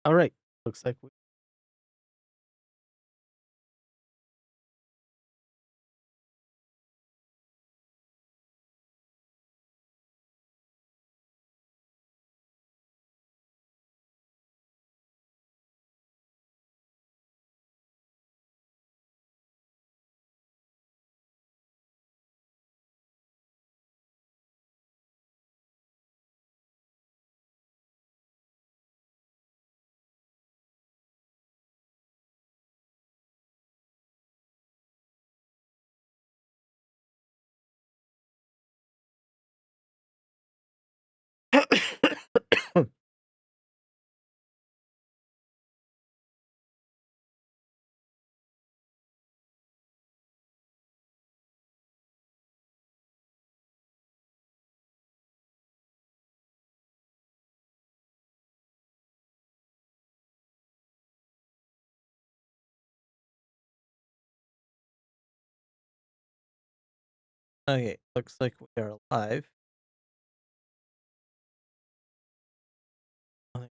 All right. Looks like we. Okay. Looks like we are live. Okay,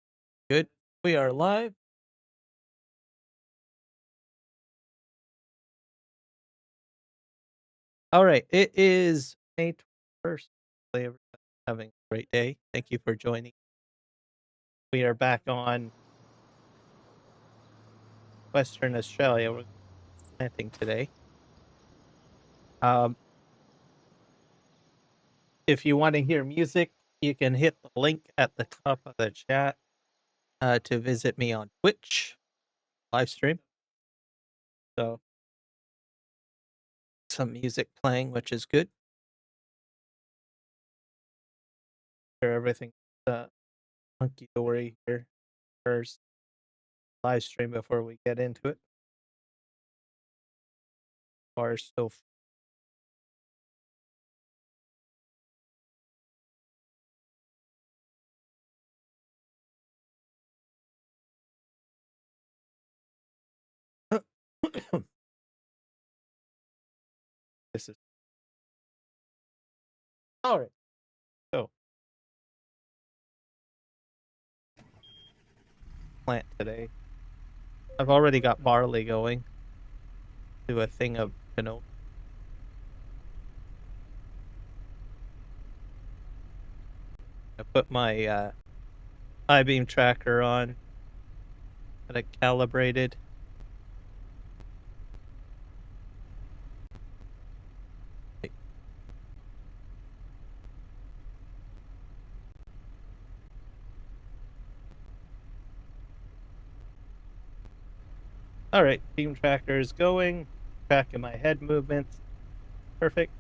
good. We are live. All right. It is May 21st. Hopefully everybody's having a great day. Thank you for joining. We are back on Western Australia. We're planting today. Um, if you want to hear music, you can hit the link at the top of the chat to visit me on Twitch live stream. So some music playing, which is good. Sure, everything hunky dory here first live stream before we get into it. Are still this is all right. So plant today. I've already got barley going. Do a thing of canola. I put my I-beam tracker on. Got it calibrated. All right, beam tracker is going. Tracking my head movements. Perfect.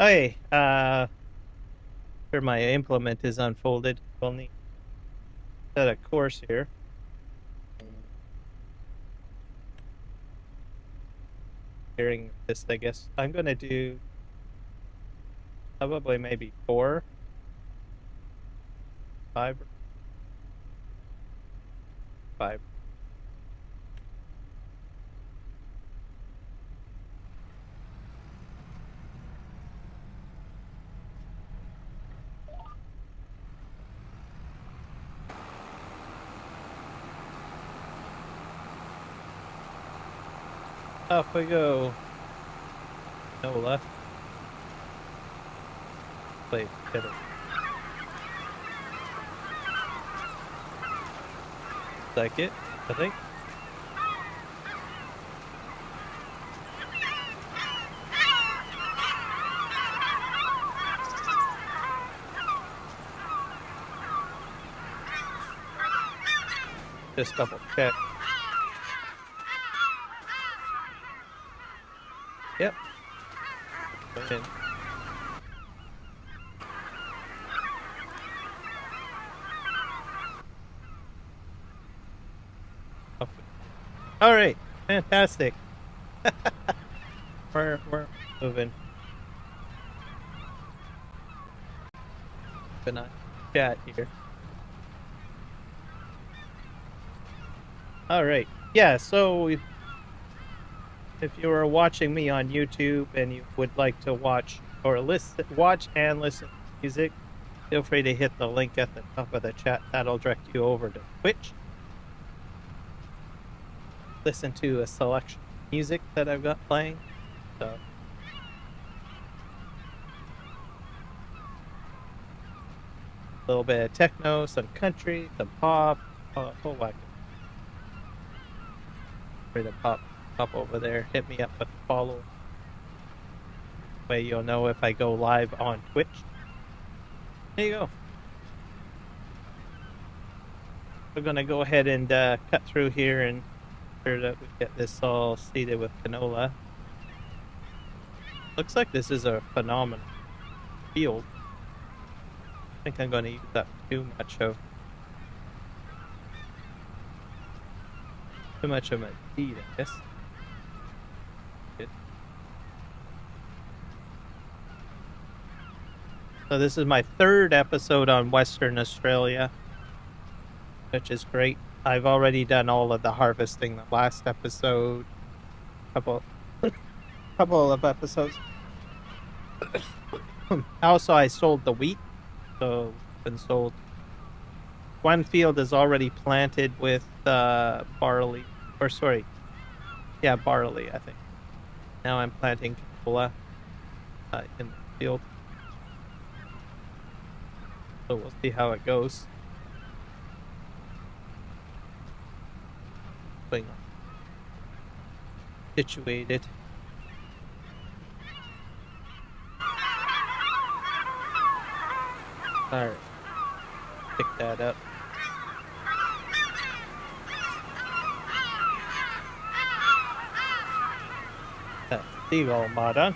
Okay, sure my implement is unfolded. We'll need to set a course here. Hearing this, I guess I'm gonna do probably maybe 4, 5, 5. Off we go. No left. Wait, get it. Like it, I think. Just double check. Yep. In. All right, fantastic. we're moving. But not chat here. All right. Yeah, so if you are watching me on YouTube and you would like to watch and listen to music, feel free to hit the link at the top of the chat. That'll direct you over to Twitch. Listen to a selection of music that I've got playing. So a little bit of techno, some country, some pop, a whole whack. Free to pop over there. Hit me up with a follow. Way you'll know if I go live on Twitch. There you go. We're gonna go ahead and cut through here and ensure that we get this all seeded with canola. Looks like this is a phenomenal field. I think I'm gonna use up too much of my seed, I guess. Good. So this is my third episode on Western Australia, which is great. I've already done all of the harvesting the last episode, couple of episodes. Also, I sold the wheat, so it's been sold. One field is already planted with barley, or sorry, yeah, barley, I think. Now I'm planting canola in the field. So we'll see how it goes. Situated. Alright. Pick that up. That's seagull mod on.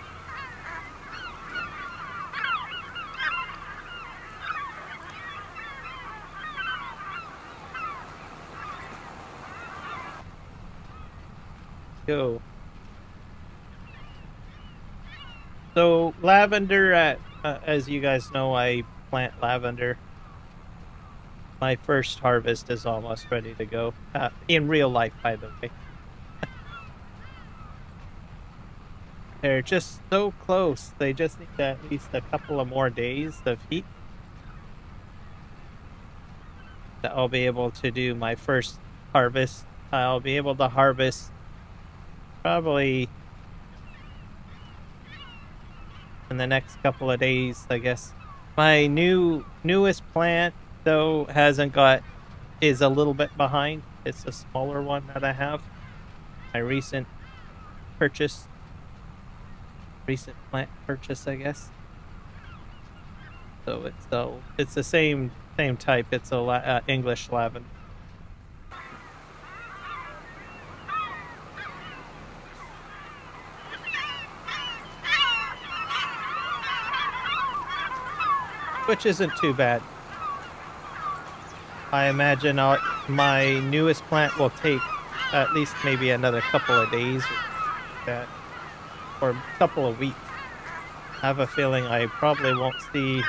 Go. So lavender, as you guys know, I plant lavender. My first harvest is almost ready to go. In real life, by the way. They're just so close. They just need at least a couple of more days of heat. That I'll be able to do my first harvest. I'll be able to harvest probably in the next couple of days, I guess. My newest plant, though, is a little bit behind. It's a smaller one that I have. My recent plant purchase, I guess. So it's the same type. It's a English lavender. Which isn't too bad. I imagine my newest plant will take at least maybe another couple of days or a couple of weeks. I have a feeling I probably won't see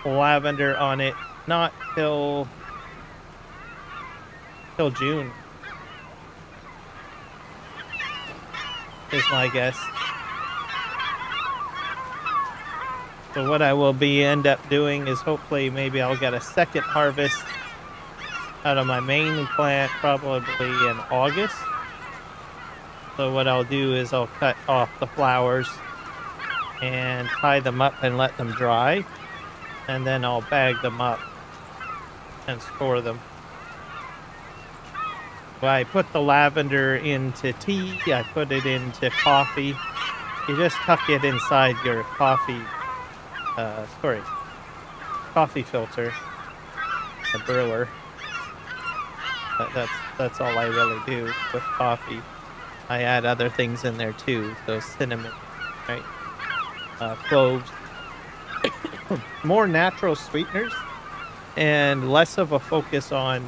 lavender on it not till June is my guess. So what I will end up doing is hopefully maybe I'll get a second harvest out of my main plant probably in August. So what I'll do is I'll cut off the flowers and tie them up and let them dry. And then I'll bag them up and store them. I put the lavender into tea, I put it into coffee. You just tuck it inside your coffee filter, a brewer. That's all I really do with coffee. I add other things in there too, so cinnamon, right? Cloves, more natural sweeteners, and less of a focus on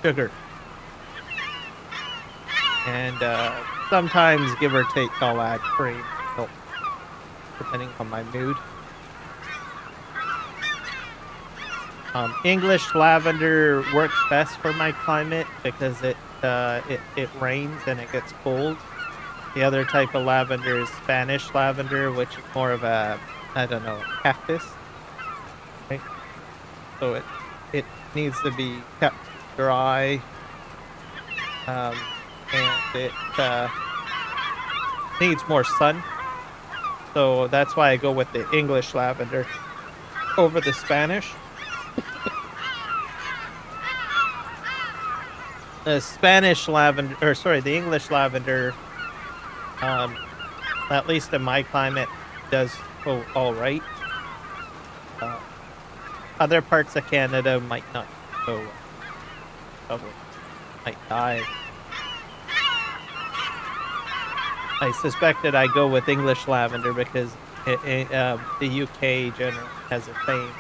sugar. And sometimes, give or take, I'll add cream, depending on my mood. English lavender works best for my climate because it rains and it gets cold. The other type of lavender is Spanish lavender, which is more of a, I don't know, cactus. Right? So it needs to be kept dry, and it needs more sun. So that's why I go with the English lavender over the Spanish. The Spanish lavender, or sorry, the English lavender, at least in my climate, does go all right. Other parts of Canada might not go, probably might die. I suspected I go with English lavender because the UK generally has the same,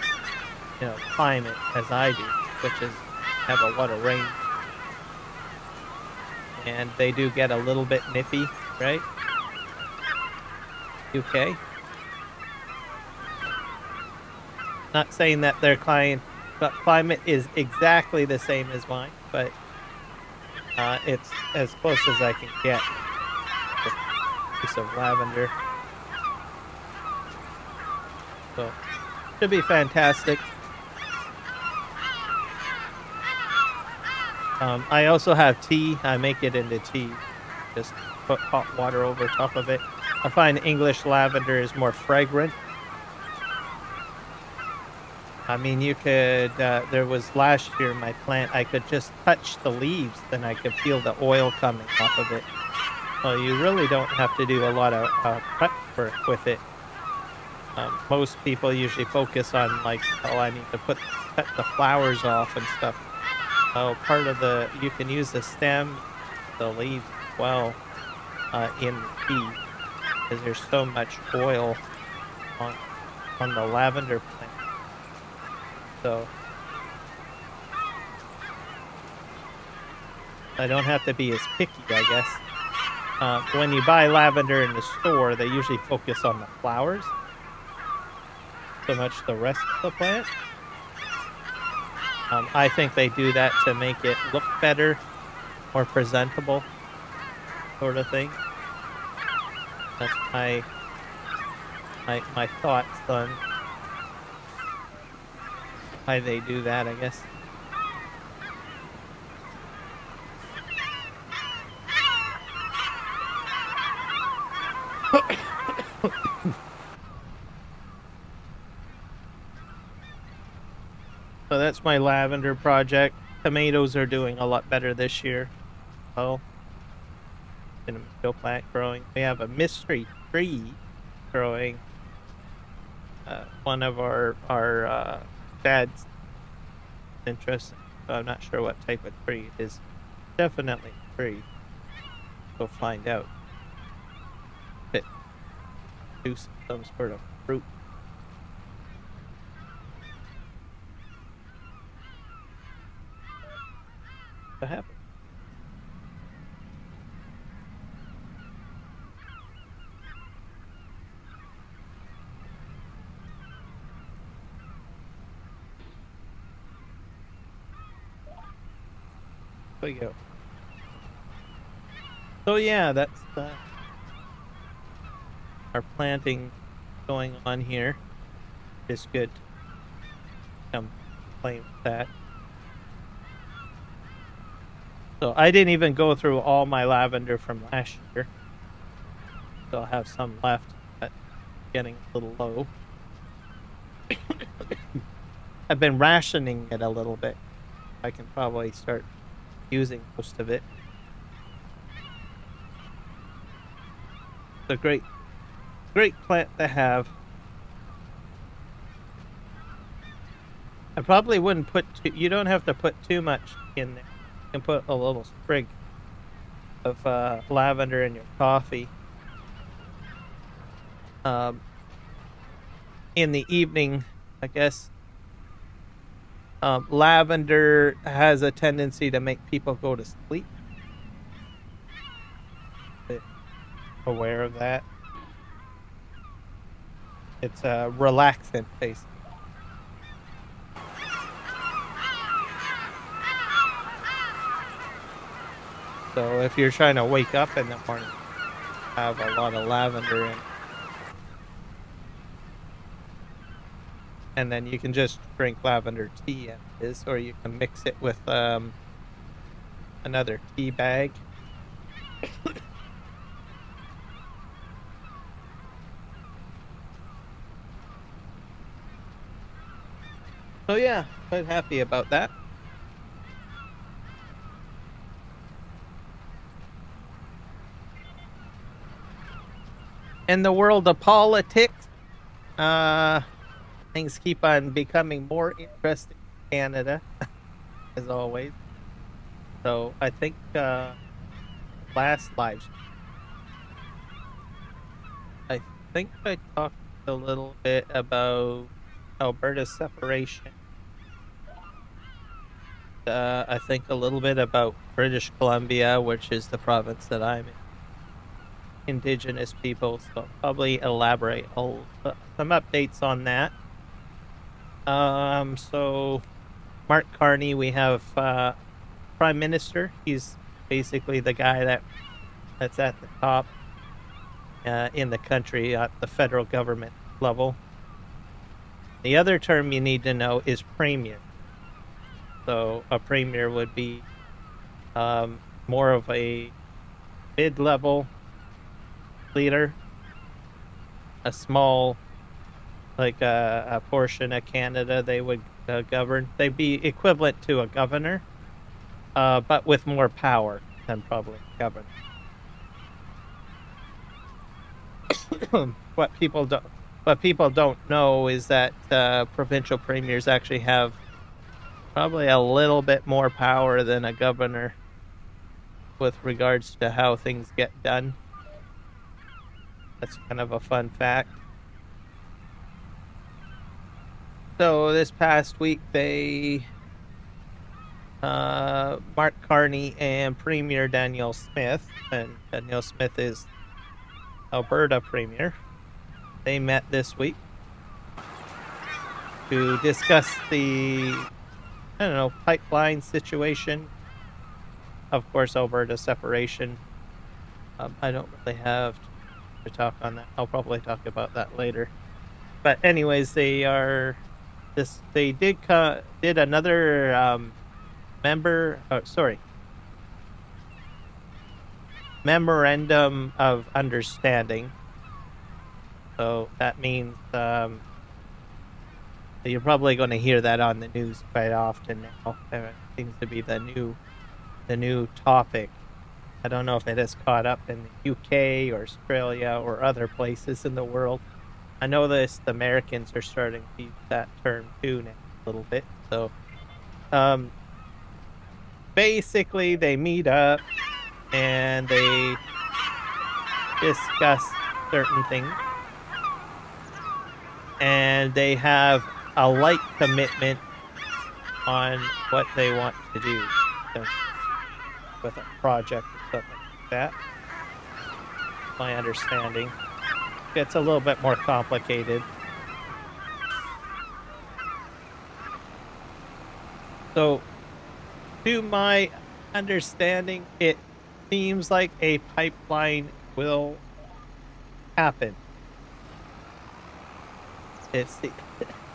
climate as I do, which is have a lot of rain, and they do get a little bit nippy, right? UK. Not saying that their climate is exactly the same as mine, but it's as close as I can get. Piece of lavender. So, should be fantastic. I also have tea. I make it into tea. Just put hot water over top of it. I find English lavender is more fragrant. I mean, you could, there was last year my plant, I could just touch the leaves, then I could feel the oil coming off of it. So you really don't have to do a lot of prep work with it. Most people usually focus on like, oh, I need to cut the flowers off and stuff. Oh, you can use the stem, the leaves as well, in the tea, because there's so much oil on the lavender plant. So I don't have to be as picky, I guess. When you buy lavender in the store, they usually focus on the flowers, so much the rest of the plant. I think they do that to make it look better, more presentable, sort of thing. That's my thoughts on why they do that, I guess. So that's my lavender project. Tomatoes are doing a lot better this year. Well, in a tomato plant growing. We have a mystery tree growing. One of our dad's interesting. So I'm not sure what type of tree it is. Definitely a tree. We'll find out. It produces some sort of fruit. What happened? There we go. So yeah, that's our planting going on here. It's good. Come play with that. So I didn't even go through all my lavender from last year. Still have some left, but getting a little low. I've been rationing it a little bit. I can probably start using most of it. It's a great plant to have. I probably wouldn't put you don't have to put too much in there. You can put a little sprig of lavender in your coffee. In the evening, I guess. Lavender has a tendency to make people go to sleep. Aware of that. It's a relaxant, basically. So if you're trying to wake up in the morning, have a lot of lavender in it. And then you can just drink lavender tea as is, or you can mix it with another tea bag. So yeah, quite happy about that. In the world of politics, things keep on becoming more interesting in Canada, as always. So I think last live stream, I think I talked a little bit about Alberta's separation. I think a little bit about British Columbia, which is the province that I'm in. Indigenous people, so I'll probably elaborate some updates on that. So Mark Carney, we have Prime Minister. He's basically the guy that's at the top in the country at the federal government level. The other term you need to know is Premier. So a Premier would be more of a mid-level leader, a small, like a portion of Canada they would govern. They'd be equivalent to a governor, but with more power than probably a governor. What people don't know is that provincial premiers actually have probably a little bit more power than a governor with regards to how things get done. That's kind of a fun fact. So this past week, Mark Carney and Premier Danielle Smith, and Danielle Smith is Alberta Premier, they met this week to discuss the, pipeline situation. Of course, Alberta separation. I don't really have to talk on that. I'll probably talk about that later. But anyways, they did another memorandum of understanding. So that means you're probably going to hear that on the news quite often now. It seems to be the new topic. I don't know if it has caught up in the UK or Australia or other places in the world. I know the Americans are starting to use that term too now a little bit. So basically they meet up and they discuss certain things. And they have a light commitment on what they want to do with a project or something like that. My understanding. It's a little bit more complicated. So, to my understanding, it seems like a pipeline will happen. It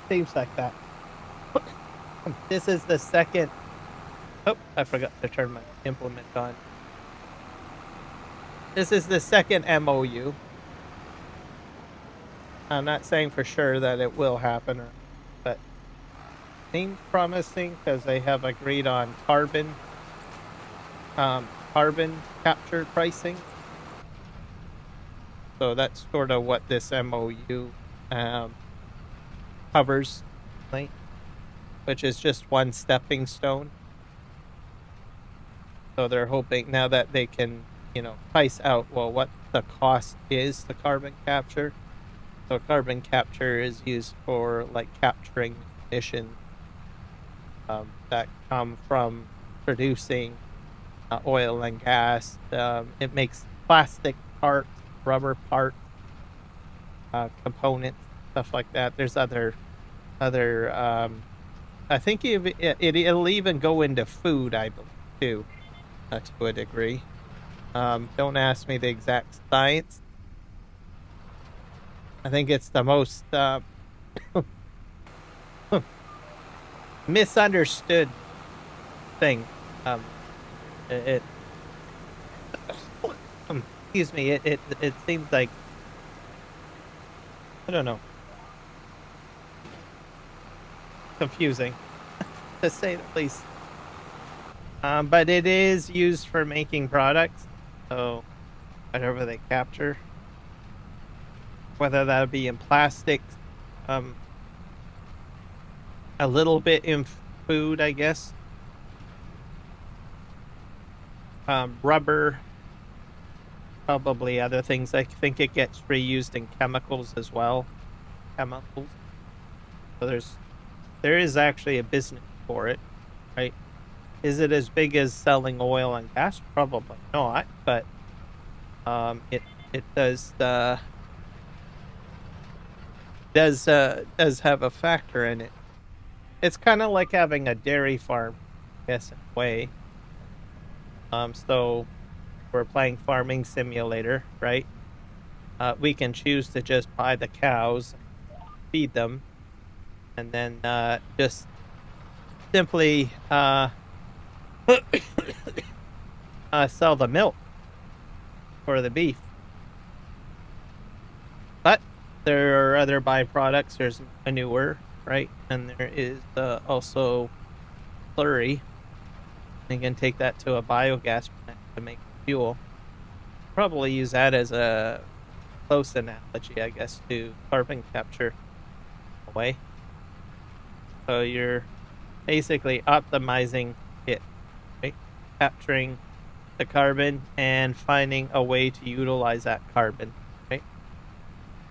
seems like that. This is the second. Oh, I forgot to turn my implement on. This is the second MOU. I'm not saying for sure that it will happen, but it seems promising because they have agreed on carbon capture pricing. So that's sort of what this MOU covers, which is just one stepping stone. So they're hoping now that they can, price out, what the cost is to carbon capture. So carbon capture is used for capturing emissions that come from producing oil and gas. It makes plastic parts, rubber parts, components, stuff like that. There's other. I think it'll even go into food, I believe, too, to a degree. Don't ask me the exact science. I think it's the most misunderstood thing. It excuse me. It seems like, I don't know, confusing to say the least. But it is used for making products. So whatever they capture, whether that be in plastics, a little bit in food, I guess, rubber, probably other things. I think it gets reused in chemicals as well. Chemicals. So there is actually a business for it, right? Is it as big as selling oil and gas? Probably not, but it does have a factor in it. It's kind of like having a dairy farm, I guess, in a way. So we're playing Farming Simulator, right? We can choose to just buy the cows, feed them, and then just simply sell the milk for the beef. But there are other byproducts. There's manure, right? And there is also slurry. You can take that to a biogas plant to make fuel. Probably use that as a close analogy, I guess, to carbon capture away. So you're basically optimizing it, right? Capturing the carbon and finding a way to utilize that carbon, right?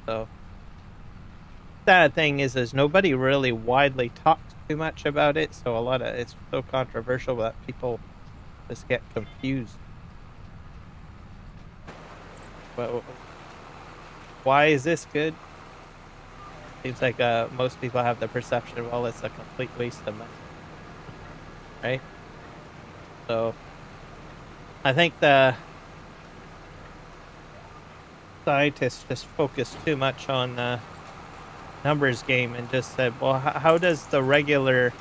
So sad thing is nobody really widely talks too much about it, so it's so controversial that people just get confused. But why is this good? Seems like most people have the perception, well, it's a complete waste of money, right? So I think the scientists just focused too much on the numbers game and just said, well, how does the regular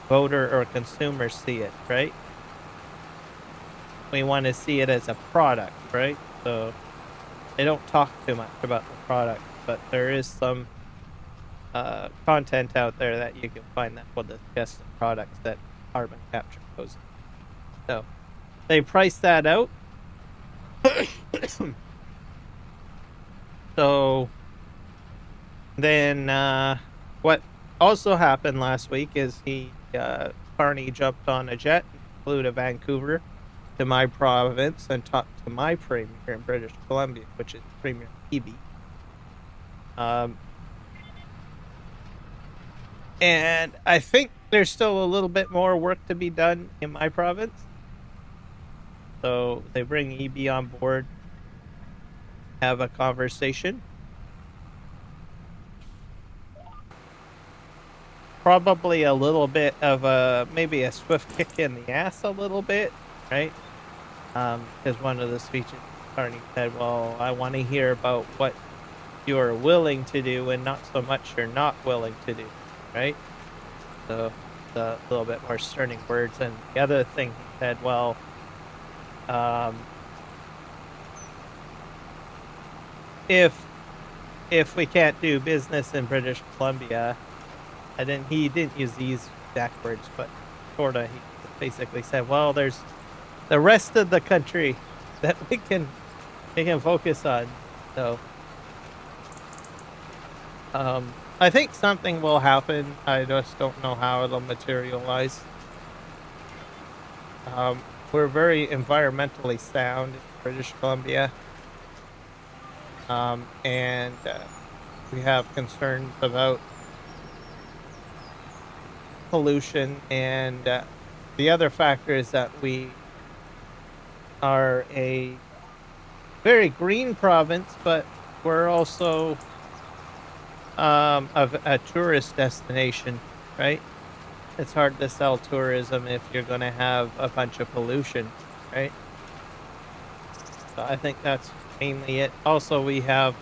voter or consumer see it, right? We want to see it as a product, right? So they don't talk too much about the product, but there is some content out there that you can find that will discuss the products that carbon capture goes in. So they price that out. So then what also happened last week is Carney jumped on a jet and flew to Vancouver, to my province, and talked to my premier in British Columbia, which is Premier Eby. And I think there's still a little bit more work to be done in my province. So they bring Eby on board, have a conversation. Probably a little bit of maybe a swift kick in the ass a little bit, right? Because one of the speeches, Carney said, well, I want to hear about what you're willing to do and not so much you're not willing to do, right? So a little bit more stern words. And the other thing he said, well, if we can't do business in British Columbia, he didn't use these exact words, but sorta, he basically said, well, there's the rest of the country that we can focus on. So I think something will happen. I just don't know how it'll materialize. We're very environmentally sound in British Columbia. And we have concerns about pollution, and the other factor is that we are a very green province, but we're also a tourist destination, right? It's hard to sell tourism if you're going to have a bunch of pollution, right? So I think that's mainly it. Also, we have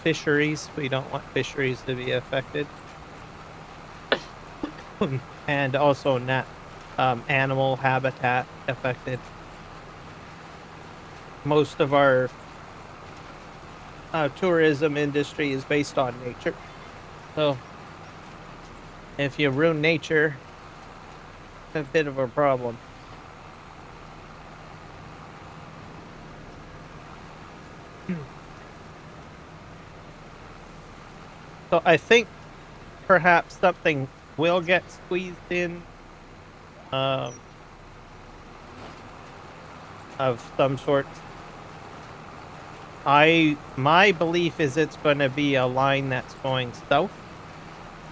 fisheries. We don't want fisheries to be affected. And also animal habitat affected. Most of our tourism industry is based on nature. So if you ruin nature, it's a bit of a problem. So I think perhaps something will get squeezed in of some sort. My belief is it's going to be a line that's going south.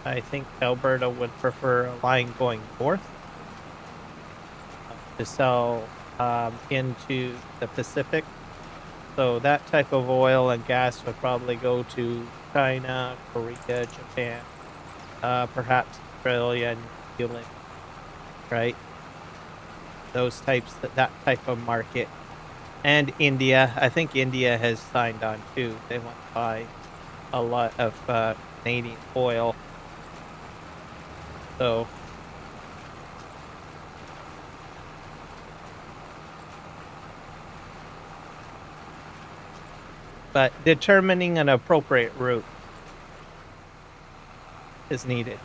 I think Alberta would prefer a line going north to sell into the Pacific. So that type of oil and gas would probably go to China, Korea, Japan, perhaps Australia and New Zealand, right? That type of market. And India. I think India has signed on too. They want to buy a lot of Canadian oil. So but determining an appropriate route is needed.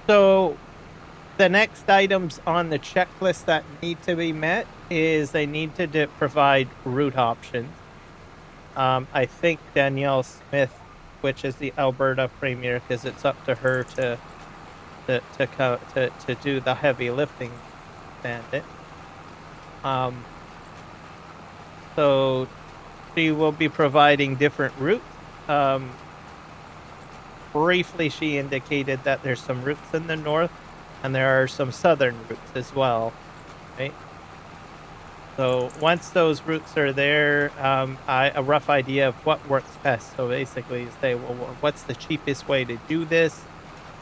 So the next items on the checklist that need to be met is they need to provide route options. I think Danielle Smith, which is the Alberta Premier, because it's up to her to do the heavy lifting, and it. So she will be providing different routes. Briefly, she indicated that there's some routes in the north, and there are some southern routes as well, right? So once those routes are there, a rough idea of what works best. So basically, you say, well, what's the cheapest way to do this?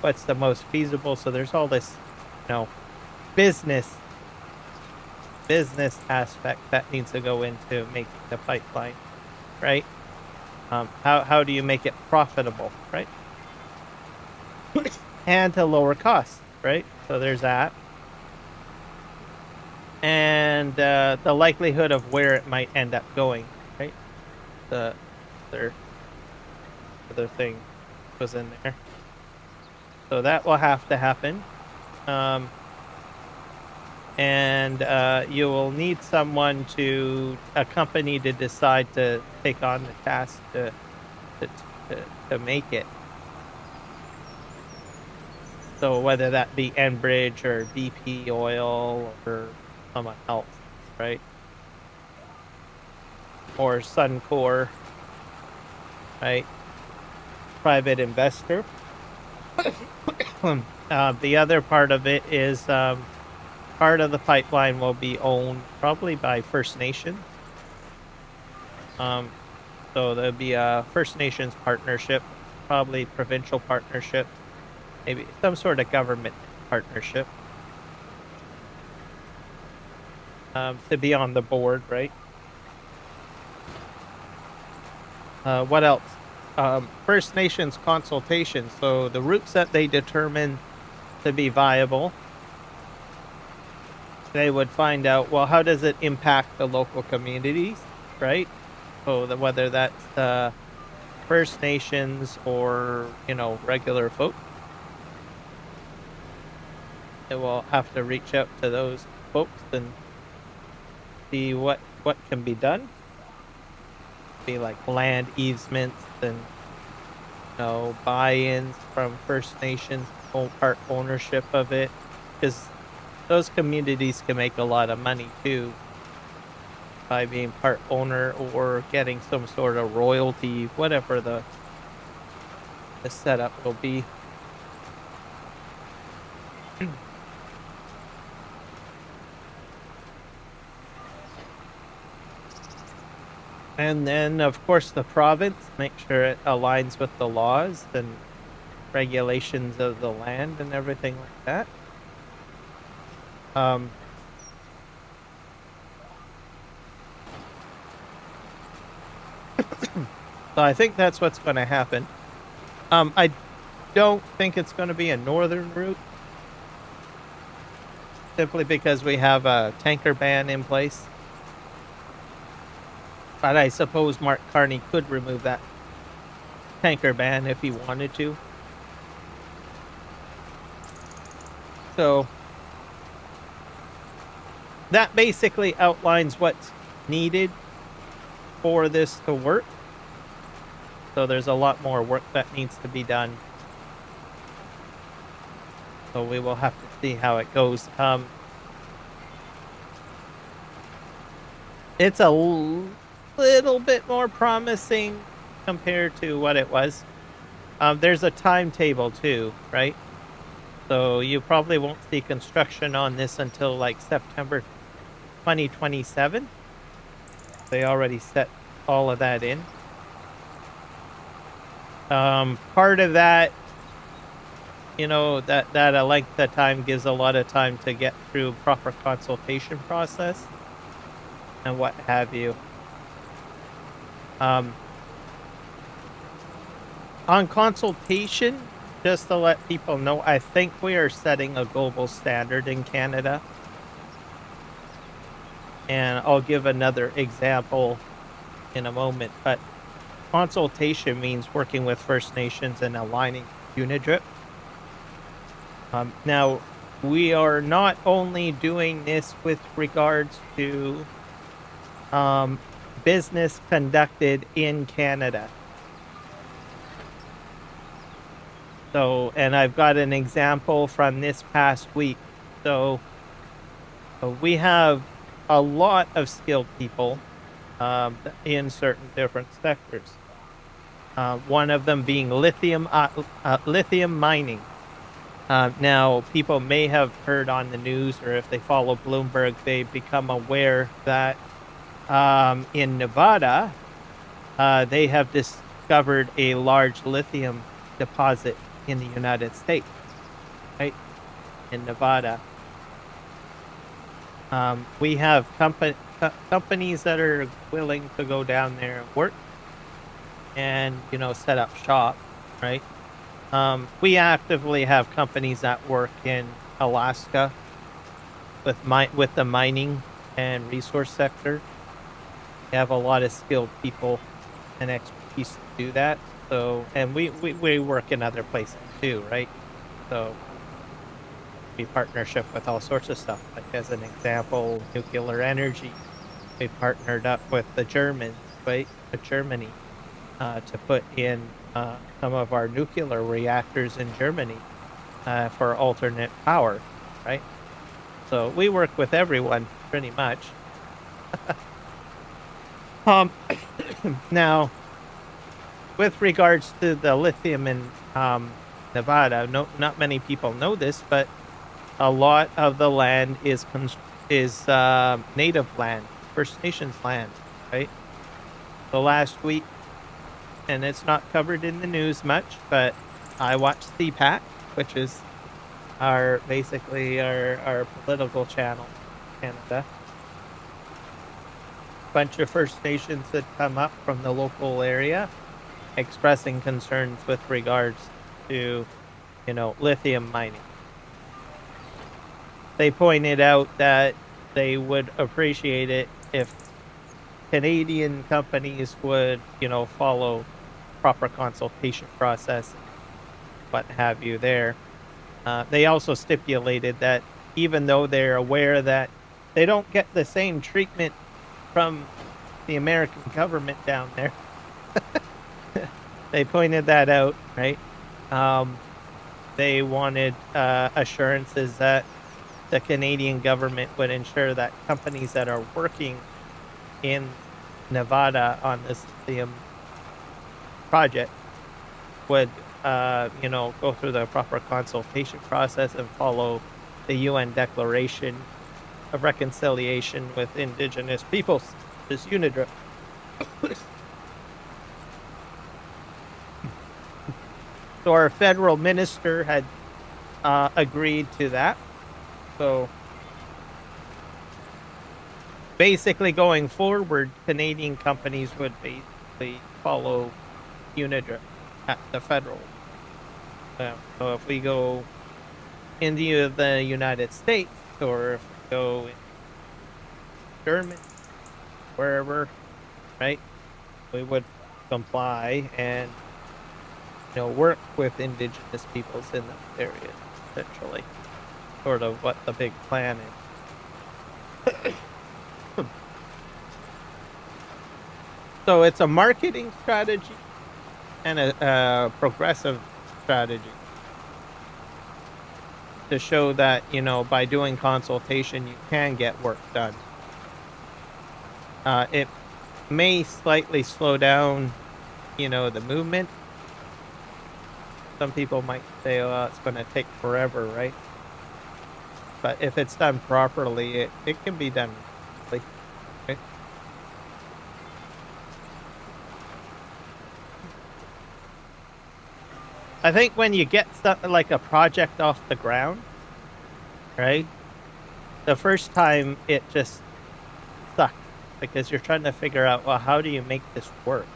What's the most feasible? So there's all this, business aspect that needs to go into making the pipeline, right? How do you make it profitable, right? And to lower costs, right? So there's that. And the likelihood of where it might end up going, right? The other thing was in there. So that will have to happen. And you will need someone a company to decide to take on the task to make it. So whether that be Enbridge or BP Oil or someone else, right? Or Suncor, right? Private investor. The other part of it is part of the pipeline will be owned probably by First Nation. So there'll be a First Nations partnership, probably provincial partnership, maybe some sort of government partnership to be on the board, right? What else? First Nations consultation. So the routes that they determine to be viable, they would find out, well, how does it impact the local communities, right? So whether that's First Nations or, regular folk. It will have to reach out to those folks and see what can be done. Be like land easements and buy-ins from First Nations, part ownership of it, because those communities can make a lot of money too by being part owner or getting some sort of royalty, whatever the setup will be. And then, of course, the province, make sure it aligns with the laws and regulations of the land and everything like that. So I think that's what's going to happen. I don't think it's going to be a northern route, simply because we have a tanker ban in place. But I suppose Mark Carney could remove that tanker ban if he wanted to. So that basically outlines what's needed for this to work. So there's a lot more work that needs to be done. So we will have to see how it goes. It's a little bit more promising compared to what it was. There's a timetable too, right? So you probably won't see construction on this until like September 2027. They already set all of that in. Part of that, that length of time gives a lot of time to get through proper consultation process and what have you. On consultation, just to let people know, I think we are setting a global standard in Canada. And I'll give another example in a moment, but consultation means working with First Nations and aligning UNIDRIP. Now, we are not only doing this with regards to business conducted in Canada. So, and I've got an example from this past week. So we have a lot of skilled people in certain different sectors. One of them being lithium mining. Now, people may have heard on the news, or if they follow Bloomberg, they become aware that in Nevada, they have discovered a large lithium deposit in the United States, right? In Nevada. We have companies that are willing to go down there and work and, set up shop, right? We actively have companies that work in Alaska with the mining and resource sector. We have a lot of skilled people and expertise to do that. So, and we work in other places too, right? So we partnership with all sorts of stuff. Like as an example, nuclear energy. We partnered up with the Germans, right? With Germany, to put in some of our nuclear reactors in Germany for alternate power, right? So we work with everyone pretty much. Now, with regards to the lithium in Nevada, not many people know this, but a lot of the land is native land, First Nations land, right? So last week, and it's not covered in the news much, but I watched CPAC, which is basically our political channel in Canada. Bunch of First Nations had come up from the local area expressing concerns with regards to, lithium mining. They pointed out that they would appreciate it if Canadian companies would, follow proper consultation process, what have you there. They also stipulated that even though they're aware that they don't get the same treatment from the American government down there, they pointed that out, right? They wanted assurances that the Canadian government would ensure that companies that are working in Nevada on this lithium project would, go through the proper consultation process and follow the UN Declaration of Reconciliation with Indigenous Peoples, this UNIDRIP. So our federal minister had agreed to that. So basically going forward, Canadian companies would be basically follow unit at the federal. So if we go into the United States, or if we go in Germany, wherever, right, we would comply and work with indigenous peoples in those areas, essentially. Sort of what the big plan is. So it's a marketing strategy and a progressive strategy to show that, by doing consultation, you can get work done. It may slightly slow down, the movement. Some people might say, oh, it's going to take forever, right? But if it's done properly, it can be done quickly. Okay? I think when you get something like a project off the ground, right? The first time it just sucks because you're trying to figure out, well, how do you make this work?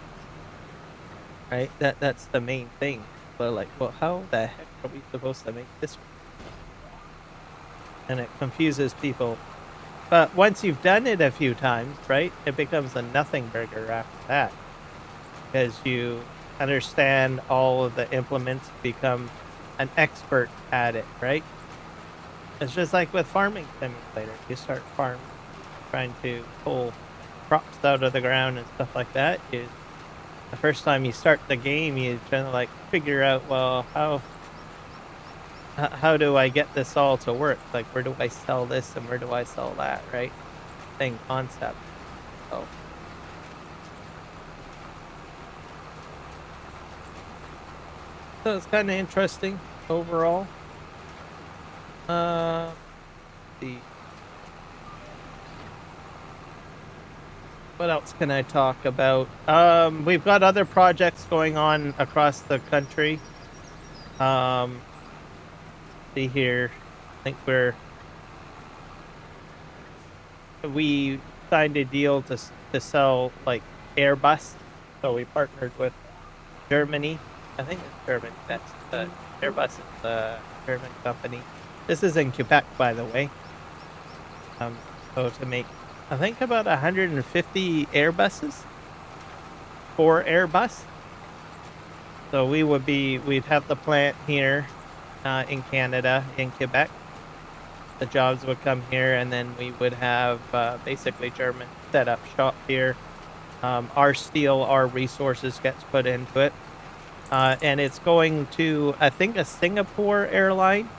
Right? That's the main thing. But like, well, how the heck are we supposed to make this work? And it confuses people. But once you've done it a few times, right, it becomes a nothing burger after that. Because you understand all of the implements, become an expert at it, right? It's just like with Farming Simulator. You start farming, trying to pull crops out of the ground and stuff like that. The first time you start the game, you try to like figure out, well, how do I get this all to work? Like, where do I sell this and where do I sell that, right? Same concept. So it's kind of interesting overall. See. What else can I talk about? We've got other projects going on across the country. See here, I think we signed a deal to sell like Airbus. So we partnered with Germany. I think it's Germany. That's Airbus is the German company. This is in Quebec, by the way. So to make, I think, about 150 Airbuses for Airbus. So we'd have the plant here in Canada, in Quebec. The jobs would come here, and then we would have basically German set up shop here. Our steel, our resources gets put into it. And it's going to, I think, a Singapore airline,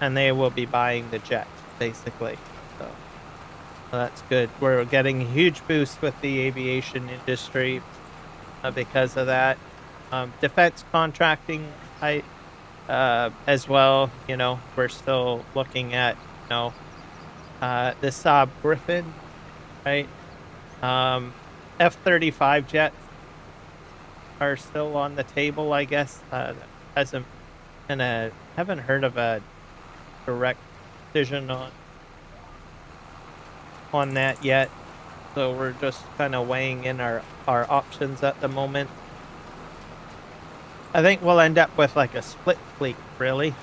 and they will be buying the jet, basically. So that's good. We're getting a huge boost with the aviation industry because of that. Defense contracting, as well. We're still looking at, the Saab Griffin, right? F-35 jets are still on the table, I guess. Haven't heard of a direct decision on that yet. So we're just kind of weighing in our options at the moment. I think we'll end up with like a split fleet, really.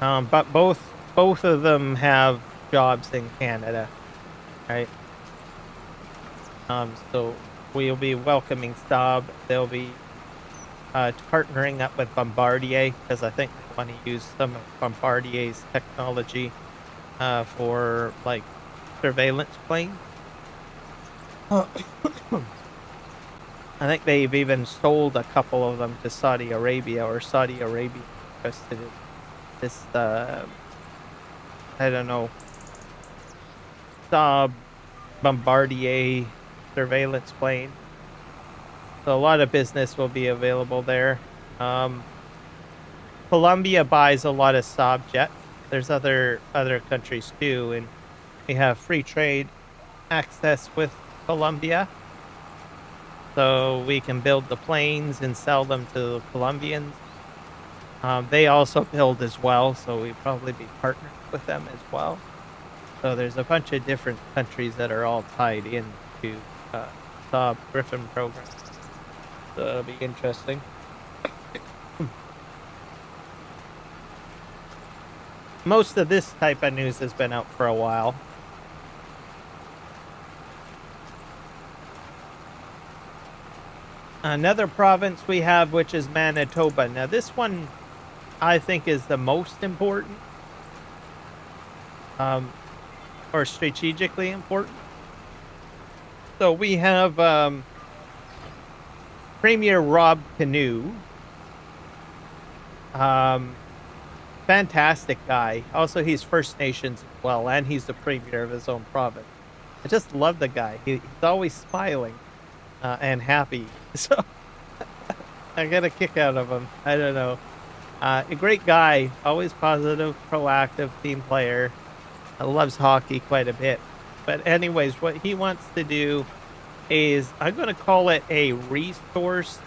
But both of them have jobs in Canada, right? So we'll be welcoming Saab. They'll be partnering up with Bombardier, because I think they want to use some of Bombardier's technology for like surveillance planes. I think they've even sold a couple of them to Saudi Arabia, or Saudi Arabia interested in this, I don't know, Saab Bombardier surveillance plane. So a lot of business will be available there. Colombia buys a lot of Saab jets. There's other countries too, and we have free trade access with Colombia. So we can build the planes and sell them to the Colombians. They also build as well, so we'd probably be partnering with them as well. So there's a bunch of different countries that are all tied into Griffin program. So that'll be interesting. Most of this type of news has been out for a while. Another province we have, which is Manitoba. Now, this one I think is the most important, or strategically important. So we have Premier Rob Canoe. Fantastic guy. Also, he's First Nations as well, and he's the premier of his own province. I just love the guy. He's always smiling and happy. So I get a kick out of him. I don't know. A great guy, always positive, proactive team player. Loves hockey quite a bit. But anyways, what he wants to do is, I'm going to call it a resource.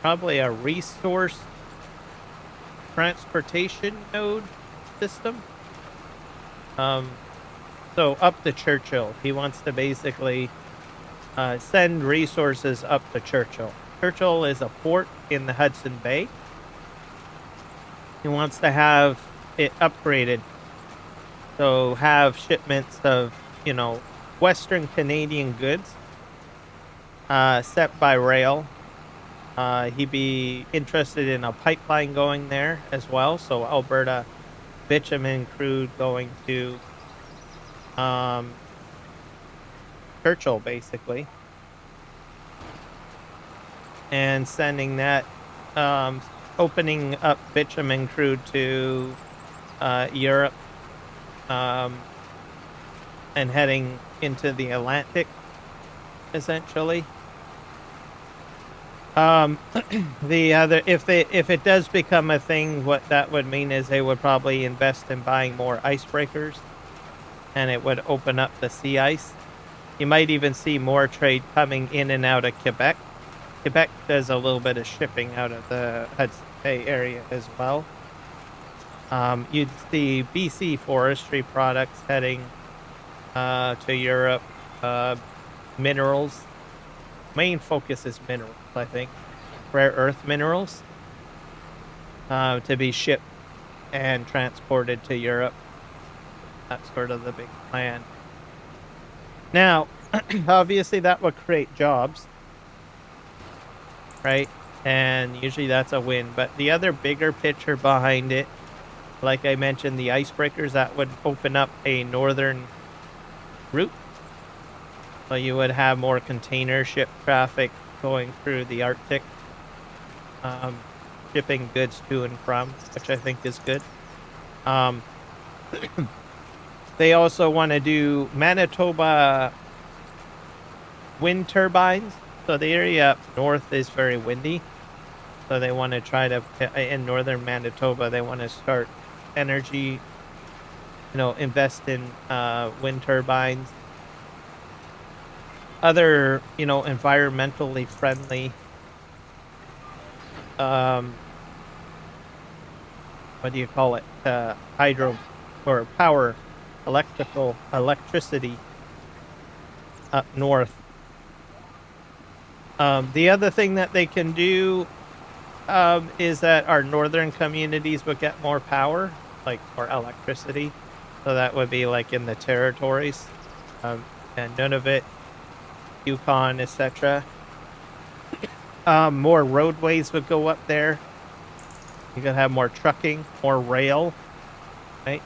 Probably a resource transportation node system. So up to Churchill. He wants to basically send resources up to Churchill. Churchill is a port in the Hudson Bay. He wants to have it upgraded. So have shipments of, Western Canadian goods set by rail. He'd be interested in a pipeline going there as well. So Alberta bitumen crude going to Churchill, basically. And sending that, opening up bitumen crude to Europe, and heading into the Atlantic, essentially. The other, if it does become a thing, what that would mean is they would probably invest in buying more icebreakers, and it would open up the sea ice. You might even see more trade coming in and out of Quebec. Quebec does a little bit of shipping out of the Hudson Bay area as well. You'd see BC forestry products heading to Europe. Minerals. Main focus is minerals, I think. Rare earth minerals to be shipped and transported to Europe. That's sort of the big plan. Now, obviously that would create jobs, right? And usually that's a win. But the other bigger picture behind it, like I mentioned, the icebreakers, that would open up a northern route. So you would have more container ship traffic going through the Arctic, shipping goods to and from, which I think is good. They also want to do Manitoba wind turbines. So the area up north is very windy. So they want to try to, in northern Manitoba, they want to start energy, invest in wind turbines. Other, environmentally friendly, what do you call it? Hydro or power, electricity up north. The other thing that they can do is that our northern communities would get more power, like more electricity. So that would be like in the territories, and Nunavut, Yukon, etc. More roadways would go up there. You could have more trucking, more rail, right?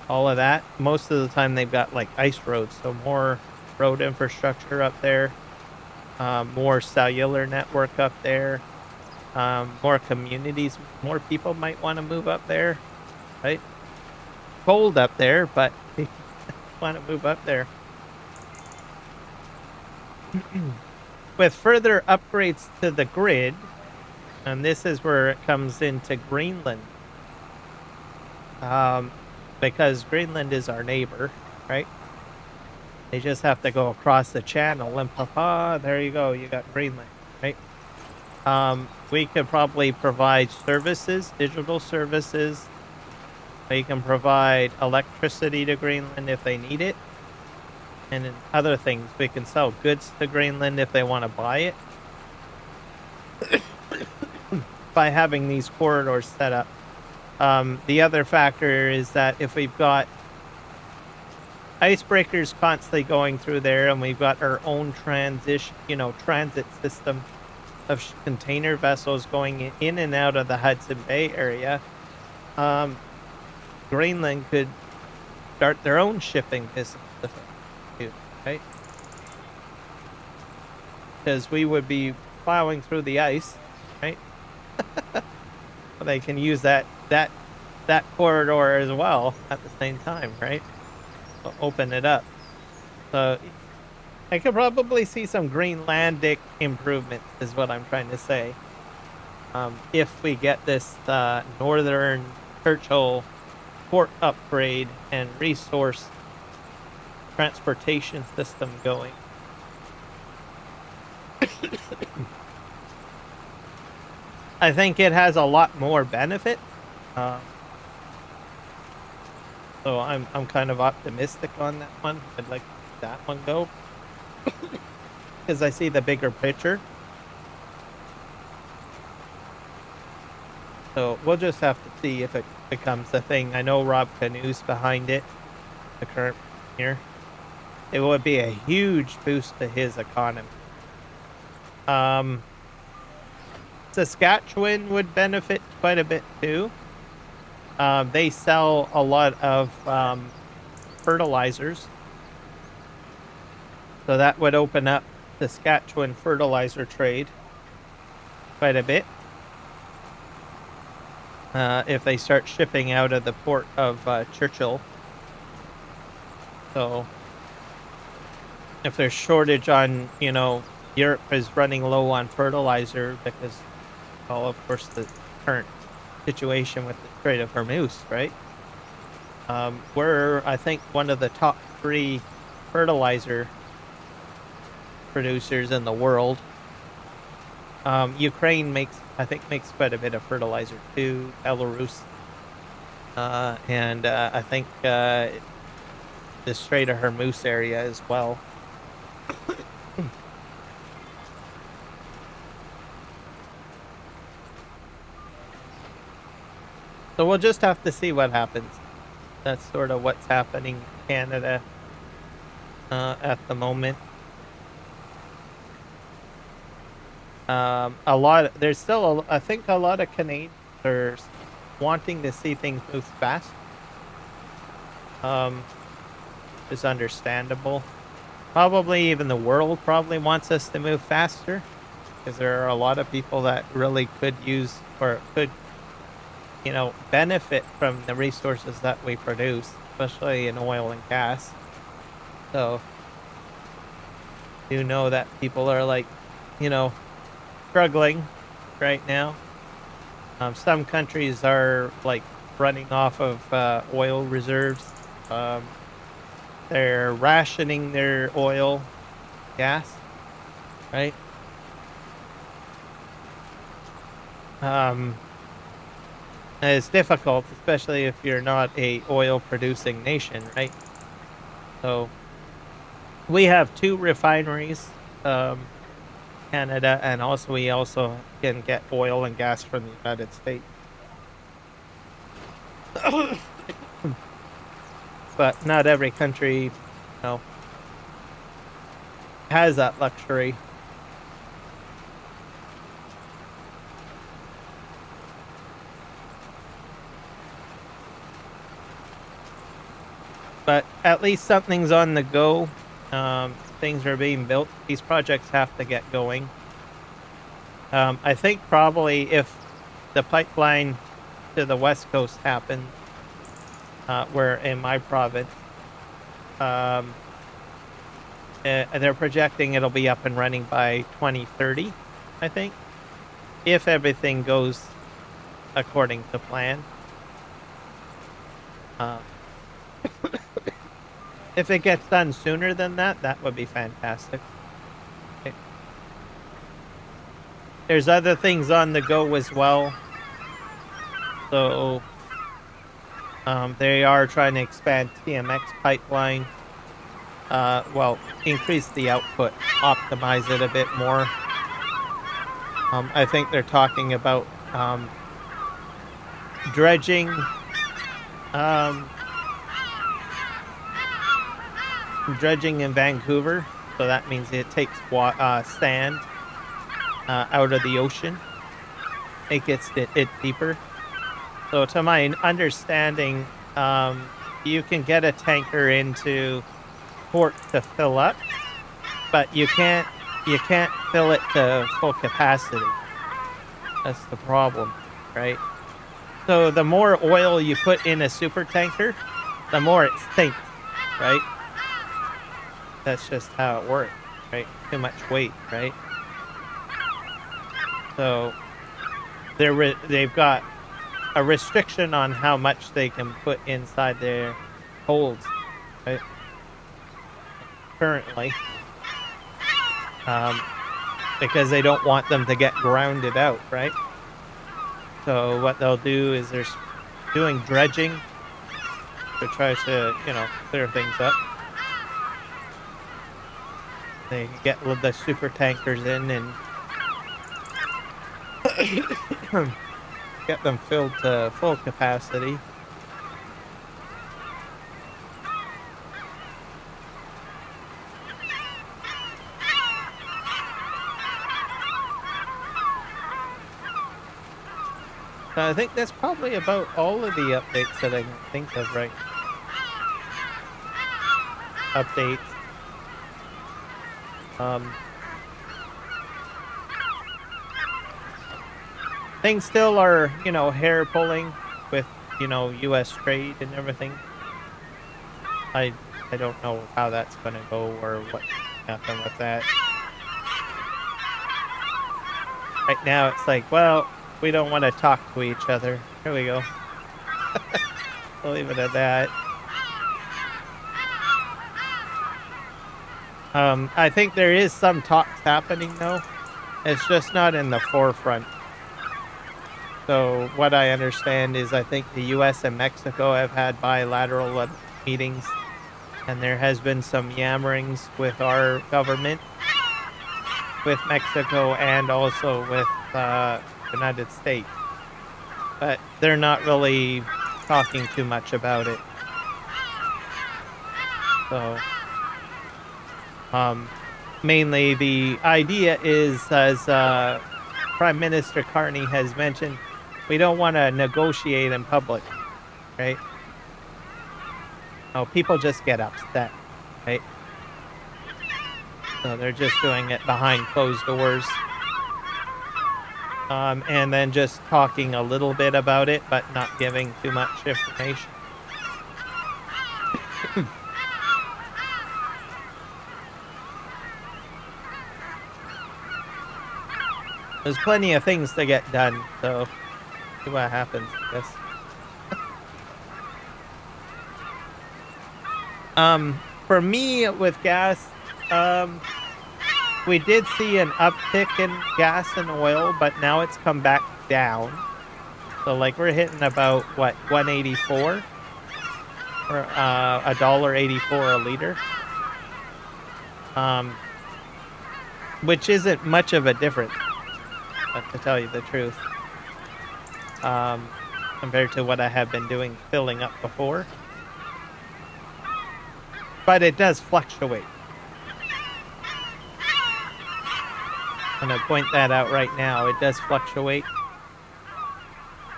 All of that. Most of the time they've got like ice roads, so more road infrastructure up there. More cellular network up there. More communities, more people might want to move up there, right? Cold up there, but they want to move up there. With further upgrades to the grid, and this is where it comes into Greenland, because Greenland is our neighbor, right? They just have to go across the channel and there you go, you got Greenland, right? We could probably provide services, digital services. We can provide electricity to Greenland if they need it. and in other things. We can sell goods to Greenland if they want to buy it by having these corridors set up. The other factor is that if we've got icebreakers constantly going through there, and we've got our own transit system of container vessels going in and out of the Hudson Bay area, Greenland could start their own shipping business too, right? Because we would be plowing through the ice, right? But they can use that corridor as well at the same time, right? So open it up. So I could probably see some Greenlandic improvements, is what I'm trying to say. If we get this northern Churchill port upgrade and resource transportation system going. I think it has a lot more benefit. So I'm kind of optimistic on that one. I'd like that one go because I see the bigger picture. So we'll just have to see if it becomes a thing. I know Rob Canoe's behind it, the current premier. It would be a huge boost to his economy. Saskatchewan would benefit quite a bit too. They sell a lot of fertilizers. So that would open up the Saskatchewan fertilizer trade quite a bit. If they start shipping out of the port of Churchill. So if there's shortage on, Europe is running low on fertilizer because, well, of course, the current situation with the Strait of Hormuz, right? We're, I think, one of the top 3 fertilizer producers in the world. Ukraine makes quite a bit of fertilizer too. Belarus, and I think the Strait of Hormuz area as well. So we'll just have to see what happens. That's sort of what's happening in Canada at the moment. There's still, I think a lot of Canadians are wanting to see things move fast. Is understandable. Probably even the world probably wants us to move faster because there are a lot of people that really could use or could, benefit from the resources that we produce, especially in oil and gas. So, you know that people are like, struggling right now. Some countries are like running off of oil reserves. They're rationing their oil, gas, right? It's difficult, especially if you're not a oil-producing nation, right? So we have 2 refineries, Canada, and we also can get oil and gas from the United States. But not every country, has that luxury. But at least something's on the go. Things are being built. These projects have to get going. I think probably if the pipeline to the West Coast happened, where in my province, they're projecting it'll be up and running by 2030, I think, if everything goes according to plan. If it gets done sooner than that, that would be fantastic. Okay. There's other things on the go as well. So they are trying to expand TMX pipeline. well, increase the output, optimize it a bit more. I think they're talking about dredging, dredging in Vancouver. So that means it takes sand out of the ocean. It gets it deeper. So to my understanding, you can get a tanker into port to fill up, but you can't fill it to full capacity. That's the problem, right? So the more oil you put in a super tanker, the more it sinks, right? That's just how it works, right? Too much weight, right? So they've got a restriction on how much they can put inside their holds, right? Currently, because they don't want them to get grounded out, right? So what they'll do is they're doing dredging to try to, clear things up. They get the super tankers in and get them filled to full capacity. I think that's probably about all of the updates that I can think of right now. Updates. Things still are, hair pulling with, U.S. trade and everything. I don't know how that's going to go or what happen with that. Right now it's like, well, we don't want to talk to each other. Here we go. We'll leave it at that. I think there is some talks happening though. It's just not in the forefront. So what I understand is I think the U.S. and Mexico have had bilateral meetings, and there has been some yammerings with our government, with Mexico, and also with United States. But they're not really talking too much about it. So mainly the idea is, as Prime Minister Carney has mentioned, we don't want to negotiate in public, right? No, people just get upset, right? So they're just doing it behind closed doors. And then just talking a little bit about it, but not giving too much information. There's plenty of things to get done, so see what happens, I guess. For me, with gas, we did see an uptick in gas and oil, but now it's come back down. So, like, we're hitting about, what, 184? Or $1.84 a liter. Which isn't much of a difference, to tell you the truth. Compared to what I have been doing filling up before. But it does fluctuate. I'm going to point that out right now. It does fluctuate.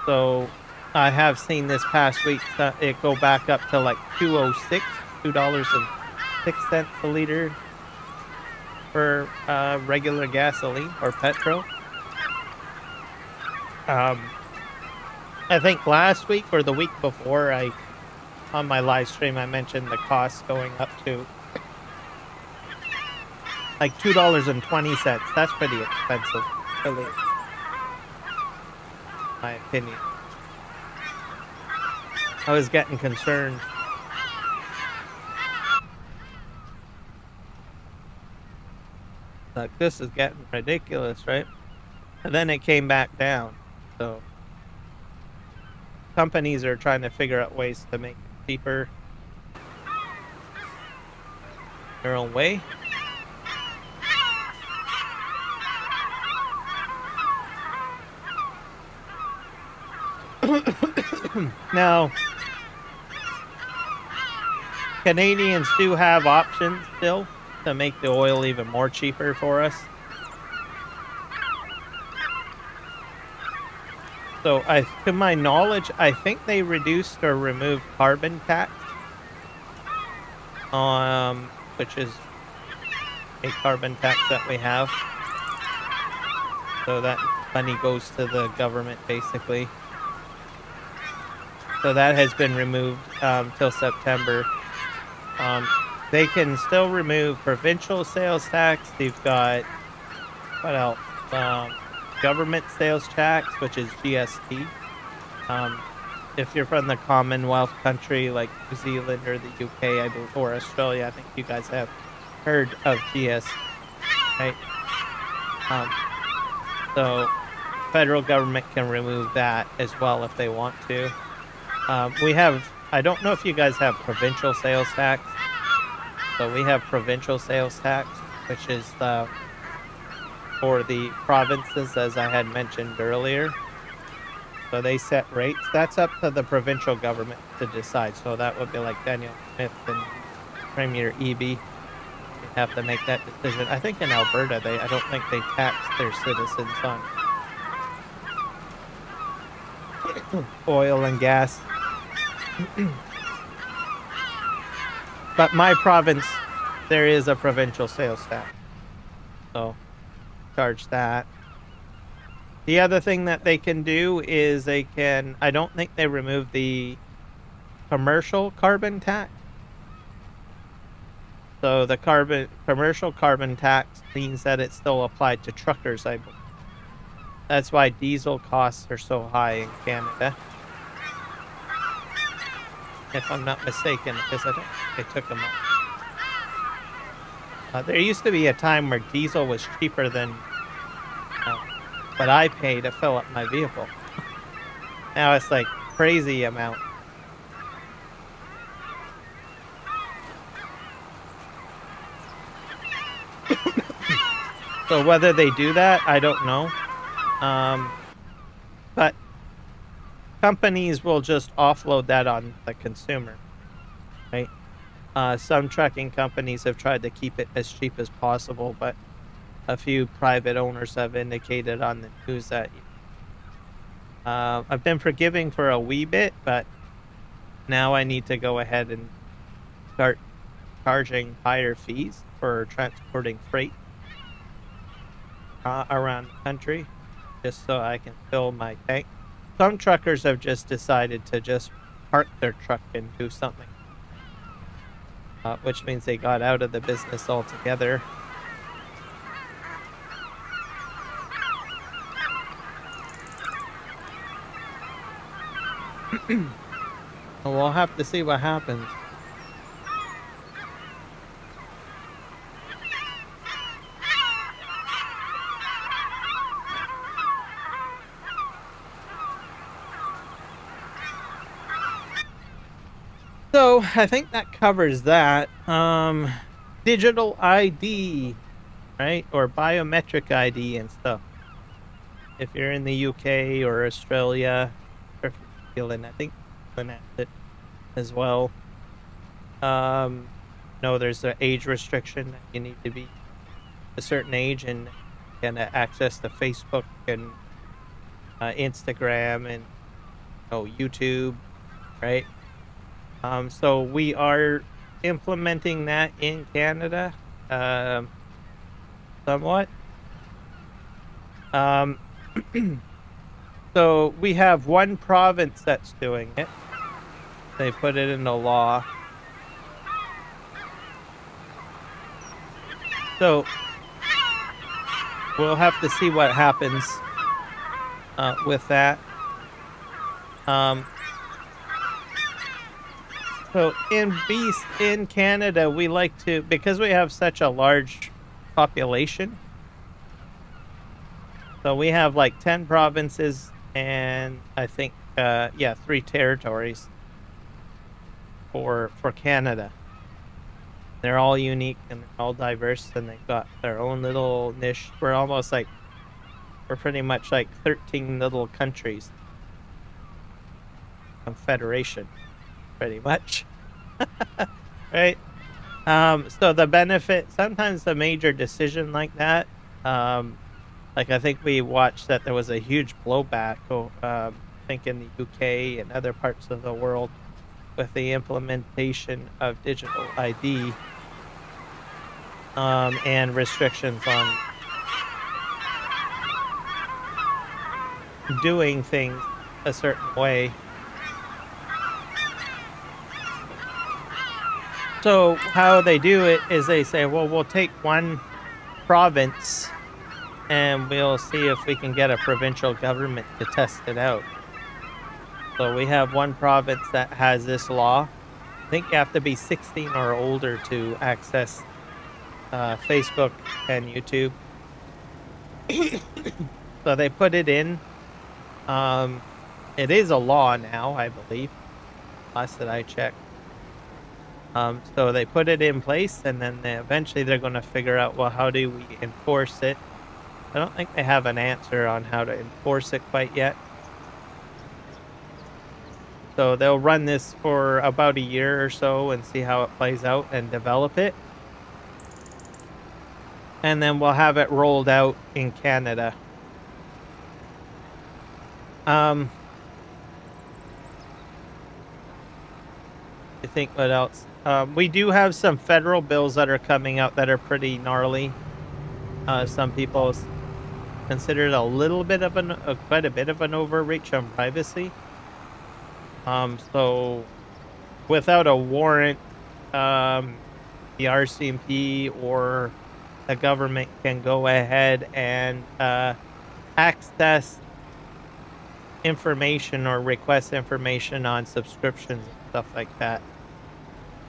So I have seen this past week it go back up to like $2.06 a liter for regular gasoline or petrol. I think last week or the week before, on my live stream, I mentioned the cost going up to like $2.20. That's pretty expensive, really, in my opinion. I was getting concerned. Like, this is getting ridiculous, right? And then it came back down. So companies are trying to figure out ways to make it cheaper. their own way. Now, Canadians do have options still to make the oil even more cheaper for us. So, to my knowledge, I think they reduced or removed carbon tax, which is a carbon tax that we have. So that money goes to the government, basically. So that has been removed till September. They can still remove provincial sales tax. They've got, what else? Government sales tax, which is GST. If you're from the Commonwealth country like New Zealand or the UK or Australia, I think you guys have heard of GST, right? So federal government can remove that as well if they want to. I don't know if you guys have provincial sales tax. So we have provincial sales tax, which is for the provinces, as I had mentioned earlier. So they set rates. That's up to the provincial government to decide. So that would be like Daniel Smith and Premier Eby. They have to make that decision. I think in Alberta, I don't think they tax their citizens on oil and gas. But my province, there is a provincial sales tax. So charge that. The other thing that they can do is I don't think they removed the commercial carbon tax. So the commercial carbon tax means that it's still applied to truckers, I believe. That's why diesel costs are so high in Canada. If I'm not mistaken, because I don't think they took them up. There used to be a time where diesel was cheaper than what I pay to fill up my vehicle. Now it's like crazy amount. So whether they do that, I don't know. But companies will just offload that on the consumer, right? Some trucking companies have tried to keep it as cheap as possible, but a few private owners have indicated on the news that I've been forgiving for a wee bit, but now I need to go ahead and start charging higher fees for transporting freight around the country, just so I can fill my tank. Some truckers have just decided to just park their truck and do something, which means they got out of the business altogether. We'll have to see what happens. So I think that covers that. Digital ID, right? Or biometric ID and stuff. If you're in the UK or Australia, or if you're New Zealand, I think it as well. No, there's an age restriction that you need to be a certain age and can access the Facebook and Instagram and YouTube, right? So we are implementing that in Canada, somewhat. So we have one province that's doing it. They put it into law. So we'll have to see what happens with that. So in Canada, we like to, because we have such a large population. So we have like 10 provinces and I think 3 territories for Canada. They're all unique and they're all diverse, and they've got their own little niche. We're pretty much like 13 little countries, confederation, pretty much. Right? So the benefit, sometimes a major decision like that, like I think we watched that there was a huge blowback, I think in the UK and other parts of the world, with the implementation of digital ID, and restrictions on doing things a certain way. So how they do it is they say, well, we'll take one province and we'll see if we can get a provincial government to test it out. So we have one province that has this law. I think you have to be 16 or older to access Facebook and YouTube. So they put it in. It is a law now, I believe. Last that I checked. So they put it in place, and then eventually they're going to figure out, well, how do we enforce it? I don't think they have an answer on how to enforce it quite yet. So they'll run this for about a year or so and see how it plays out and develop it. And then we'll have it rolled out in Canada. I think what else? We do have some federal bills that are coming out that are pretty gnarly. Some people consider it a little bit of quite a bit of an overreach on privacy. So without a warrant, the RCMP or the government can go ahead and access information or request information on subscriptions and stuff like that.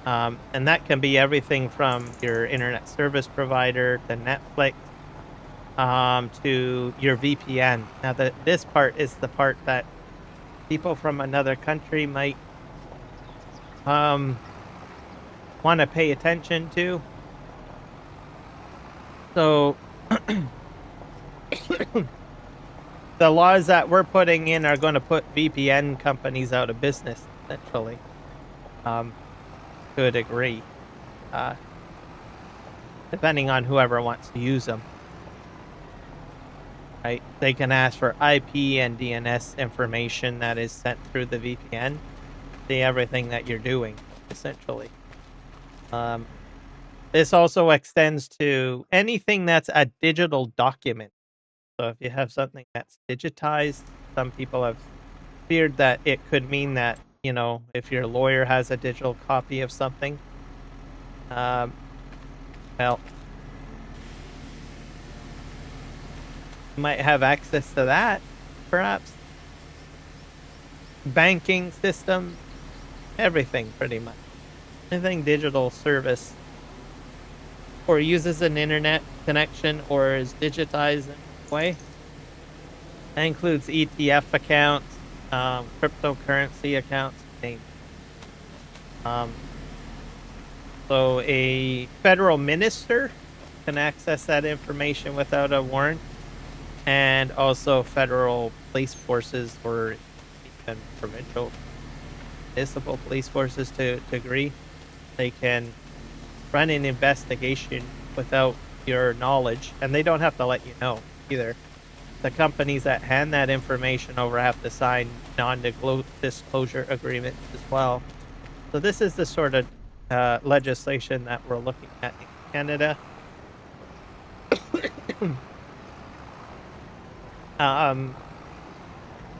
And that can be everything from your internet service provider to Netflix, to your VPN. Now, this part is the part that people from another country might want to pay attention to. So the laws that we're putting in are going to put VPN companies out of business, essentially, to a degree, depending on whoever wants to use them. Right? They can ask for IP and DNS information that is sent through the VPN, see everything that you're doing, essentially. This also extends to anything that's a digital document. So if you have something that's digitized, some people have feared that it could mean that, you know, if your lawyer has a digital copy of something, well, you might have access to that, perhaps. Banking system, everything pretty much. Anything digital service or uses an internet connection or is digitized in a way. That includes ETF accounts, cryptocurrency accounts, so a federal minister can access that information without a warrant, and also federal police forces or even provincial municipal police forces to agree. They can run an investigation without your knowledge, and they don't have to let you know either. The companies that hand that information over have to sign non-disclosure agreements as well. So this is the sort of legislation that we're looking at in Canada.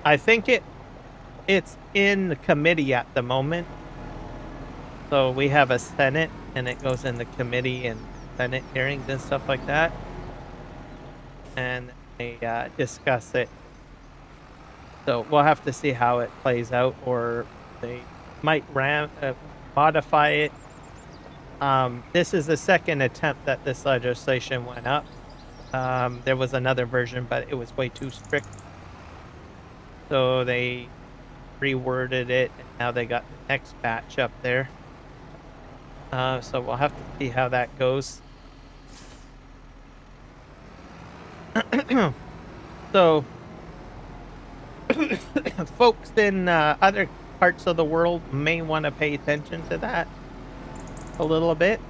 I think it's in committee at the moment. So we have a Senate, and it goes into committee and Senate hearings and stuff like that. And they discuss it. So we'll have to see how it plays out, or they might modify it. This is the second attempt that this legislation went up. There was another version, but it was way too strict. So they reworded it, and now they got the next batch up there. So we'll have to see how that goes. So, folks in other parts of the world may want to pay attention to that a little bit.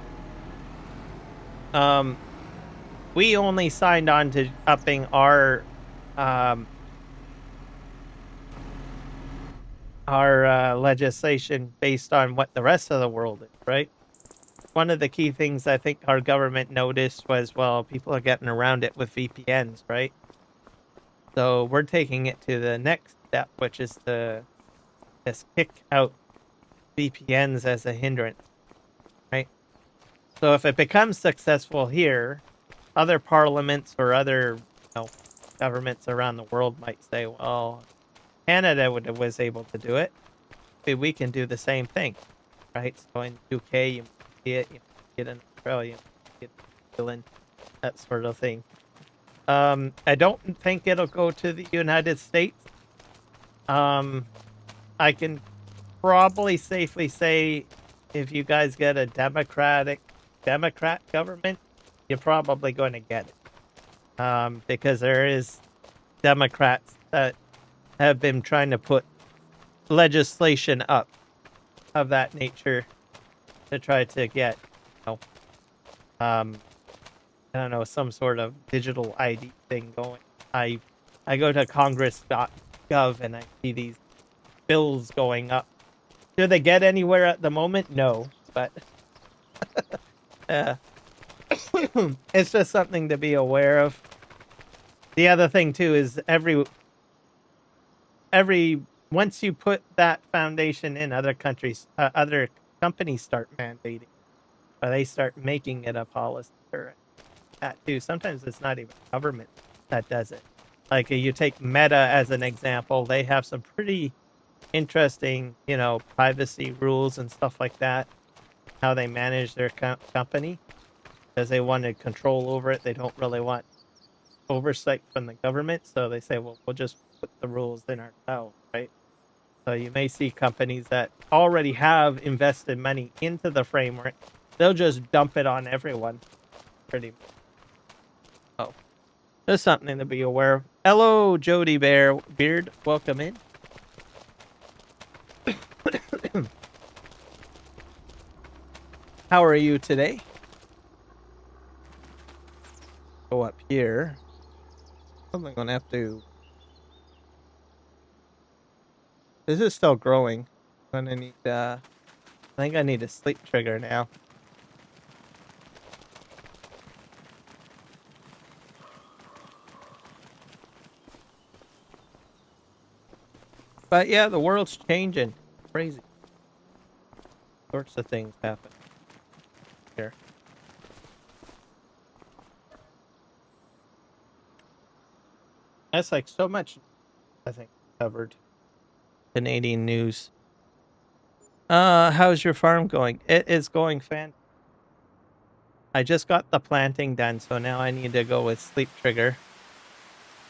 We only signed on to upping um, our legislation based on what the rest of the world is, right? One of the key things I think our government noticed was, well, people are getting around it with VPNs, right? So we're taking it to the next step, which is to just kick out VPNs as a hindrance, right? So if it becomes successful here, other parliaments or other, governments around the world might say, well, Canada was able to do it. Maybe we can do the same thing, right? So in UK, you see it, you see it in Australia, you see it in New Zealand, that sort of thing. I don't think it'll go to the United States. I can probably safely say if you guys get a Democrat government, you're probably going to get it. Because there is Democrats that have been trying to put legislation up of that nature to try to get, um, I don't know, some sort of digital ID thing going. I go to congress.gov and I see these bills going up. Do they get anywhere at the moment? No, but uh, it's just something to be aware of. The other thing too is every once you put that foundation in, other countries, other companies start mandating, or they start making it a policy or that too. Sometimes it's not even government that does it. Like you take Meta as an example, they have some pretty interesting, privacy rules and stuff like that. How they manage their company because they wanted control over it. They don't really want oversight from the government, so they say, well, we'll just put the rules in ourselves, right? So you may see companies that already have invested money into the framework, they'll just dump it on everyone, pretty much. Oh, there's something to be aware of. Hello, Jody Beard. Welcome in. How are you today? Go up here. I'm going to have to... This is still growing. I'm going to need... I think I need a sleep trigger now. But yeah, the world's changing. Crazy. Sorts of things happen here. That's like so much, I think, covered. Canadian news. How's your farm going? It is going fantastic. I just got the planting done, so now I need to go with sleep trigger.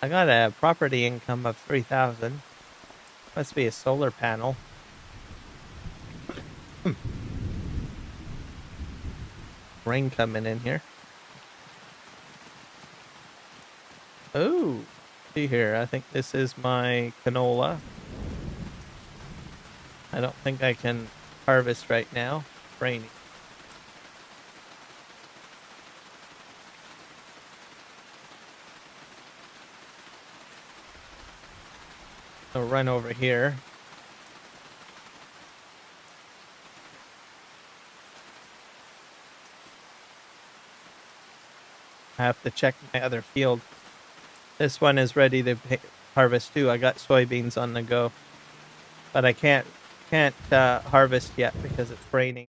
I got a property income of 3,000. Must be a solar panel. Rain coming in here. Oh, see here. I think this is my canola. I don't think I can harvest right now. It's raining. So run over here. I have to check my other field. This one is ready to harvest too. I got soybeans on the go, but I can't harvest yet because it's raining.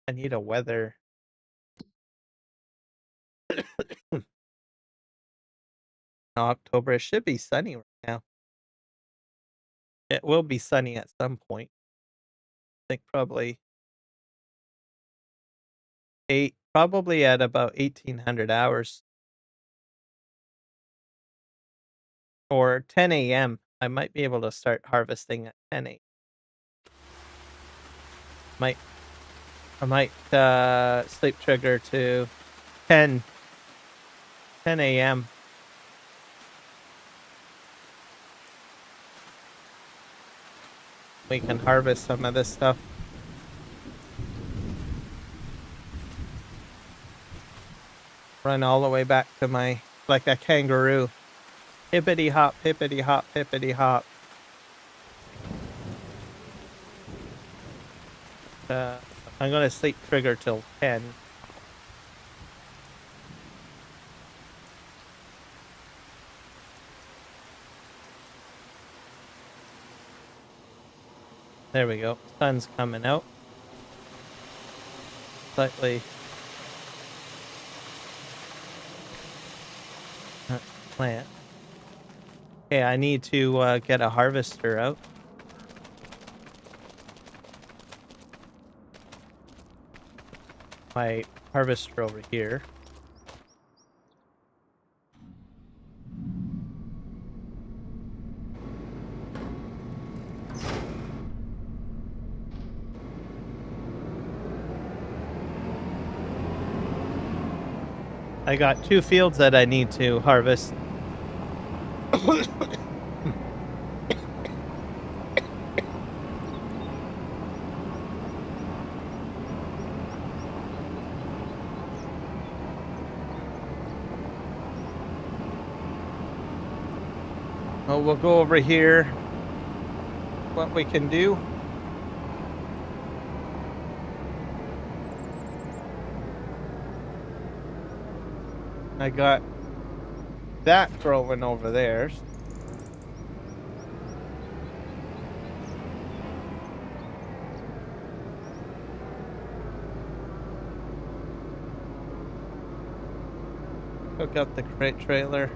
I need a weather. October. It should be sunny right now. It will be sunny at some point. I think probably at about 1800 hours or 10 a.m. I might be able to start harvesting at 10 a.m. Might I might sleep trigger to 10 a.m. We can harvest some of this stuff. Run all the way back to my, like a kangaroo. Hippity hop, hippity hop, hippity hop. I'm gonna sleep trigger till 10. There we go. Sun's coming out. Slightly. Plant. Okay, I need to get a harvester out. My harvester over here. I got 2 fields that I need to harvest. Well, we'll go over here. What we can do. I got that growing over there. Hook up the crate trailer.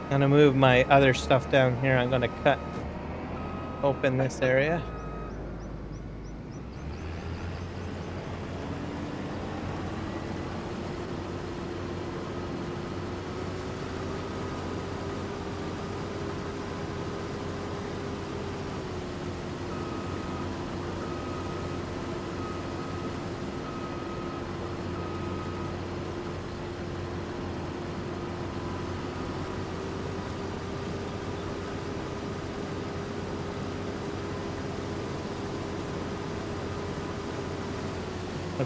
I'm gonna move my other stuff down here. I'm gonna cut open this area.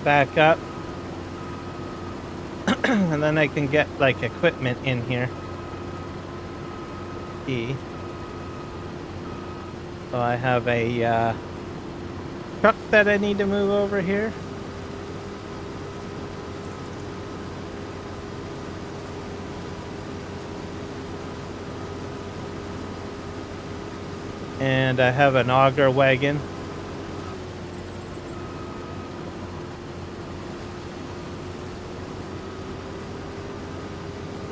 Back up. And then I can get like equipment in here. So I have a truck that I need to move over here. And I have an auger wagon.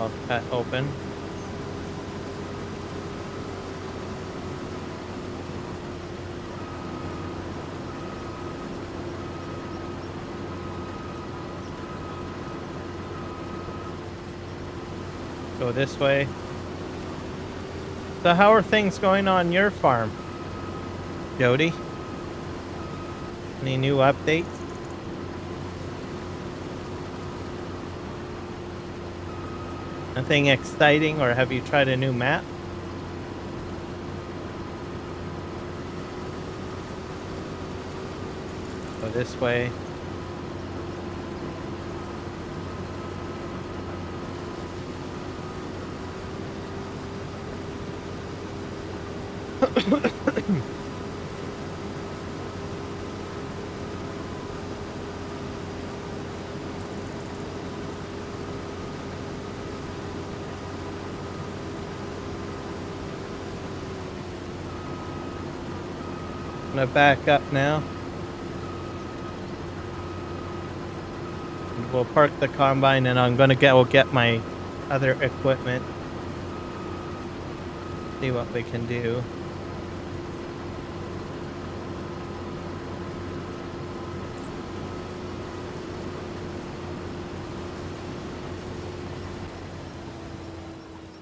I'll cut open. Go this way. So how are things going on your farm, Jody? Any new updates? Nothing exciting, or have you tried a new map? Go this way. I'm gonna back up now. We'll park the combine, and I'm gonna get my other equipment. See what we can do.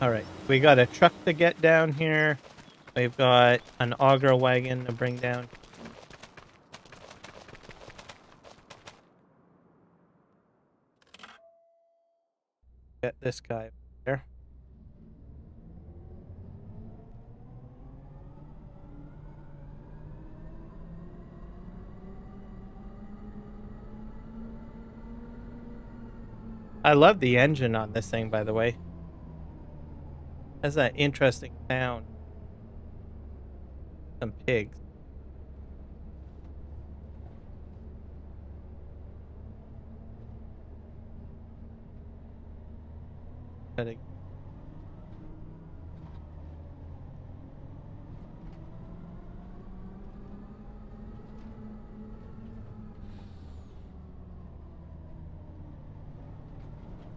All right, we got a truck to get down here. We've got an auger wagon to bring down. Get this guy up there. I love the engine on this thing, by the way. Has that interesting sound. Some pigs.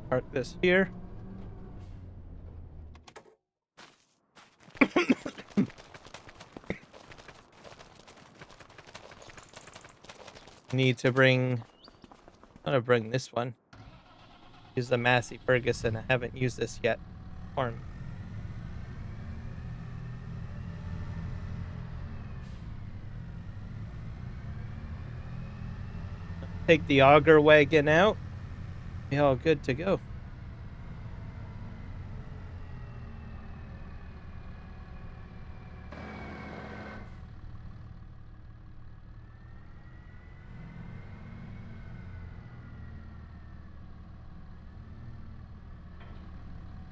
Park this here. Need to bring... I'm gonna bring this one. Use the Massey Ferguson. I haven't used this yet. Horn. Take the auger wagon out. Be all good to go.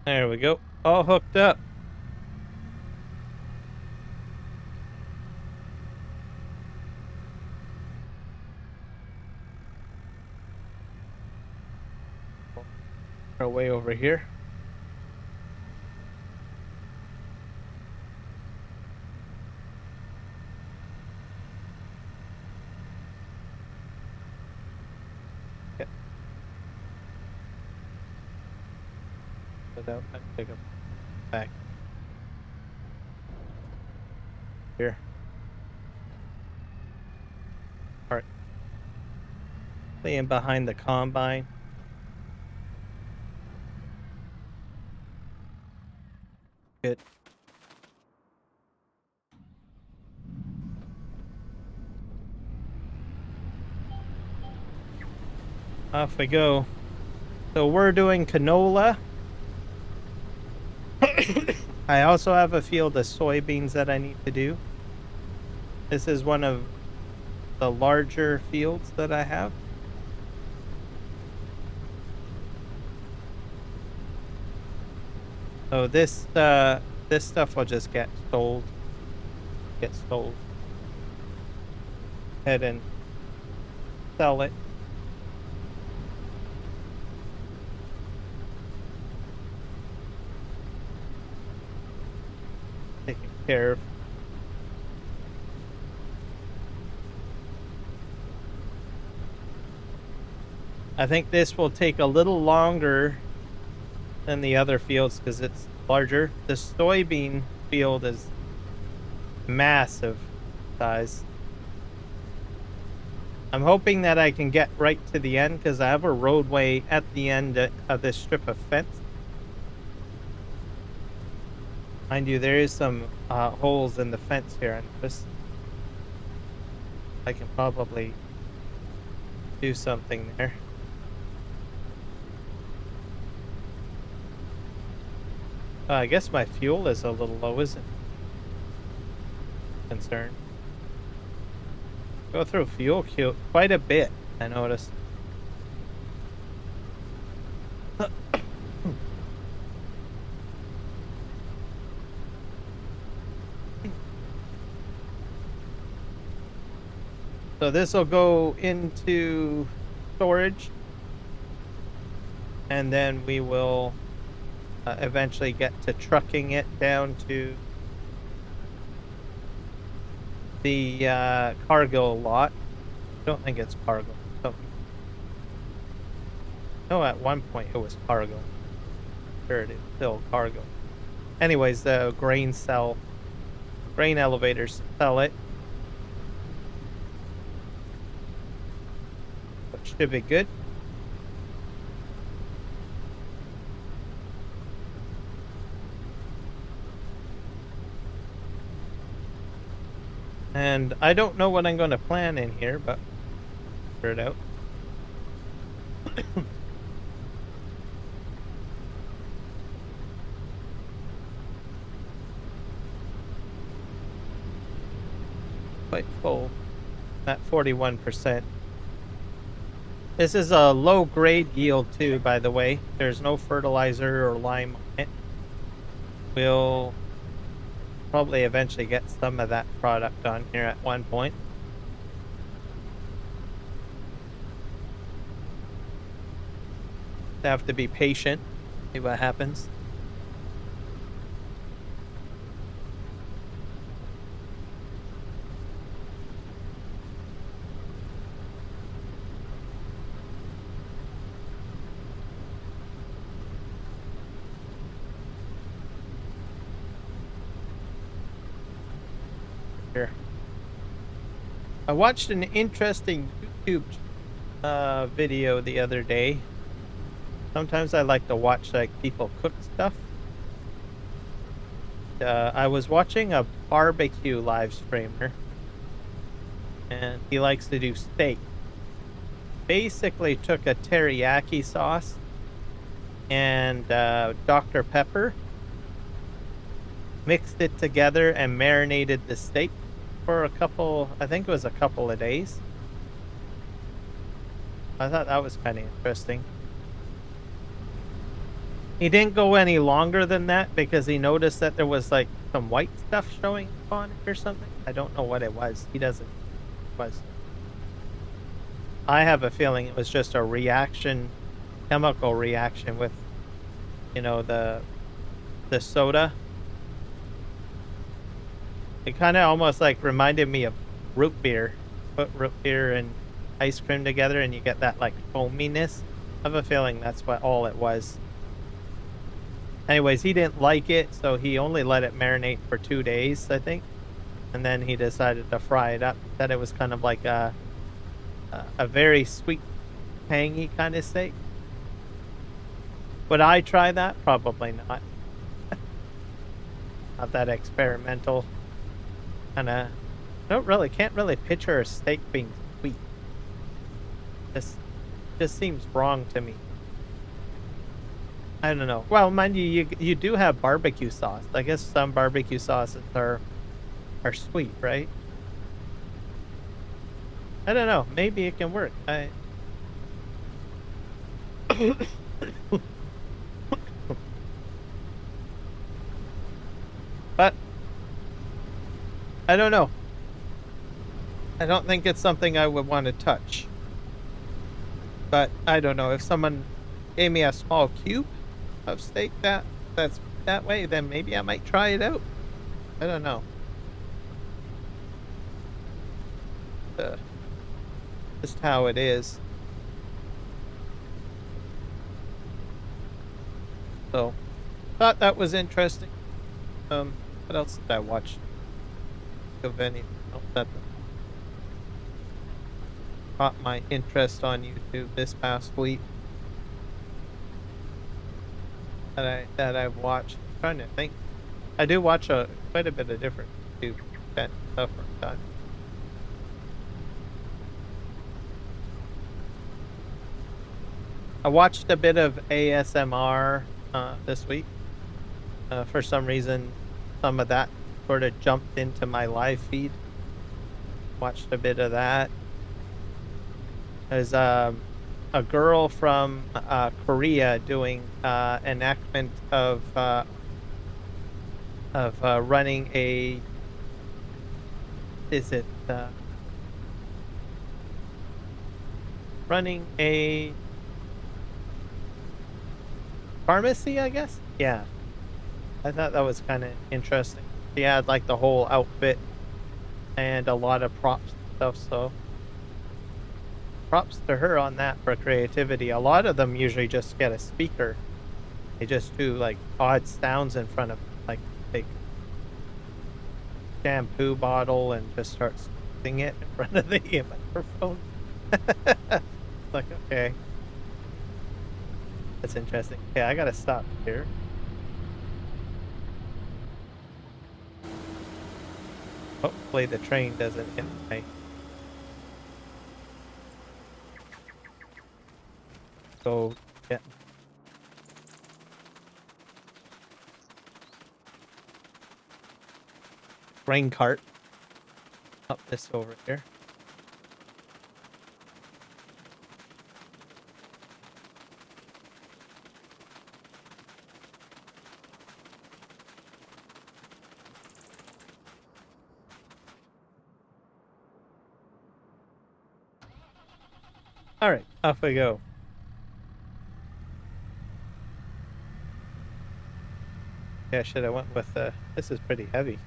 There we go. All hooked up. Our way over here. Okay. Without take them back here. All right. Laying behind the combine. Good. Off we go. So we're doing canola. I also have a field of soybeans that I need to do. This is one of the larger fields that I have. So this stuff will just get sold. Head and sell it. Taken care of. I think this will take a little longer than the other fields because it's larger. The soybean field is massive size. I'm hoping that I can get right to the end because I have a roadway at the end of this strip of fence. Mind you, there is some holes in the fence here. I can probably do something there. I guess my fuel is a little low, isn't it? Concern. Go through fuel quite a bit, I noticed. So this will go into storage, and then we will eventually get to trucking it down to the cargo lot. I don't think it's cargo. No, at one point it was cargo. Sure, it is still cargo. Anyways, the grain elevators sell it. Which should be good. And I don't know what I'm going to plan in here, but figure it out. Quite full at 41%. This is a low grade yield too, by the way. There's no fertilizer or lime on it. We'll probably eventually get some of that product on here at one point. Have to be patient, see what happens. Here. I watched an interesting YouTube video the other day. Sometimes I like to watch like people cook stuff. I was watching a barbecue live streamer, and he likes to do steak. Basically took a teriyaki sauce and Dr. Pepper, mixed it together and marinated the steak for I think it was a couple of days. I thought that was kind of interesting. He didn't go any longer than that because he noticed that there was like some white stuff showing on it or something. I don't know what it was. He doesn't. I have a feeling it was just a reaction, chemical reaction with, you know, the soda. It kind of almost like reminded me of root beer. Put root beer and ice cream together and you get that like foaminess. I have a feeling that's what all it was. Anyways, he didn't like it, so he only let it marinate for 2 days, I think. And then he decided to fry it up. That it was kind of like a very sweet, tangy kind of steak. Would I try that? Probably not. Not that experimental. Kind of, can't really picture a steak being sweet. This just seems wrong to me. I don't know. Well, mind you, you do have barbecue sauce. I guess some barbecue sauces are sweet, right? I don't know. Maybe it can work. But I don't know. I don't think it's something I would want to touch. But I don't know. If someone gave me a small cube of steak that's that way, then maybe I might try it out. I don't know. Just how it is. So, thought that was interesting. What else did I watch? Of anything else that caught my interest on YouTube this past week that I've watched. I'm trying to think. I do watch quite a bit of different YouTube stuff from time. I watched a bit of ASMR this week. For some reason, some of that sort of jumped into my live feed. Watched a bit of that. There's a girl from Korea doing enactment of running a. Is it running a pharmacy? I guess. Yeah, I thought that was kind of interesting. She had like the whole outfit and a lot of props and stuff. So props to her on that for creativity. A lot of them usually just get a speaker. They just do like odd sounds in front of like big shampoo bottle and just start singing it in front of the microphone. Like, okay. That's interesting. Okay, I gotta stop here. Hopefully the train doesn't hit my go get grain cart up this over here. All right, off we go. Yeah, I should have went with this is pretty heavy.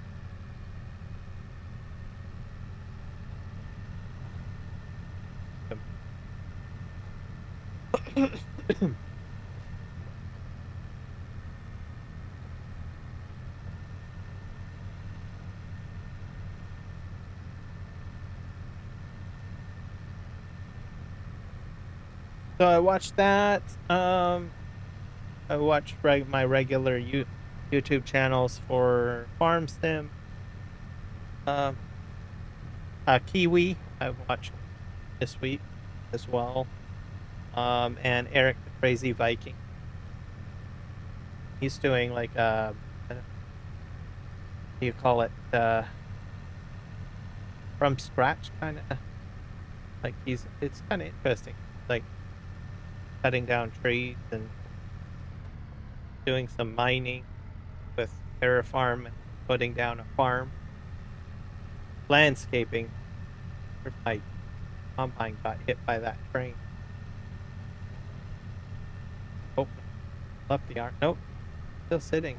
So I watched that. I watched my regular YouTube channels for Farm Sim. Kiwi, I watched this week as well. And Eric the Crazy Viking. He's doing like what do you call it? From scratch kind of. Like it's kind of interesting. Like cutting down trees and doing some mining with terraform and putting down a farm. Landscaping. My combine got hit by that train. Oh, left the arm. Nope, still sitting.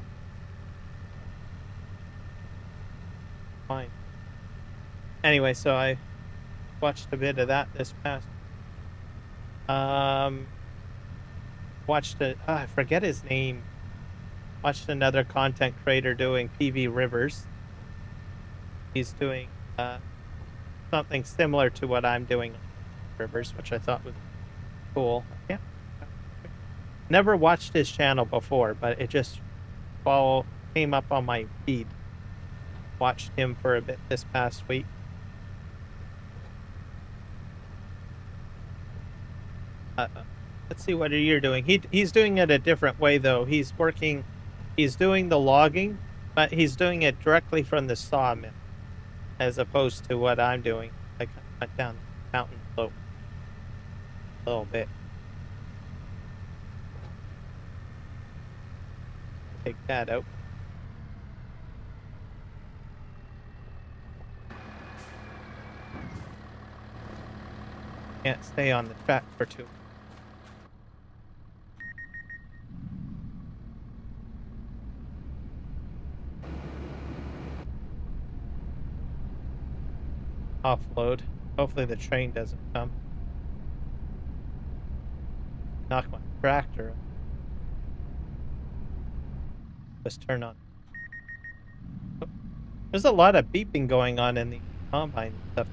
Fine. Anyway, so I watched a bit of that this past. Watched it. I forget his name. Watched another content creator doing PV Rivers. He's doing something similar to what I'm doing, Rivers, which I thought was cool. Yeah. Never watched his channel before, but it just came up on my feed. Watched him for a bit this past week. Let's see what you're doing. He's doing it a different way though. He's doing the logging, but he's doing it directly from the sawmill, as opposed to what I'm doing. I went down the mountain slope a little bit. Take that out. Can't stay on the track for too long. Offload. Hopefully the train doesn't come. Knock my tractor. Just turn on. There's a lot of beeping going on in the combine stuff.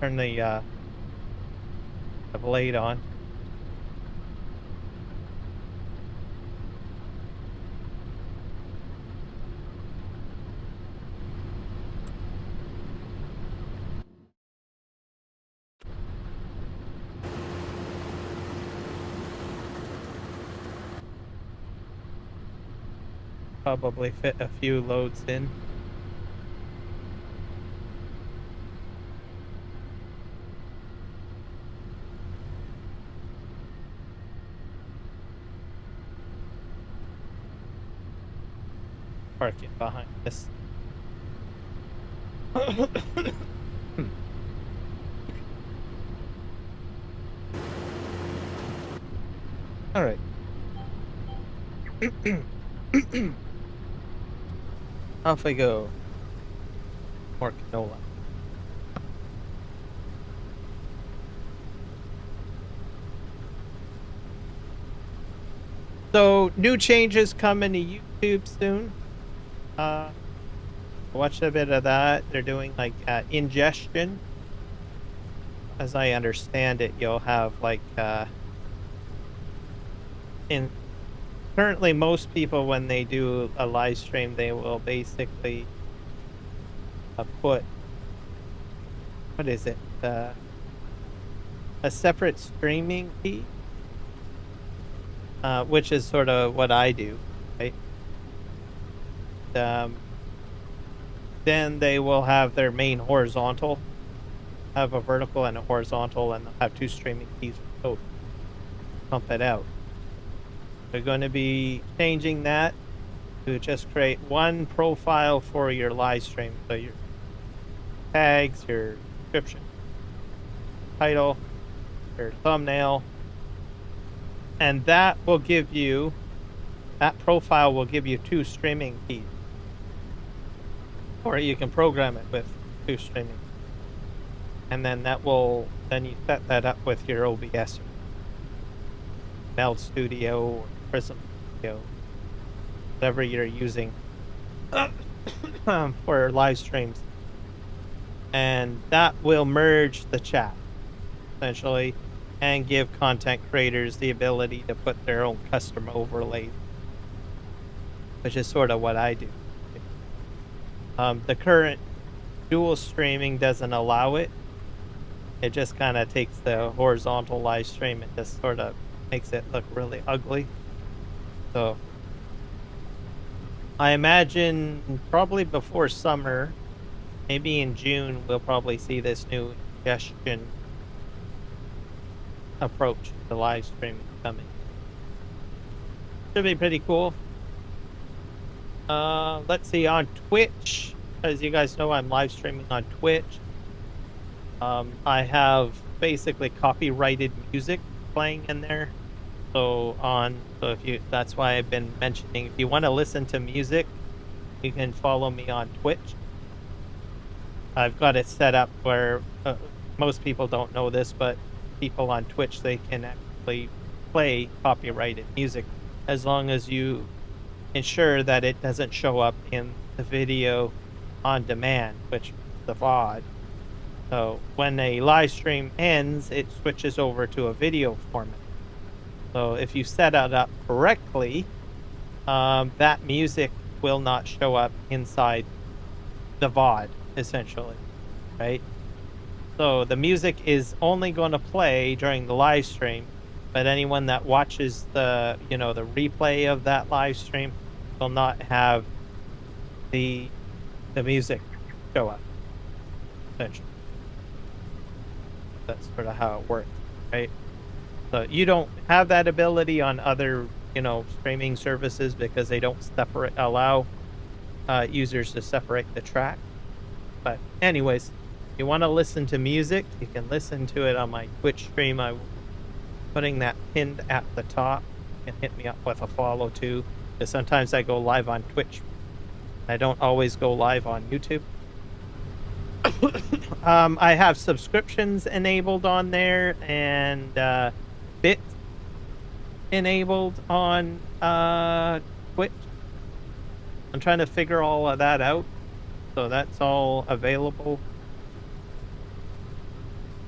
Turn the blade on. Probably fit a few loads in. Park it behind this. All right. Off I go. More canola. So, new changes coming to YouTube soon. Watched a bit of that. They're doing like ingestion. As I understand it, you'll have like currently most people, when they do a live stream, they will basically put, what is it, a separate streaming key, which is sort of what I do, right? Then they will have their main horizontal, have a vertical and a horizontal, and they'll have two streaming keys for both. Pump it out. We're going to be changing that to just create one profile for your live stream. So your tags, your description, title, your thumbnail, and that will give you, that profile will give you two streaming keys. Or you can program it with two streaming. And then that will, then you set that up with your OBS, or Meld Studio, or Prism Studio, whatever you're using for live streams. And that will merge the chat, essentially, and give content creators the ability to put their own custom overlays, which is sort of what I do. The current dual streaming doesn't allow it. It just kind of takes the horizontal live stream and just sort of makes it look really ugly. So I imagine probably before summer, maybe in June, we'll probably see this new ingestion approach to live streaming coming. Should be pretty cool. Let's see, on Twitch, as you guys know, I'm live streaming on Twitch. I have basically copyrighted music playing in there. So if you, that's why I've been mentioning, if you want to listen to music, you can follow me on Twitch. I've got it set up where most people don't know this, but people on Twitch, they can actually play copyrighted music as long as you ensure that it doesn't show up in the video on demand, which is the VOD. So when a live stream ends, it switches over to a video format. So if you set it up correctly, that music will not show up inside the VOD, essentially, right? So the music is only going to play during the live stream, but anyone that watches the, the replay of that live stream will not have the music show up, essentially. That's sort of how it works, right? So you don't have that ability on other, streaming services because they don't allow users to separate the track. But anyways, if you want to listen to music, you can listen to it on my Twitch stream. I'm putting that pinned at the top. You can hit me up with a follow too, because sometimes I go live on Twitch. I don't always go live on YouTube. I have subscriptions enabled on there, and bit enabled on Twitch. I'm trying to figure all of that out, so that's all available.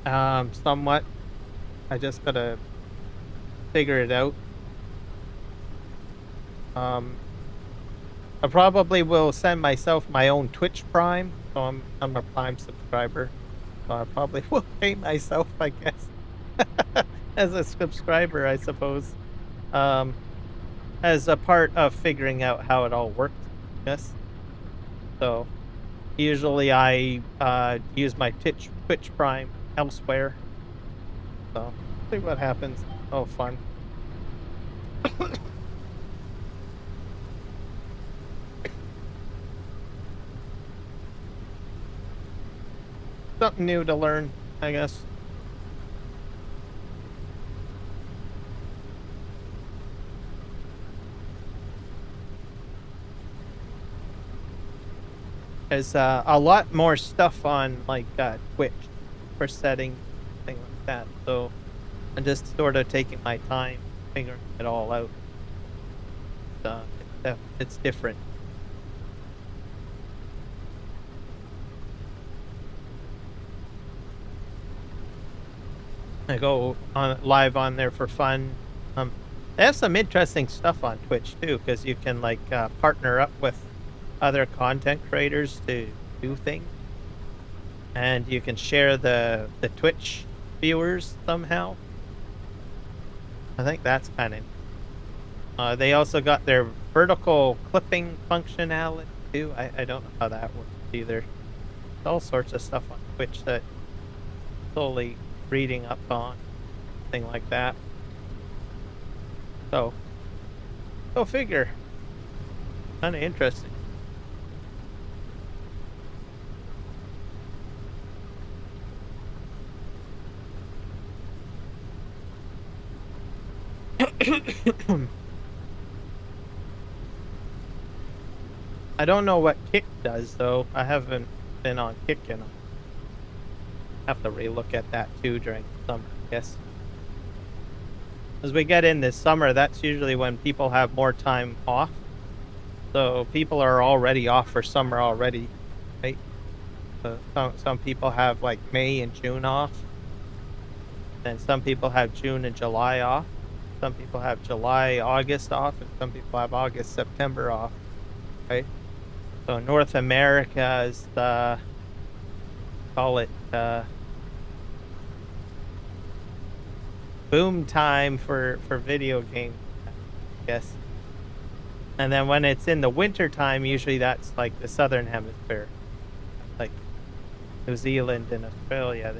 Somewhat. I just gotta figure it out. I probably will send myself my own Twitch Prime. So I'm a Prime subscriber. So I probably will pay myself, I guess, as a subscriber, I suppose. As a part of figuring out how it all works, yes. So usually I use my Twitch Prime elsewhere. So see what happens. Oh, fun. Something new to learn, I guess. There's a lot more stuff on like Twitch for setting, things like that. So I'm just sort of taking my time figuring it all out. It's different. I go on live on there for fun. They have some interesting stuff on Twitch too, because you can like partner up with other content creators to do things, and you can share the Twitch viewers somehow. I think that's kind of. They also got their vertical clipping functionality too. I don't know how that works either. All sorts of stuff on Twitch that slowly reading up on, thing like that. So, go figure. Kind of interesting. I don't know what Kick does though. I haven't been on Kick in a have to relook at that too during the summer, I guess. As we get in this summer, that's usually when people have more time off. So people are already off for summer already, right? So some people have like May and June off. And some people have June and July off. Some people have July, August off, and some people have August, September off, right? So North America is the, call it boom time for video games, I guess. And then when it's in the winter time, usually that's like the southern hemisphere, like New Zealand and Australia.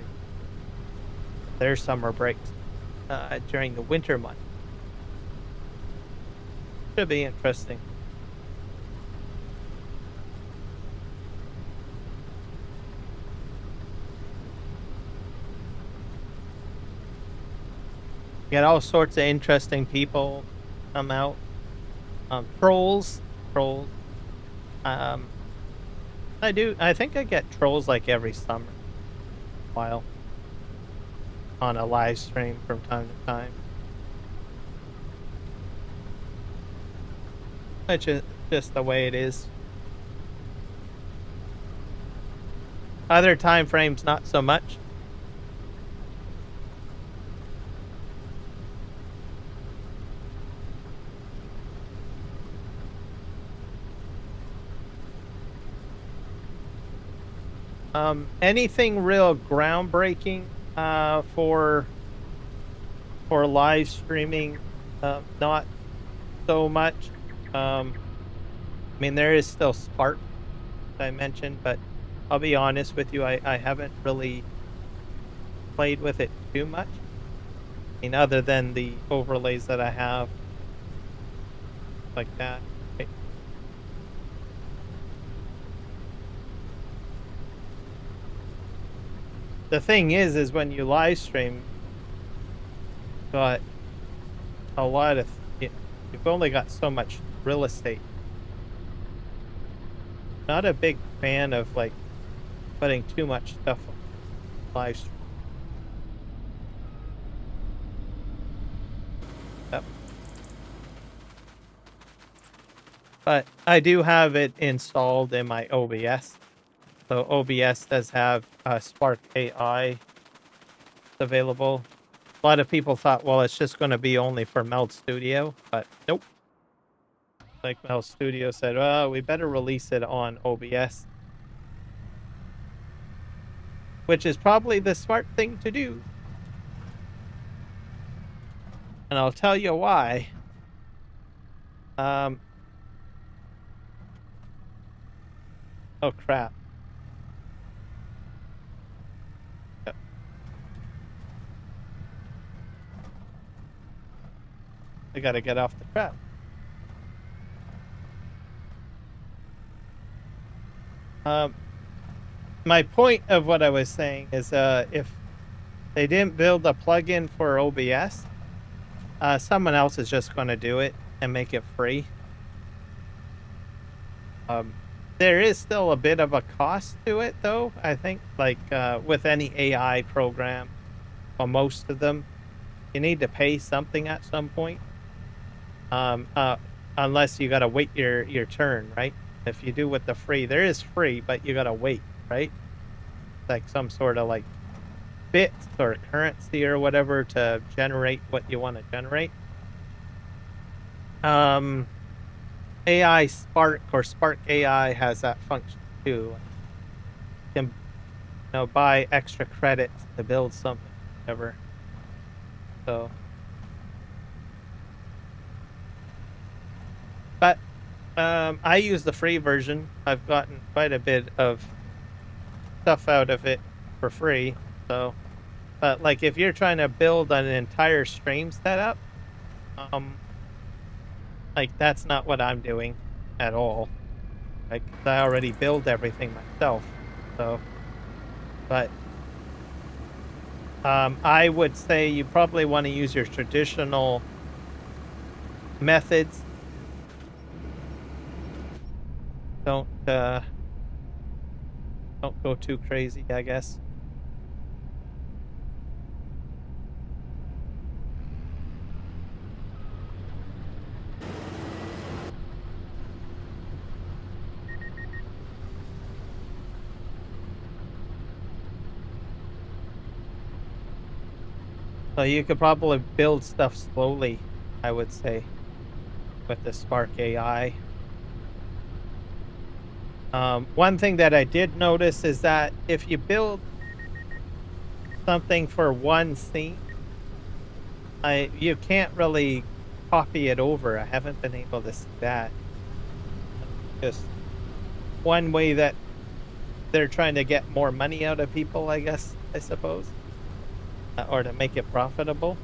Their summer breaks during the winter month. Should be interesting. Get all sorts of interesting people come out. Trolls. I think I get trolls like every summer, while on a live stream from time to time. Which is just the way it is. Other time frames, not so much. Anything real groundbreaking for live streaming? Not so much. I mean, there is still Spark, I mentioned, but I'll be honest with you, I haven't really played with it too much. I mean, other than the overlays that I have, like that. Okay. The thing is when you live stream, got a lot of, you've only got so much real estate. Not a big fan of like putting too much stuff on live stream. Yep. But I do have it installed in my OBS. So OBS does have Spark AI available. A lot of people thought, well, it's just going to be only for Meld Studio, but nope. Like Meld Studio said, well, we better release it on OBS. Which is probably the smart thing to do. And I'll tell you why. Oh, crap. Yep. I gotta get off the crap. My point of what I was saying is if they didn't build a plugin for OBS, someone else is just going to do it and make it free. There is still a bit of a cost to it, though. I think, like with any AI program, or most of them, you need to pay something at some point. Unless you gotta wait your turn, right? If you do with the free, there is free, but you gotta wait, right? Like some sort of like bits or currency or whatever to generate what you want to generate. AI Spark or Spark AI has that function too. You can, buy extra credits to build something, whatever. So, but I use the free version. I've gotten quite a bit of stuff out of it for free. So, but like if you're trying to build an entire stream setup, like that's not what I'm doing at all. Like I already build everything myself. So, but I would say you probably want to use your traditional methods. Don't go too crazy, I guess. So you could probably build stuff slowly, I would say, with the Spark AI. One thing that I did notice is that if you build something for one scene, you can't really copy it over. I haven't been able to see that. Just one way that they're trying to get more money out of people, I guess, I suppose, or to make it profitable.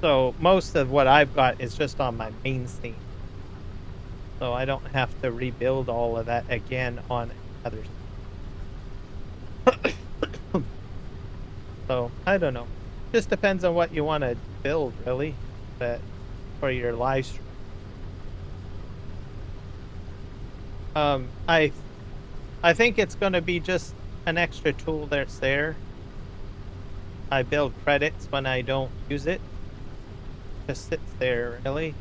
So most of what I've got is just on my main scene. So I don't have to rebuild all of that again on others. So I don't know. Just depends on what you want to build, really, but for your live stream. I think it's going to be just an extra tool that's there. I build credits when I don't use it. Just sits there, really.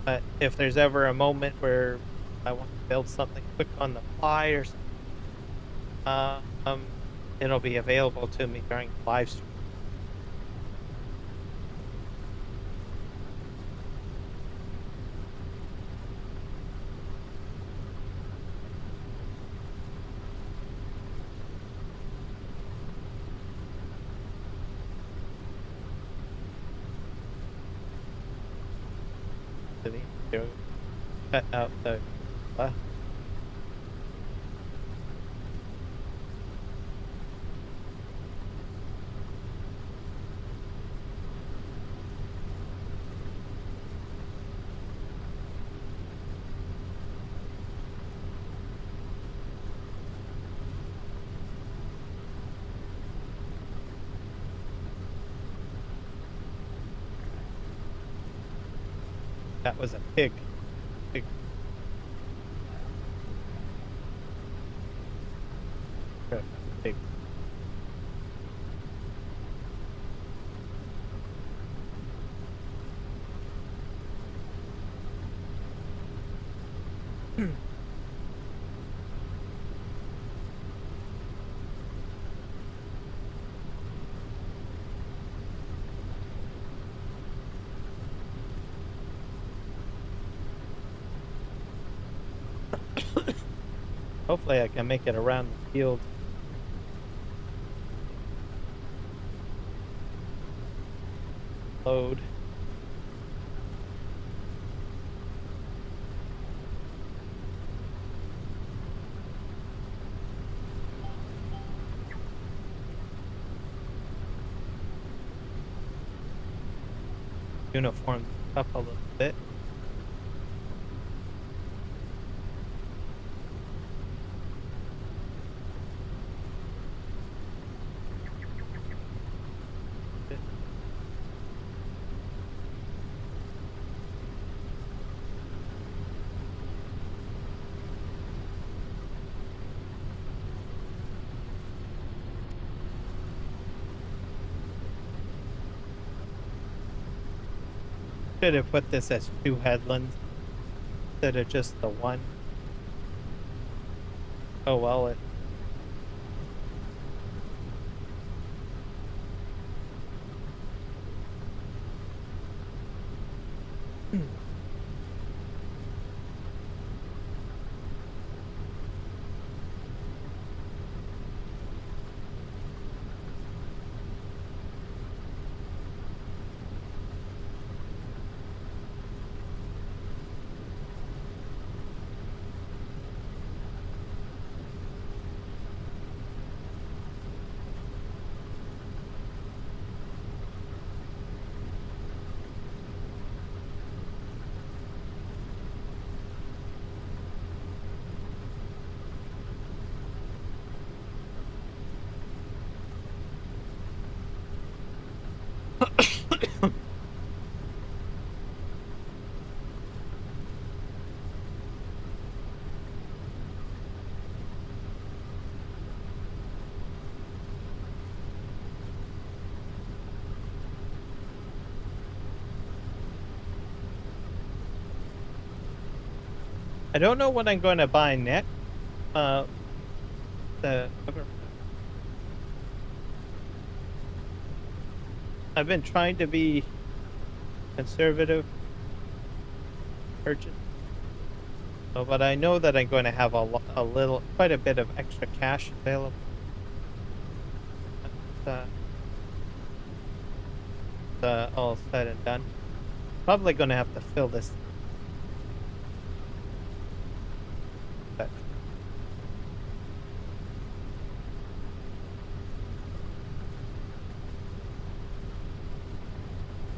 But if there's ever a moment where I want to build something quick on the fly or something, it'll be available to me during the live stream. Cut out the that was a pig. Pig. Hopefully I can make it around the field. Load. Uniform up a little bit. Should have put this as 2 headlands instead of just the one. Oh well, I don't know what I'm going to buy next. I've been trying to be conservative purchase. So, but I know that I'm going to have quite a bit of extra cash available. All said and done. Probably going to have to fill this.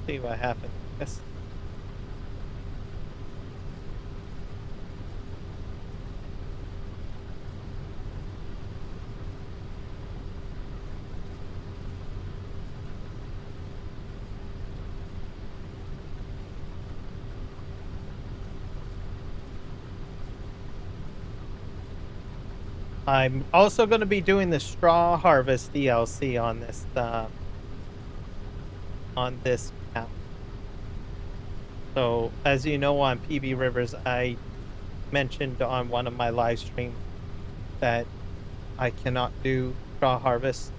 See what happens. Yes. I'm also going to be doing the straw harvest DLC on this map. So, as you know, on PB Rivers, I mentioned on one of my live streams that I cannot do straw harvest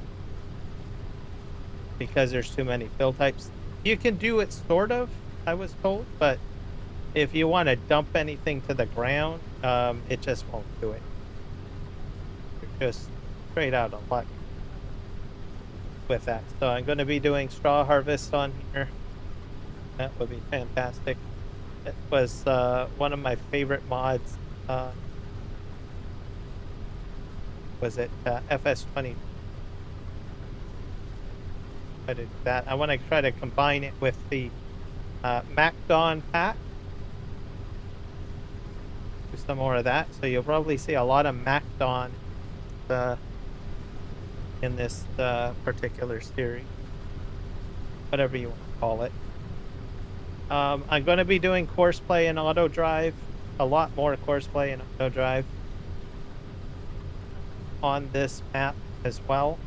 because there's too many fill types. You can do it sort of, I was told, but if you want to dump anything to the ground, it just won't do it. Just straight out of luck with that. So I'm going to be doing straw harvest on here. That would be fantastic. It was one of my favorite mods. Was it FS25? I did that. I want to try to combine it with the MacDon pack. Do some more of that. So you'll probably see a lot of MacDon in this particular series, whatever you want to call it. I'm going to be doing course play in auto drive, a lot more course play in auto drive on this map as well,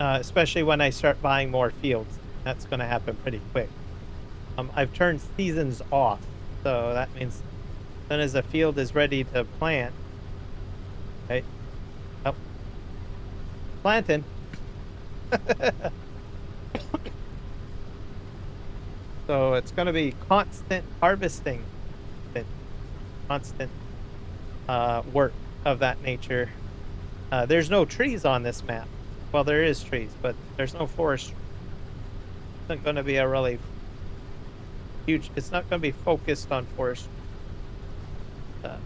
especially when I start buying more fields. That's going to happen pretty quick. I've turned seasons off, so that means as soon as a field is ready to plant, right? Oh, planting. So it's going to be constant harvesting, constant work of that nature. There's no trees on this map. Well, there is trees, but there's no forest. It's not going to be a really huge. It's not going to be focused on forest. So.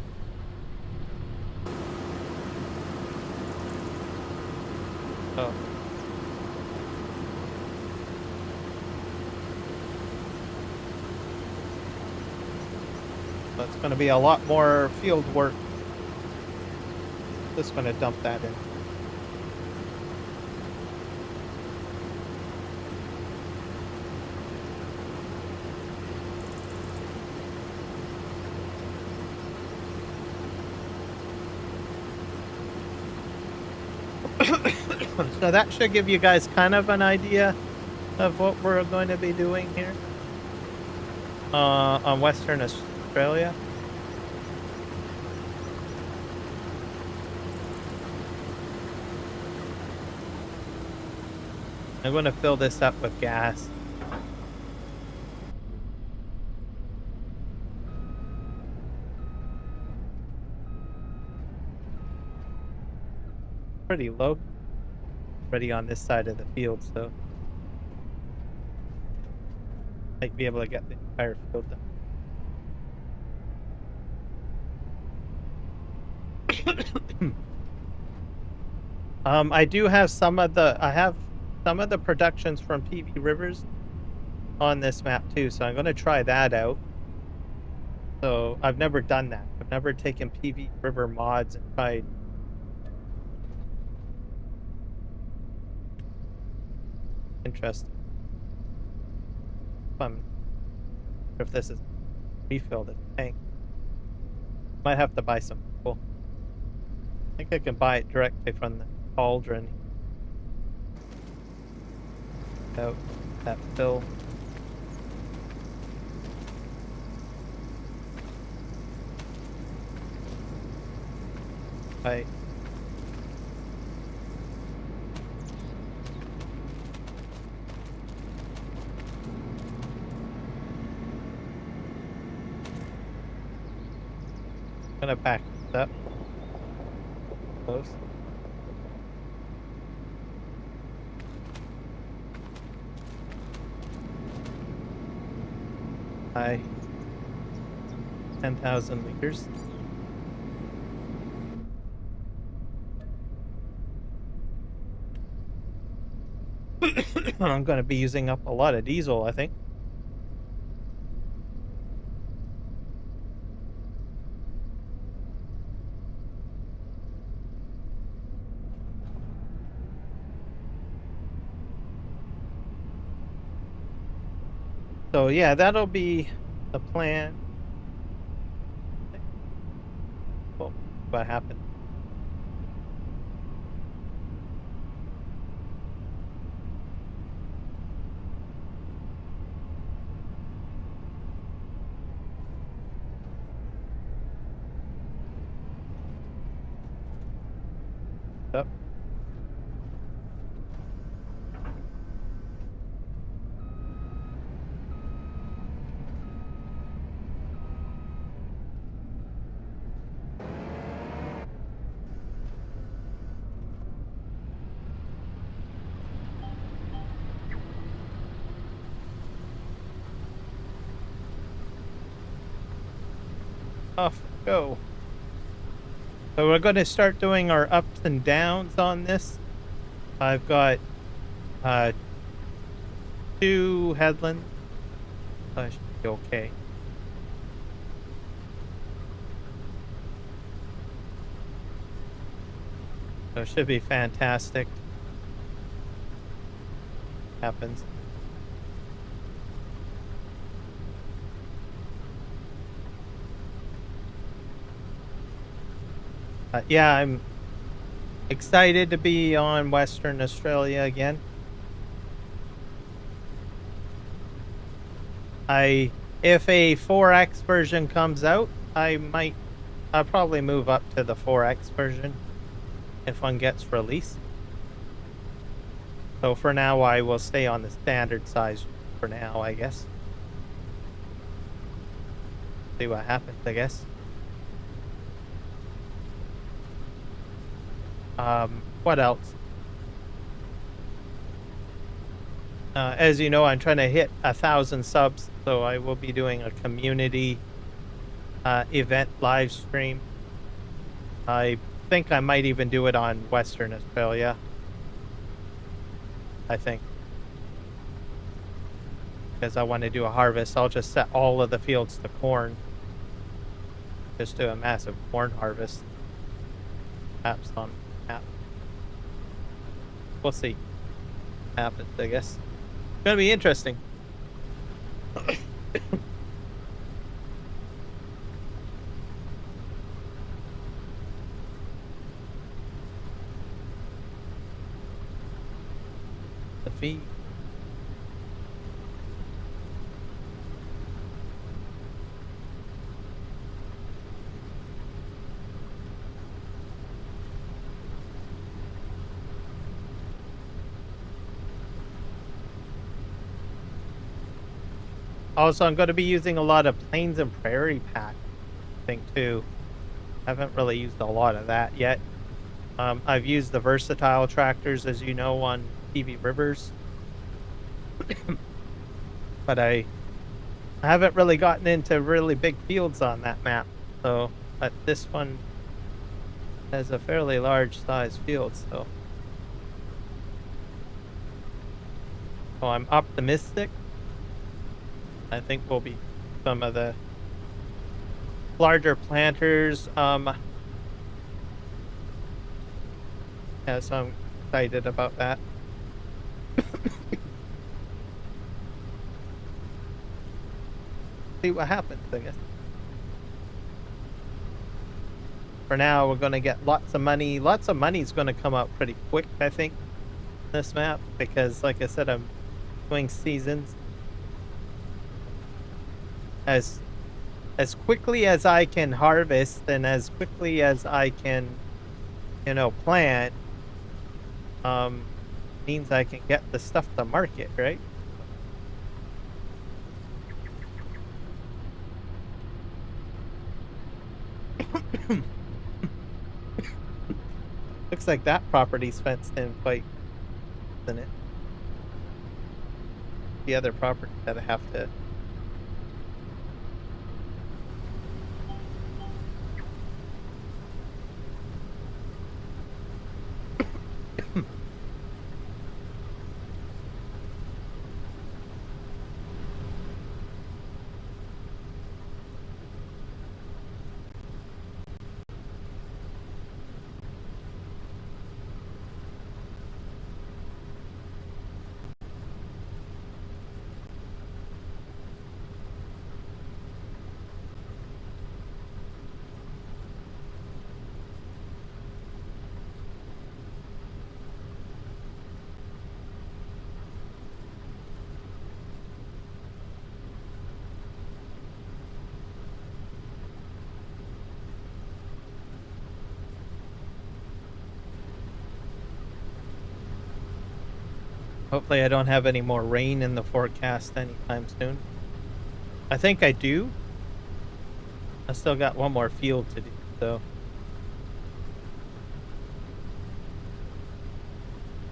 It's going to be a lot more field work. Just going to dump that in. So that should give you guys kind of an idea of what we're going to be doing here on Western Australia. I'm going to fill this up with gas. Pretty low. Already on this side of the field, so might be able to get the entire field done. I do have some of the productions from PB Rivers on this map too, so I'm going to try that out. So I've never done that. I've never taken PB River mods and tried. Interesting. If this is refilled the tank, might have to buy some fuel. I think I can buy it directly from the cauldron. Out that fill. Right. Gonna back this up close. By 10,000 liters. I'm gonna be using up a lot of diesel, I think. So yeah, that'll be the plan. Well, what happened? Up. Off we go. So we're going to start doing our ups and downs on this. I've got 2 headlands. I should be okay. So it should be fantastic. Happens. Yeah, I'm excited to be on Western Australia again. If a 4X version comes out, I'll probably move up to the 4X version if one gets released. So for now, I will stay on the standard size for now, I guess. See what happens, I guess. What else? As you know, I'm trying to hit 1,000 subs, so I will be doing a community event live stream. I think I might even do it on Western Australia. I think. Because I want to do a harvest. I'll just set all of the fields to corn. Just do a massive corn harvest. Perhaps on map. We'll see. Happens, I guess. It's gonna be interesting. The feed. Also, I'm going to be using a lot of Plains and Prairie pack, I think, too. I haven't really used a lot of that yet. I've used the versatile tractors, as you know, on TV Rivers. But I haven't really gotten into really big fields on that map. So, but this one has a fairly large size field, so I'm optimistic. I think we'll be some of the larger planters. Yeah, so I'm excited about that. See what happens, I guess. For now, we're going to get lots of money. Lots of money is going to come out pretty quick, I think, this map, because, like I said, I'm doing seasons. As quickly as I can harvest and as quickly as I can plant, means I can get the stuff to market, right? Looks like that property's fenced in quite, isn't it? The other property that I have to. Hopefully I don't have any more rain in the forecast anytime soon. I think I do. I still got one more field to do, so.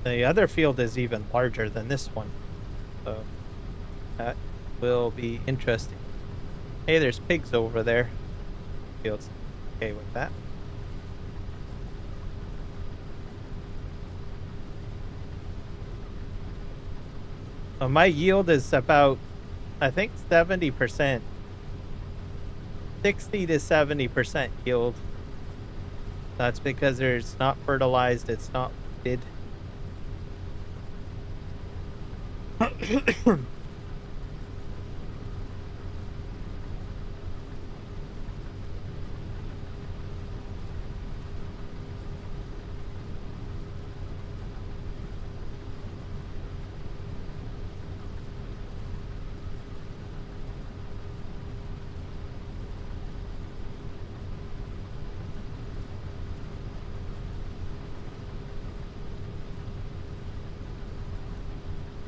The other field is even larger than this one, so that will be interesting. Hey, there's pigs over there. Field's okay with that. So my yield is about, I think, 70%. 60 to 70% yield. That's because it's not fertilized, it's not weeded.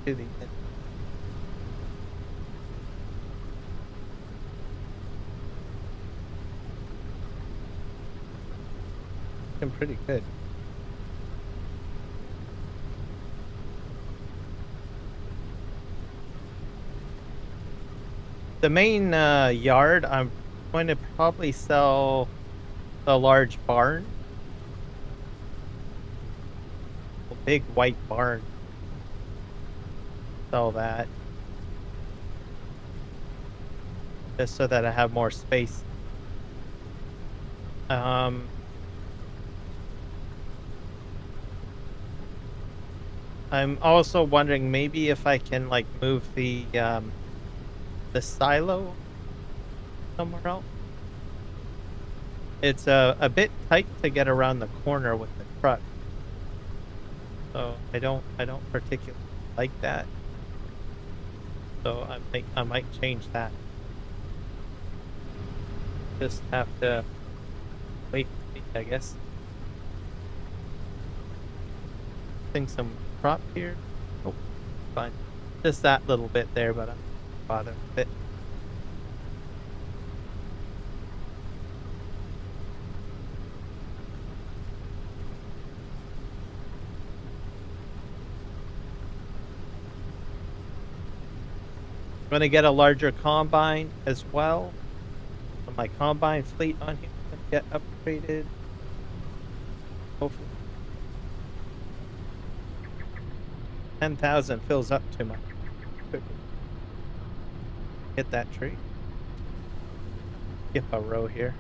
To the end. Looking pretty good. The main yard, I'm going to probably sell the large barn. A big white barn. Sell that. Just so that I have more space. I'm also wondering maybe if I can like move the silo somewhere else. It's a bit tight to get around the corner with the truck. So I don't particularly like that. So I might change that. Just have to wait, I guess. Think some crop here. Oh, fine. Just that little bit there, but I'm not bothered with it. I'm gonna get a larger combine as well. So my combine fleet on here can get upgraded. Hopefully. 10,000 fills up too much. Hit that tree. Skip a row here.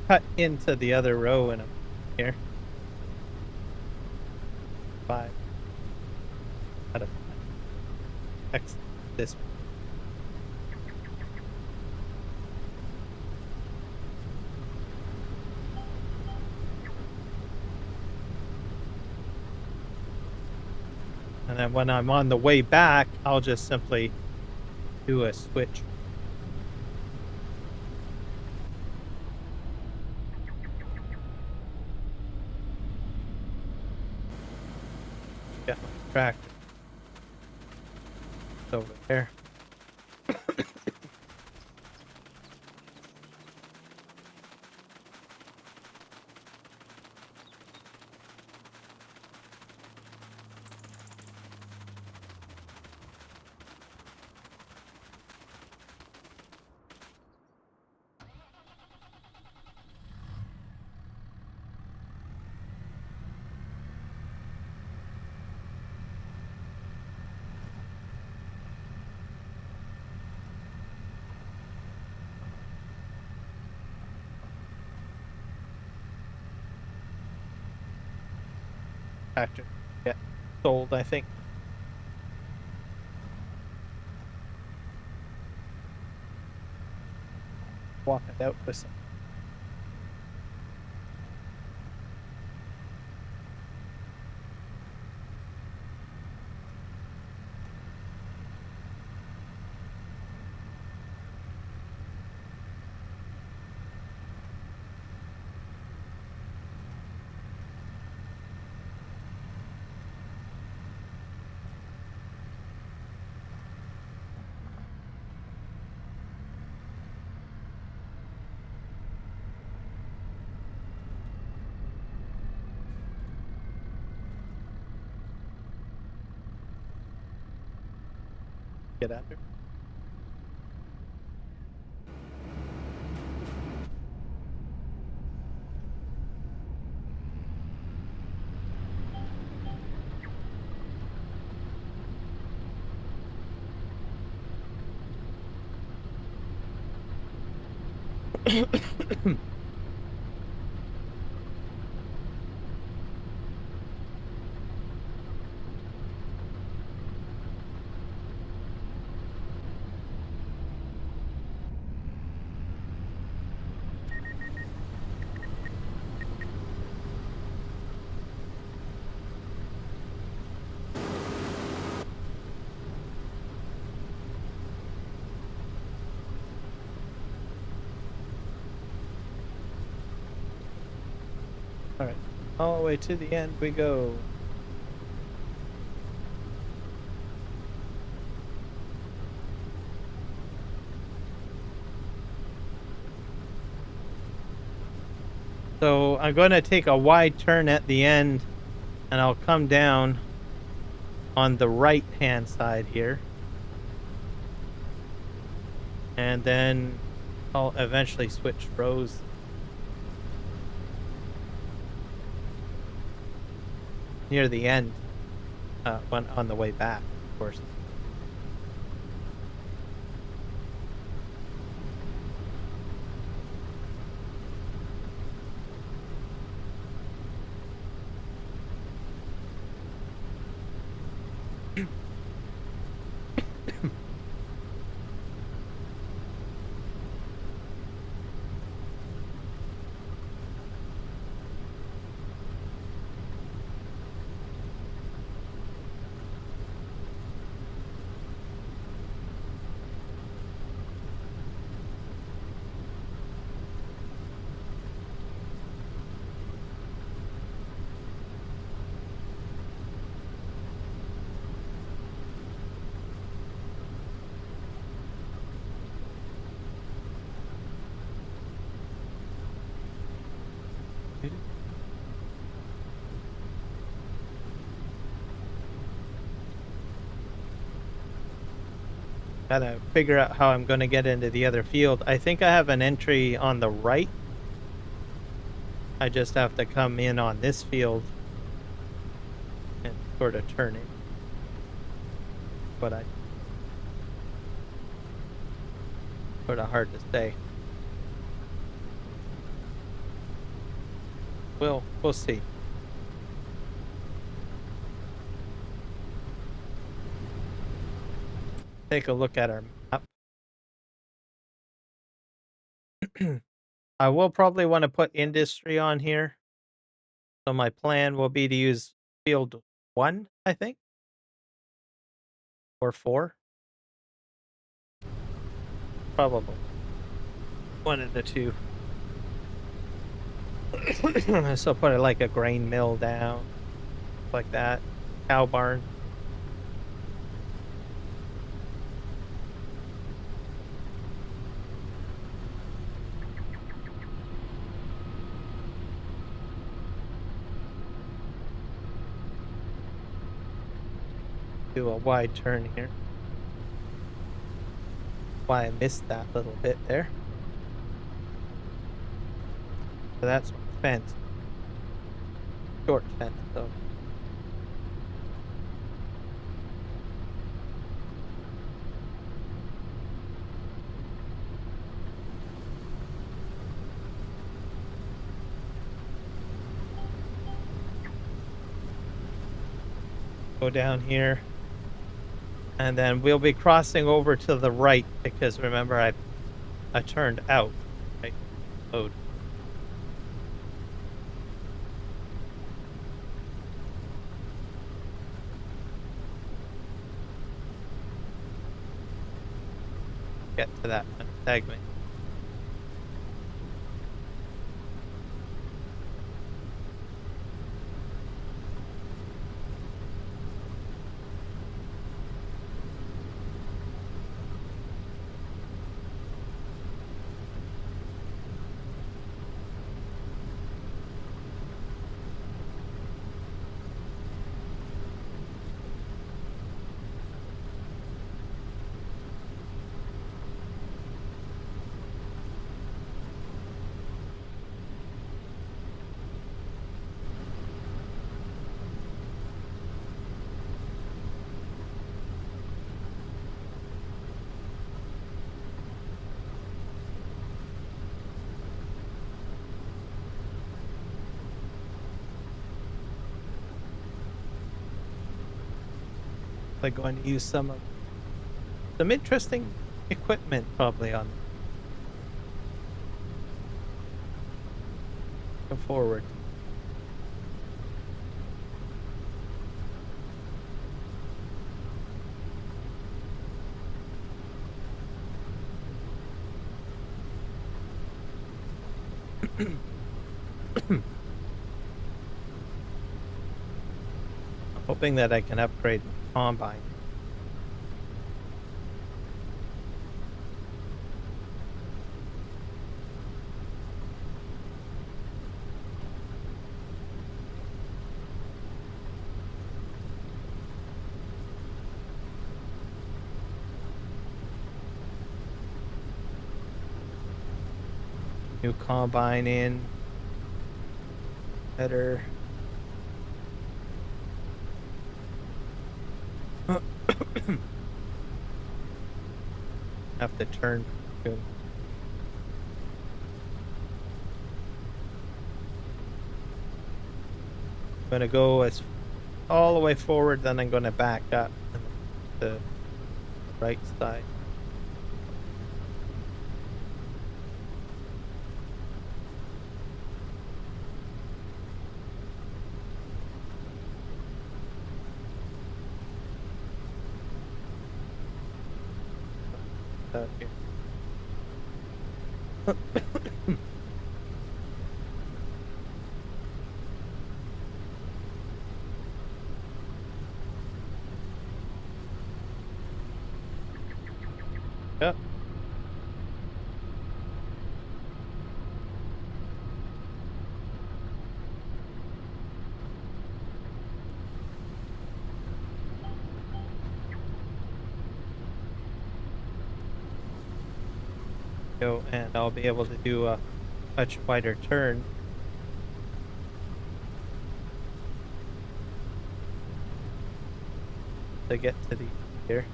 Cut into the other row and I'm here. 5. Out of 5. this. And then when I'm on the way back, I'll just simply do a switch. Got my tractor. It's over there. Tractor get sold, I think. Walking out with some. Get under. All right, all the way to the end we go. So I'm going to take a wide turn at the end, and I'll come down on the right hand side here, and then I'll eventually switch rows. Near the end, when on the way back, of course. Gotta figure out how I'm gonna get into the other field. I think I have an entry on the right. I just have to come in on this field and sort of turn it. But I sort of hard to say. We'll see. take a look at our map. I will probably want to put industry on here. So my plan will be to use field 1, I think. Or 4. Probably. One of the two. So put it like a grain mill down. Like that. Cow barn. Do a wide turn here. Why I missed that little bit there. So that's fence. Short fence though. Go down here. And then we'll be crossing over to the right because remember I turned out. Right? Load. Get to that segment. They're going to use some interesting equipment probably on go forward. I'm hoping that I can upgrade the combine. New combine in. Better. Have to turn. I'm gonna go all the way forward, then I'm gonna back up to the right side. Out here. Yep. Go, and I'll be able to do a much wider turn. To get to the here.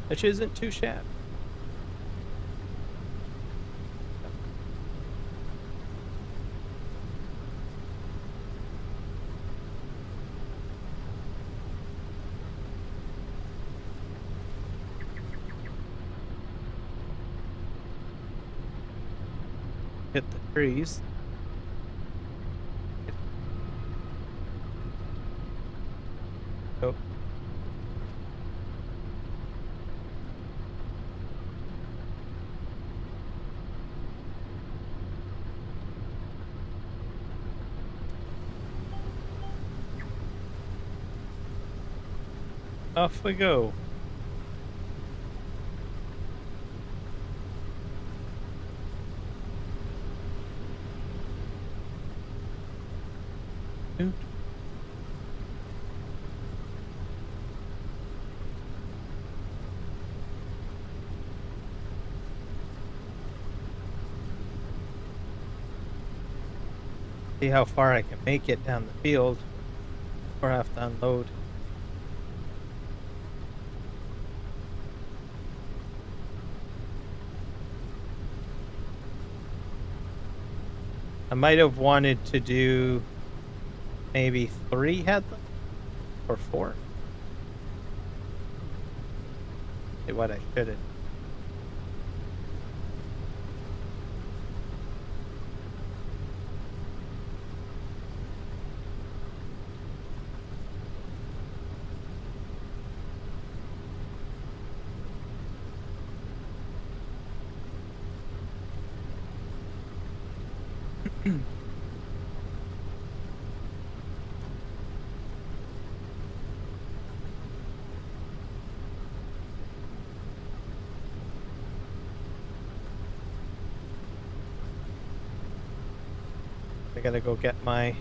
Which isn't too shabby. hit the trees. Oh. Off we go. Oot. See how far I can make it down the field before I have to unload. I might have wanted to do maybe 3 headlands or 4. See what I should have. I gotta go get my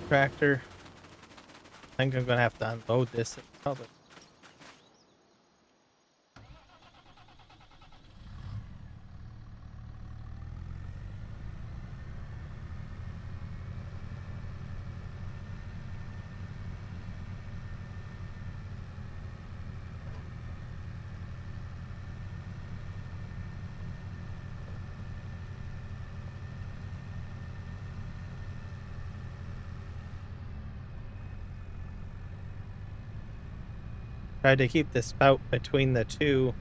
tractor. I think I'm gonna have to unload this and sell it. Try to keep the spout between the two.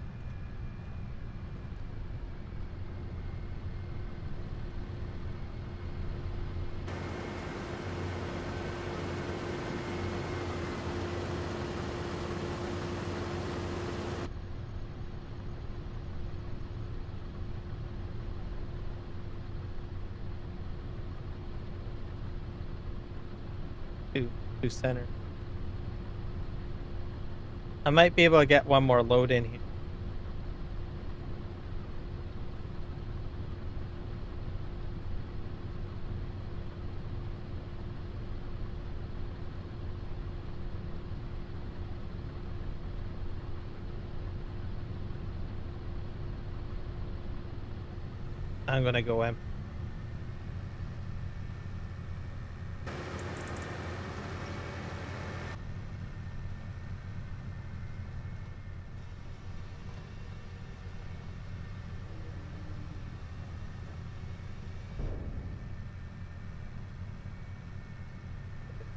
To center. I might be able to get one more load in here. I'm gonna go empty.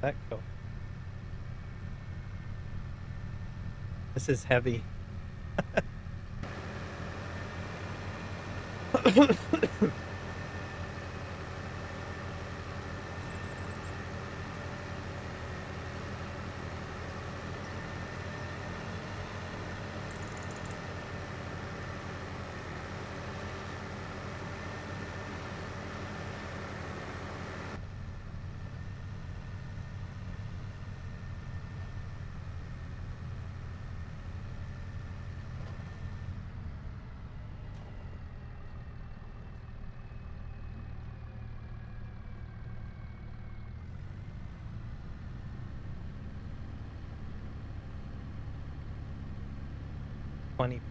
That go. This is heavy.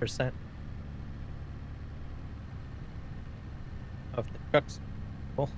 %. Of the trucks. Cool.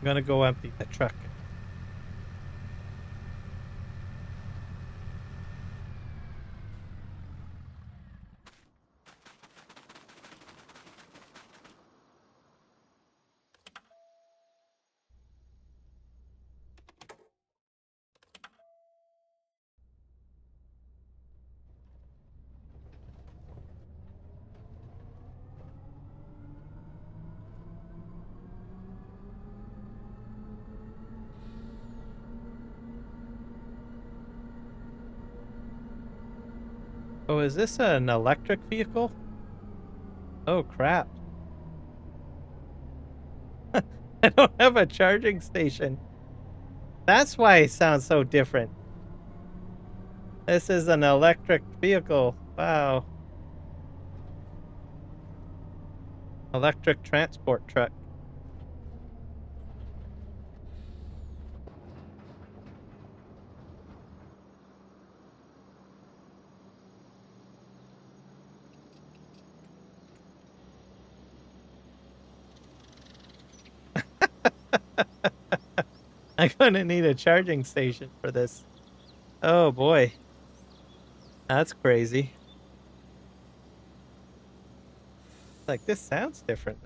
I'm gonna go empty the truck. Oh, is this an electric vehicle? Oh, crap. I don't have a charging station. That's why it sounds so different. This is an electric vehicle. Wow. Electric transport truck. I'm gonna need a charging station for this. Oh boy. That's crazy. Like, this sounds different.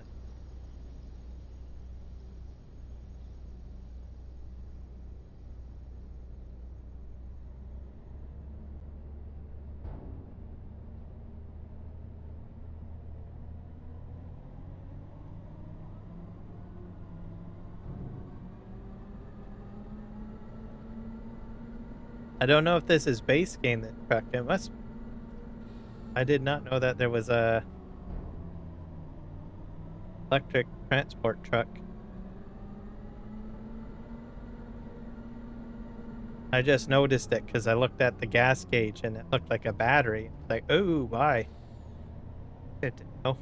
I don't know if this is base game, that truck. It must. I did not know that there was a electric transport truck. I just noticed it because I looked at the gas gauge and it looked like a battery. Like, oh, why? Good to know.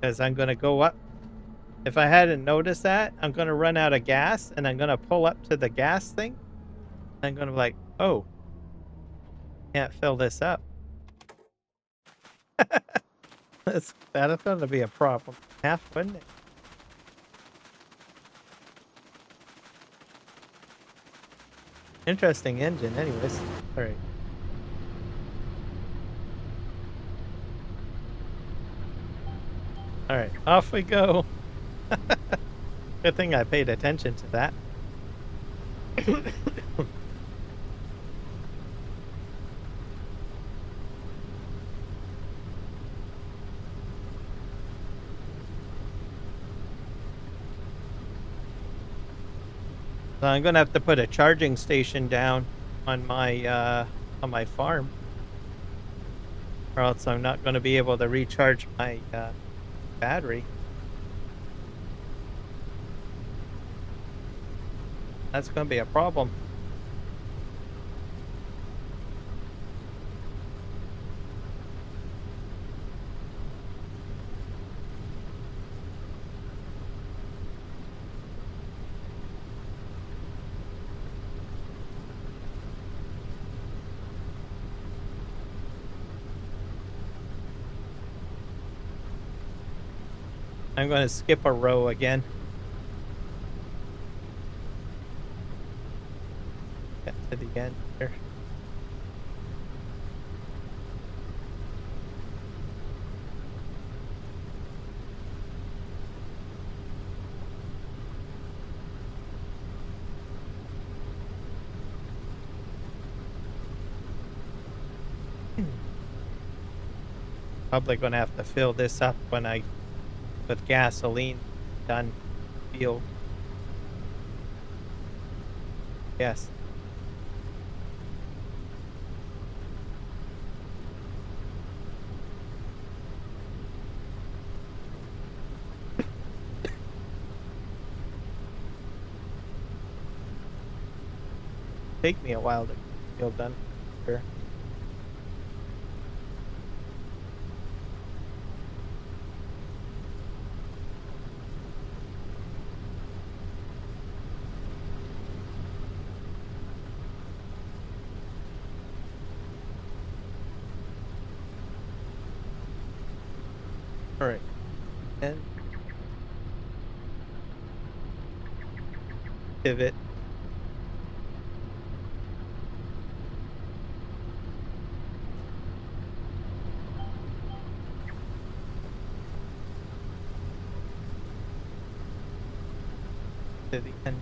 Because I'm going to go up. If I hadn't noticed that, I'm going to run out of gas and I'm going to pull up to the gas thing. I'm going to be like, oh, can't fill this up. That's going to be a problem. Wouldn't it? Interesting engine, anyways. All right. All right, off we go. Good thing I paid attention to that. So I'm gonna have to put a charging station down on my farm, or else I'm not gonna be able to recharge my battery. That's gonna be a problem. I'm going to skip a row again. Get to the end here. Probably going to have to fill this up when I with gasoline done field. Yes. Take me a while to feel done. Sure. All right. and pivot. To the end.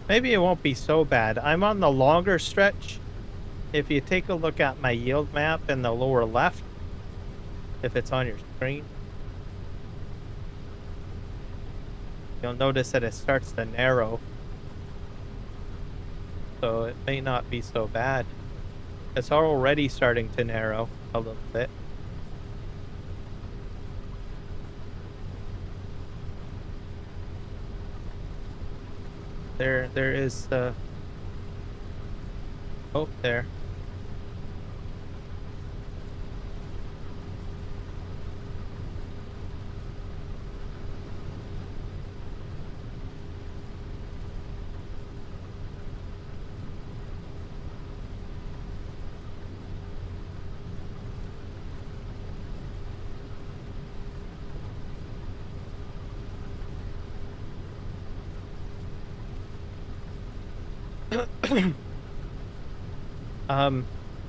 Maybe it won't be so bad. I'm on the longer stretch. If you take a look at my yield map in the lower left, if it's on your screen, you'll notice that it starts to narrow. So it may not be so bad. It's already starting to narrow a little bit. There is oh, there.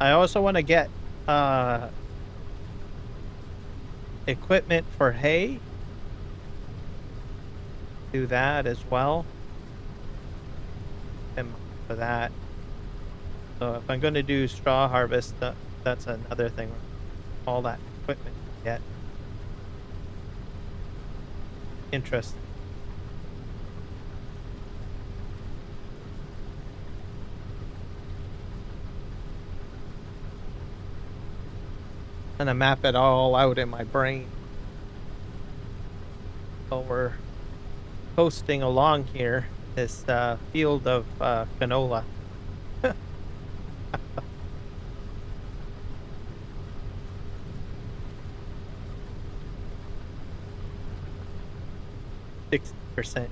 I also want to get equipment for hay. Do that as well. And for that. So if I'm going to do straw harvest, that's another thing. All that equipment to get. Interesting. And I map it all out in my brain. So we're coasting along here, this field of canola. 60%.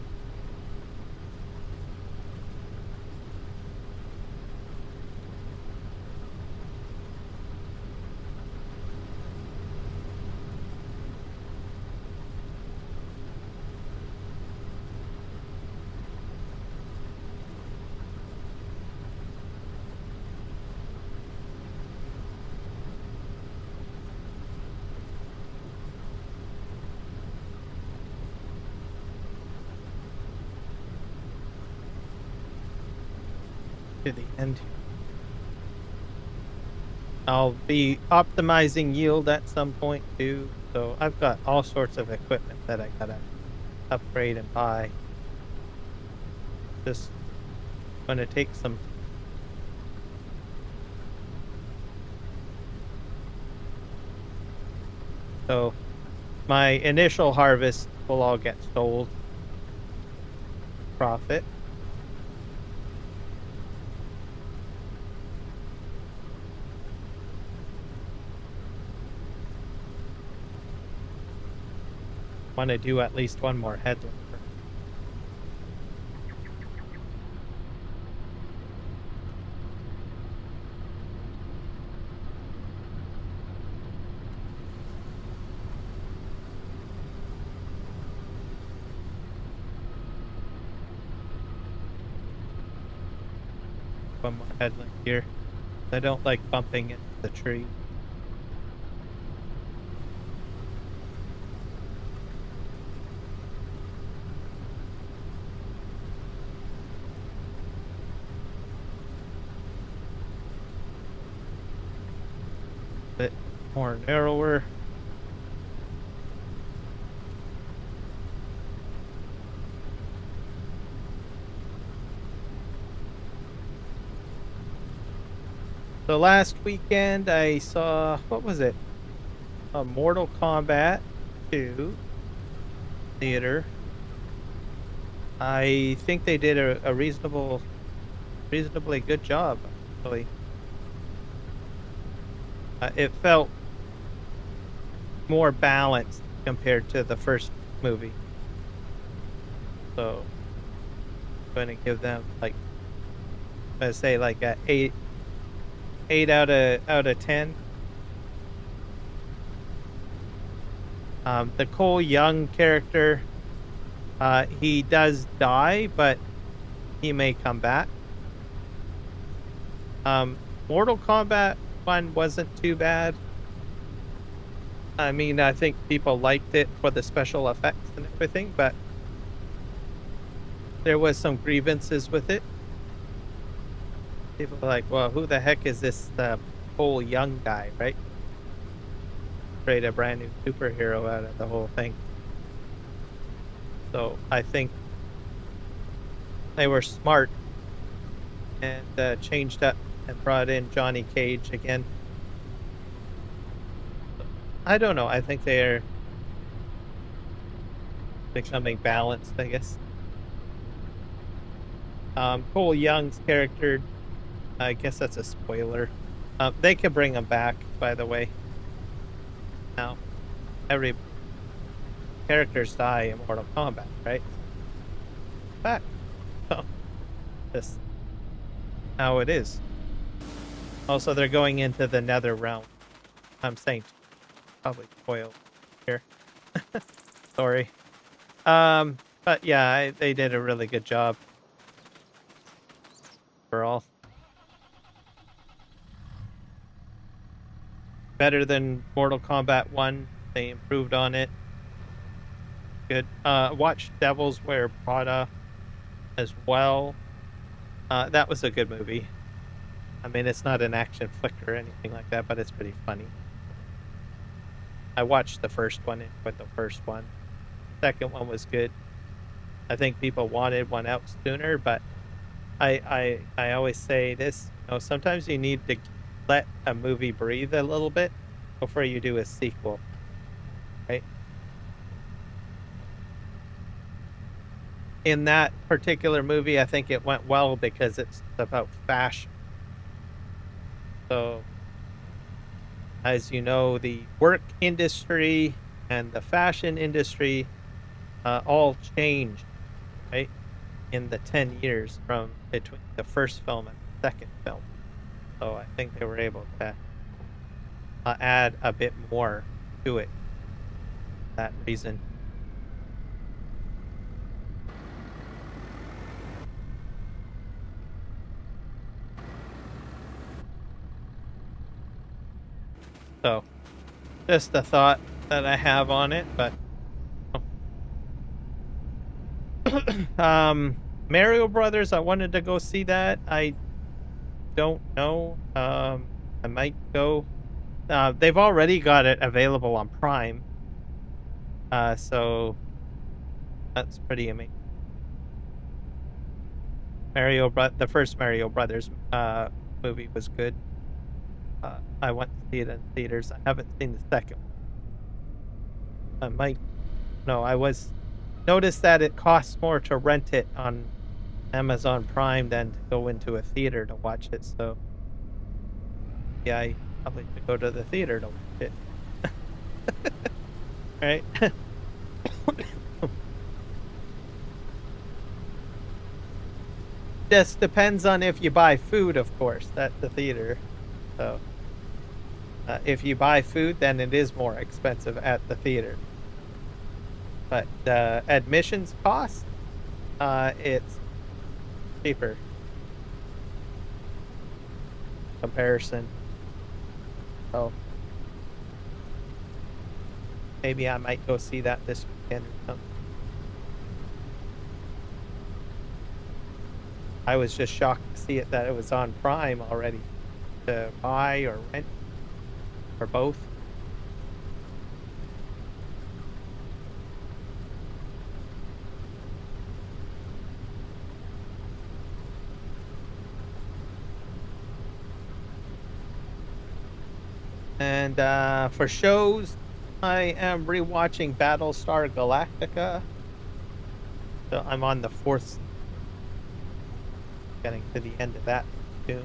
To the end. I'll be optimizing yield at some point too, so I've got all sorts of equipment that I gotta upgrade and buy. Just gonna take some. So my initial harvest will all get sold. Profit. Want to do at least one more headland. One more headland here. I don't like bumping into the tree. Bit more narrower. So last weekend I saw, what was it? A Mortal Kombat 2 theater. I think they did a reasonably good job, actually. It felt more balanced compared to the first movie. So I'm going to give them like, let's say like a 8 out of 10. The Cole Young character, he does die, but he may come back. Mortal Kombat 1 wasn't too bad. I mean, I think people liked it for the special effects and everything, but there was some grievances with it. People were like, well, who the heck is this Cole Young guy, right? Create a brand new superhero out of the whole thing. So I think they were smart and changed up and brought in Johnny Cage again. I don't know. I think they're becoming balanced, I guess. Cole Young's character, I guess that's a spoiler. They could bring him back, by the way. Now, every characters die in Mortal Kombat, right? Back. So, just how it is. Also, they're going into the Nether realm. I'm saying probably spoiled here. Sorry. But yeah, they did a really good job overall. Better than Mortal Kombat 1. They improved on it. Good. Watch Devils Wear Prada as well. That was a good movie. I mean, it's not an action flick or anything like that, but it's pretty funny. I watched the first one and enjoyed the first one. Second one was good. I think people wanted one out sooner, but I always say this, sometimes you need to let a movie breathe a little bit before you do a sequel, right? In that particular movie, I think it went well because it's about fashion. So, as you know, the work industry and the fashion industry all changed, right? In the 10 years from between the first film and the second film. So I think they were able to add a bit more to it. That reason. So, just a thought that I have on it, but Mario Brothers, I wanted to go see that. I don't know. I might go. They've already got it available on Prime. So that's pretty amazing. The first Mario Brothers movie was good. I went to see it in theaters. I haven't seen the second one. I might. No, I noticed that it costs more to rent it on Amazon Prime than to go into a theater to watch it. So yeah, I probably should go to the theater to watch it. Right? Just depends on if you buy food, of course, at the theater. So if you buy food, then it is more expensive at the theater. But admissions cost, it's cheaper. Comparison. So maybe I might go see that this weekend or something. I was just shocked to see that it was on Prime already to buy or rent or both. And for shows, I am rewatching Battlestar Galactica. So I'm on the fourth, getting to the end of that soon.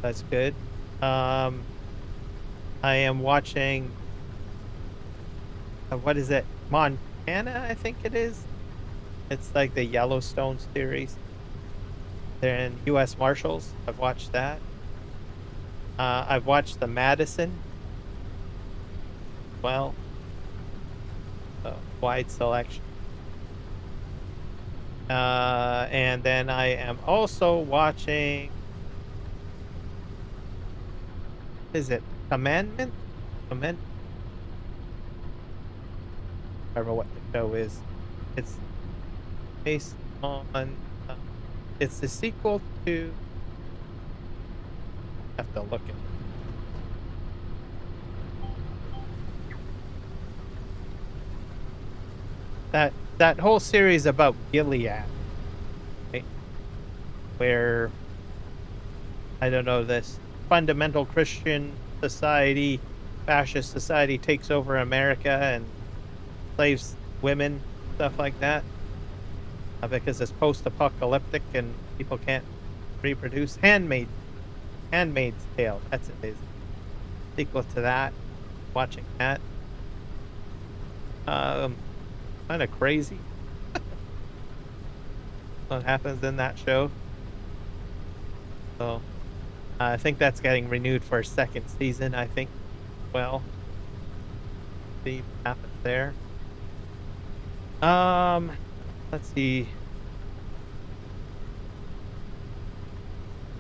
That's good. I am watching, what is it? Montana, I think it is. It's like the Yellowstone series. They're in U.S. Marshals. I've watched that. I've watched the Madison. Well, wide selection. And then I am also watching, is it Commandment? I don't know what the show is. It's based on, it's the sequel to, I have to look at it. That whole series about Gilead, right? Where, I don't know, this fundamental Christian society, fascist society takes over America and slaves women, stuff like that, because it's post-apocalyptic and people can't reproduce. Handmaid's Tale, that's it, is sequel to that. Watching that, kind of crazy what happens in that show. So I think that's getting renewed for a second season, I think. Well, see what happens there. Let's see.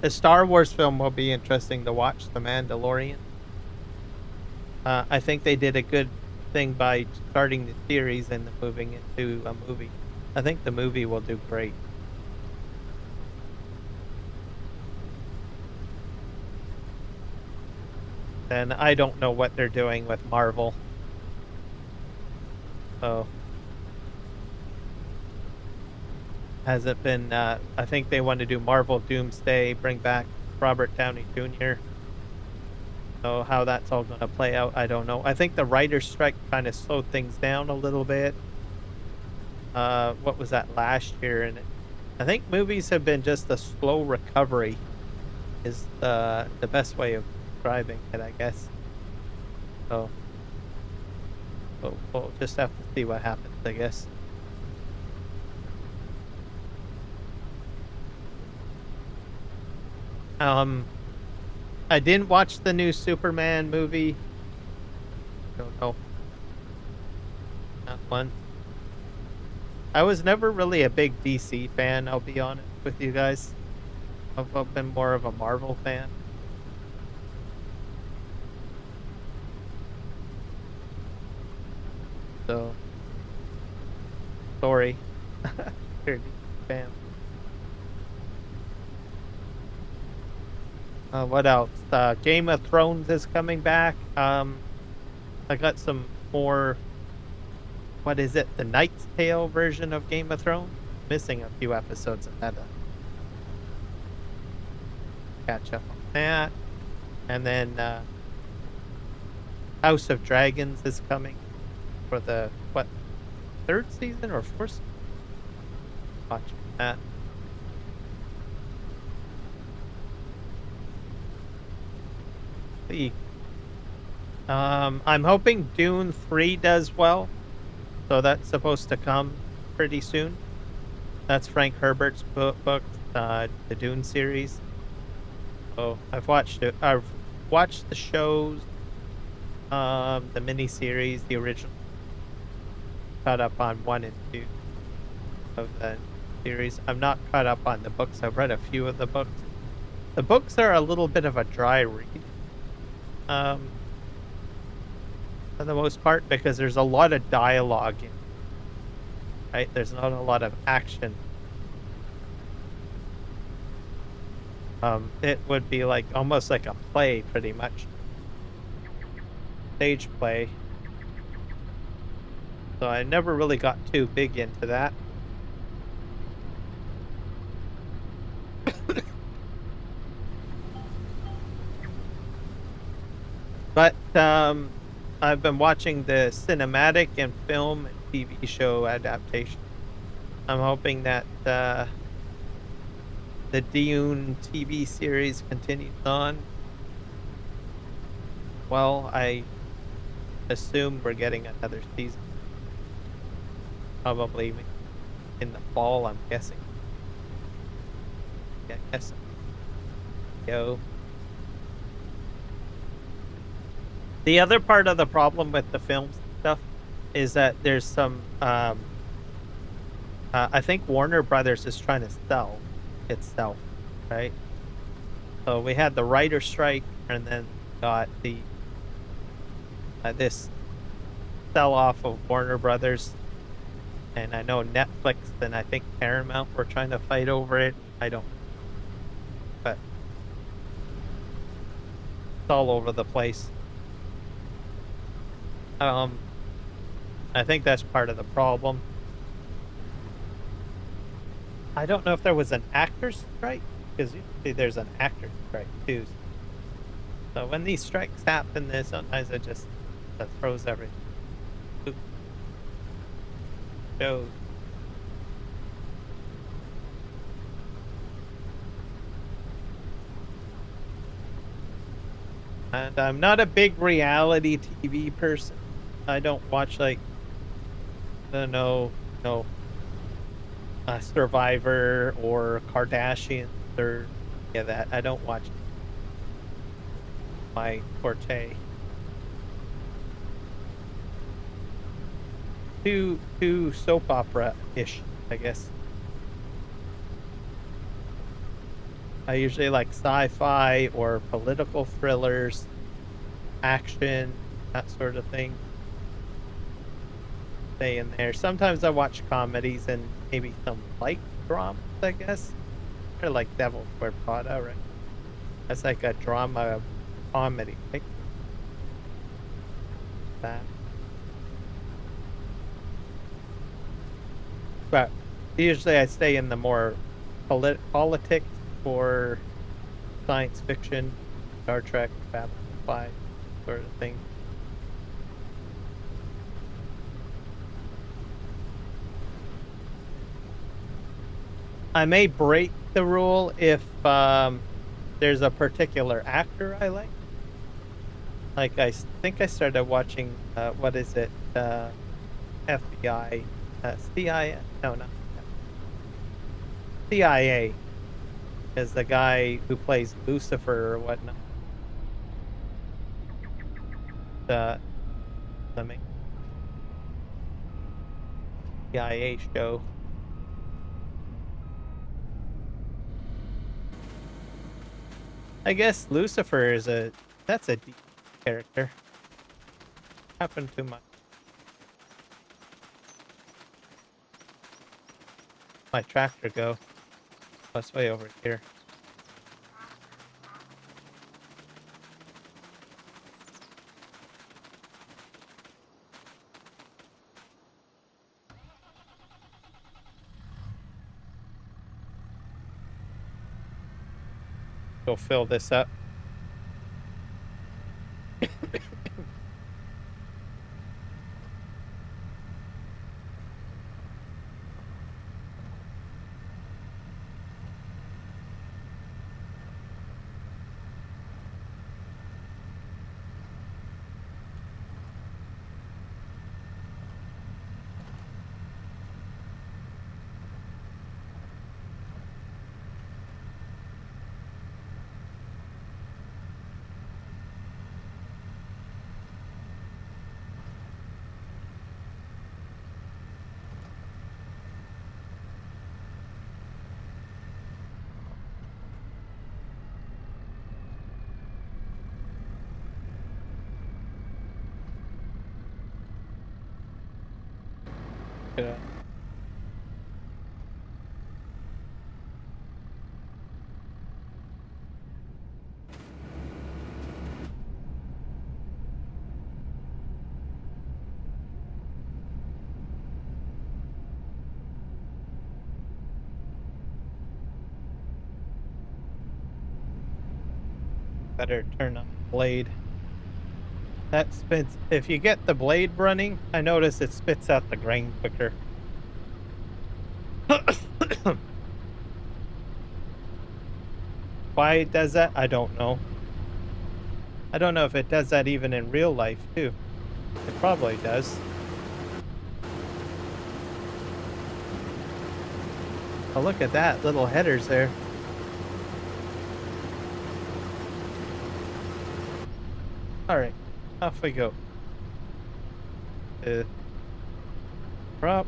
The Star Wars film will be interesting to watch, The Mandalorian. I think they did a good thing by starting the series and moving into a movie. I think the movie will do great. And I don't know what they're doing with Marvel. So hasn't been, I think they want to do Marvel Doomsday, bring back Robert Downey Jr. So how that's all going to play out, I don't know. I think the writer's strike kind of slowed things down a little bit. What was that, last year? And I think movies have been just a slow recovery is the best way of describing it, I guess. So we'll just have to see what happens, I guess. I didn't watch the new Superman movie. Don't know. Not one. I was never really a big DC fan, I'll be honest with you guys. I've been more of a Marvel fan. So, sorry. You're a DC fan. What else? Game of Thrones is coming back. I got some more. What is it? The Knight's Tale version of Game of Thrones. Missing a few episodes of that. Catch up on that. And then House of Dragons is coming for the third season or fourth? Watching that. I'm hoping Dune 3 does well, so that's supposed to come pretty soon. That's Frank Herbert's book, the Dune series. So I've watched it. I've watched the shows, the miniseries, the original. Caught up on 1 and 2 of the series. I'm not caught up on the books. I've read a few of the books. The books are a little bit of a dry read. For the most part, because there's a lot of dialogue in it, right? There's not a lot of action. It would be like almost like a play, pretty much. Stage play. So I never really got too big into that. But I've been watching the cinematic and film and TV show adaptation. I'm hoping that the Dune TV series continues on. Well, I assume we're getting another season. Probably in the fall, I'm guessing. Yeah, I guess. Yo. The other part of the problem with the film stuff is that there's some I think Warner Brothers is trying to sell itself, right? So we had the writer strike, and then got the this sell off of Warner Brothers, and I know Netflix and I think Paramount were trying to fight over it. I don't, but it's all over the place. I think that's part of the problem. I don't know if there was an actor's strike, because usually there's an actor's strike too. So when these strikes happen, there's sometimes it just that throws everything. Oops. Shows. And I'm not a big reality TV person. I don't watch, like, I don't know, Survivor or Kardashians or that. I don't watch my forte. Too soap opera-ish, I guess. I usually like sci-fi or political thrillers, action, that sort of thing. Stay in there. Sometimes I watch comedies and maybe some light dramas, I guess. Or like Devil's Wear Prada, right? That's like a drama comedy, right? That. But usually I stay in the more politics or science fiction, Star Trek, Babylon 5 sort of thing. I may break the rule if there's a particular actor I like. Like, I think I started watching, what is it? FBI, CIA? No, not CIA. Is the guy who plays Lucifer or whatnot. The main CIA show. I guess Lucifer is that's a deep character. Happened to my tractor go? Oh, it's way over here. Go fill this up. Yeah. Better turn on the blade. That spits. If you get the blade running, I notice it spits out the grain quicker. Why it does that, I don't know. I don't know if it does that even in real life, too. It probably does. Oh, look at that. Little headers there. Alright. Off we go. Prop.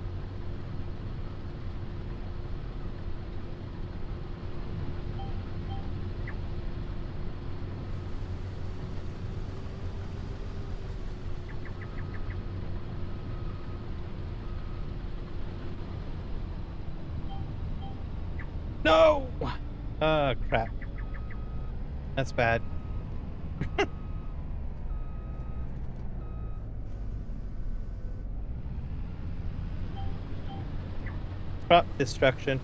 No! Crap. That's bad. Prop destruction.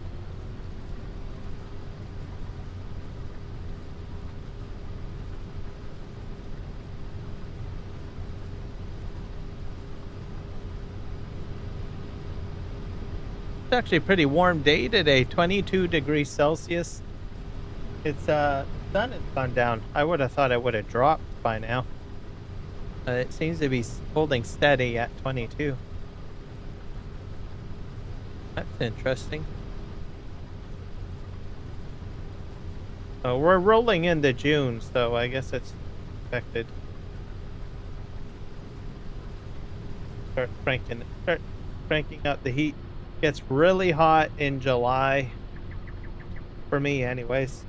It's actually a pretty warm day today, 22 degrees Celsius. It's sun has gone down. I would have thought it would have dropped by now. It seems to be holding steady at 22. That's interesting. So we're rolling into June, so I guess it's expected. Start cranking up the heat. Gets really hot in July. For me, anyways.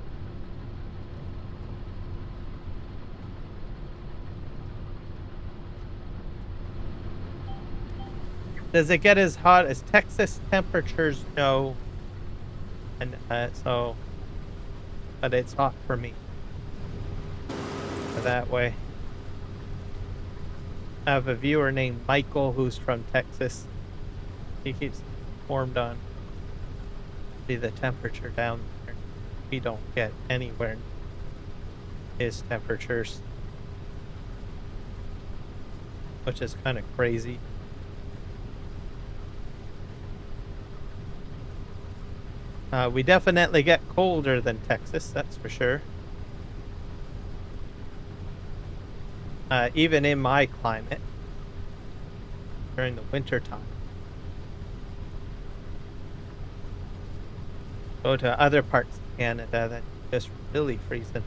Does it get as hot as Texas temperatures? No. And so, but it's hot for me. That way. I have a viewer named Michael who's from Texas. He keeps informed on the temperature down there. We don't get anywhere near his temperatures, which is kind of crazy. We definitely get colder than Texas, that's for sure. Even in my climate, during the winter time. Go to other parts of Canada that just really freezing.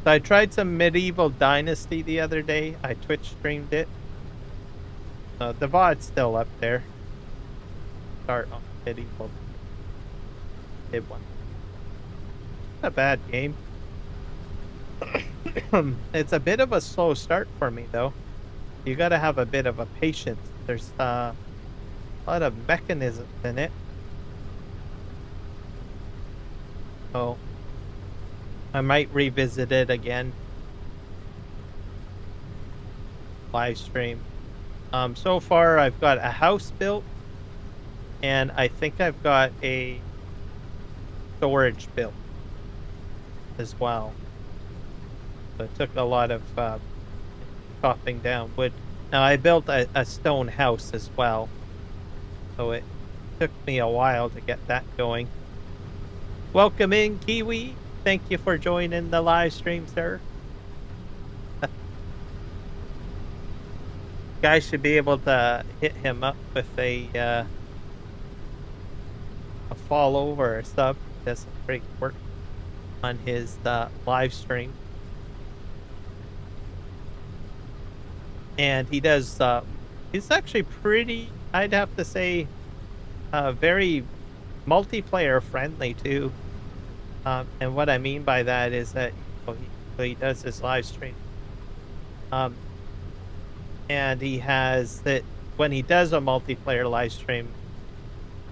So I tried some Medieval Dynasty the other day. I Twitch streamed it. The VOD's still up there. Start on Medieval. It won. Not a bad game. It's a bit of a slow start for me, though. You gotta have a bit of a patience. There's a lot of mechanisms in it. Oh. I might revisit it again. Live stream. So far I've got a house built, and I think I've got a storage built as well. So it took a lot of chopping down wood. Now I built a stone house as well, so it took me a while to get that going. Welcome in, Kiwi. Thank you for joining the live stream, sir. Guys should be able to hit him up with a follow or a sub. He does some great work on his live stream. And he does, he's actually pretty, I'd have to say, very multiplayer friendly too. And what I mean by that is that he does his live stream. And he has that when he does a multiplayer live stream,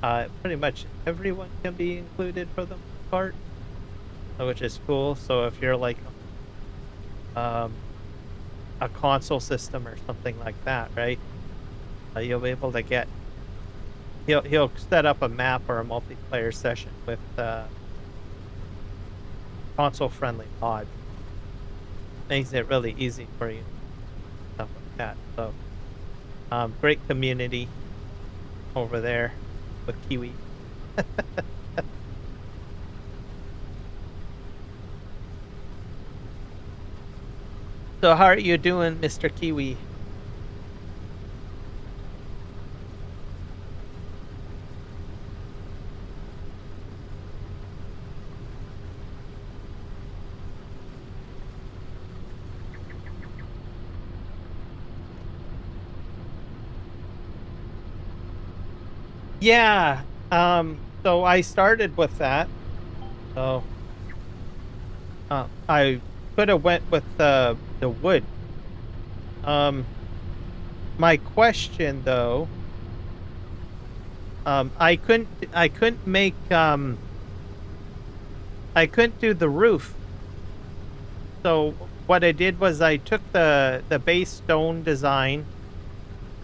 pretty much everyone can be included for the most part, which is cool. So if you're like a console system or something like that, right? You'll be able to get. He'll set up a map or a multiplayer session with console-friendly mods. Makes it really easy for you, stuff like that. So, great community over there with Kiwi. So how are you doing, Mr. Kiwi? Yeah. So I started with that. So I could have went with the wood. My question though, I couldn't make I couldn't do the roof. So what I did was I took the base stone design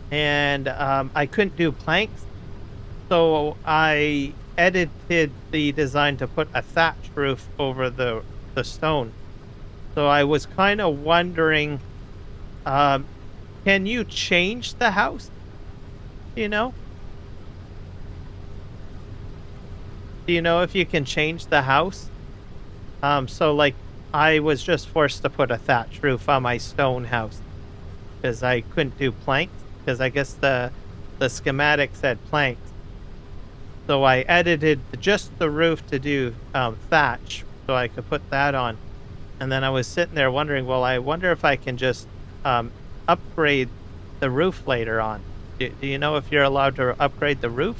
and I couldn't do planks. So I edited the design to put a thatch roof over the stone. So I was kind of wondering, can you change the house? You know? Do you know if you can change the house? So like I was just forced to put a thatch roof on my stone house because I couldn't do planks because I guess the schematic said planks. So I edited just the roof to do thatch so I could put that on. And then I was sitting there wondering, well, I wonder if I can just upgrade the roof later on. Do you know if you're allowed to upgrade the roof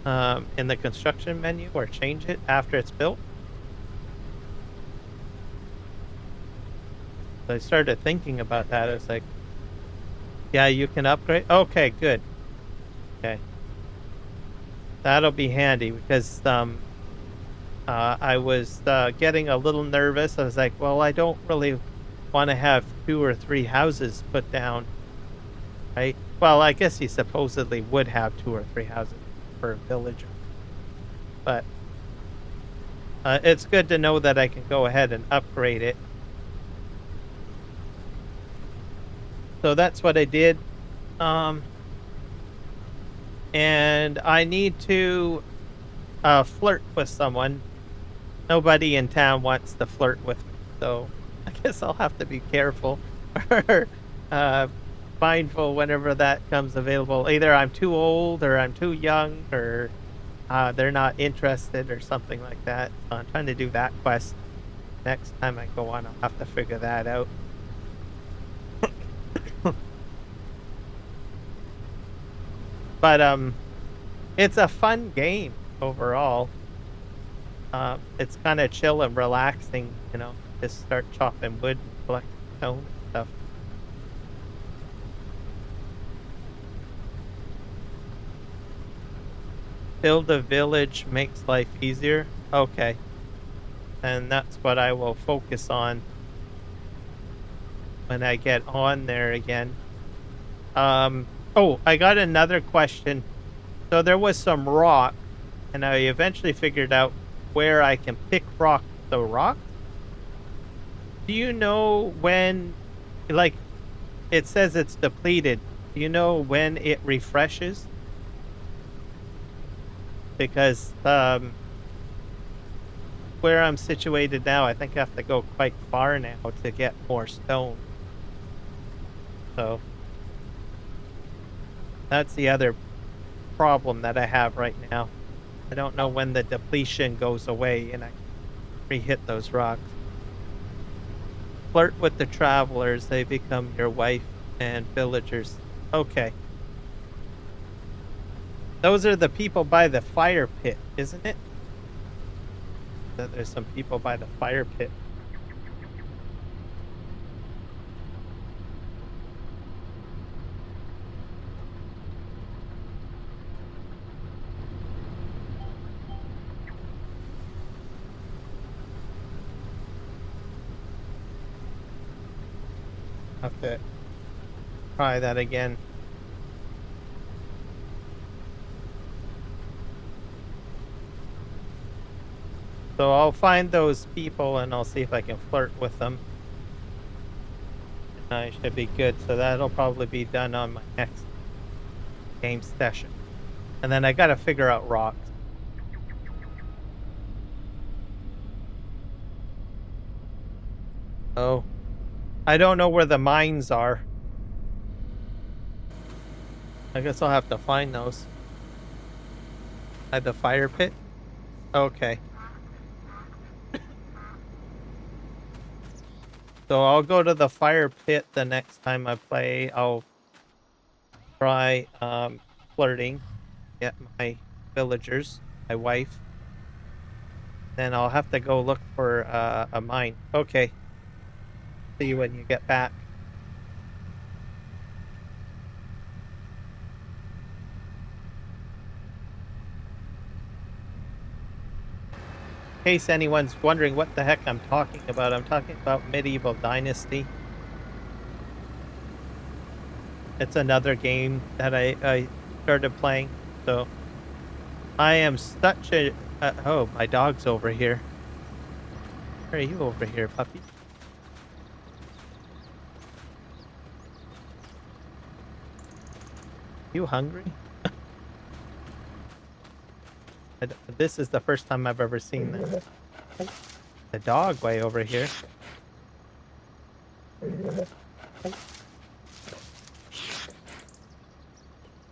in the construction menu or change it after it's built? So I started thinking about that. I was like, yeah, you can upgrade. Okay, good. Okay. That'll be handy because I was getting a little nervous. I was like, well, I don't really want to have 2 or 3 houses put down, right? Well, I guess he supposedly would have 2 or 3 houses per villager. But it's good to know that I can go ahead and upgrade it. So that's what I did. And I need to flirt with someone. Nobody in town wants to flirt with me, so I guess I'll have to be careful or mindful whenever that comes available. Either I'm too old or I'm too young or they're not interested or something like that. So I'm trying to do that quest. Next time I go on, I'll have to figure that out. But it's a fun game overall. It's kind of chill and relaxing, you know. Just start chopping wood and collecting stone and stuff. Build a village makes life easier. Okay. And that's what I will focus on when I get on there again. Oh, I got another question. So there was some rock, and I eventually figured out where I can pick the rock. Do you know when, like, it says it's depleted. Do you know when it refreshes? Because where I'm situated now, I think I have to go quite far now to get more stone. So that's the other problem that I have right now. I don't know when the depletion goes away and I re-hit those rocks. Flirt with the travelers, they become your wife and villagers. Okay. Those are the people by the fire pit, isn't it? There's some people by the fire pit. Have to try that again. So I'll find those people and I'll see if I can flirt with them. I should be good. So that'll probably be done on my next game session. And then I gotta figure out rocks. Oh. I don't know where the mines are. I guess I'll have to find those. At the fire pit? Okay. So I'll go to the fire pit the next time I play. I'll try flirting, get my villagers, my wife. Then I'll have to go look for a mine. Okay. See you when you get back. In case anyone's wondering what the heck I'm talking about Medieval Dynasty. It's another game that I started playing, so I am such a... oh, my dog's over here. Where are you over here, puppy? You hungry? This is the first time I've ever seen this. The dog way over here.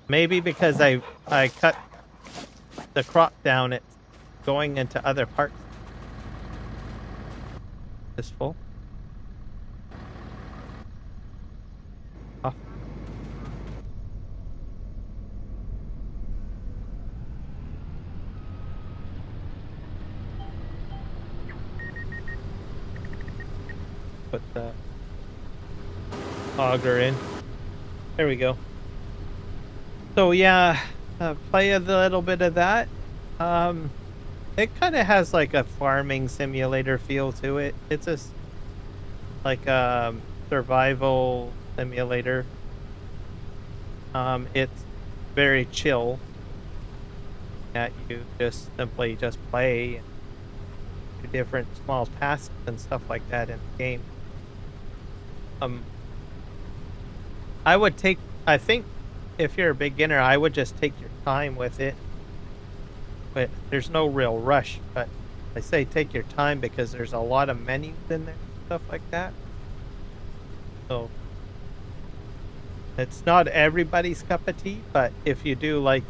Maybe because I cut the crop down, it's going into other parts. This full. Off. Put the auger in. There we go. So yeah, play a little bit of that. It kind of has like a farming simulator feel to it. It's just like a survival simulator. It's very chill. That you just simply just play and do different small tasks and stuff like that in the game. I think if you're a beginner, I would just take your time with it. But there's no real rush. But I say take your time because there's a lot of menus in there, stuff like that. So it's not everybody's cup of tea, but if you do like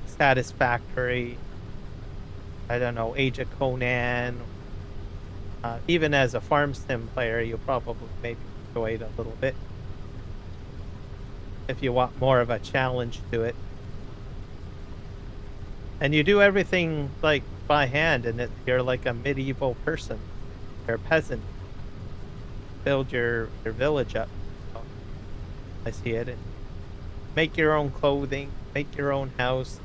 Satisfactory, I don't know, Age of Conan, even as a farm sim player, you'll probably maybe enjoy it a little bit. If you want more of a challenge to it. And you do everything like by hand, and you're like a medieval person. You're a peasant. Build your village up. So I see it. And make your own clothing, make your own house,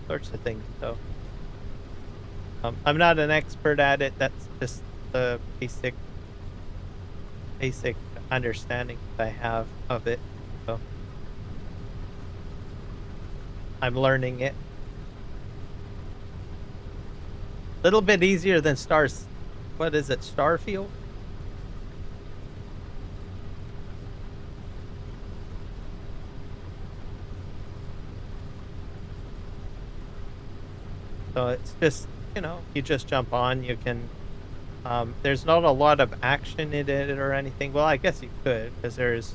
sorts of things. So I'm not an expert at it. That's just the basic understanding that I have of it. So I'm learning it. A little bit easier than Stars. What is it? Starfield? So it's just, you know, you just jump on, you can, there's not a lot of action in it or anything. Well, I guess you could, because there's,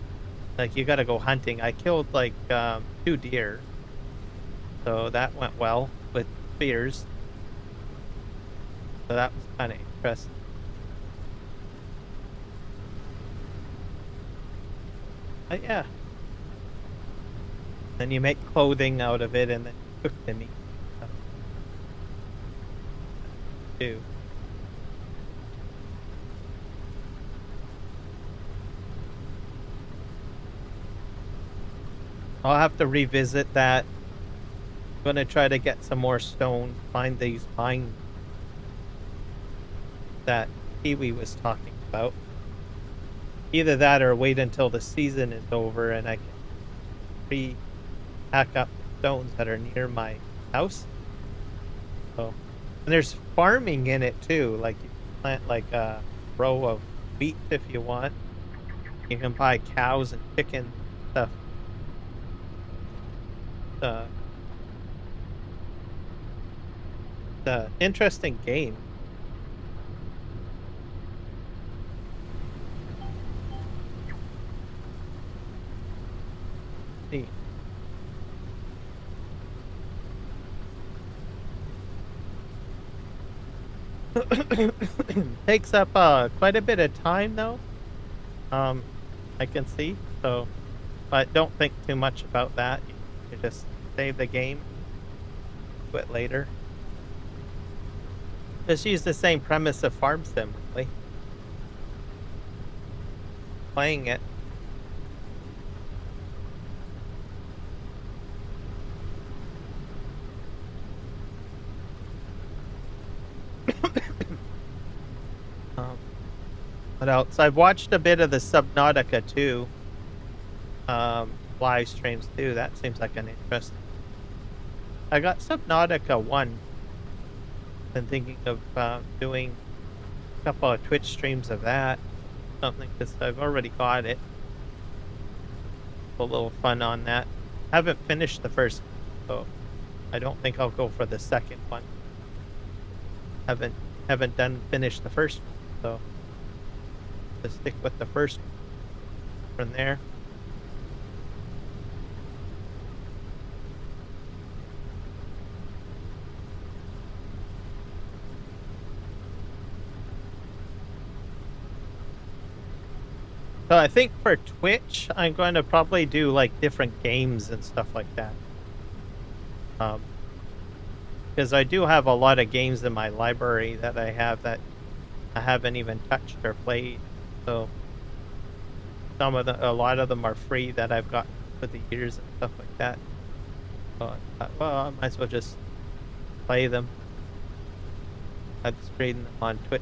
like, you gotta go hunting. I killed, like, 2 deer. So that went well with spears. So that was kind of interesting. But yeah. Then you make clothing out of it and then cook the meat. Too. I'll have to revisit that. I'm gonna try to get some more stone, find these mines that Kiwi was talking about. either that or wait until the season is over and I can re-hack up the stones that are near my house. So, and there's farming in it too. Like you can plant like a row of wheat if you want. You can buy cows and chicken stuff. The interesting game. Neat. Takes up quite a bit of time though. I can see, so but don't think too much about that. You just save the game, do it later. Just use the same premise of Farm Sim, really. Playing it. What else? I've watched a bit of the Subnautica 2 live streams too. That seems like an interesting. I got Subnautica 1. Been thinking of doing a couple of Twitch streams of that. Something, because I've already got it. A little fun on that. Haven't finished the first, so I don't think I'll go for the second one. Haven't finished the first one, so to stick with the first one from there. So I think for Twitch, I'm going to probably do like different games and stuff like that. Because I do have a lot of games in my library that I have that I haven't even touched or played. So a lot of them are free that I've gotten for the years and stuff like that. So I thought, well, I might as well just play them. I'm just creating them on Twitch,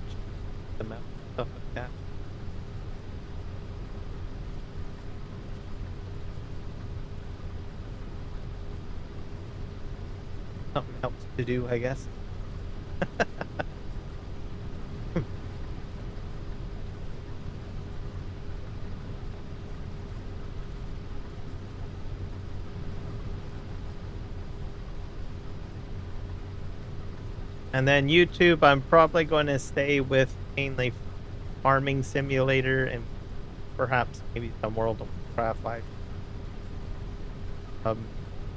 them out, stuff like that. Something else to do, I guess. And then YouTube, I'm probably going to stay with mainly Farming Simulator and perhaps maybe some World of Warcraft.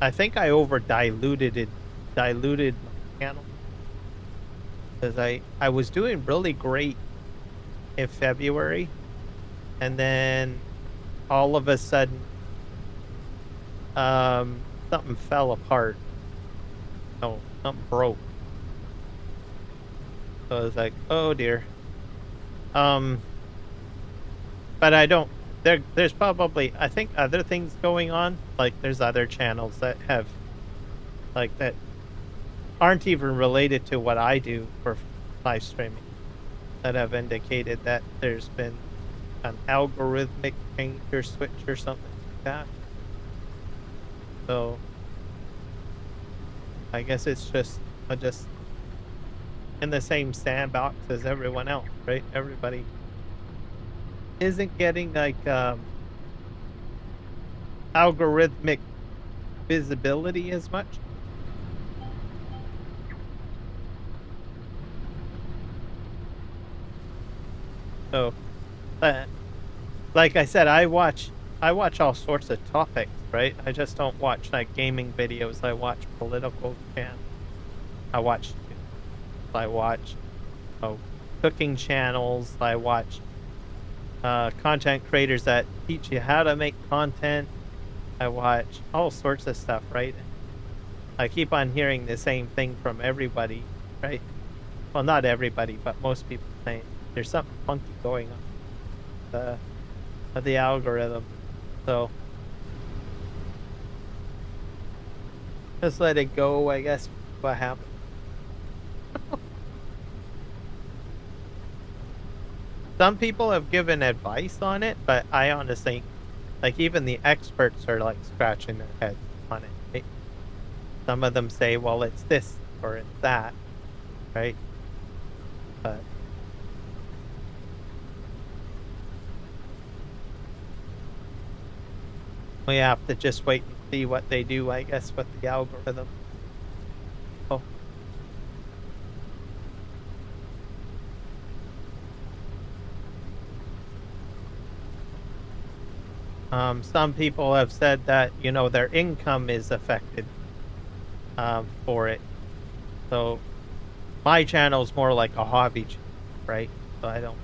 I think I diluted my channel because I was doing really great in February, and then all of a sudden something fell apart. No, something broke. So I was like, oh dear. But I don't. There's probably, I think, other things going on. Like there's other channels that have like that aren't even related to what I do for live streaming that have indicated that there's been an algorithmic change or switch or something like that. So I guess it's just in the same sandbox as everyone else, right? Everybody isn't getting like algorithmic visibility as much. So, like I said, I watch all sorts of topics, right? I just don't watch like gaming videos. I watch political channels. I watch cooking channels. I watch content creators that teach you how to make content. I watch all sorts of stuff, right? I keep on hearing the same thing from everybody, right? Well, not everybody, but most people saying there's something funky going on with the algorithm. So just let it go, I guess. What happened? some people have given advice on it, but I honestly, like, even the experts are like scratching their heads on it, right? Some of them say, well, it's this or it's that, right? But we have to just wait and see what they do, I guess, with the algorithm. Oh. Some people have said that, you know, their income is affected for it. So my channel's more like a hobby channel, right? So I don't,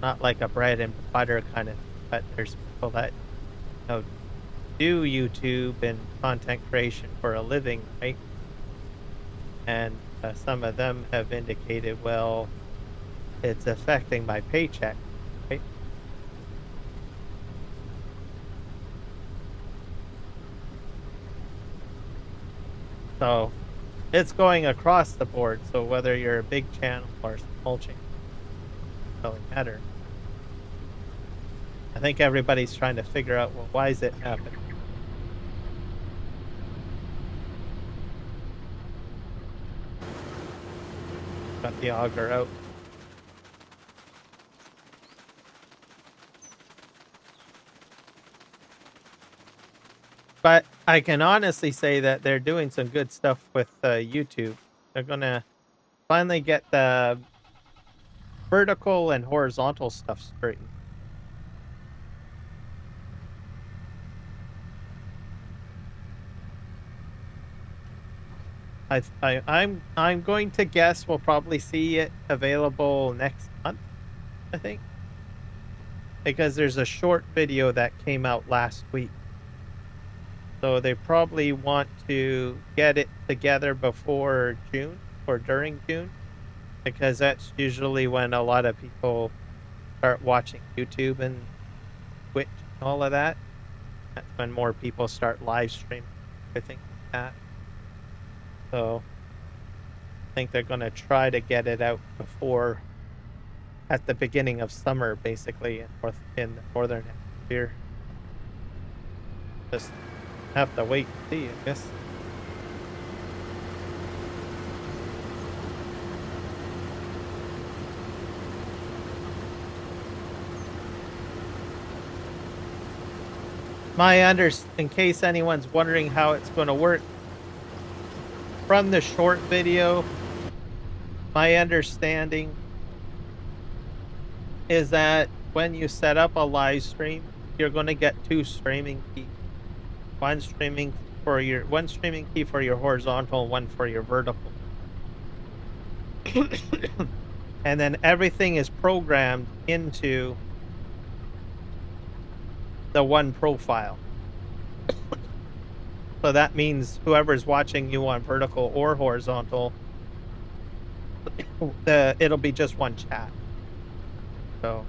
not like a bread and butter kind of, but there's people that, you know, do YouTube and content creation for a living, right? And some of them have indicated, well, it's affecting my paycheck, right? So it's going across the board. So whether you're a big channel or a small channel, it doesn't really matter. I think everybody's trying to figure out, well, why is it happening? Got the auger out. But I can honestly say that they're doing some good stuff with YouTube. They're gonna finally get the vertical and horizontal stuff straightened. I'm going to guess we'll probably see it available next month, I think. Because there's a short video that came out last week. So they probably want to get it together before June or during June, because that's usually when a lot of people start watching YouTube and Twitch and all of that. That's when more people start live streaming, I think, like that. So I think they're going to try to get it out before, at the beginning of summer, basically, in the northern hemisphere. Just have to wait and see, I guess. In case anyone's wondering how it's going to work, from the short video, my understanding is that when you set up a live stream, you're going to get two streaming keys. One streaming key for your horizontal, one for your vertical. And then everything is programmed into the one profile. So that means whoever's watching you on vertical or horizontal, it'll be just one chat. So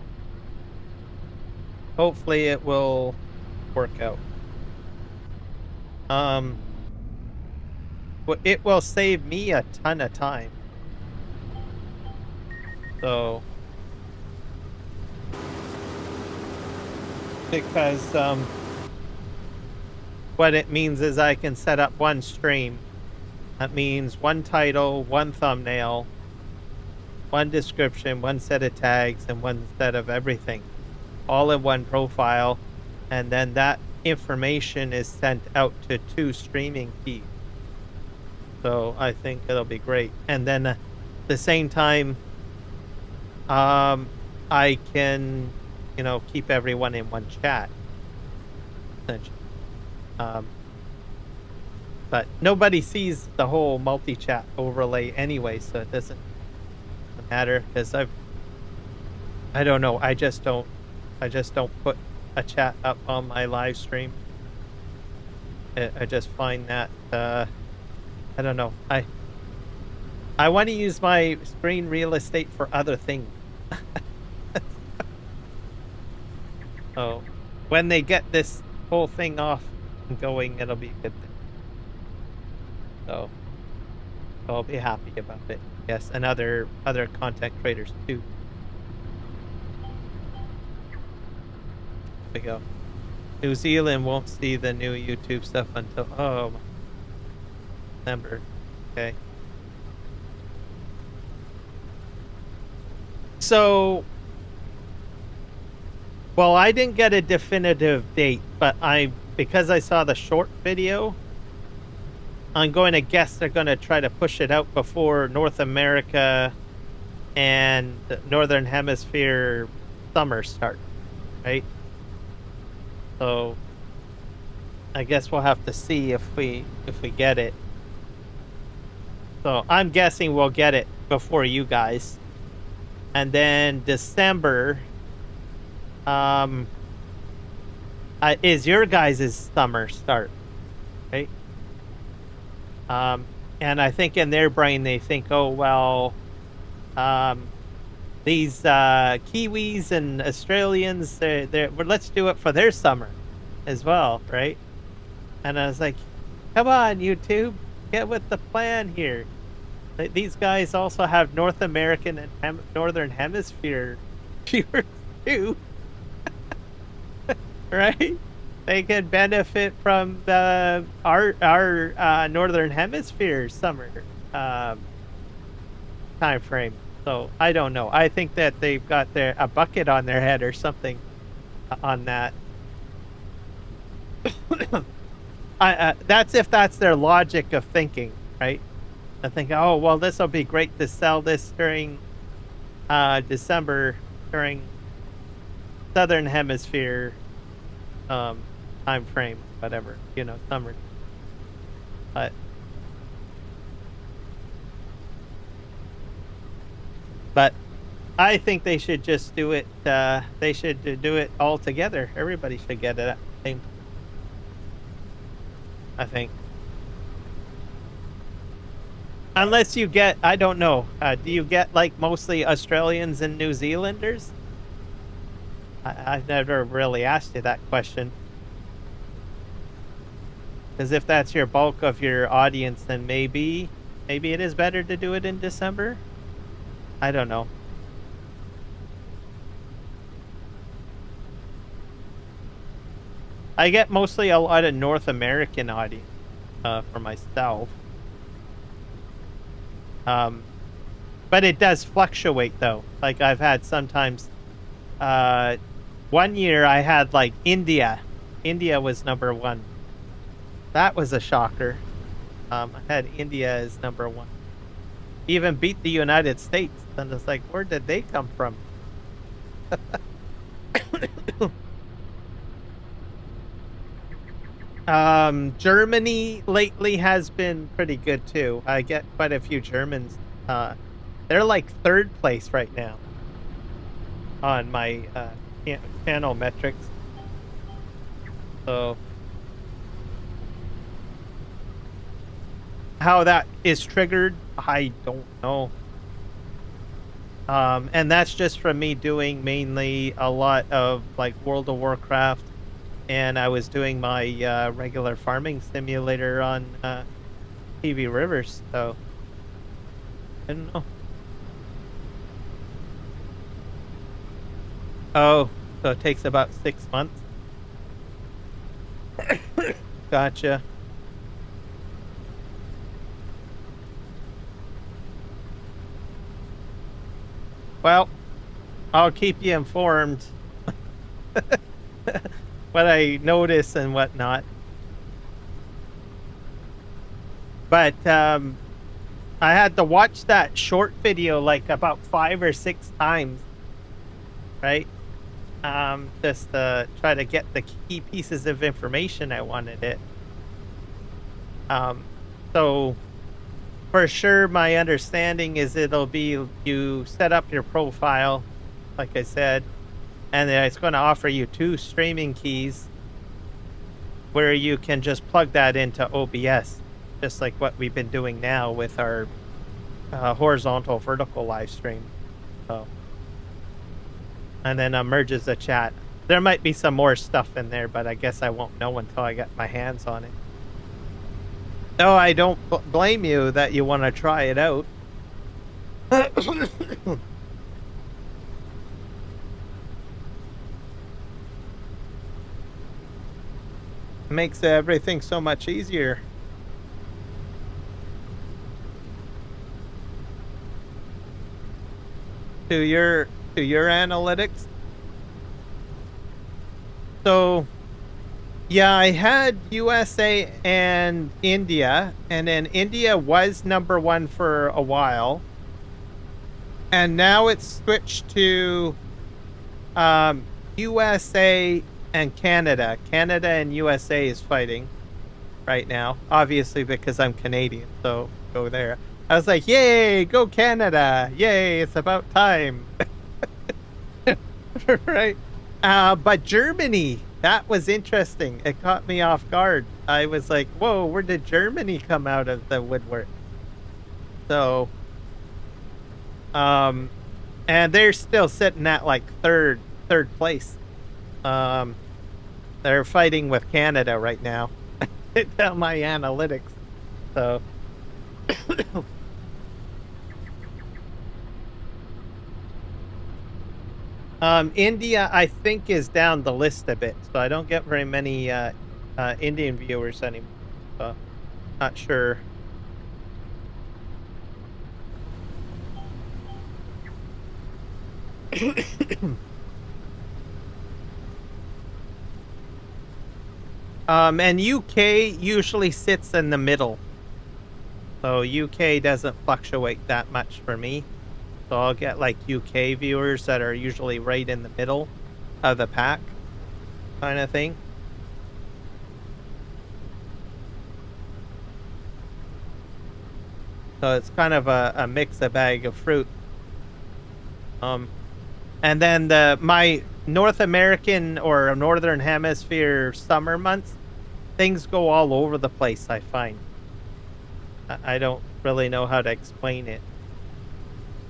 hopefully it will work out. It will save me a ton of time. So because what it means is I can set up one stream. That means one title, one thumbnail, one description, one set of tags, and one set of everything, all in one profile. And then that information is sent out to two streaming keys. So I think it'll be great. And then at the same time, I can, you know, keep everyone in one chat. But nobody sees the whole multi-chat overlay anyway, so it doesn't matter, because I don't know, I just don't put a chat up on my live stream. I just find that I don't know, I want to use my screen real estate for other things. So when they get this whole thing off and going, it'll be a good thing. So I'll be happy about it. Yes, and other content creators too. we go. New Zealand won't see the new YouTube stuff until December. Okay. So, well, I didn't get a definitive date, but because I saw the short video, I'm going to guess they're going to try to push it out before North America and Northern Hemisphere summer start, right? So I guess we'll have to see if we get it. So I'm guessing we'll get it before you guys. And then December is your guys' summer start, right? And I think in their brain they think, oh well, these Kiwis and Australians, well, let's do it for their summer as well, right? And I was like, come on, YouTube, get with the plan here. These guys also have North American and Northern Hemisphere viewers too, right? They can benefit from our Northern Hemisphere summer time frame. So I don't know. I think that they've got a bucket on their head or something on that. That's if that's their logic of thinking, right? I think, oh well, this will be great to sell this during December, during Southern Hemisphere time frame, whatever, summer. But I think they should just do it. They should do it all together. Everybody should get it at the same time, I think. Unless you get, I don't know. Do you get like mostly Australians and New Zealanders? I've never really asked you that question. Because if that's your bulk of your audience, then maybe it is better to do it in December. I don't know. I get mostly a lot of North American audience for myself. But it does fluctuate though. Like I've had sometimes, one year I had like India. India was number one. That was a shocker. I had India as number one. Even beat the United States. And it's like, where did they come from? Germany lately has been pretty good too. I get quite a few Germans. They're like third place right now on my channel metrics. So how that is triggered, I don't know. And that's just from me doing mainly a lot of like World of Warcraft, and I was doing my regular farming simulator on TV Rivers, so I don't know. Oh, so it takes about 6 months. Gotcha. Well, I'll keep you informed what I notice and whatnot. But I had to watch that short video like about 5 or 6 times, right? Just to try to get the key pieces of information I wanted it. So for sure, my understanding is it'll be you set up your profile, like I said, and then it's going to offer you 2 streaming keys where you can just plug that into OBS, just like what we've been doing now with our horizontal vertical live stream. So, and then merges the chat. There might be some more stuff in there, but I guess I won't know until I get my hands on it. No, I don't blame you that you want to try it out. makes everything so much easier. To your analytics. So yeah, I had USA and India, and then India was #1 for a while. And now it's switched to USA and Canada. Canada and USA is fighting right now, obviously because I'm Canadian, so go there. I was like, yay, go Canada. Yay, it's about time. Right. But Germany, that was interesting. It caught me off guard. I was like, whoa, where did Germany come out of the woodwork? So, and they're still sitting at like third place. They're fighting with Canada right now. Tell my analytics. So India, I think, is down the list a bit, so I don't get very many Indian viewers anymore. So not sure. And UK usually sits in the middle. So UK doesn't fluctuate that much for me. So I'll get like UK viewers that are usually right in the middle of the pack kind of thing. So it's kind of a mix, a bag of fruit. And then my North American or Northern Hemisphere summer months, things go all over the place, I find. I don't really know how to explain it.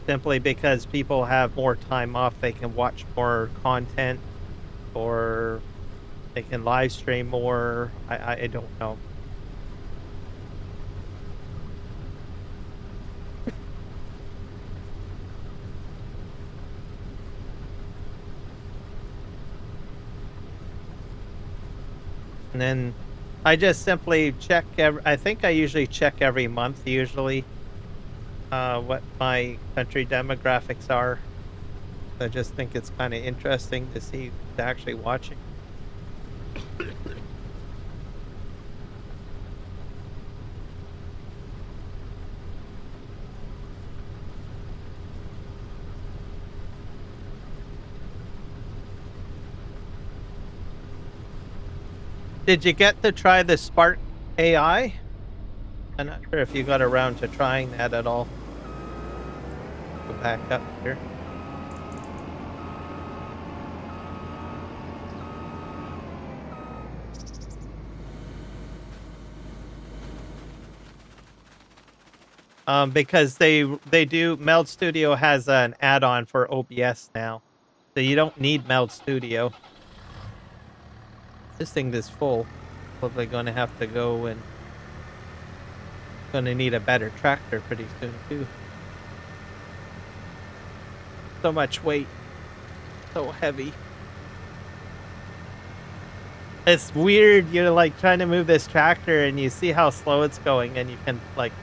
Simply because people have more time off, they can watch more content, or they can live stream more. I don't know. And then I just simply check I think I usually check every month usually what my country demographics are. I just think it's kind of interesting to see who's actually watching. Did you get to try the Spark AI? I'm not sure if you got around to trying that at all. Go back up here. Because they do, Meld Studio has an add-on for OBS now, so you don't need Meld Studio. This thing is full. Probably gonna have to go and gonna need a better tractor pretty soon too. So much weight, so heavy. It's weird. You're like trying to move this tractor and you see how slow it's going, and you can like,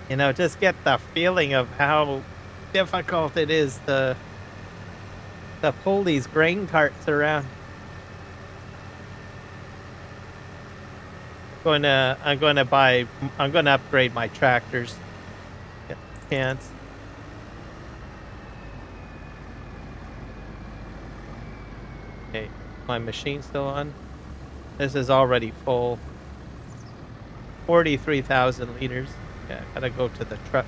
you know, just get the feeling of how difficult it is to pull these grain carts around. I'm gonna upgrade my tractors. Get the chance. Okay, my machine's still on. This is already full. 43,000 liters. Yeah, gotta go to the truck.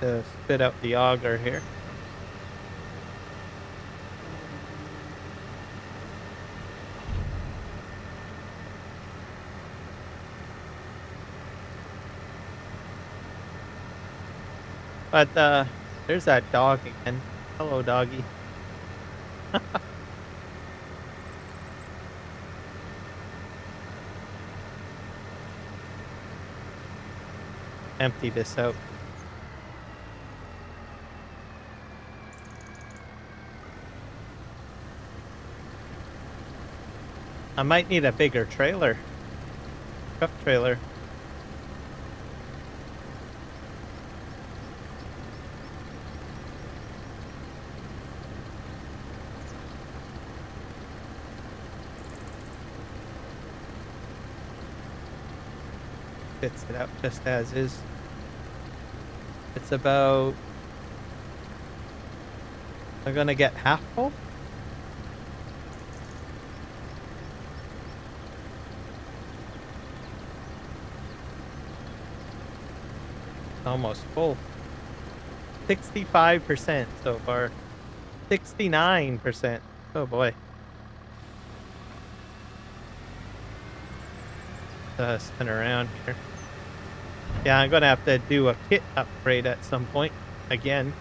To spit out the auger here. But there's that dog again. Hello, doggy. Empty this out. I might need a bigger trailer. Truck trailer. Fits it out just as is. It's about... I'm gonna get half full. Almost full. 65% so far. 69%. Oh boy. Spin around here. Yeah, I'm gonna have to do a kit upgrade at some point again.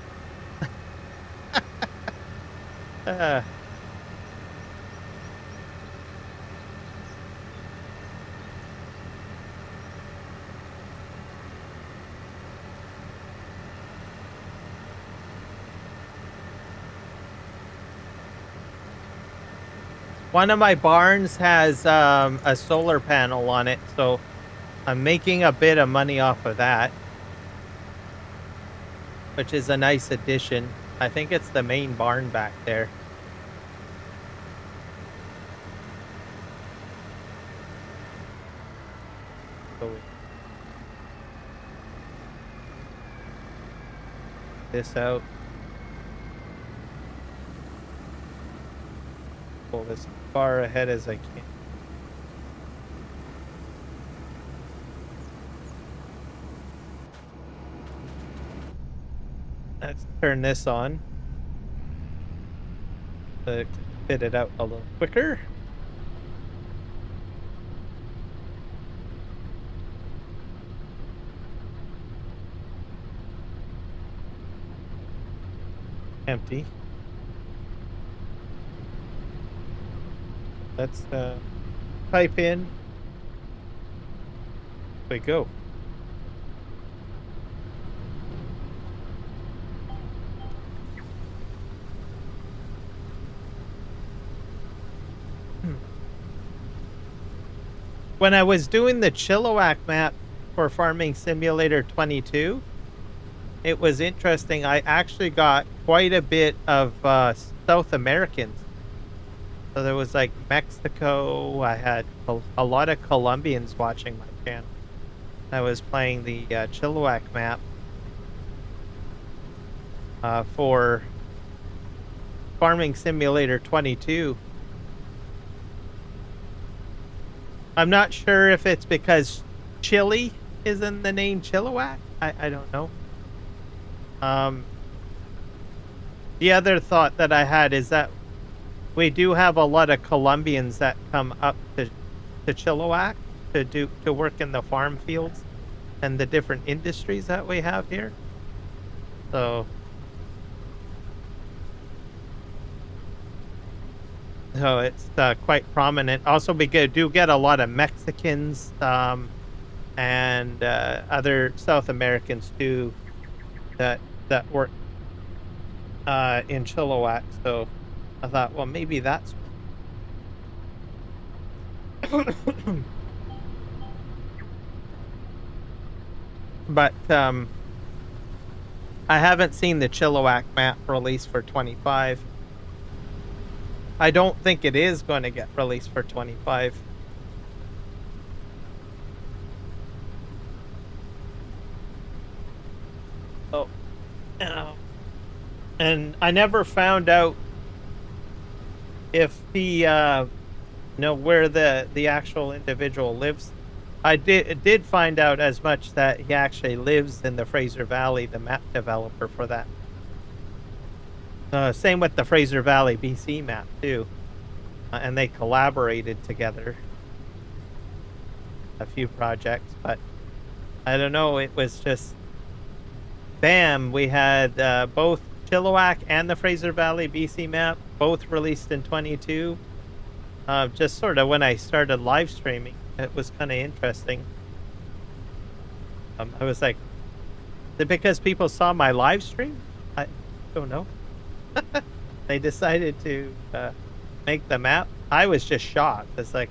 One of my barns has a solar panel on it, so I'm making a bit of money off of that, which is a nice addition. I think it's the main barn back there. So this out. Pull this as far ahead as I can. Let's turn this on to fit it out a little quicker. Empty. Let's pipe in. We go. When I was doing the Chilliwack map for Farming Simulator 22, it was interesting. I actually got quite a bit of South Americans. So there was like Mexico. I had a lot of Colombians watching my channel. I was playing the Chilliwack map for Farming Simulator 22. I'm not sure if it's because Chile is in the name Chilliwack. I don't know. The other thought that I had is that we do have a lot of Colombians that come up to Chilliwack to work in the farm fields and the different industries that we have here. So it's quite prominent. Also, we do get a lot of Mexicans and other South Americans too that work in Chilliwack. So I thought, well, maybe that's but I haven't seen the Chilliwack map released for 25. I don't think it is going to get released for 25. Oh. And I never found out if he where the actual individual lives. I did find out as much that he actually lives in the Fraser Valley, the map developer for that. Same with the Fraser Valley BC map too, and they collaborated together a few projects, but I don't know, it was just bam, we had both Chilliwack and the Fraser Valley BC map both released in 22. Just sort of when I started live streaming, it was kind of interesting. I was like, is it because people saw my live stream? I don't know. They decided to make the map, I was just shocked. I was like,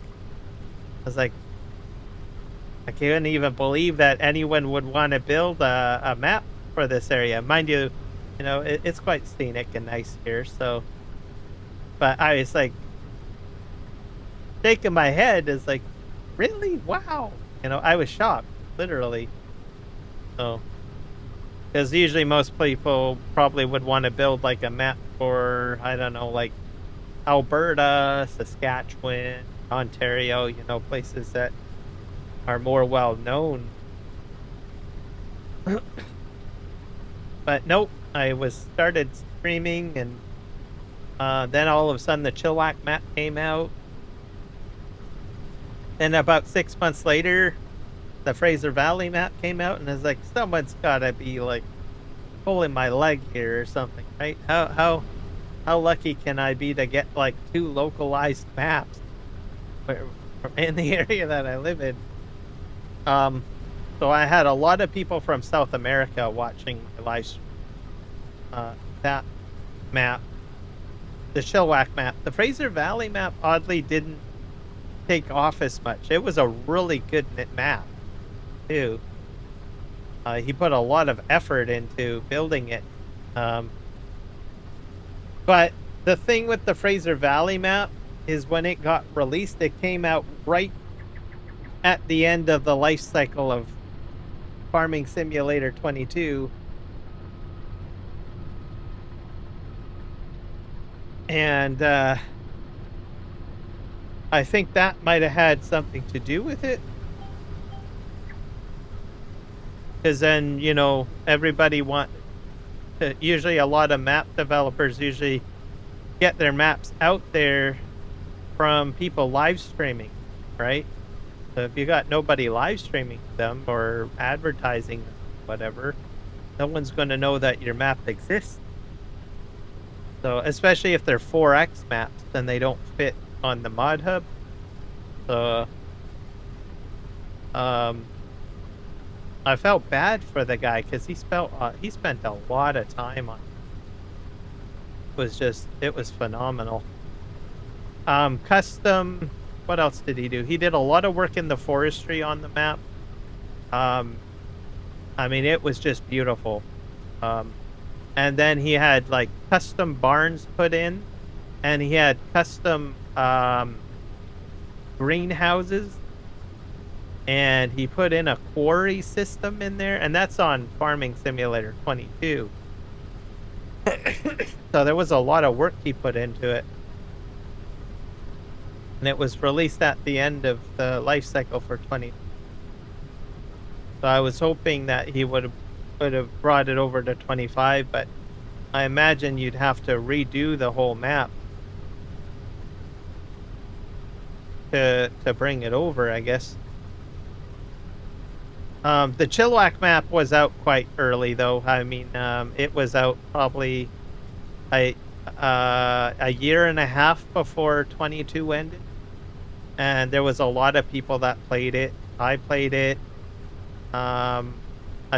I couldn't even believe that anyone would want to build a map for this area. Mind you, it's quite scenic and nice here. So, but I was like shaking my head. Is like, really? Wow. I was shocked, literally. So, because usually most people probably would want to build like a map for, I don't know, like Alberta, Saskatchewan, Ontario, places that are more well known. But nope, I started streaming, and then all of a sudden the Chilliwack map came out. And about 6 months later, the Fraser Valley map came out, and I was like, someone's gotta be like pulling my leg here or something, right? How lucky can I be to get like 2 localized maps in the area that I live in? So I had a lot of people from South America watching the live stream. That map, the Chilliwack map, the Fraser Valley map, oddly didn't take off as much. It was a really good map too. He put a lot of effort into building it. But the thing with the Fraser Valley map is when it got released, it came out right at the end of the life cycle of Farming Simulator 22. And I think that might have had something to do with it. Because then, everybody usually a lot of map developers usually get their maps out there from people live streaming, right? So if you got nobody live streaming them or advertising them, whatever, no one's going to know that your map exists. So especially if they're 4X maps, then they don't fit on the mod hub. So I felt bad for the guy because he spent a lot of time on it. It was phenomenal. Custom, what else did he do? He did a lot of work in the forestry on the map. I mean, it was just beautiful. And then he had like custom barns put in, and he had custom greenhouses, and he put in a quarry system in there, and that's on Farming Simulator 22. So there was a lot of work he put into it, and it was released at the end of the life cycle for 20. So I was hoping that he would have brought it over to 25, but I imagine you'd have to redo the whole map to bring it over, I guess. The Chilliwack map was out quite early, though. I mean, it was out probably a year and a half before 22 ended, and there was a lot of people that played it. I played it. I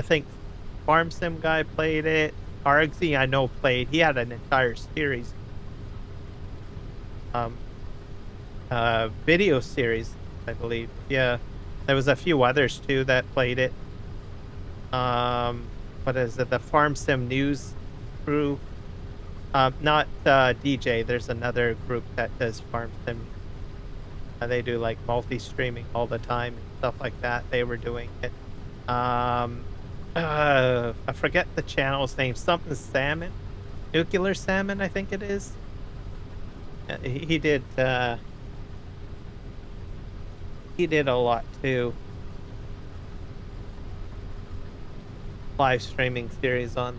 think Farm Sim guy played it. Argsy, I know, played. He had an entire series. Video series, I believe. Yeah. There was a few others too that played it. What is it? The Farm Sim News crew. Not DJ. There's another group that does Farm Sim. They do like multi-streaming all the time and stuff like that. They were doing it. I forget the channel's name. Something Salmon, Nuclear Salmon, I think it is. He did. He did a lot too. Live streaming series on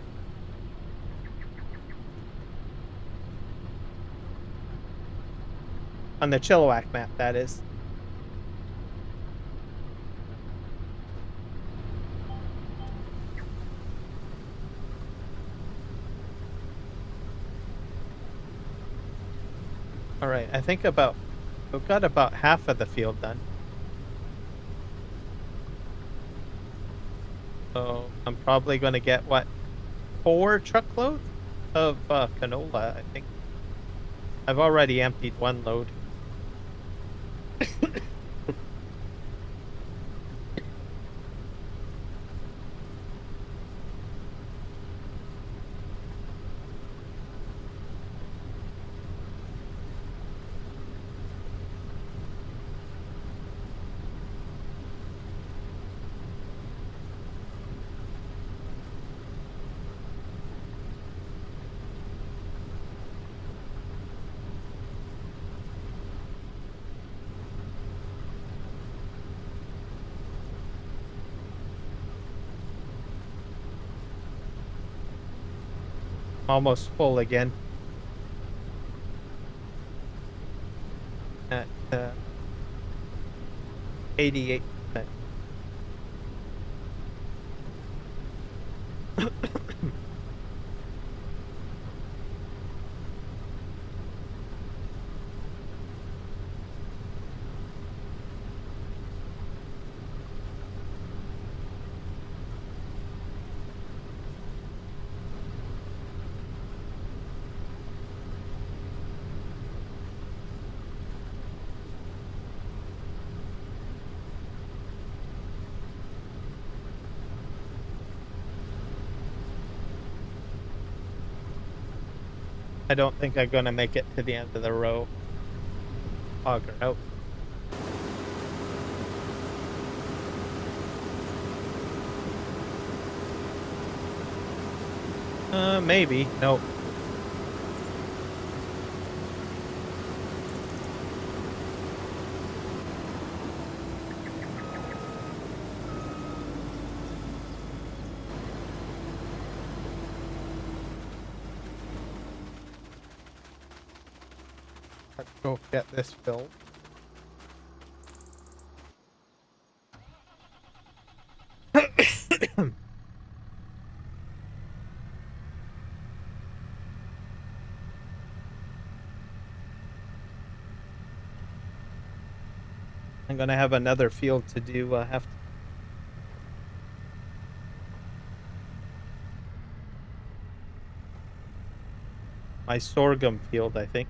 the Chilliwack map, that is. All right, I think we've got about half of the field done. So I'm probably going to get, 4 truckloads of canola, I think. I've already emptied one load. Almost full again. At 88%. I don't think I'm gonna make it to the end of the row. Auger out. Maybe. Nope. Let's go get this filled. I'm gonna have another field to do. I have to. My sorghum field, I think.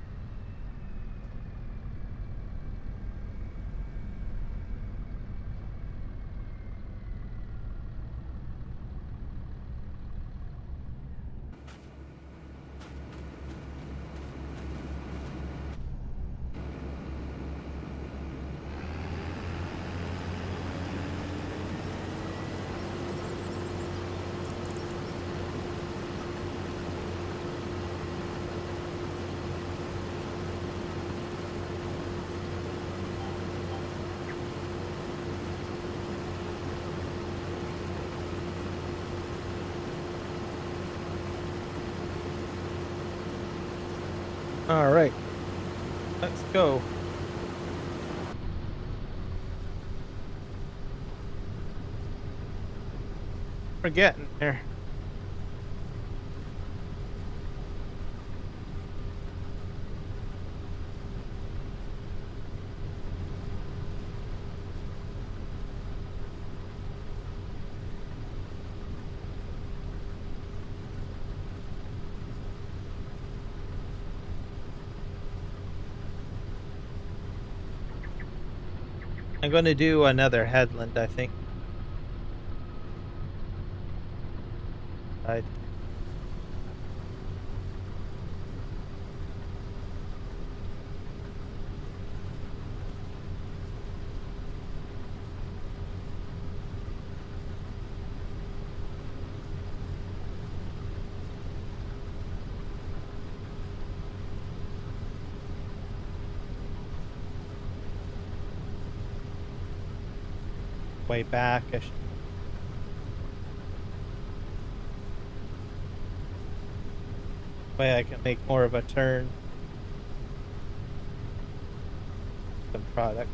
All right, let's go. We're getting there. I'm going to do another headland, I think. Way back. Way I can make more of a turn. The product.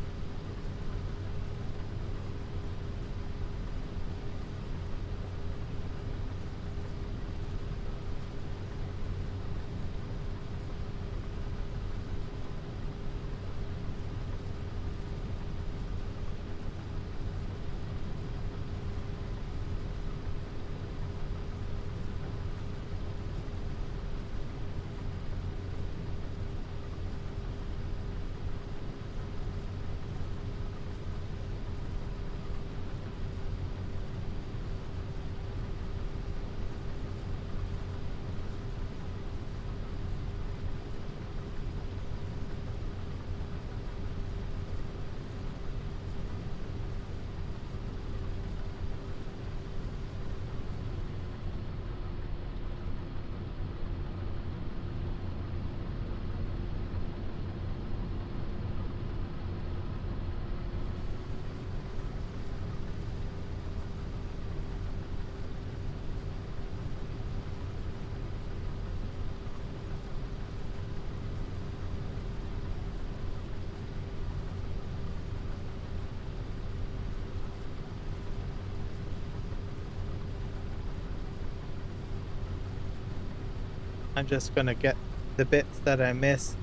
I'm just gonna get the bits that I miss.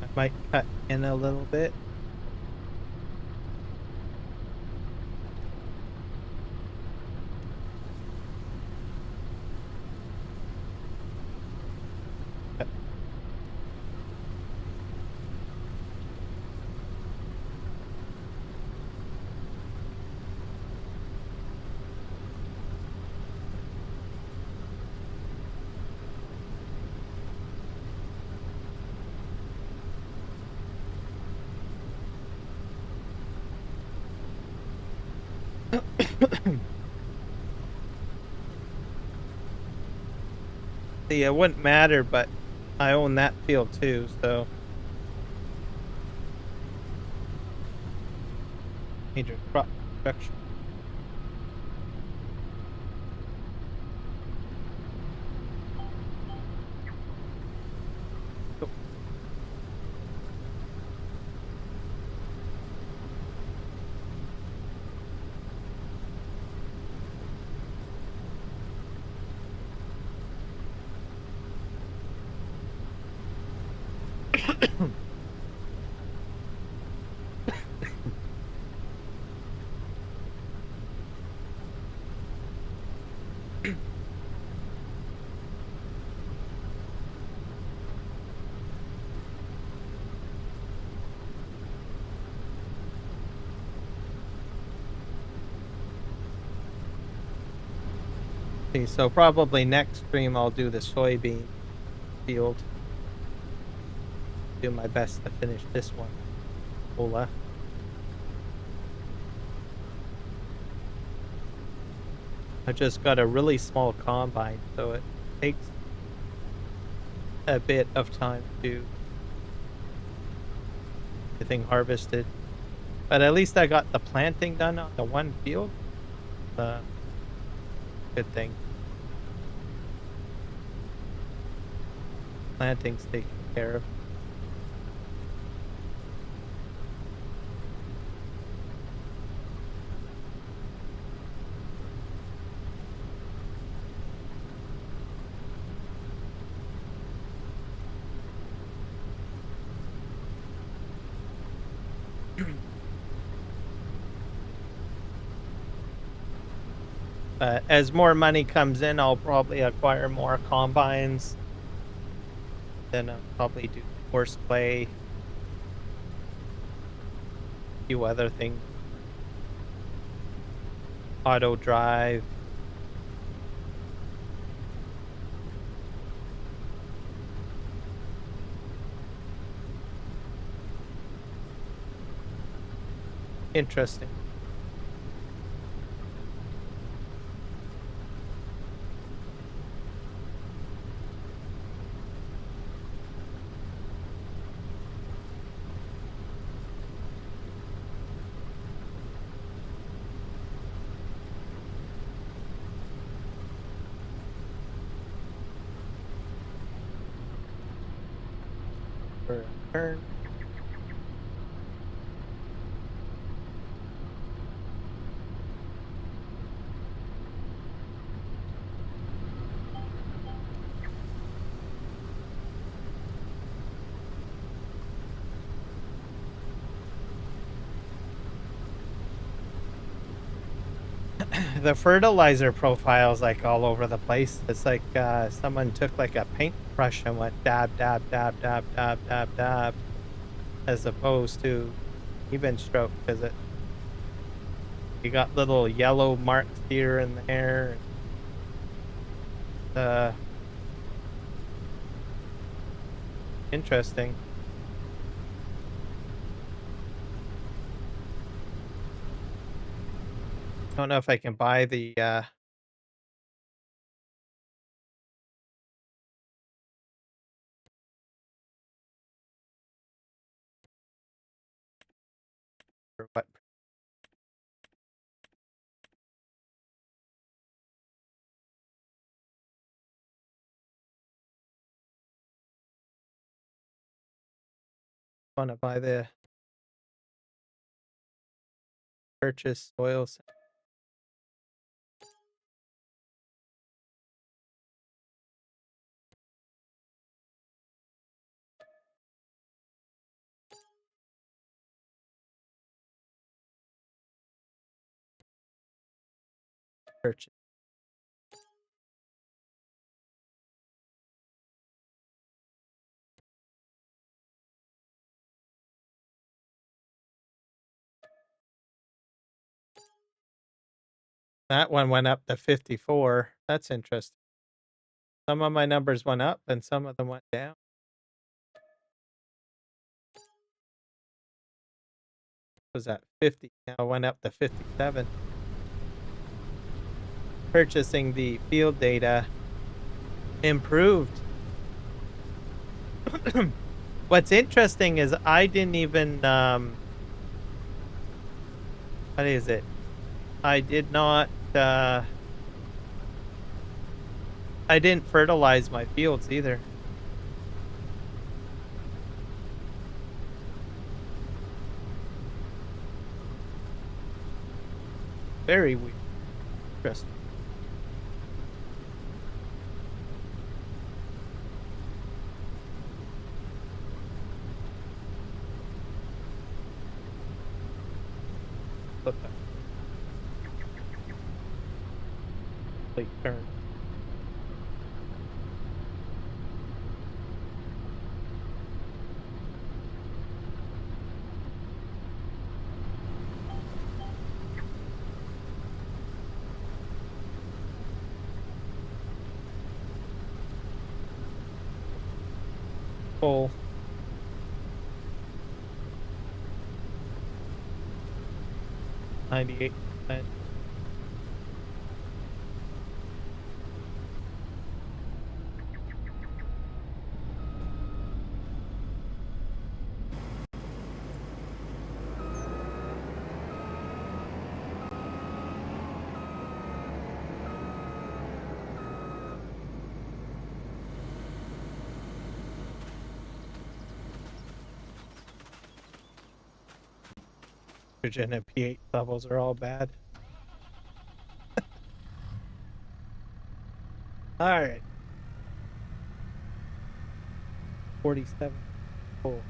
I might cut in a little bit. See, it wouldn't matter, but I own that field too, so major crop destruction. See, so probably next stream I'll do the soybean field. Do my best to finish this one. Hola. I just got a really small combine, so it takes a bit of time to get everything harvested. But at least I got the planting done on the one field. Good thing. Planting's taken care of. As more money comes in, I'll probably acquire more combines. Then I'll probably do horseplay. A few other things. Auto drive. Interesting. For a turn. The fertilizer profile's like all over the place. It's like someone took like a paintbrush and went dab, dab, dab, dab, dab, dab, dab, as opposed to even stroke, because you got little yellow marks here and there. Interesting. Don't know if I can buy the or what. Want to buy the purchase soil purchase. That one went up to 54. That's interesting. Some of my numbers went up and some of them went down. Was that 50? Now went up to 57. Purchasing the field data improved. What's interesting is I didn't even what is it? I did not I didn't fertilize my fields either. Very weird. Interesting. Flip that. Complete turn. Full. %98. Nitrogen and pH levels are all bad. All right. 47. Cool.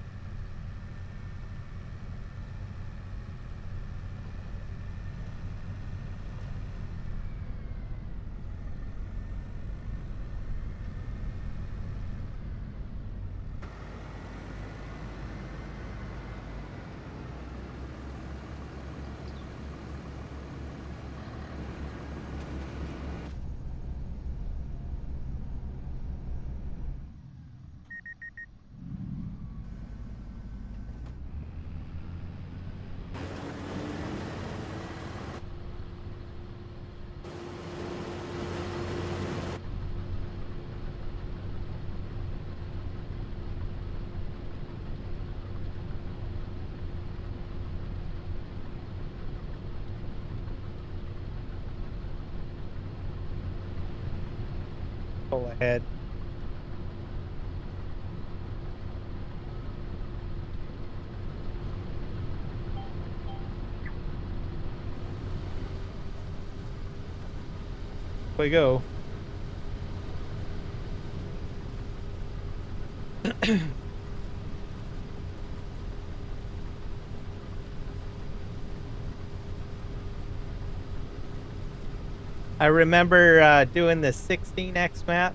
Pull ahead. We go. I remember doing the 16x map,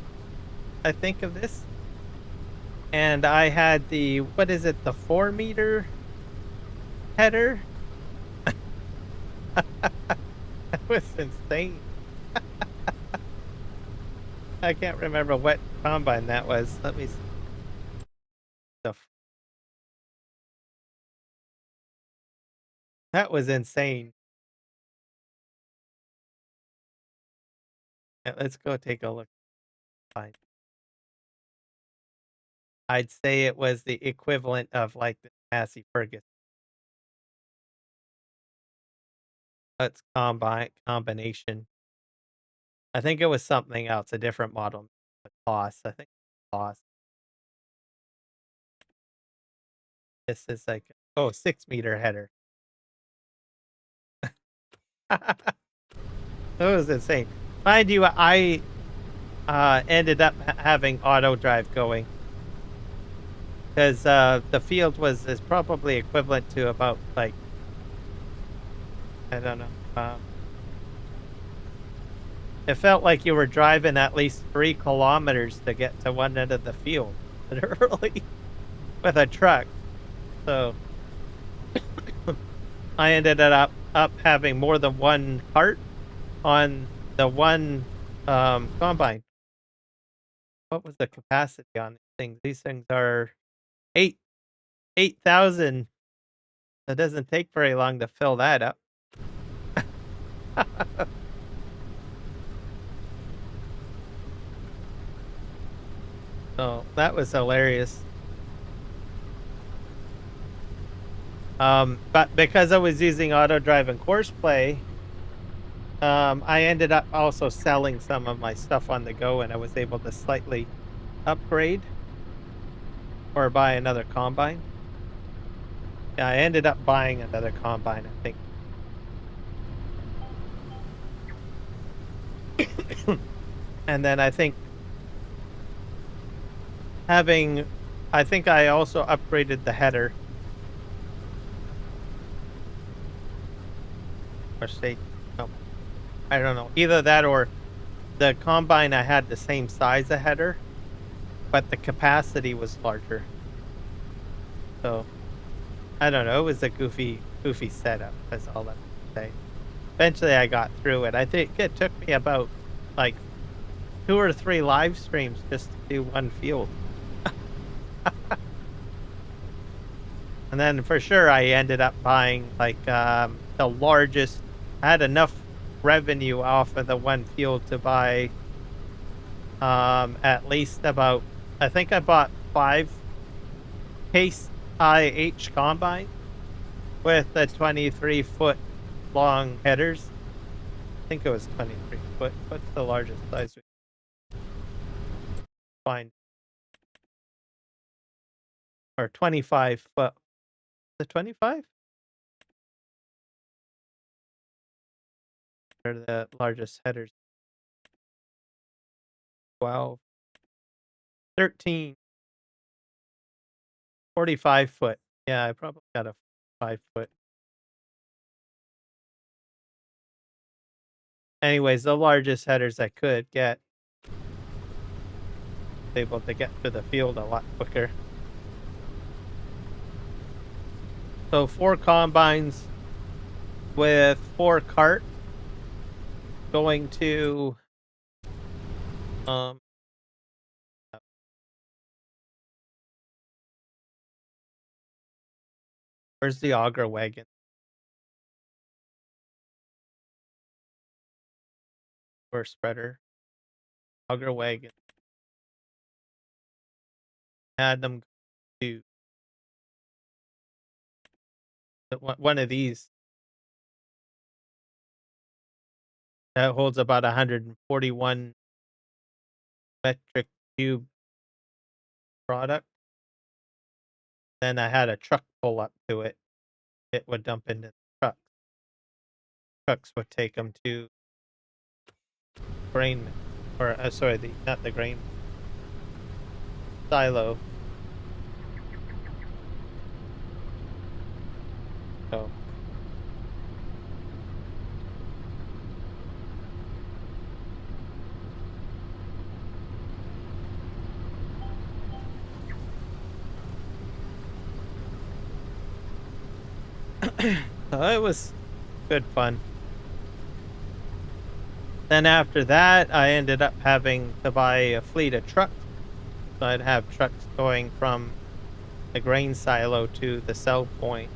I think, of this. And I had the, what is it, the 4-meter header? That was insane. I can't remember what combine that was. Let me see. That was insane. Yeah, let's go take a look. Fine. I'd say it was the equivalent of like the Massey Ferguson. That's combination. I think it was something else, a different model. The Boss, I think. Boss. This is like, oh, 6-meter header. That was insane. Mind you, I ended up having auto drive going because the field is probably equivalent to about, like, I don't know. It felt like you were driving at least 3 kilometers to get to one end of the field, literally, with a truck. So I ended up having more than one cart on the one combine. What was the capacity on these things? These things are 8,000. It doesn't take very long to fill that up. So that was hilarious. But because I was using auto drive and course play, I ended up also selling some of my stuff on the go, and I was able to slightly upgrade or buy another combine. Yeah, I ended up buying another combine, I think. And then I think I also upgraded the header. Or say, no, I don't know. Either that or the combine I had the same size of header, but the capacity was larger. So I don't know. It was a goofy setup. That's all I can say. Eventually, I got through it. I think it took me about like 2 or 3 live streams just to do one field. And then for sure, I ended up buying like the largest. I had enough revenue off of the one field to buy at least about, I think I bought 5 Case IH combine with the 23-foot long headers. I think it was 23 foot. What's the largest size? Fine. Or 25 foot. The 25? Or the largest headers? 12. 13. 45 foot. Yeah, I probably got a 5 foot. Anyways, the largest headers I could get. Able to get to the field a lot quicker. So 4 combines with 4 carts going to where's the auger wagon? Or spreader. Auger wagon. Add them to one of these that holds about 141 metric cube product. Then I had a truck pull up to it. It would dump into the trucks. Trucks would take them to grain, or sorry, not the grain silo. So it was good fun. Then after that, I ended up having to buy a fleet of trucks. So I'd have trucks going from the grain silo to the sell point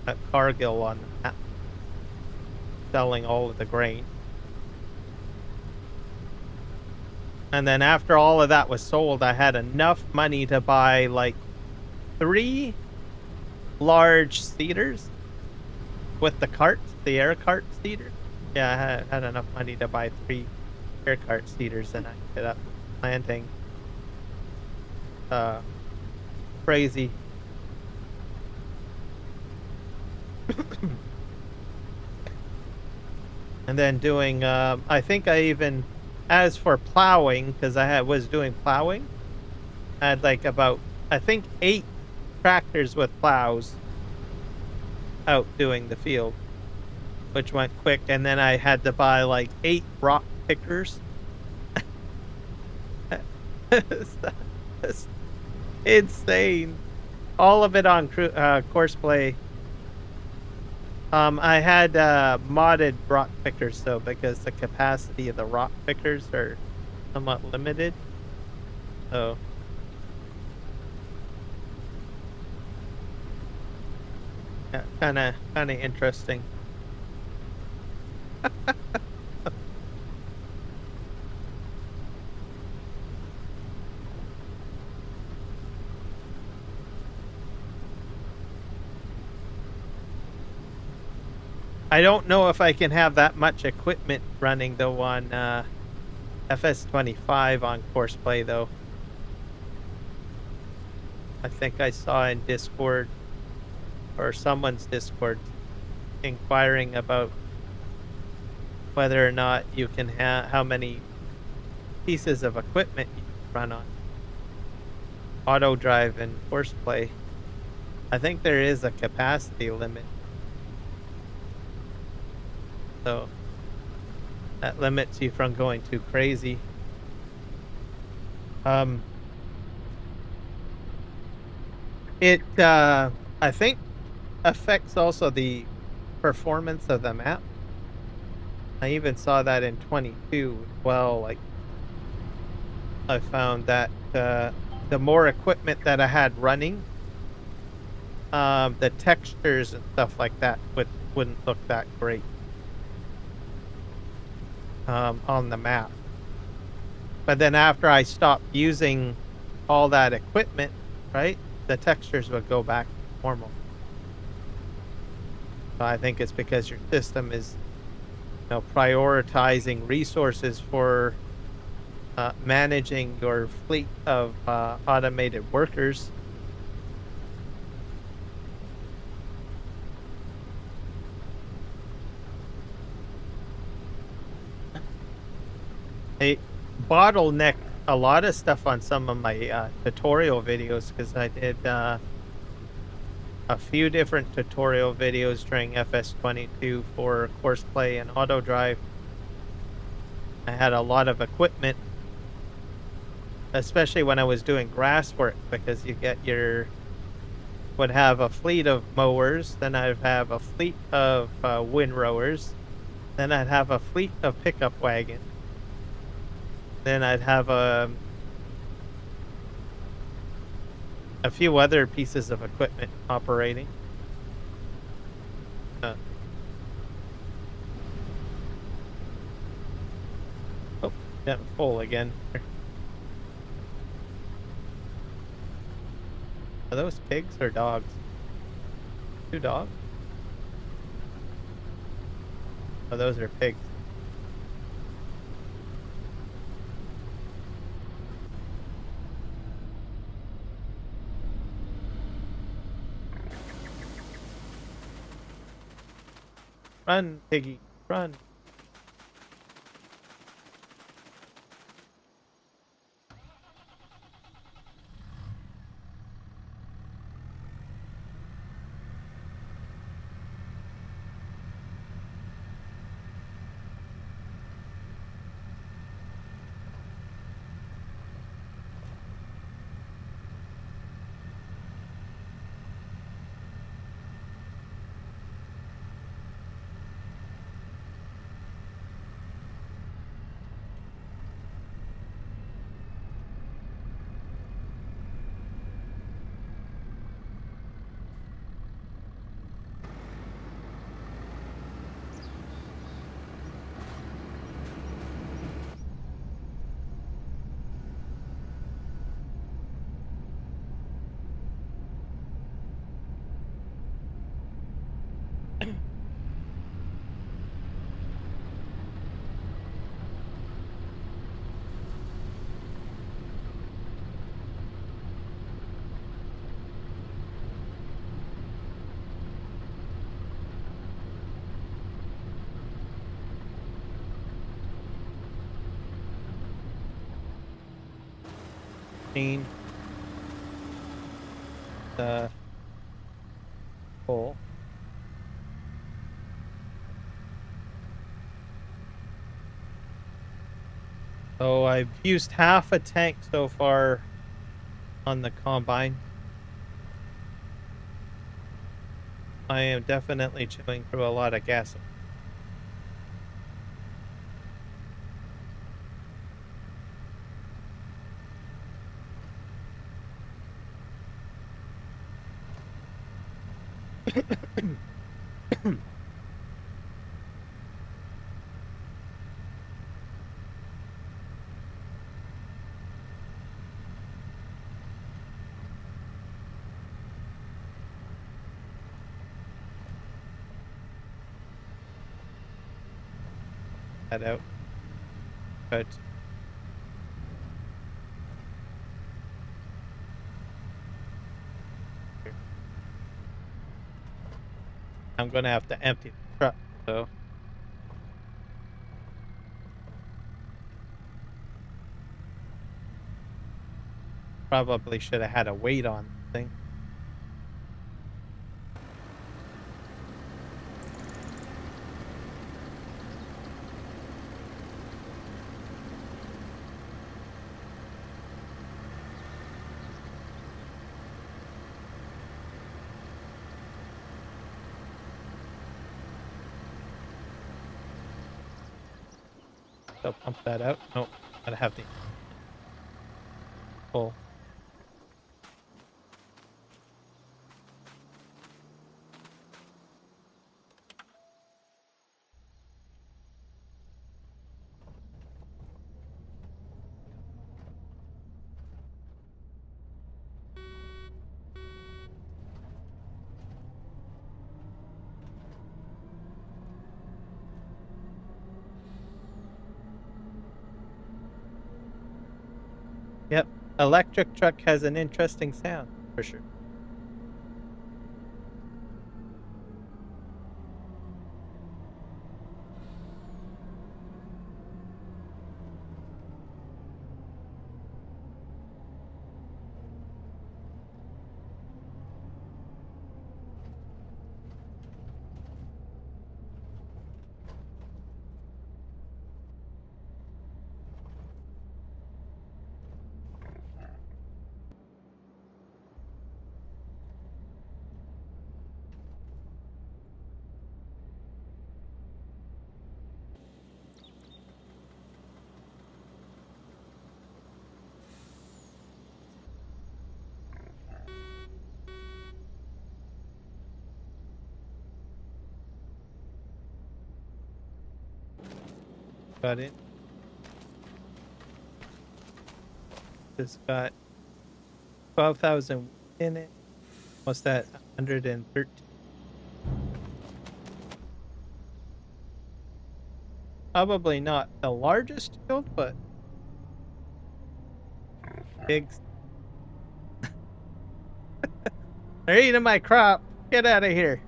at Cargill on the map, selling all of the grain. And then after all of that was sold, I had enough money to buy like 3 large seeders with the carts, the air cart seeders. Yeah, I had enough money to buy 3 air cart seeders, and I ended up planting crazy And then doing, I think I even, as for plowing, because was doing plowing, I had like about, I think 8 tractors with plows out doing the field, which went quick. And then I had to buy like 8 rock pickers. It's insane. All of it on Courseplay. I had modded rock pickers though, because the capacity of the rock pickers are somewhat limited. So yeah, kind of interesting. I don't know if I can have that much equipment running though on FS25 on Courseplay though. I think I saw in Discord or someone's Discord inquiring about whether or not you can have how many pieces of equipment you can run on auto drive and Courseplay. I think there is a capacity limit. So that limits you from going too crazy. It I think affects also the performance of the map. I even saw that in 22 as well. Like I found that the more equipment that I had running, the textures and stuff like that wouldn't look that great on the map. But then after I stopped using all that equipment, right, the textures would go back to normal. So I think it's because your system is, prioritizing resources for managing your fleet of automated workers. I bottleneck a lot of stuff on some of my tutorial videos because I did a few different tutorial videos during FS22 for Courseplay and auto drive. I had a lot of equipment, especially when I was doing grass work, because would have a fleet of mowers, then I'd have a fleet of windrowers, then I'd have a fleet of pickup wagons. Then I'd have a few other pieces of equipment operating. Oh, getting full again. Are those pigs or dogs? 2 dogs? Oh, those are pigs. Run, piggy, run. 14. Full. So I've used half a tank so far on the combine. I am definitely chewing through a lot of gasoline. That out. But I'm gonna have to empty the truck, so probably should have had a weight on the thing. So pump that out. Nope, gotta have the full. Yep, electric truck has an interesting sound for sure. Got it. It's got 12,000 in it. What's that? 113. Probably not the largest field, but pigs. They're eating my crop. Get out of here.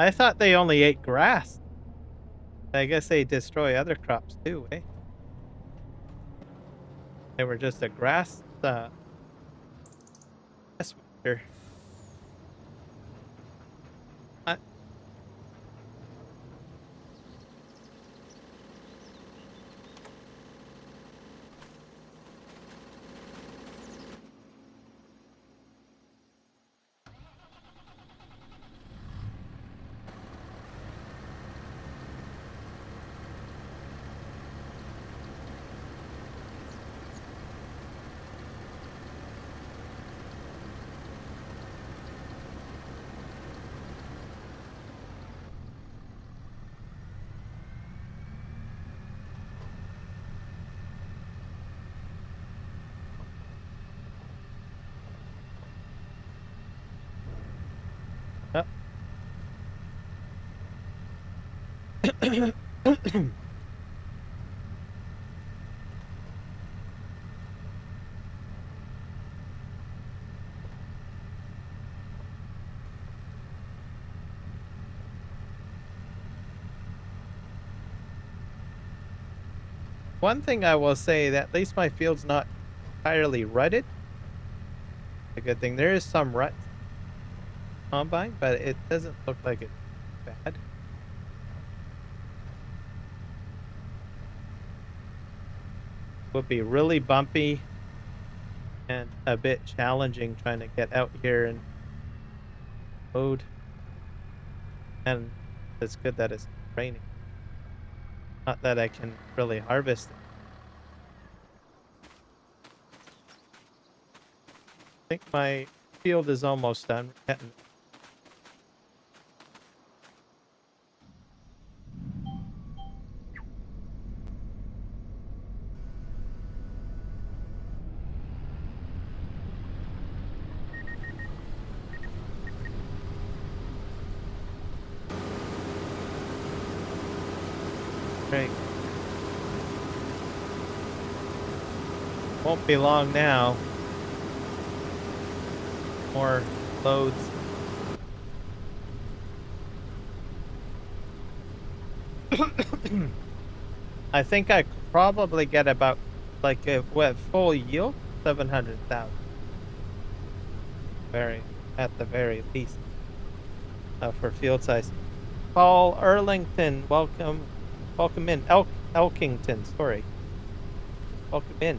I thought they only ate grass. I guess they destroy other crops too, eh? They were just a grass winter. One thing I will say that at least my field's not entirely rutted. A good thing. There is some ruts combine, but it doesn't look like it's bad. Would be really bumpy and a bit challenging trying to get out here and load. And it's good that it's raining. Not that I can really harvest it. I think my field is almost done. Great. Won't be long now. More loads. I think I could probably get about like a full yield, 700,000. At the very least, for field size. Paul Erlington, welcome in. Elkington, sorry. Welcome in.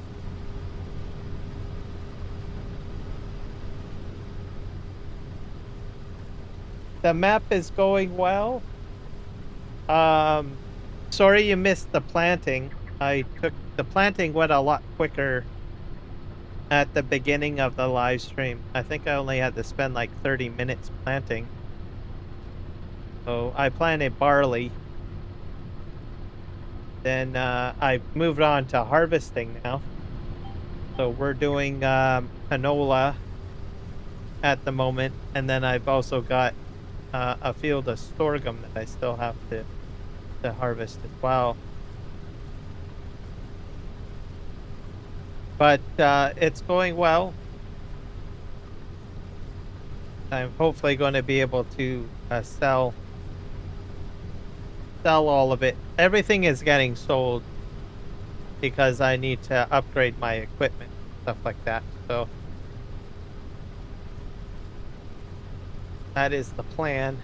The map is going well. Sorry you missed the planting. The planting went a lot quicker at the beginning of the live stream. I think I only had to spend like 30 minutes planting. So I planted barley. Then I moved on to harvesting now. So we're doing canola at the moment. And then I've also got a field of sorghum that I still have to harvest as well. But it's going well. I'm hopefully going to be able to sell all of it. Everything is getting sold because I need to upgrade my equipment, stuff like that. So that is the plan.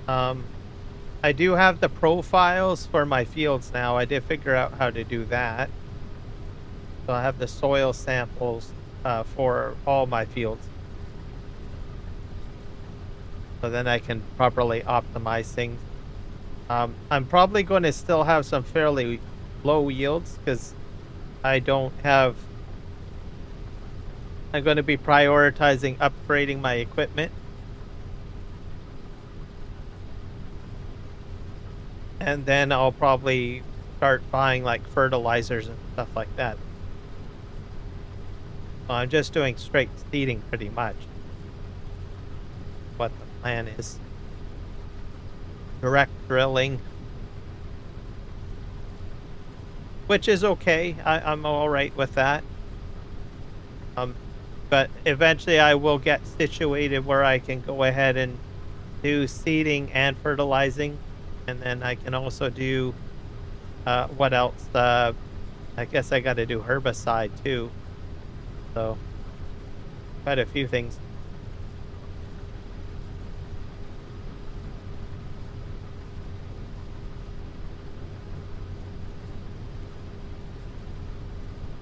I do have the profiles for my fields now. I did figure out how to do that. So I have the soil samples for all my fields. So then I can properly optimize things. I'm probably going to still have some fairly low yields because I don't have... I'm going to be prioritizing upgrading my equipment. And then I'll probably start buying like fertilizers and stuff like that. So I'm just doing straight seeding pretty much. What the plan is. Direct drilling. Which is okay. I'm alright with that. But eventually I will get situated where I can go ahead and do seeding and fertilizing. And then I can also do, what else? I guess I got to do herbicide too. So, quite a few things.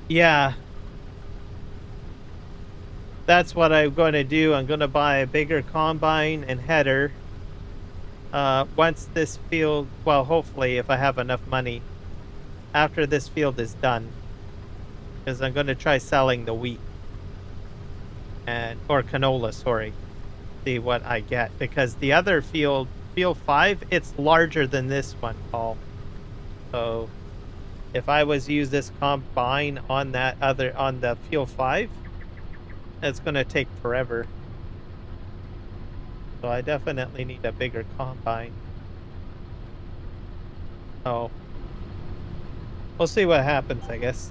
Yeah. That's what I'm going to do. I'm going to buy a bigger combine and header. Once this field, well, hopefully if I have enough money after this field is done, because I'm going to try selling the wheat or canola, sorry, see what I get, because the other field 5, it's larger than this one, Paul. So if I was to use this combine on the field 5, it's going to take forever. So I definitely need a bigger combine. So we'll see what happens, I guess.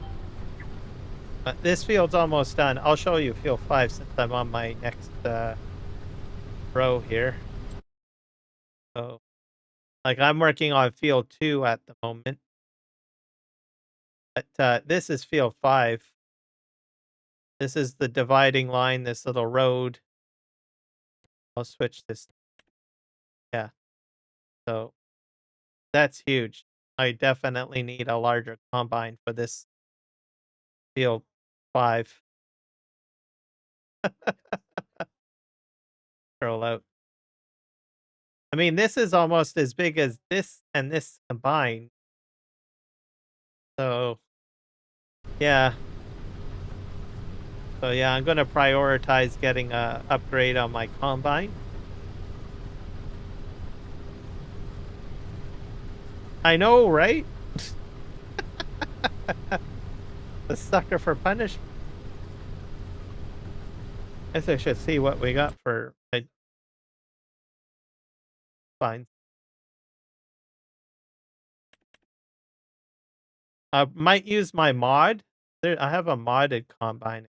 But this field's almost done. I'll show you field 5 since I'm on my next row here. So, like, I'm working on field 2 at the moment. But this is field 5. This is the dividing line, this little road. I'll switch this. Yeah. So that's huge. I definitely need a larger combine for this field 5. Roll out. I mean, this is almost as big as this and this combined. So, yeah. So, yeah, I'm going to prioritize getting a upgrade on my combine. I know, right? The sucker for punishment. I guess I should see what we got for fine. I might use my mod. I have a modded combine.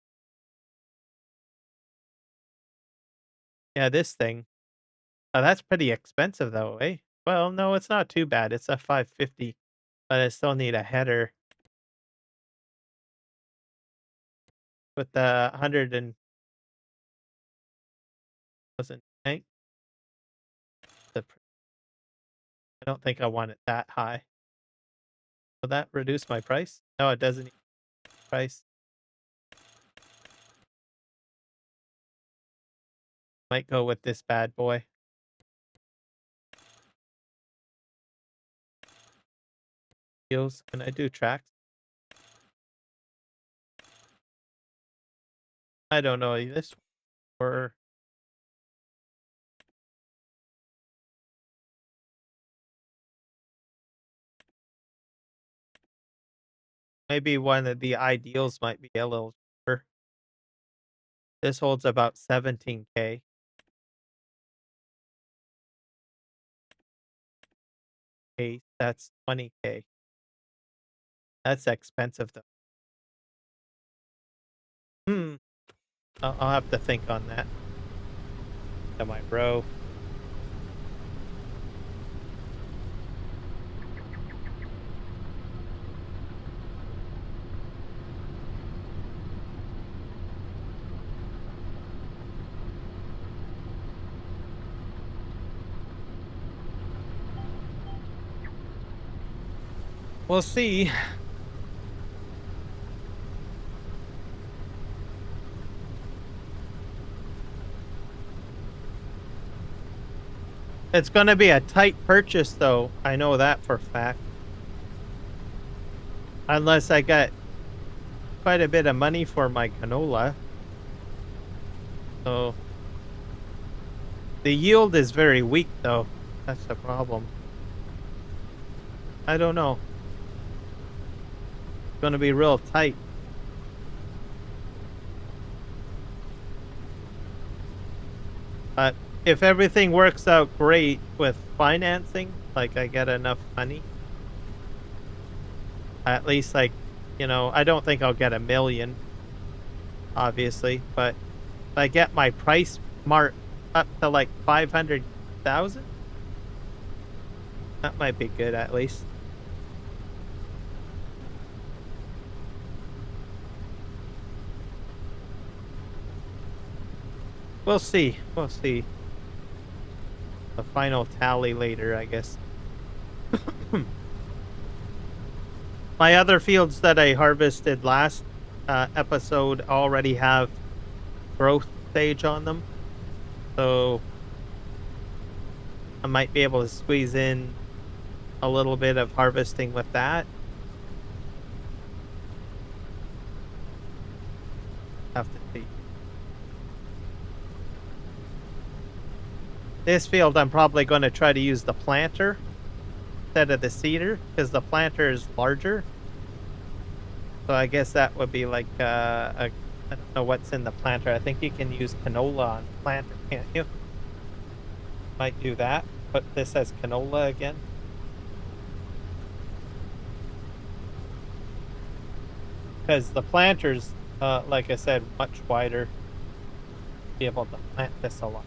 Yeah, this thing. Oh, that's pretty expensive though, eh? Well, no, it's not too bad. It's a 550, but I still need a header with the 100 and wasn't tank. I don't think I want it that high. Will that reduce my price? No, it doesn't. Price might go with this bad boy. Heels. Can I do tracks? I don't know. This or maybe one of the ideals might be a little cheaper. This holds about 17K. That's 20K. That's expensive though. I'll have to think on that. To my bro. We'll see. It's going to be a tight purchase, though. I know that for a fact. Unless I get quite a bit of money for my canola. So the yield is very weak, though. That's the problem. I don't know. It's going to be real tight. But if everything works out great with financing, like I get enough money, at least like, you know, I don't think I'll get $1 million, obviously, but if I get my price mark up to like 500,000, that might be good at least. We'll see. We'll see. The final tally later, I guess. My other fields that I harvested last episode already have growth stage on them. So I might be able to squeeze in a little bit of harvesting with that. Have to see. This field, I'm probably going to try to use the planter instead of the seeder because the planter is larger. So I guess that would be like I don't know what's in the planter. I think you can use canola on the planter, can't you? Might do that. Put this as canola again. Because the planter's, like I said, much wider. Be able to plant this a lot.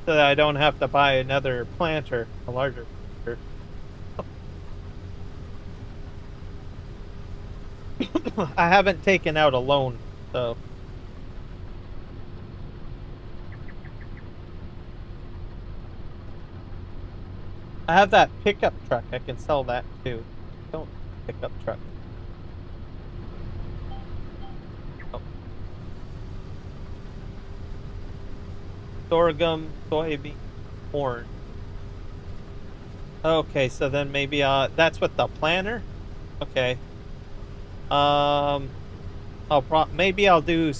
so that I don't have to buy another planter, a larger planter. I haven't taken out a loan, so. I have that pickup truck. I can sell that too. Don't pickup truck. Oh. Sorghum, soybean, corn. Okay, so then maybe that's what the planter. Okay. Maybe I'll do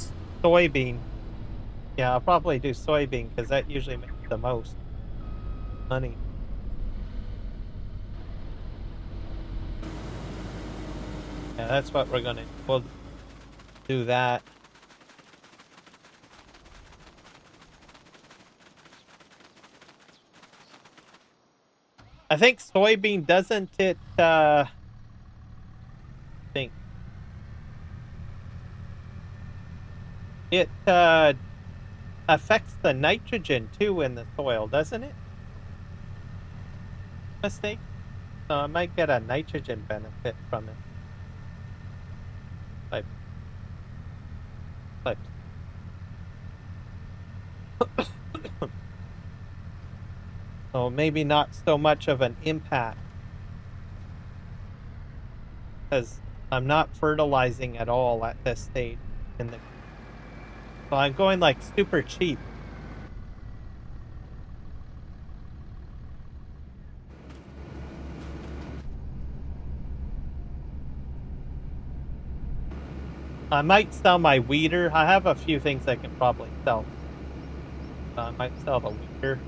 soybean. Yeah, I'll probably do soybean because that usually makes the most money. Yeah, that's what we'll do that. I think soybean doesn't it think it affects the nitrogen too in the soil, doesn't it? Mistake? So I might get a nitrogen benefit from it. Like so maybe not so much of an impact because I'm not fertilizing at all at this stage in the. So I'm going like super cheap. I might sell my weeder. I have a few things I can probably sell. I might sell the weeder.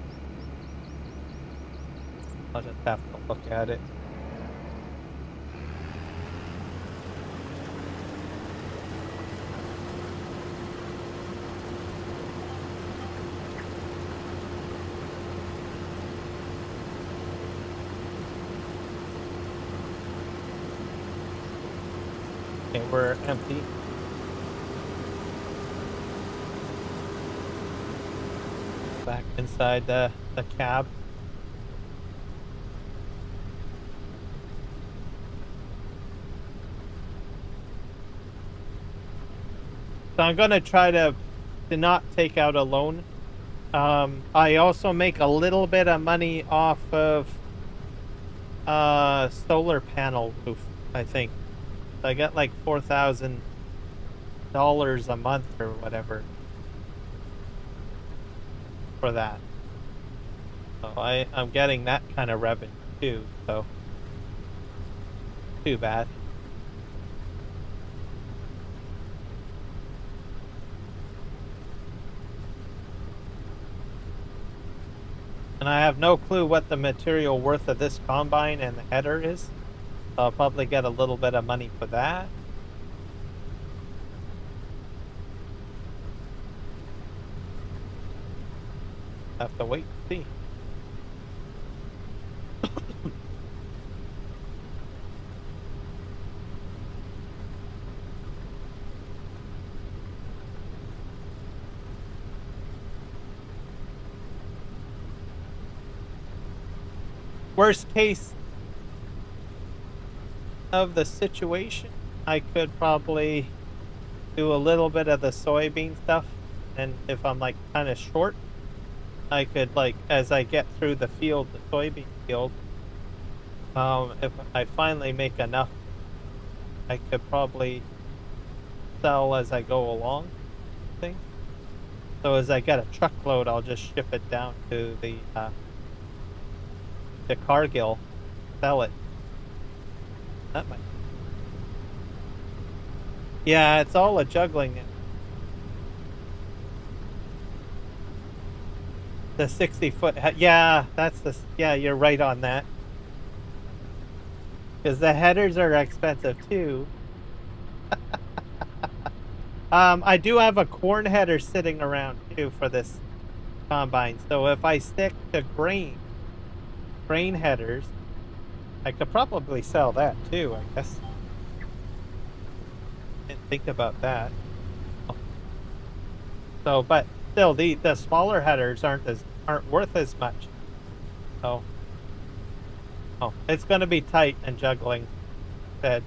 I'll just have to look at it. Okay, we're empty. Back inside the cab. So I'm gonna try to not take out a loan. I also make a little bit of money off of solar panel roof, I think. So I get like $4,000 a month or whatever for that. So I'm getting that kind of revenue too, so too bad. And I have no clue what the material worth of this combine and the header is. So I'll probably get a little bit of money for that. Have to wait and see. Worst case of the situation, I could probably do a little bit of the soybean stuff, and if I'm like kind of short, I could, like, as I get through the field, the soybean field, if I finally make enough, I could probably sell as I go along, I think. So as I get a truckload, I'll just ship it down to the Cargill, sell it. That might. Yeah, it's all a juggling. The 60-foot. Yeah, that's the. Yeah, you're right on that. Because the headers are expensive too. I do have a corn header sitting around too for this combine. So if I stick to grain headers, I could probably sell that too, I guess. Didn't think about that. So, but still, the smaller headers aren't as aren't worth as much. So, oh, it's going to be tight and juggling. Said.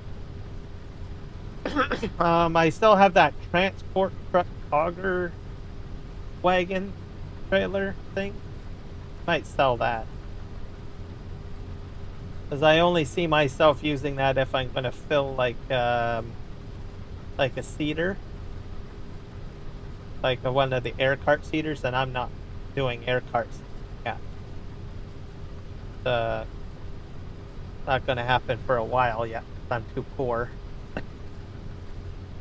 I still have that transport truck auger wagon trailer thing. Might sell that. Because I only see myself using that if I'm going to fill like a seeder. Like one of the air cart seeders, and I'm not doing air carts. Yeah. Not going to happen for a while yet. I'm too poor.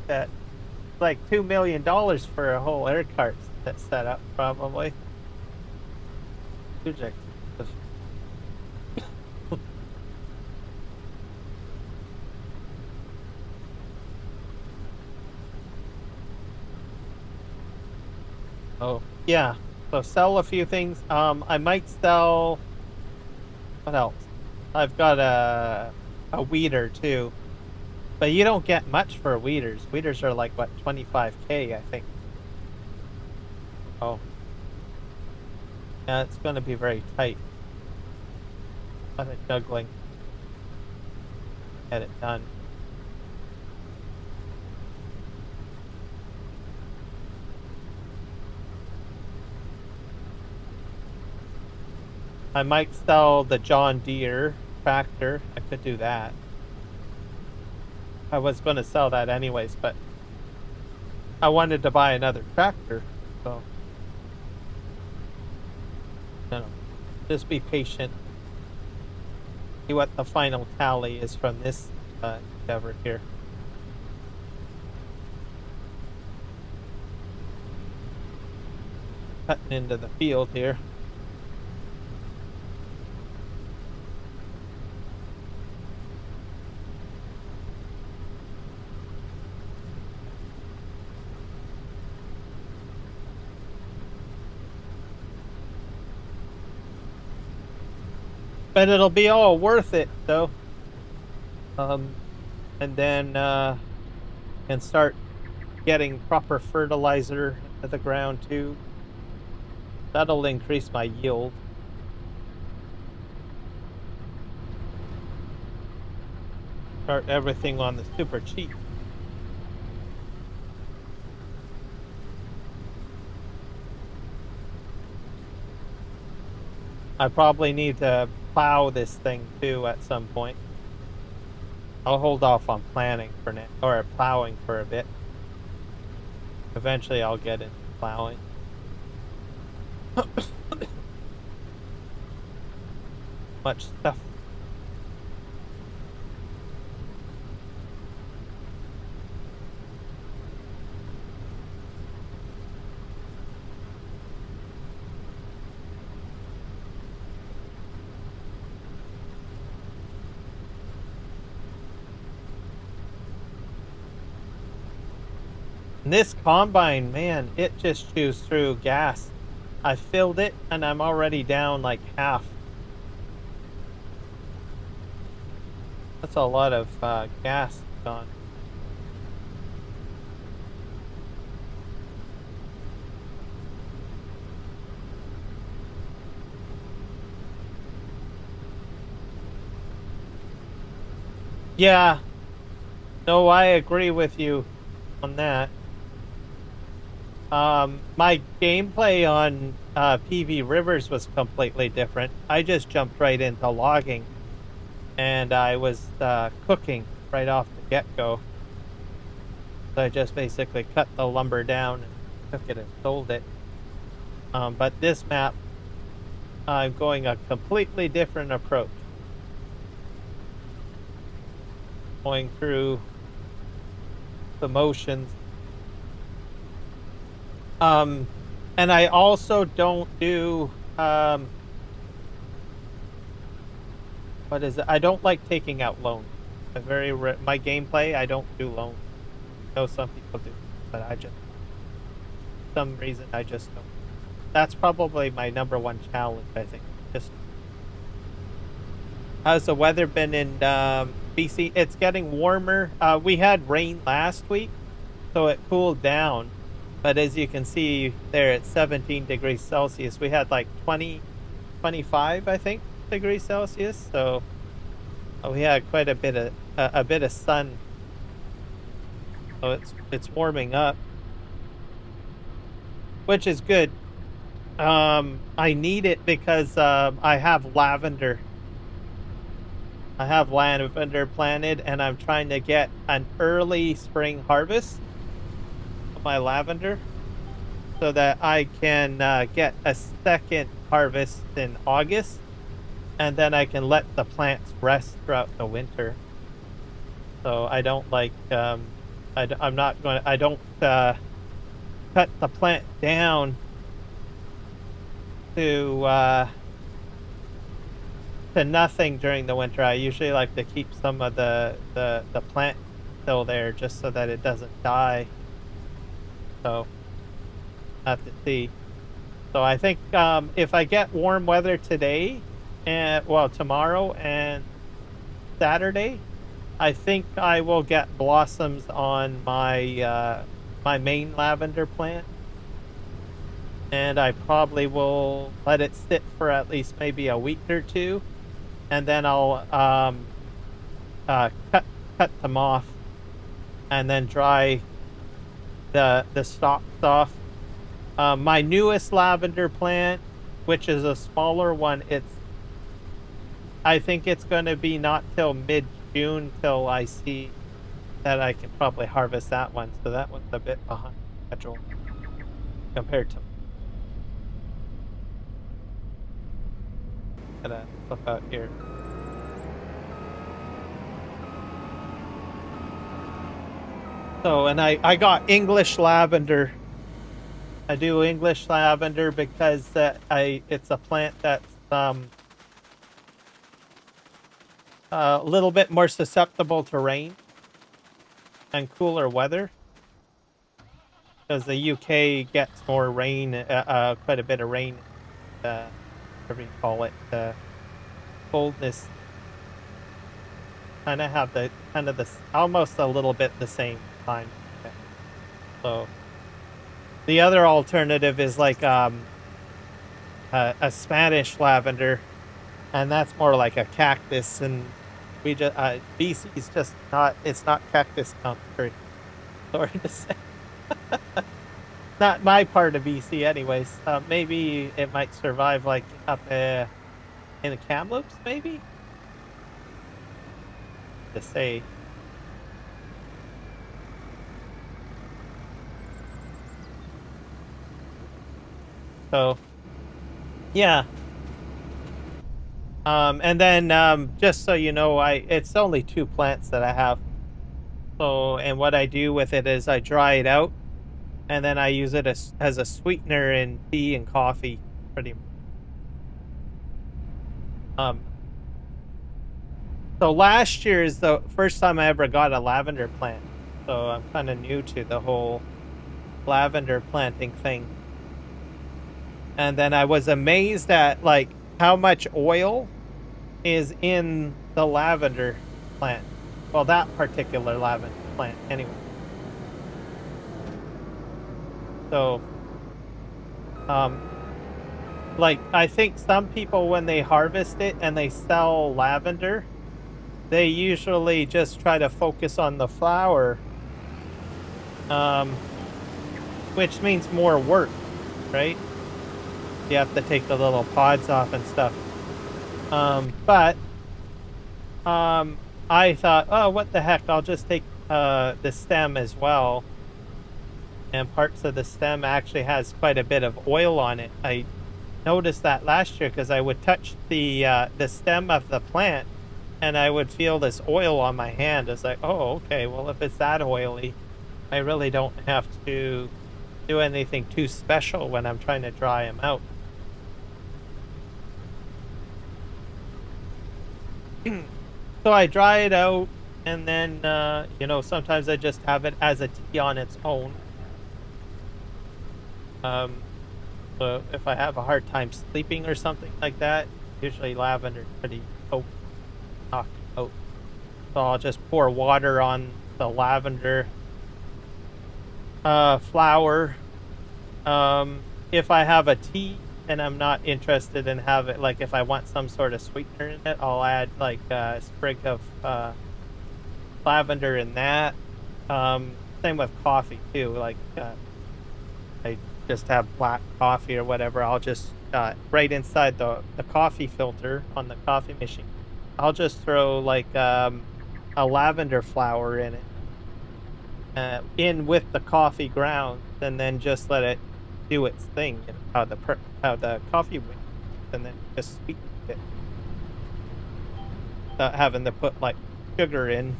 That like $2 million for a whole air cart that's set up, probably. Huge expensive. Oh yeah, so sell a few things. I might sell. What else? I've got a weeder too, but you don't get much for weeders. Weeders are like what, 25K, I think. Oh, yeah, it's going to be very tight. A lot of juggling. Get it done. I might sell the John Deere tractor. I could do that. I was going to sell that anyways, but I wanted to buy another tractor, so you know, just be patient. See what the final tally is from this endeavor here. Cutting into the field here. But it'll be all worth it, though. And then can start getting proper fertilizer at the ground too. That'll increase my yield. Start everything on the super cheap. I probably need to plow this thing too at some point. I'll hold off on planning for now, or plowing for a bit. Eventually I'll get into plowing. Much stuff. This combine, man, it just chews through gas. I filled it and I'm already down like half. That's a lot of gas gone. Yeah. No, I agree with you on that. My gameplay on PV Rivers was completely different. I just jumped right into logging, and I was cooking right off the get-go. So I just basically cut the lumber down and took it and sold it. But this map, I'm going a completely different approach. Going through the motions. And I also don't do, what is it? I don't like taking out loans. My gameplay, I don't do loans. I know some people do, but I just, for some reason, I just don't. That's probably my #1 challenge, I think. Just, how's the weather been in BC? It's getting warmer. We had rain last week, so it cooled down. But as you can see there at 17 degrees Celsius, we had like 20, 25, I think, degrees Celsius. So we had quite a bit of sun. So it's warming up, which is good. I need it because I have lavender. I have lavender planted, and I'm trying to get an early spring harvest of my lavender so that I can get a second harvest in August, and then I can let the plants rest throughout the winter. So I don't like I'm not going. I don't cut the plant down to nothing during the winter. I usually like to keep some of the plant still there just so that it doesn't die. So I have to see. So I think if I get warm weather today and well tomorrow and Saturday, I think I will get blossoms on my my main lavender plant. And I probably will let it sit for at least maybe a week or two, and then I'll cut them off, and then dry the stalks off. My newest lavender plant, which is a smaller one, I think it's going to be not till mid-June till I see that I can probably harvest that one. So that one's a bit behind schedule compared to. Gotta look out here. So, and I got English lavender. I do English lavender because it's a plant that's a little bit more susceptible to rain and cooler weather. Because the UK gets more rain, quite a bit of rain, whatever you call it, coldness. Kind of have the almost a little bit the same time. Okay. So the other alternative is like a Spanish lavender, and that's more like a cactus. And we just BC's just not. It's not cactus country. Sorry to say. Not my part of BC, anyways. Maybe it might survive like up in the Kamloops, maybe. To say. So, yeah. And then just so you know, it's only 2 plants that I have. So, and what I do with it is I dry it out, and then I use it as a sweetener in tea and coffee, pretty much. So last year is the first time I ever got a lavender plant. So I'm kind of new to the whole lavender planting thing. And then I was amazed at like how much oil is in the lavender plant. Well, that particular lavender plant, anyway. So, like, I think some people, when they harvest it and they sell lavender, they usually just try to focus on the flower, which means more work, right? You have to take the little pods off and stuff. But I thought, oh, what the heck? I'll just take the stem as well. And parts of the stem actually has quite a bit of oil on it. I noticed that last year because I would touch the stem of the plant, and I would feel this oil on my hand. It's like, oh, okay, well, if it's that oily, I really don't have to do anything too special when I'm trying to dry them out. So I dry it out, and then, you know, sometimes I just have it as a tea on its own. So if I have a hard time sleeping or something like that, usually lavender is pretty knocked out. So I'll just pour water on the lavender flower, If I have a tea and I'm not interested in having, like, if I want some sort of sweetener in it, I'll add like a sprig of lavender in that. Same with coffee too. Like, I just have black coffee or whatever. I'll just right inside the coffee filter on the coffee machine, I'll just throw like a lavender flower in it, in with the coffee ground, and then just let it do its thing. You know, how the coffee went, and then just sweeten it, without having to put like sugar in.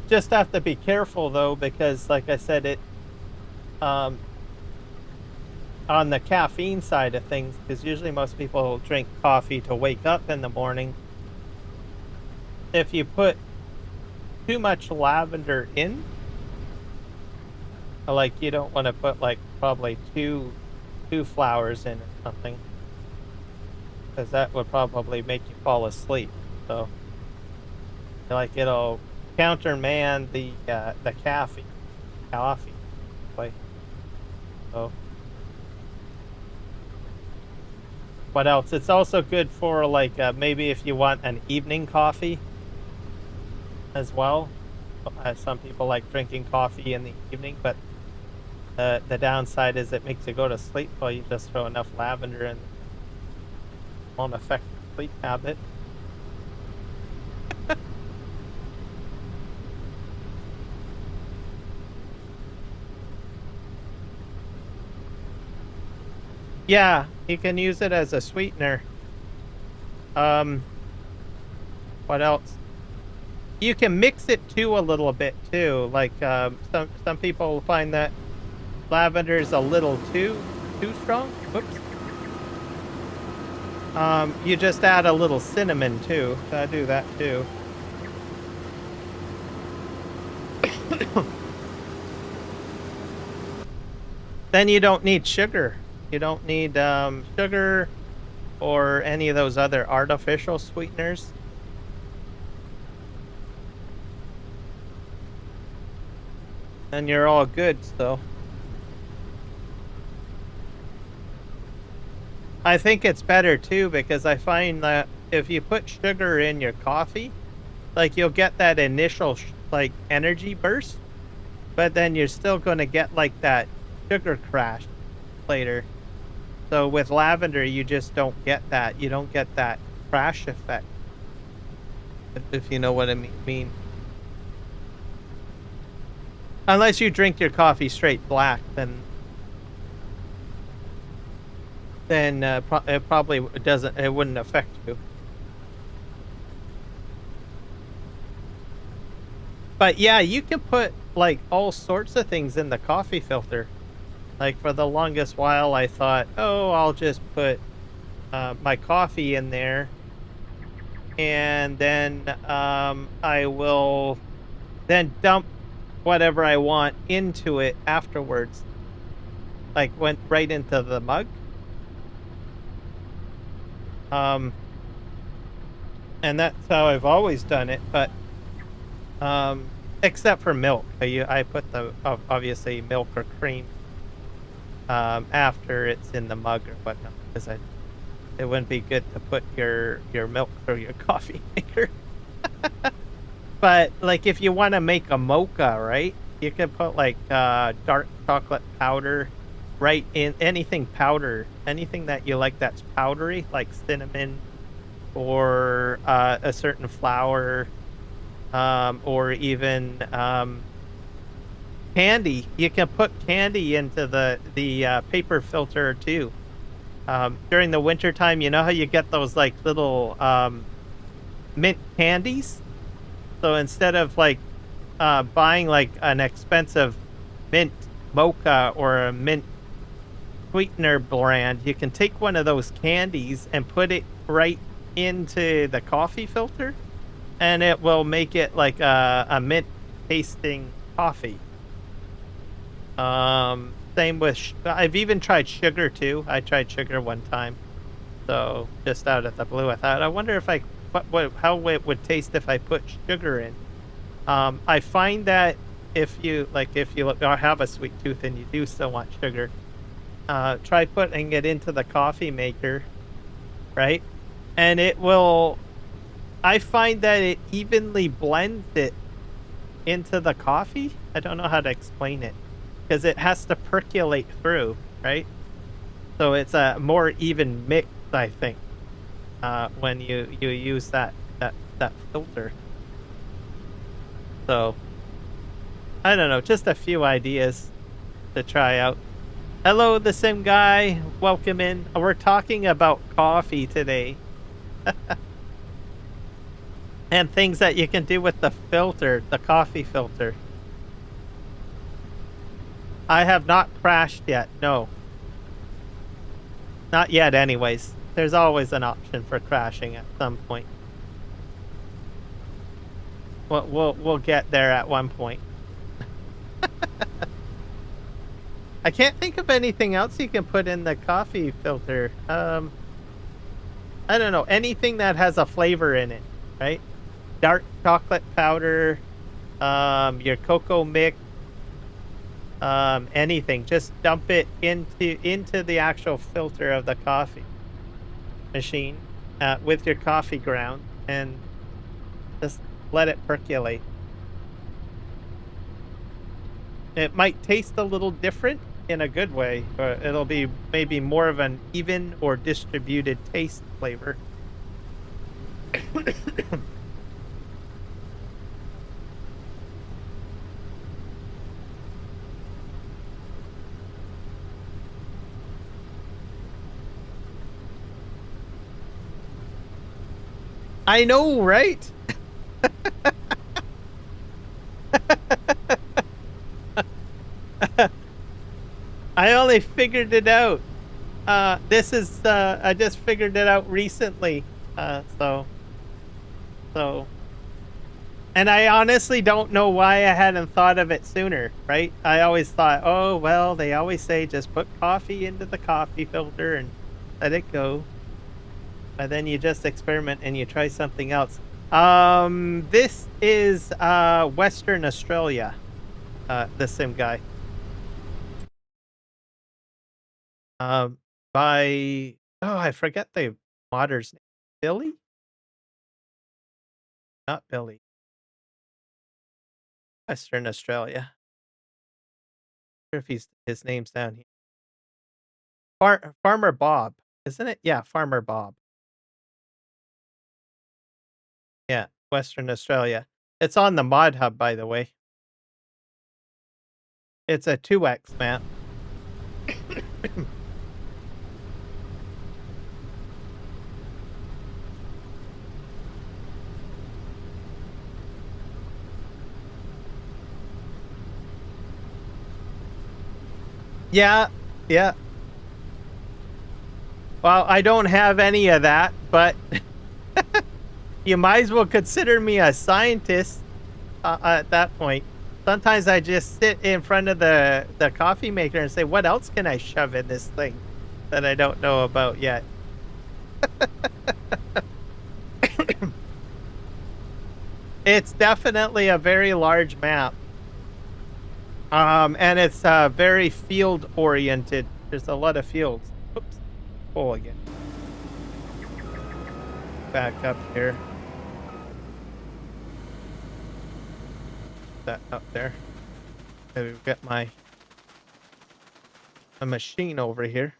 Just have to be careful though, because like I said, it um, on the caffeine side of things, because usually most people drink coffee to wake up in the morning. If you put too much lavender in, like you don't want to put like probably two flowers in or something, because that would probably make you fall asleep. So like it'll countermand the coffee. Like, so what else? It's also good for like maybe if you want an evening coffee as well. Some people like drinking coffee in the evening, but the downside is it makes you go to sleep. Well, you just throw enough lavender and it won't affect your sleep habit. Yeah, you can use it as a sweetener. What else? You can mix it too a little bit too. Like some people find that lavender is a little too strong. Whoops. You just add a little cinnamon too. I do that too. Then you don't need sugar. You don't need sugar or any of those other artificial sweeteners. And you're all good, so. I think it's better too, because I find that if you put sugar in your coffee, like you'll get that initial like energy burst, but then you're still going to get like that sugar crash later. So with lavender, you just don't get that. You don't get that crash effect, if you know what I mean. Unless you drink your coffee straight black, then it probably doesn't. It wouldn't affect you. But yeah, you can put like all sorts of things in the coffee filter. Like for the longest while, I thought, oh, I'll just put my coffee in there, and then I will then dump whatever I want into it afterwards. Like went right into the mug. And that's how I've always done it, but except for milk. I put the obviously milk or cream after it's in the mug or whatnot, because it wouldn't be good to put your milk through your coffee maker. But like if you want to make a mocha, right, you can put like dark chocolate powder right in, anything that you like that's powdery, like cinnamon or a certain flour, or even candy. You can put candy into the paper filter too. During the winter time, you know how you get those like little mint candies? So instead of like buying like an expensive mint mocha or a mint sweetener brand, you can take one of those candies and put it right into the coffee filter, and it will make it like a mint tasting coffee. Same with I've even tried sugar too. I tried sugar one time, so just out of the blue I thought, I wonder if how it would taste if I put sugar in. I find that if you have a sweet tooth and you do still want sugar, try putting it into the coffee maker, right? And I find that it evenly blends it into the coffee. I don't know how to explain it because it has to percolate through, right? So it's a more even mix, I think, when you use that filter. So I don't know, just a few ideas to try out. Hello, the Sim Guy. Welcome in. We're talking about coffee today. And things that you can do with the filter, the coffee filter. I have not crashed yet, no. Not yet anyways. There's always an option for crashing at some point. We'll get there at one point. I can't think of anything else you can put in the coffee filter. I don't know, anything that has a flavor in it, right? Dark chocolate powder, your cocoa mix, anything. Just dump it into the actual filter of the coffee machine with your coffee ground and just let it percolate. It might taste a little different in a good way, but it'll be maybe more of an even or distributed taste flavor. I know, right? I only figured it out. I just figured it out recently. So. And I honestly don't know why I hadn't thought of it sooner, right? I always thought, oh, well, they always say just put coffee into the coffee filter and let it go. But then you just experiment and you try something else. This is Western Australia, the Sim Guy. By I forget the modder's name. Billy? Not Billy. Western Australia. I'm sure if his name's down here. Farmer Bob, isn't it? Yeah, Farmer Bob. Yeah, Western Australia. It's on the Mod Hub, by the way. It's a 2x map. Yeah. Well, I don't have any of that, but you might as well consider me a scientist at that point. Sometimes I just sit in front of the coffee maker and say, what else can I shove in this thing that I don't know about yet? It's definitely a very large map. And it's very field oriented. There's a lot of fields. Oops. Pull again. Back up here. That up there. Maybe we've got my machine over here.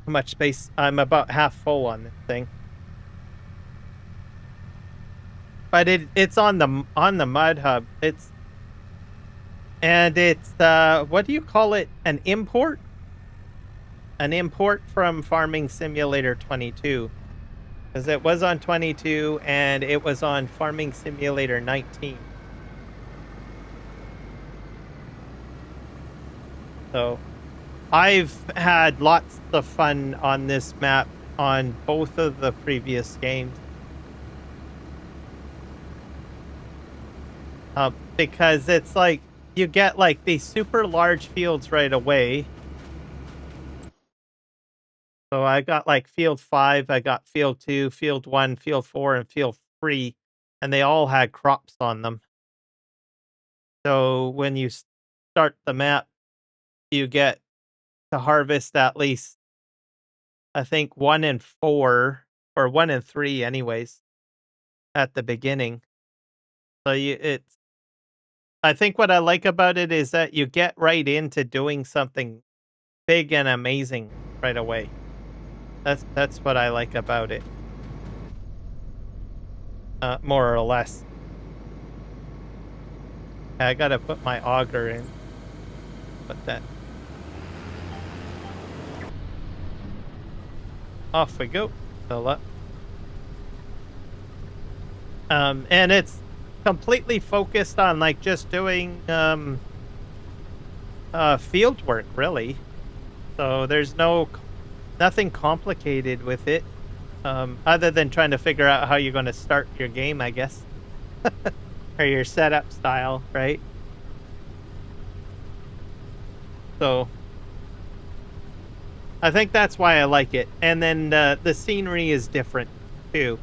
How much space? I'm about half full on this thing. But it's on the Mud Hub. It's what do you call it? An import? An import from Farming Simulator 22. Because it was on 22 and it was on Farming Simulator 19. So I've had lots of fun on this map on both of the previous games. Because it's like you get like these super large fields right away. So I got like field 5, I got field 2, field 1, field 4, and field free, and they all had crops on them. So when you start the map, you get to harvest at least, I think, 1 in 4 or 1 in 3 anyways at the beginning. So it's I think what I like about it is that you get right into doing something big and amazing right away. That's what I like about it. More or less. I gotta put my auger in. Put that. Off we go. Fill up. And it's completely focused on like just doing field work, really. So there's nothing complicated with it, other than trying to figure out how you're going to start your game, I guess, or your setup style, right? So I think that's why I like it. And then the scenery is different too.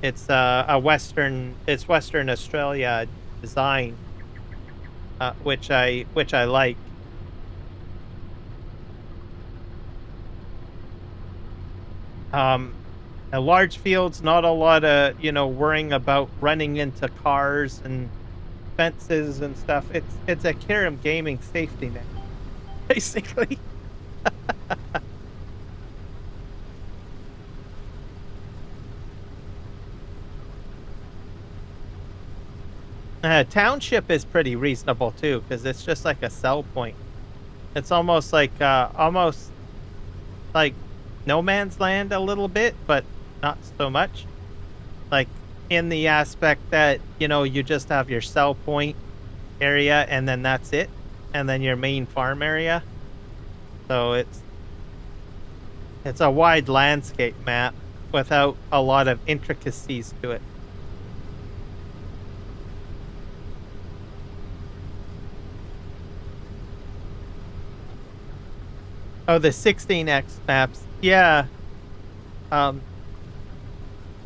It's it's Western Australia design, which I like. Large fields, not a lot of worrying about running into cars and fences and stuff. It's a Kirim gaming safety net, basically. Township is pretty reasonable too, because it's just like a sell point. It's almost like No Man's Land a little bit, but not so much. Like in the aspect that you just have your sell point area, and then that's it, and then your main farm area. So it's a wide landscape map without a lot of intricacies to it. Oh, the 16x maps. Yeah.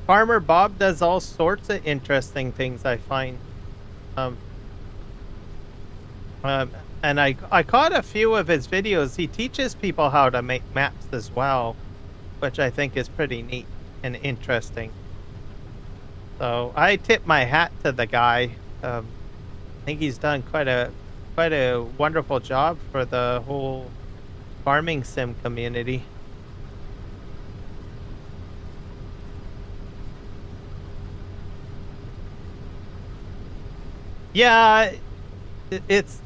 Farmer Bob does all sorts of interesting things, I find. And I caught a few of his videos. He teaches people how to make maps as well, which I think is pretty neat and interesting. So I tip my hat to the guy. I think he's done quite a wonderful job for the whole farming sim community. Yeah, it's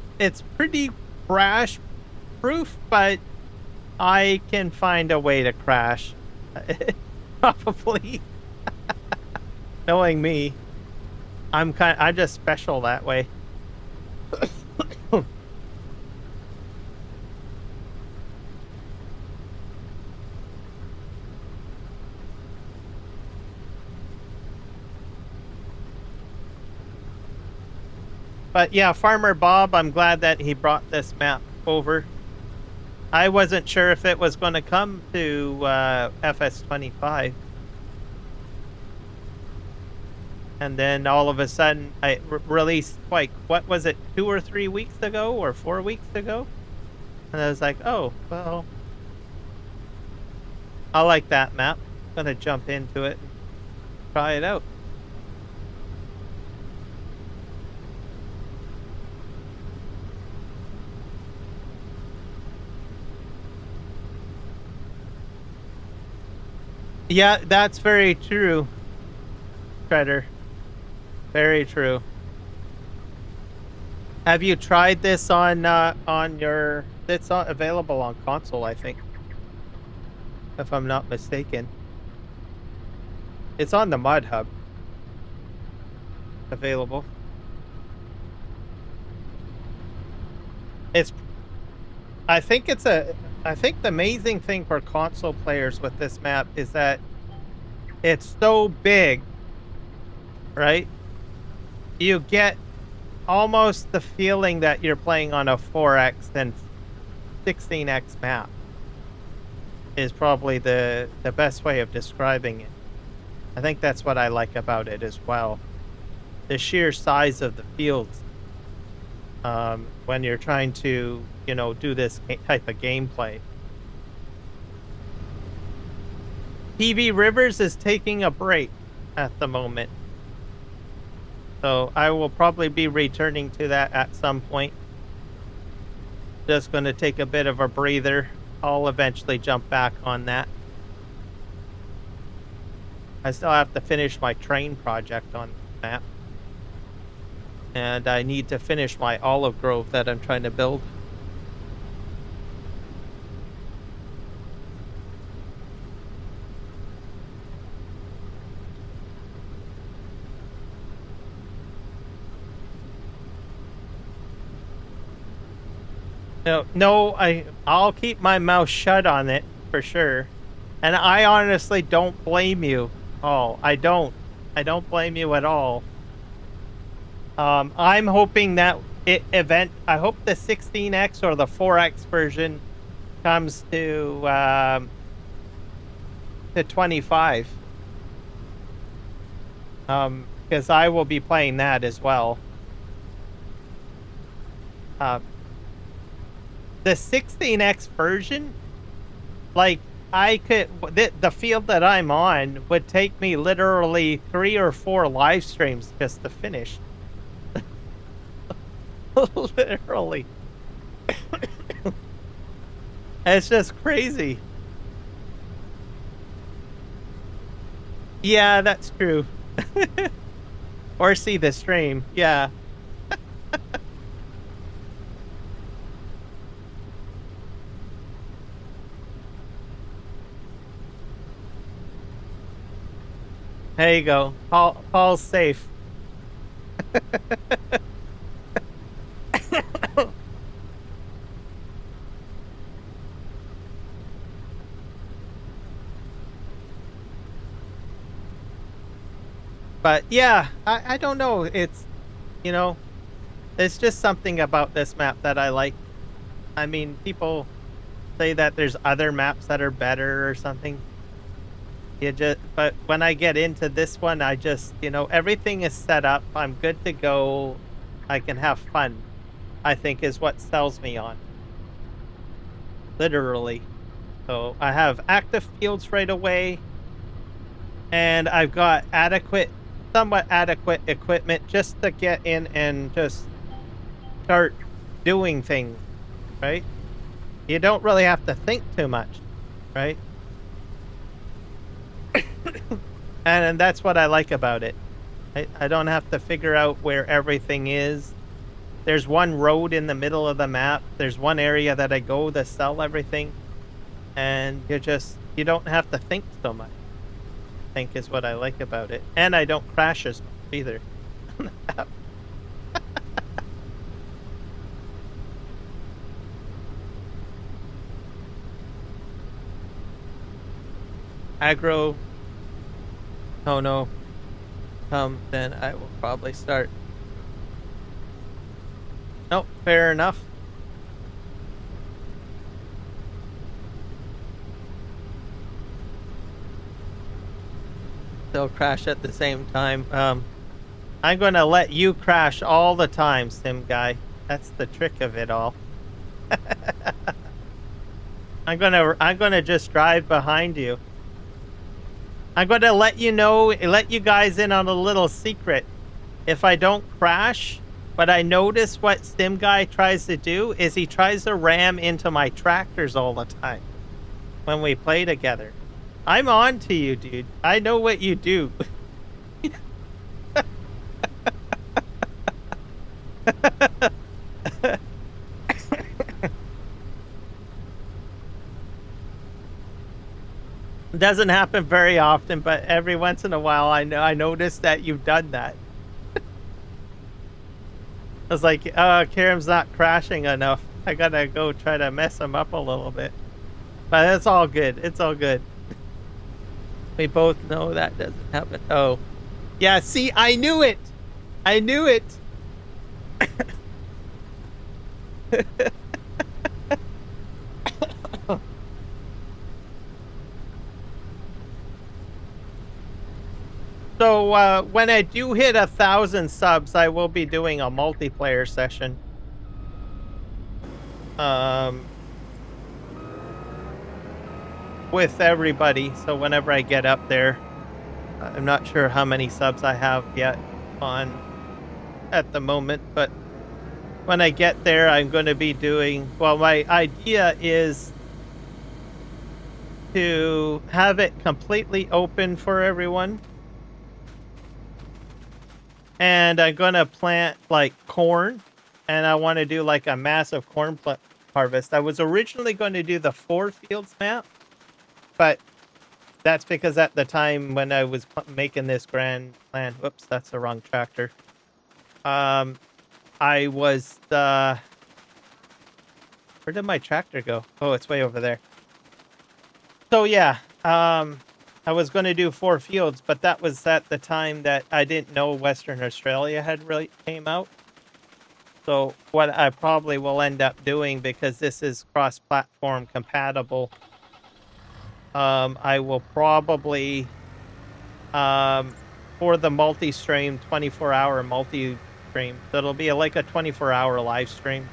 pretty crash proof, but I can find a way to crash. Probably. Knowing me, I'm just special that way. But yeah, Farmer Bob, I'm glad that he brought this map over. I wasn't sure if it was going to come to FS25. And then all of a sudden, I released, like, what was it, 2 or 3 weeks ago or 4 weeks ago? And I was like, oh, well, I like that map. I'm going to jump into it and try it out. Yeah, that's very true, Shredder. Very true. Have you tried this on your? It's not available on console, I think, if I'm not mistaken. It's on the Mod Hub. Available. I think the amazing thing for console players with this map is that it's so big, right? You get almost the feeling that you're playing on a 4x and 16x map is probably the best way of describing it. I think that's what I like about it as well. The sheer size of the fields. When you're trying to, do this type of gameplay. PV Rivers is taking a break at the moment. So I will probably be returning to that at some point. Just going to take a bit of a breather. I'll eventually jump back on that. I still have to finish my train project on the map. And I need to finish my olive grove that I'm trying to build. No, I'll keep my mouth shut on it for sure. And I honestly don't blame you. I don't blame you at all. I'm hoping that I hope the 16X or the 4X version comes to 25. Because I will be playing that as well. The 16X version, like, the field that I'm on would take me literally 3 or 4 live streams just to finish. Literally. It's just crazy. Yeah, that's true. Or see the stream. Yeah. There you go. Paul's safe. But yeah, I don't know. It's, it's just something about this map that I like. I mean, people say that there's other maps that are better or something. But when I get into this one, I just, everything is set up. I'm good to go. I can have fun, I think, is what sells me on. Literally. So I have active fields right away. And I've got somewhat adequate equipment just to get in and just start doing things, right? You don't really have to think too much, right? And that's what I like about it. I don't have to figure out where everything is. There's one road in the middle of the map. There's one area that I go to sell everything. And you don't have to think so much, I think, is what I like about it. And I don't crash as much either. Aggro. Oh no. Then I will probably start. Nope, fair enough. They'll crash at the same time. I'm gonna let you crash all the time, Sim Guy. That's the trick of it all. I'm gonna just drive behind you. I'm going to let you guys in on a little secret. If I don't crash, but I notice what Sim Guy tries to do is he tries to ram into my tractors all the time when we play together. I'm on to you, dude. I know what you do. Doesn't happen very often, but every once in a while I notice that you've done that. I was like, Karam's not crashing enough. I gotta go try to mess him up a little bit. But it's all good. It's all good. We both know that doesn't happen. Oh. Yeah, see, I knew it! I knew it! So when I do hit 1,000 subs, I will be doing a multiplayer session. With everybody. So whenever I get up there, I'm not sure how many subs I have yet on at the moment, but when I get there, I'm going to be doing, well, my idea is to have it completely open for everyone. And I'm going to plant like corn, and I want to do like a massive corn harvest. I was originally going to do the 4 fields map, but that's because at the time when I was making this grand plan, whoops, that's the wrong tractor. I was, where did my tractor go? Oh, it's way over there. So yeah, I was going to do 4 fields, but that was at the time that I didn't know Western Australia had really came out. So what I probably will end up doing, because this is cross-platform compatible, I will probably, for the multi-stream, 24-hour multi-stream, so it'll be like a 24-hour live stream,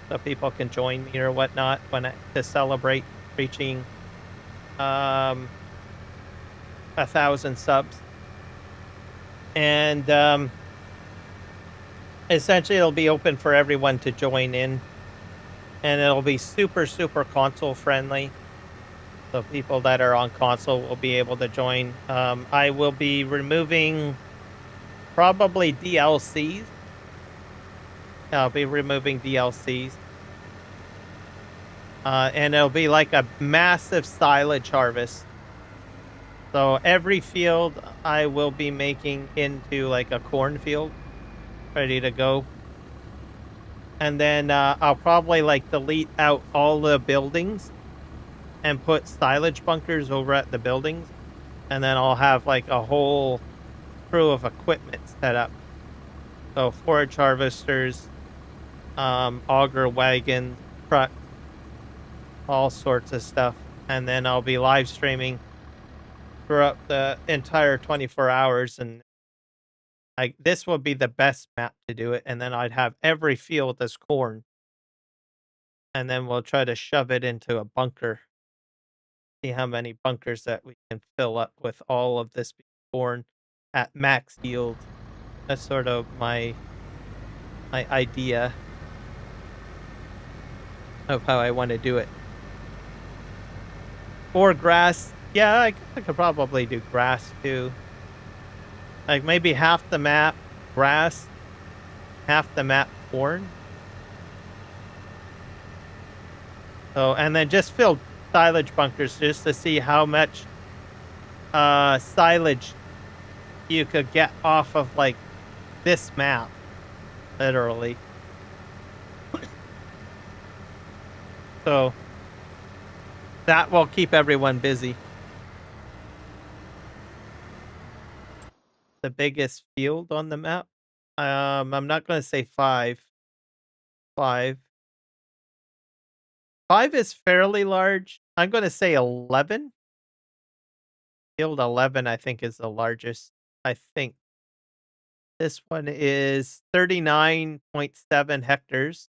so people can join me or whatnot to celebrate reaching 1,000 subs. And essentially it'll be open for everyone to join in, and it'll be super console friendly, so people that are on console will be able to join. I will be removing probably DLCs. I'll be removing DLCs. And it'll be like a massive silage harvest. So every field I will be making into like a cornfield, ready to go. And then I'll probably like delete out all the buildings and put silage bunkers over at the buildings. And then I'll have like a whole crew of equipment set up. So forage harvesters, auger wagons, trucks, all sorts of stuff. And then I'll be live streaming throughout the entire 24 hours, and this will be the best map to do it. And then I'd have every field as corn, and then we'll try to shove it into a bunker. See how many bunkers that we can fill up with all of this corn at max yield. That's sort of my idea of how I want to do it. Or grass. Yeah, I could probably do grass too. Like maybe half the map grass, half the map corn. So, and then just fill silage bunkers just to see how much silage you could get off of like this map, literally. So that will keep everyone busy. The biggest field on the map? I'm not going to say 5. 5 is fairly large. I'm going to say 11. Field 11, I think, is the largest. I think this one is 39.7 hectares.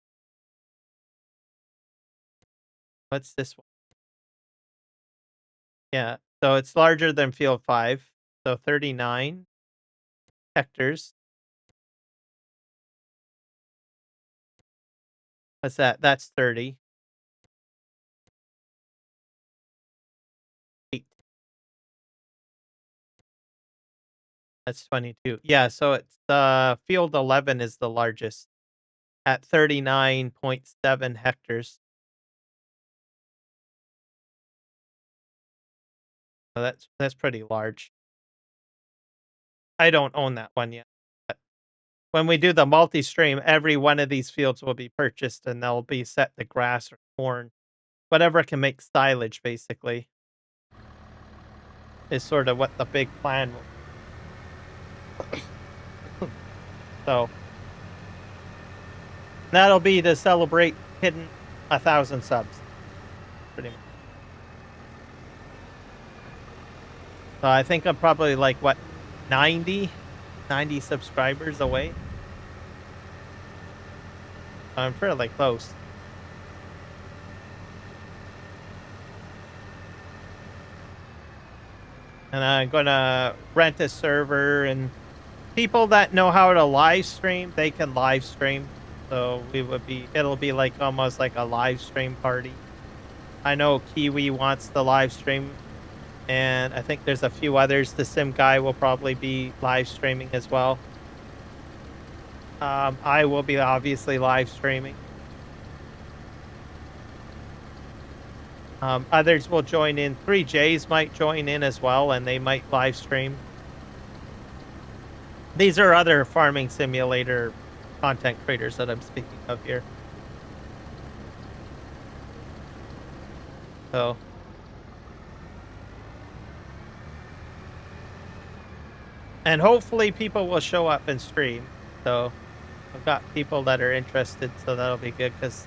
What's this one? Yeah, so it's larger than field 5. So 39 hectares. What's that? That's 30. 8. That's 22. Yeah, so it's field 11 is the largest at 39.7 hectares. So that's pretty large. I don't own that one yet. But when we do the multi-stream, every one of these fields will be purchased, and they'll be set to grass or corn. Whatever can make silage, basically, is sort of what the big plan will. So that'll be to celebrate hitting 1,000 subs, pretty much. So I think I'm probably like, what, 90 subscribers away. I'm fairly close. And I'm gonna rent a server, and people that know how to live stream, they can live stream. So it'll be like almost like a live stream party. I know Kiwi wants the live stream, and I think there's a few others. The Sim Guy will probably be live streaming as well. I will be obviously live streaming. Others will join in. 3Js might join in as well, and they might live stream. These are other farming simulator content creators that I'm speaking of here. So. And hopefully people will show up and stream. So I've got people that are interested, so that'll be good, because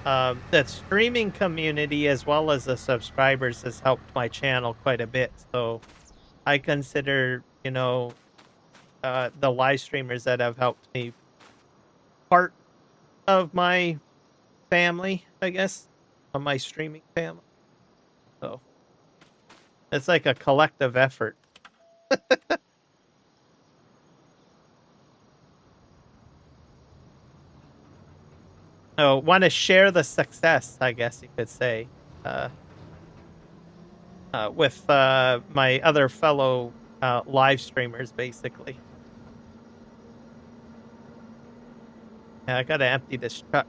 the streaming community as well as the subscribers has helped my channel quite a bit. So I consider, you know, the live streamers that have helped me part of my family, I guess, of my streaming family. So it's like a collective effort. Oh, want to share the success, I guess you could say, with my other fellow live streamers, basically. Yeah, I gotta empty this truck.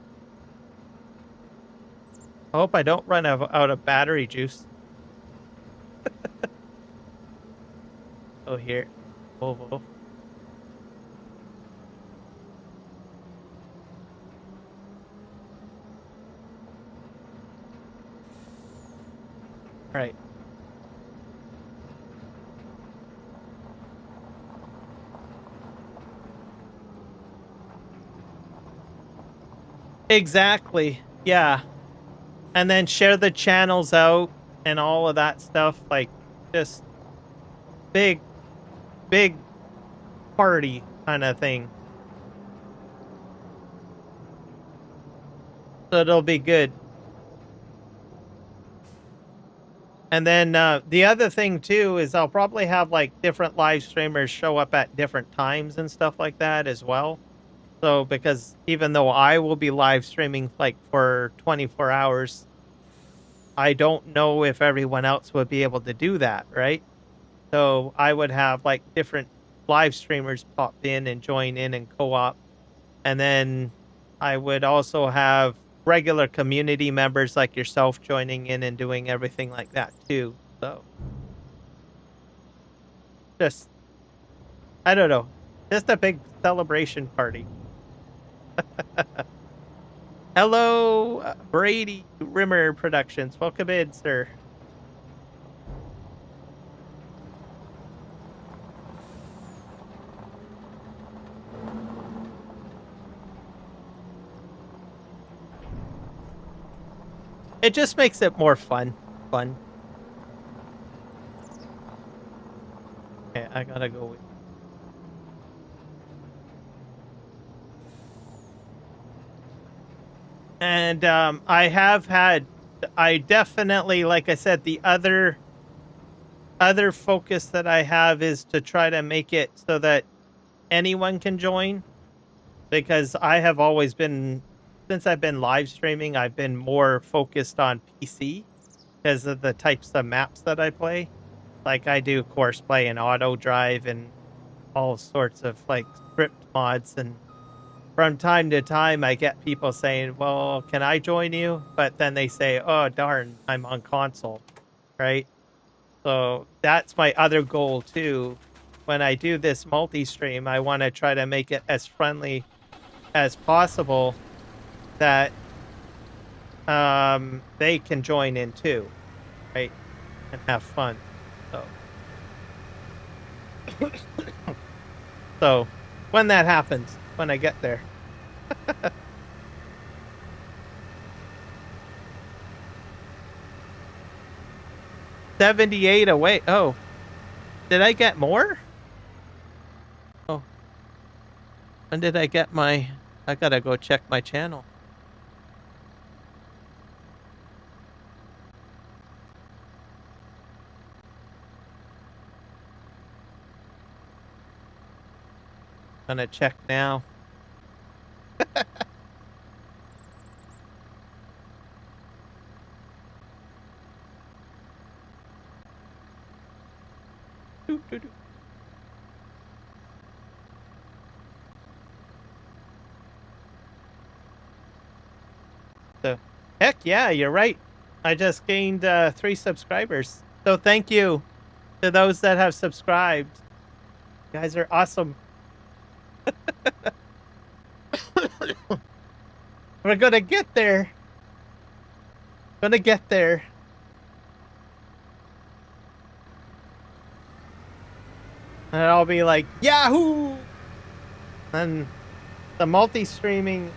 I hope I don't run out of battery juice. Oh, here. Volvo. Right. Exactly. Yeah. And then share the channels out and all of that stuff. Like, just big party kind of thing. So it'll be good. And then the other thing too is I'll probably have like different live streamers show up at different times and stuff like that as well. So because even though I will be live streaming like for 24 hours, I don't know if everyone else would be able to do that, right? So I would have like different live streamers pop in and join in and co-op. And then I would also have regular community members like yourself joining in and doing everything like that too. So just, I don't know, just a big celebration party. Hello, Brady Rimmer Productions. Welcome in, sir. It just makes it more fun. Okay, I gotta go with. And I definitely, like I said, the other focus that I have is to try to make it so that anyone can join, because I have always been, since I've been live streaming, I've been more focused on PC because of the types of maps that I play. Like I do course play and auto drive and all sorts of like script mods, and from time to time I get people saying, well, can I join you? But then they say, oh darn, I'm on console, right? So that's my other goal too. When I do this multi-stream, I want to try to make it as friendly as possible that they can join in too, right? And have fun. So when that happens, when I get there. 78 away. Oh, did I get more? When did I get my... I gotta go check my channel. Gonna check now. So, heck yeah, you're right. I just gained 3 subscribers. So thank you to those that have subscribed. You guys are awesome. We're gonna get there. Gonna get there. And I'll be like, Yahoo! And the multi-streaming,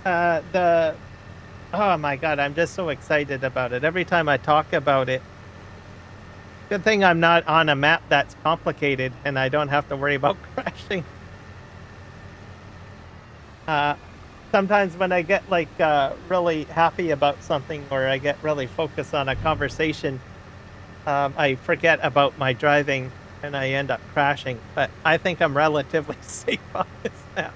oh my god, I'm just so excited about it. Every time I talk about it. Good thing I'm not on a map that's complicated and I don't have to worry about crashing. Sometimes when I get like really happy about something or I get really focused on a conversation, I forget about my driving and I end up crashing. But I think I'm relatively safe on this map.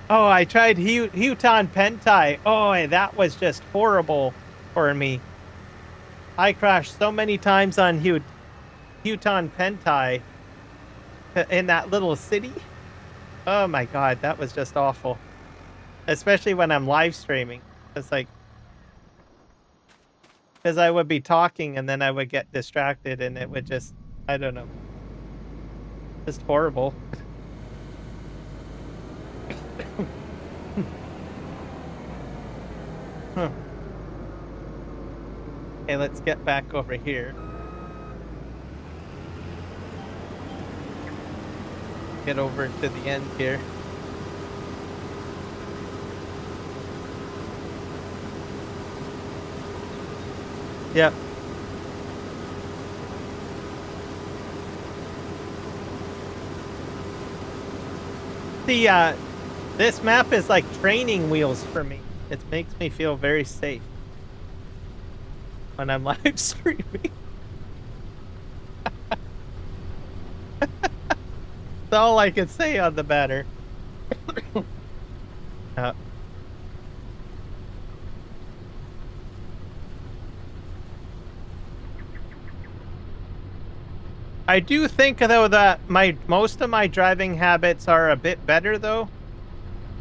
Oh, I tried Huton Pentai. Oh, that was just horrible for me. I crashed so many times on Huton Pentai in that little city. Oh my god, that was just awful. Especially when I'm live streaming. It's like... Because I would be talking and then I would get distracted and it would just... I don't know. Just horrible. Huh. Okay, let's get back over here. Get over to the end here. Yep. The this map is like training wheels for me. It makes me feel very safe when I'm live streaming. That's all I can say on the matter. I do think though that most of my driving habits are a bit better though.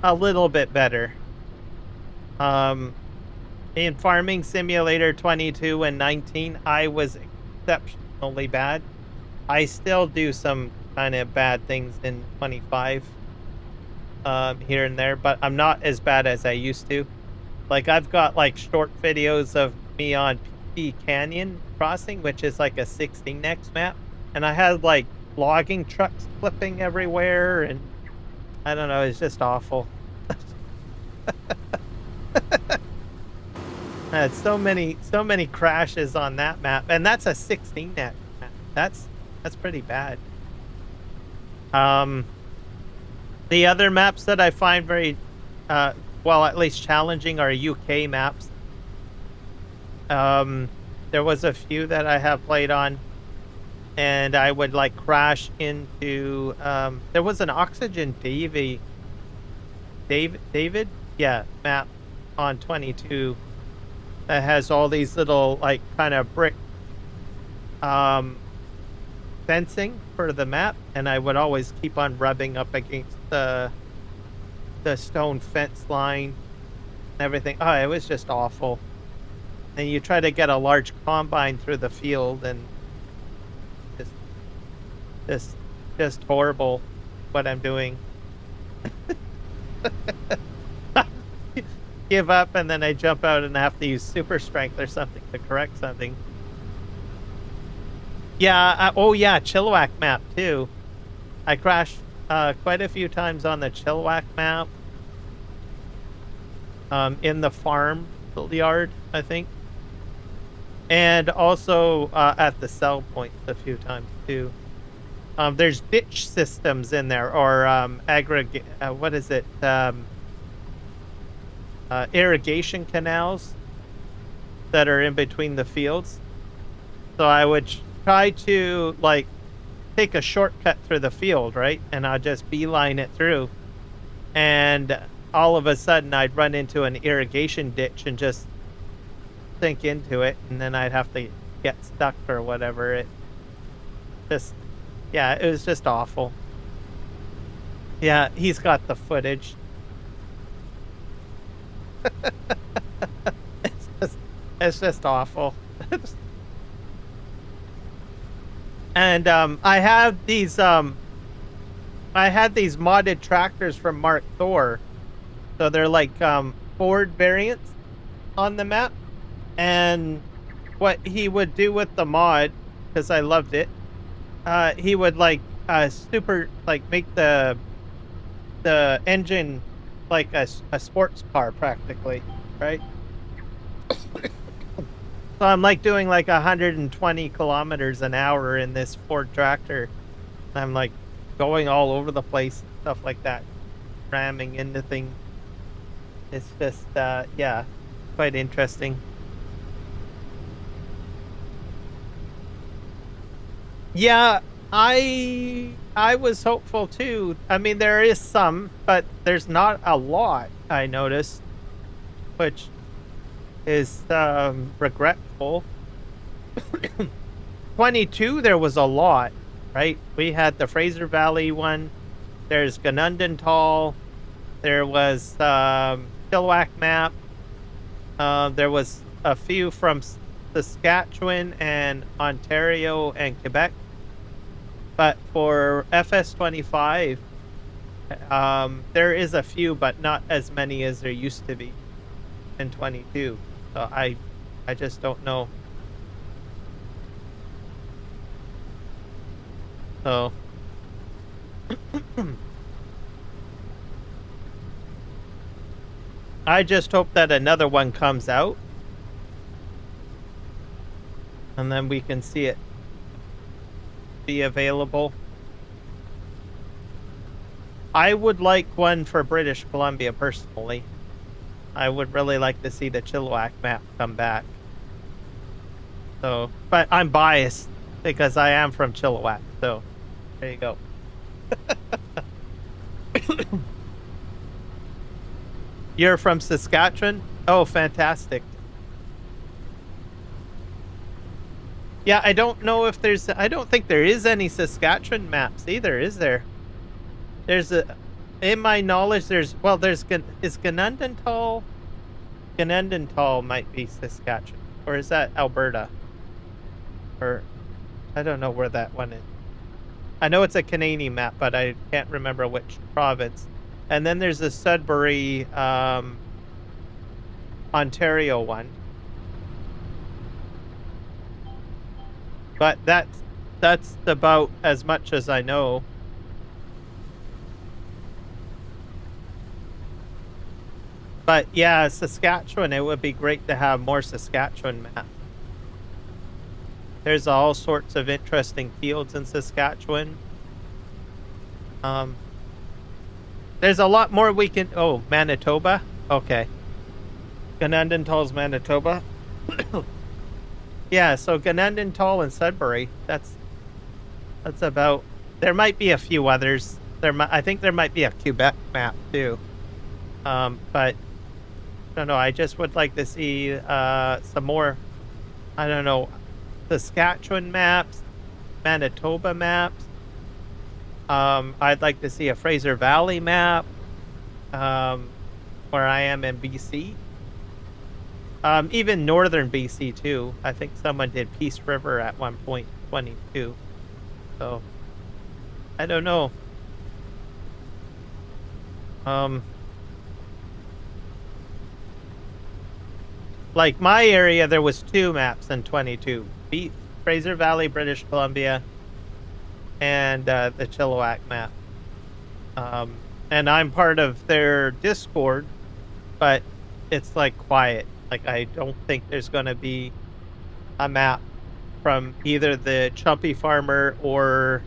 A little bit better. In Farming Simulator 22 and 19, I was exceptionally bad. I still do some kind of bad things in 25 here and there, but I'm not as bad as I used to. Like, I've got like short videos of me on P Canyon Crossing, which is like a 16x map, and I had like logging trucks flipping everywhere, and I don't know, it's just awful. I had so many crashes on that map, and that's a 16x map. That's pretty bad. The other maps that I find very well, at least challenging, are UK maps. There was a few that I have played on, and I would like crash into there was an Oxygen David map on 22 that has all these little like kind of brick fencing for the map, and I would always keep on rubbing up against the stone fence line and everything. Oh, it was just awful. And you try to get a large combine through the field, and just horrible what I'm doing. Give up, and then I jump out and have to use super strength or something to correct something. Yeah, oh yeah, Chilliwack map too. I crashed quite a few times on the Chilliwack map. In the farm yard, I think. And also at the sell point a few times too. There's ditch systems in there, or aggregate. What is it? Irrigation canals that are in between the fields. So I would try to like take a shortcut through the field, right? And I'll just beeline it through. And all of a sudden I'd run into an irrigation ditch and just sink into it, and then I'd have to get stuck or whatever. It just, yeah, it was just awful. Yeah, he's got the footage. It's just awful. And I had these modded tractors from Mark Thor. So they're like Ford variants on the map. And what he would do with the mod, because I loved it, he would like make the engine like a sports car practically, right? So I'm like doing like 120 kilometers an hour in this Ford tractor. I'm like going all over the place, stuff like that, ramming into things. It's just, yeah, quite interesting. Yeah, I was hopeful too. I mean, there is some, but there's not a lot, I noticed, which is regretful. 22, there was a lot, right? We had the Fraser Valley one. There's Ganundental. There was Chilliwack map. There was a few from Saskatchewan and Ontario and Quebec. But for FS25, there is a few, but not as many as there used to be in 22. So I just don't know. So I just hope that another one comes out and then we can see it be available. I would like one for British Columbia personally. I would really like to see the Chilliwack map come back. So, but I'm biased because I am from Chilliwack. So, there you go. You're from Saskatchewan? Oh, fantastic. Yeah, I don't know if there's... I don't think there is any Saskatchewan maps either, is there? There's a... In my knowledge, there's... Well, there's... Is Ganundental? Ganundental might be Saskatchewan. Or is that Alberta? Or... I don't know where that one is. I know it's a Canadian map, but I can't remember which province. And then there's the Sudbury, Ontario one. But that's about as much as I know. But yeah, Saskatchewan, it would be great to have more Saskatchewan maps. There's all sorts of interesting fields in Saskatchewan. There's a lot more we can... Oh, Manitoba? Okay. Ganundental's Manitoba. Yeah, so Ganundental and Sudbury. That's about... There might be a few others. I think there might be a Quebec map too. But I don't know. I just would like to see some more. I don't know, Saskatchewan maps, Manitoba maps. I'd like to see a Fraser Valley map. Where I am in BC. Even northern BC too. I think someone did Peace River at one point, 22. So, I don't know. Like my area, there was 2 maps in 22. Fraser Valley, British Columbia, and the Chilliwack map. And I'm part of their Discord, but it's like quiet. Like I don't think there's going to be a map from either the Chumpy Farmer or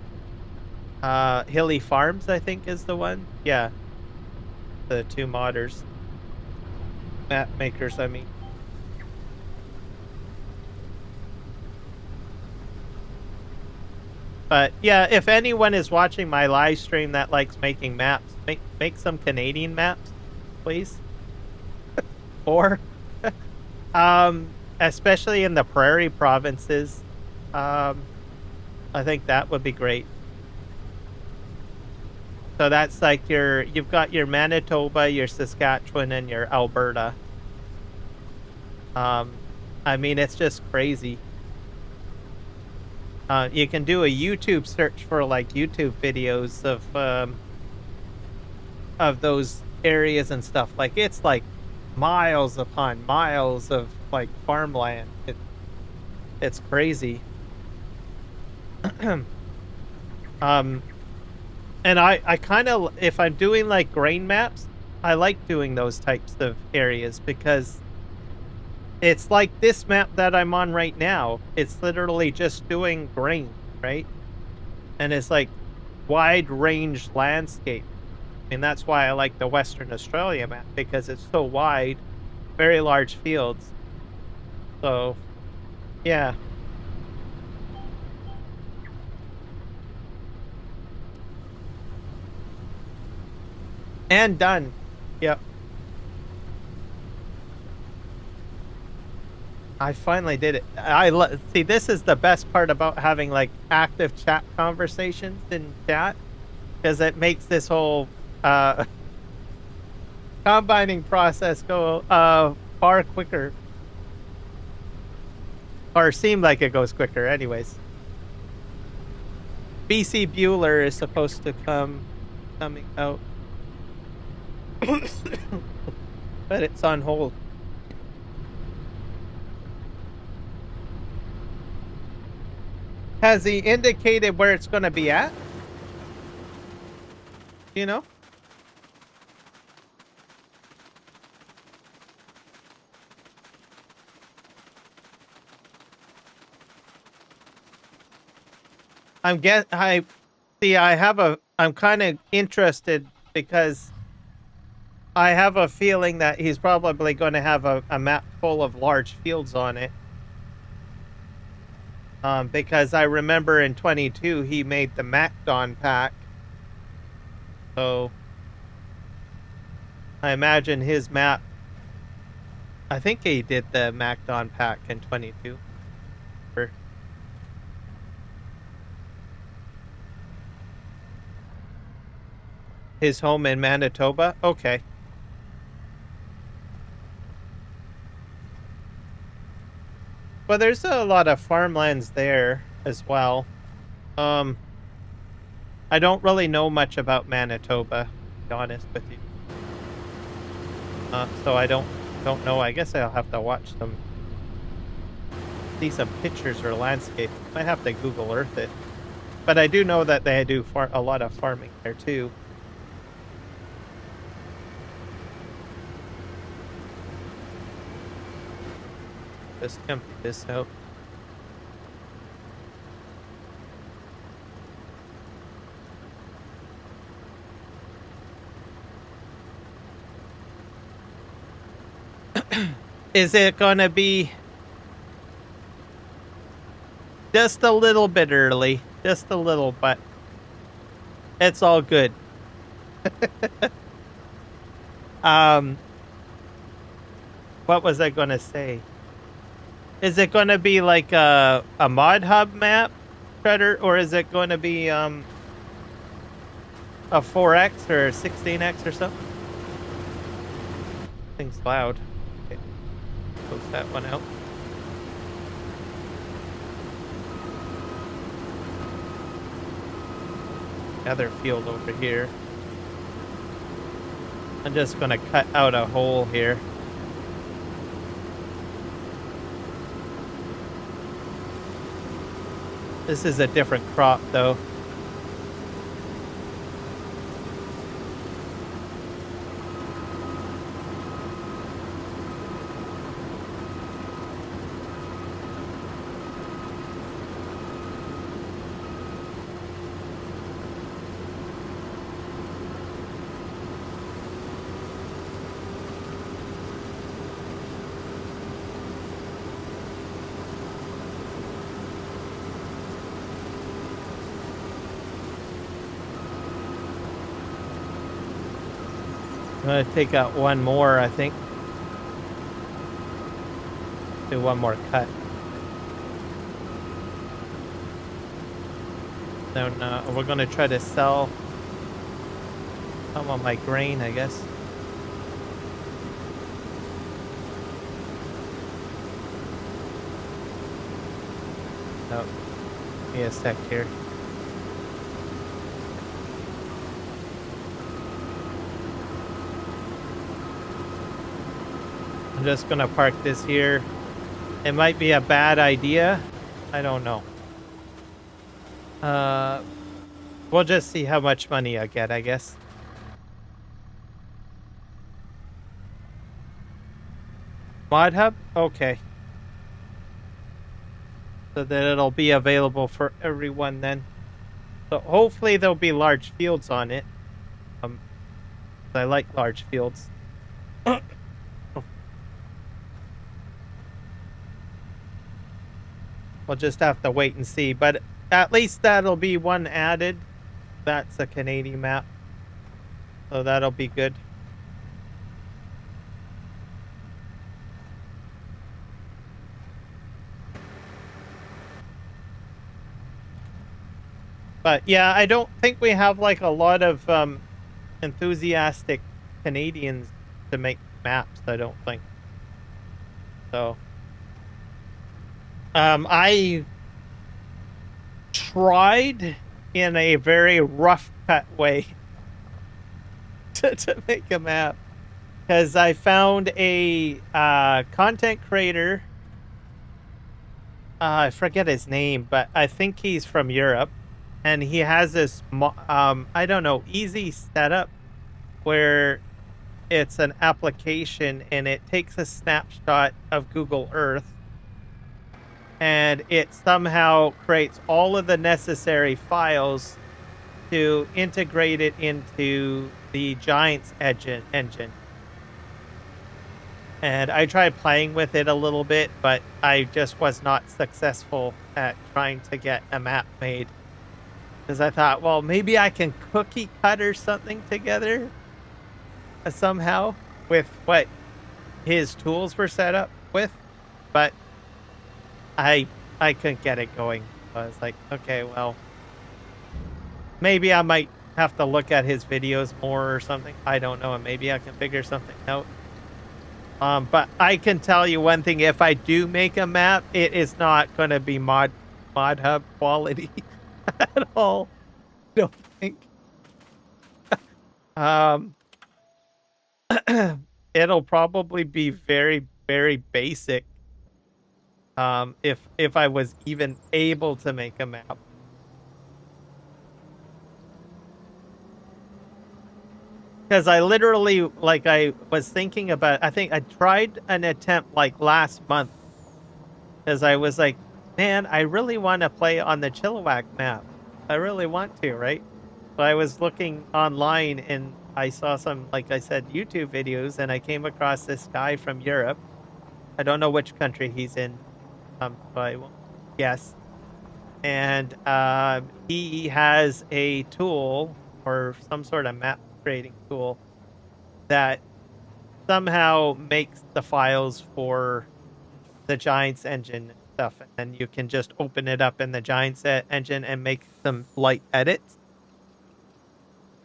Hilly Farms, I think, is the one. Yeah, the two modders, map makers. I mean. But yeah, if anyone is watching my live stream that likes making maps, make some Canadian maps, please. Or, especially in the prairie provinces, I think that would be great. So that's like you've got your Manitoba, your Saskatchewan, and your Alberta. I mean, it's just crazy. You can do a YouTube search for like YouTube videos of those areas and stuff. Like it's like miles upon miles of like farmland. It's crazy. And I kind of, if I'm doing like grain maps, I like doing those types of areas because it's like this map that I'm on right now. It's literally just doing grain, right? And it's like wide range landscape. And that's why I like the Western Australia map, because it's so wide, very large fields. So, yeah. And done. Yep. I finally did it. See, this is the best part about having like active chat conversations in chat, because it makes this whole combining process go far quicker, or seem like it goes quicker. Anyways, BC Bueller is supposed to coming out, but it's on hold. Has he indicated where it's going to be at? You know? I'm kind of interested because I have a feeling that he's probably going to have a map full of large fields on it. Because I remember in 22 he made the MacDon pack. So I imagine his map, I think he did the MacDon pack in 22. His home in Manitoba? Okay. Well, there's a lot of farmlands there as well. I don't really know much about Manitoba, to be honest with you. So I don't know. I guess I'll have to watch some, see some pictures or landscape. Might have to Google Earth it. But I do know that they do a lot of farming there too. Just empty this out. Is it gonna be just a little bit early? Just a little, but it's all good. What was I gonna say? Is it gonna be like a mod hub map, Shredder, or is it gonna be a 4X or 16X or something? Thing's loud. Okay. Close that one out. Other field over here. I'm just gonna cut out a hole here. This is a different crop though. gonna take out one more, I think. Do one more cut. Then we're gonna try to sell some of my grain, I guess. Oh, give me a sec here. I'm just gonna park this here. It might be a bad idea. I don't know. We'll just see how much money I get, I guess. Mod hub? Okay. So that it'll be available for everyone then. So hopefully there'll be large fields on it. I like large fields. We'll just have to wait and see, but at least that'll be one added. That's a Canadian map. So that'll be good. But yeah, I don't think we have like a lot of enthusiastic Canadians to make maps, I don't think. So I tried in a very rough cut way to make a map, because I found a content creator. I forget his name, but I think he's from Europe, and he has this I don't know, easy setup where it's an application and it takes a snapshot of Google Earth and it somehow creates all of the necessary files to integrate it into the Giants engine. And I tried playing with it a little bit, but I just was not successful at trying to get a map made. Because I thought, well, maybe I can cookie cut or something together somehow with what his tools were set up with. But I couldn't get it going. I was like, okay, well, maybe I might have to look at his videos more or something. I don't know. And maybe I can figure something out. But I can tell you one thing: if I do make a map, it is not going to be mod hub quality at all. I don't think. It'll probably be very, very basic. If I was even able to make a map. Because I literally, like, I was thinking about, I think I tried an attempt like last month. Because I was like, man, I really want to play on the Chilliwack map. I really want to, right? So I was looking online and I saw some, like I said, YouTube videos, and I came across this guy from Europe. I don't know which country he's in. So I won't guess. And he has a tool or some sort of map creating tool that somehow makes the files for the Giants engine stuff, and then you can just open it up in the Giants engine and make some light edits.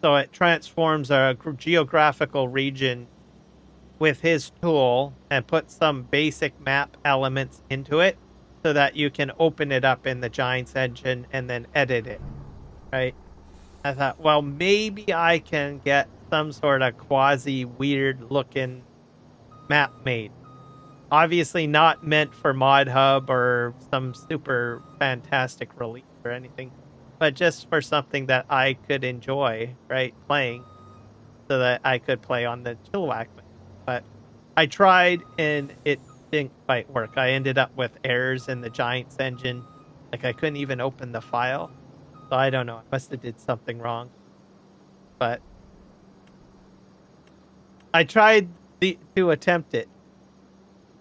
So it transforms a geographical region with his tool and puts some basic map elements into it so that you can open it up in the Giants engine and then edit it, right? I thought, well, maybe I can get some sort of quasi weird looking map made. Obviously not meant for Mod Hub or some super fantastic release or anything, but just for something that I could enjoy, right, playing, so that I could play on the Chilliwack. But I tried and it didn't quite work. I ended up with errors in the Giants engine. Like I couldn't even open the file. So I don't know. I must have did something wrong. But I tried to attempt it.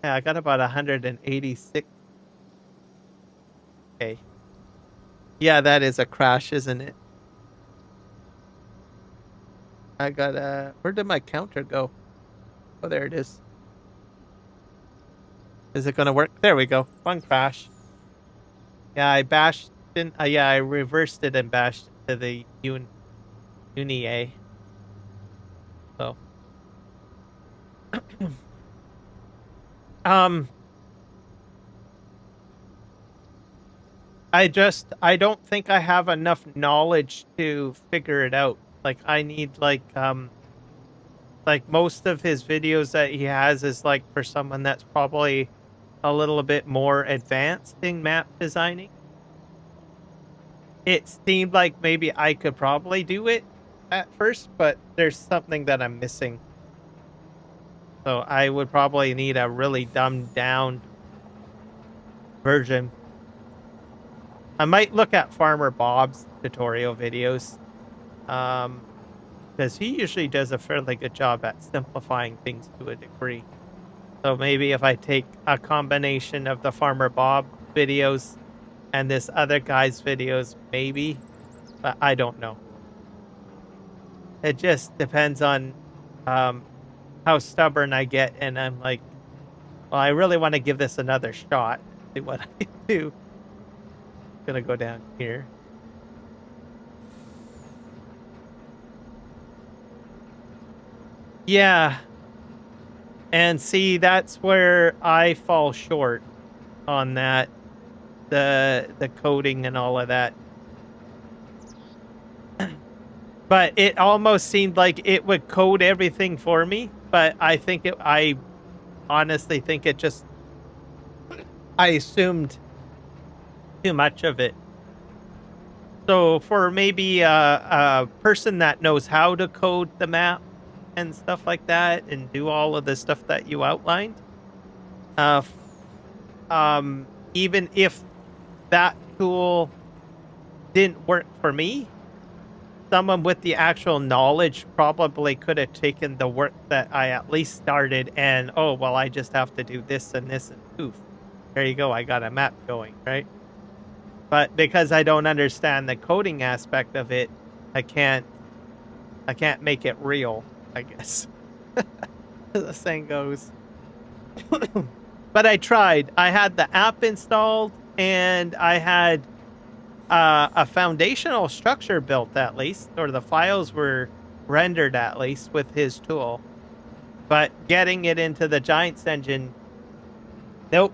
Yeah, I got about 186. Okay. Yeah, that is a crash, isn't it? I got where did my counter go? Oh, there it is. Is it gonna work? There we go. One crash. Yeah, I bashed in. Yeah, I reversed it and bashed into the uni A. So, um, I don't think I have enough knowledge to figure it out. Like I need like most of his videos that he has is like for someone that's probably a little bit more advanced in map designing. It seemed like maybe I could probably do it at first, but there's something that I'm missing. So I would probably need a really dumbed down version. I might look at Farmer Bob's tutorial videos. Because he usually does a fairly good job at simplifying things to a degree. So maybe if I take a combination of the Farmer Bob videos and this other guy's videos, maybe, but I don't know. It just depends on how stubborn I get, and I'm like, well, I really want to give this another shot. See what I do. I'm gonna go down here. Yeah. And see, that's where I fall short on that. The coding and all of that. But it almost seemed like it would code everything for me, but I honestly think it just I assumed too much of it. So for maybe a person that knows how to code the map and stuff like that and do all of the stuff that you outlined, uh even if that tool didn't work for me, someone with the actual knowledge probably could have taken the work that I at least started and, oh, well, I just have to do this and this and poof. There you go. I got a map going, right? But because I don't understand the coding aspect of it, I can't make it real, I guess. The saying goes. But I tried. I had the app installed and I had a foundational structure built at least, or the files were rendered at least with his tool. But getting it into the Giants engine, nope.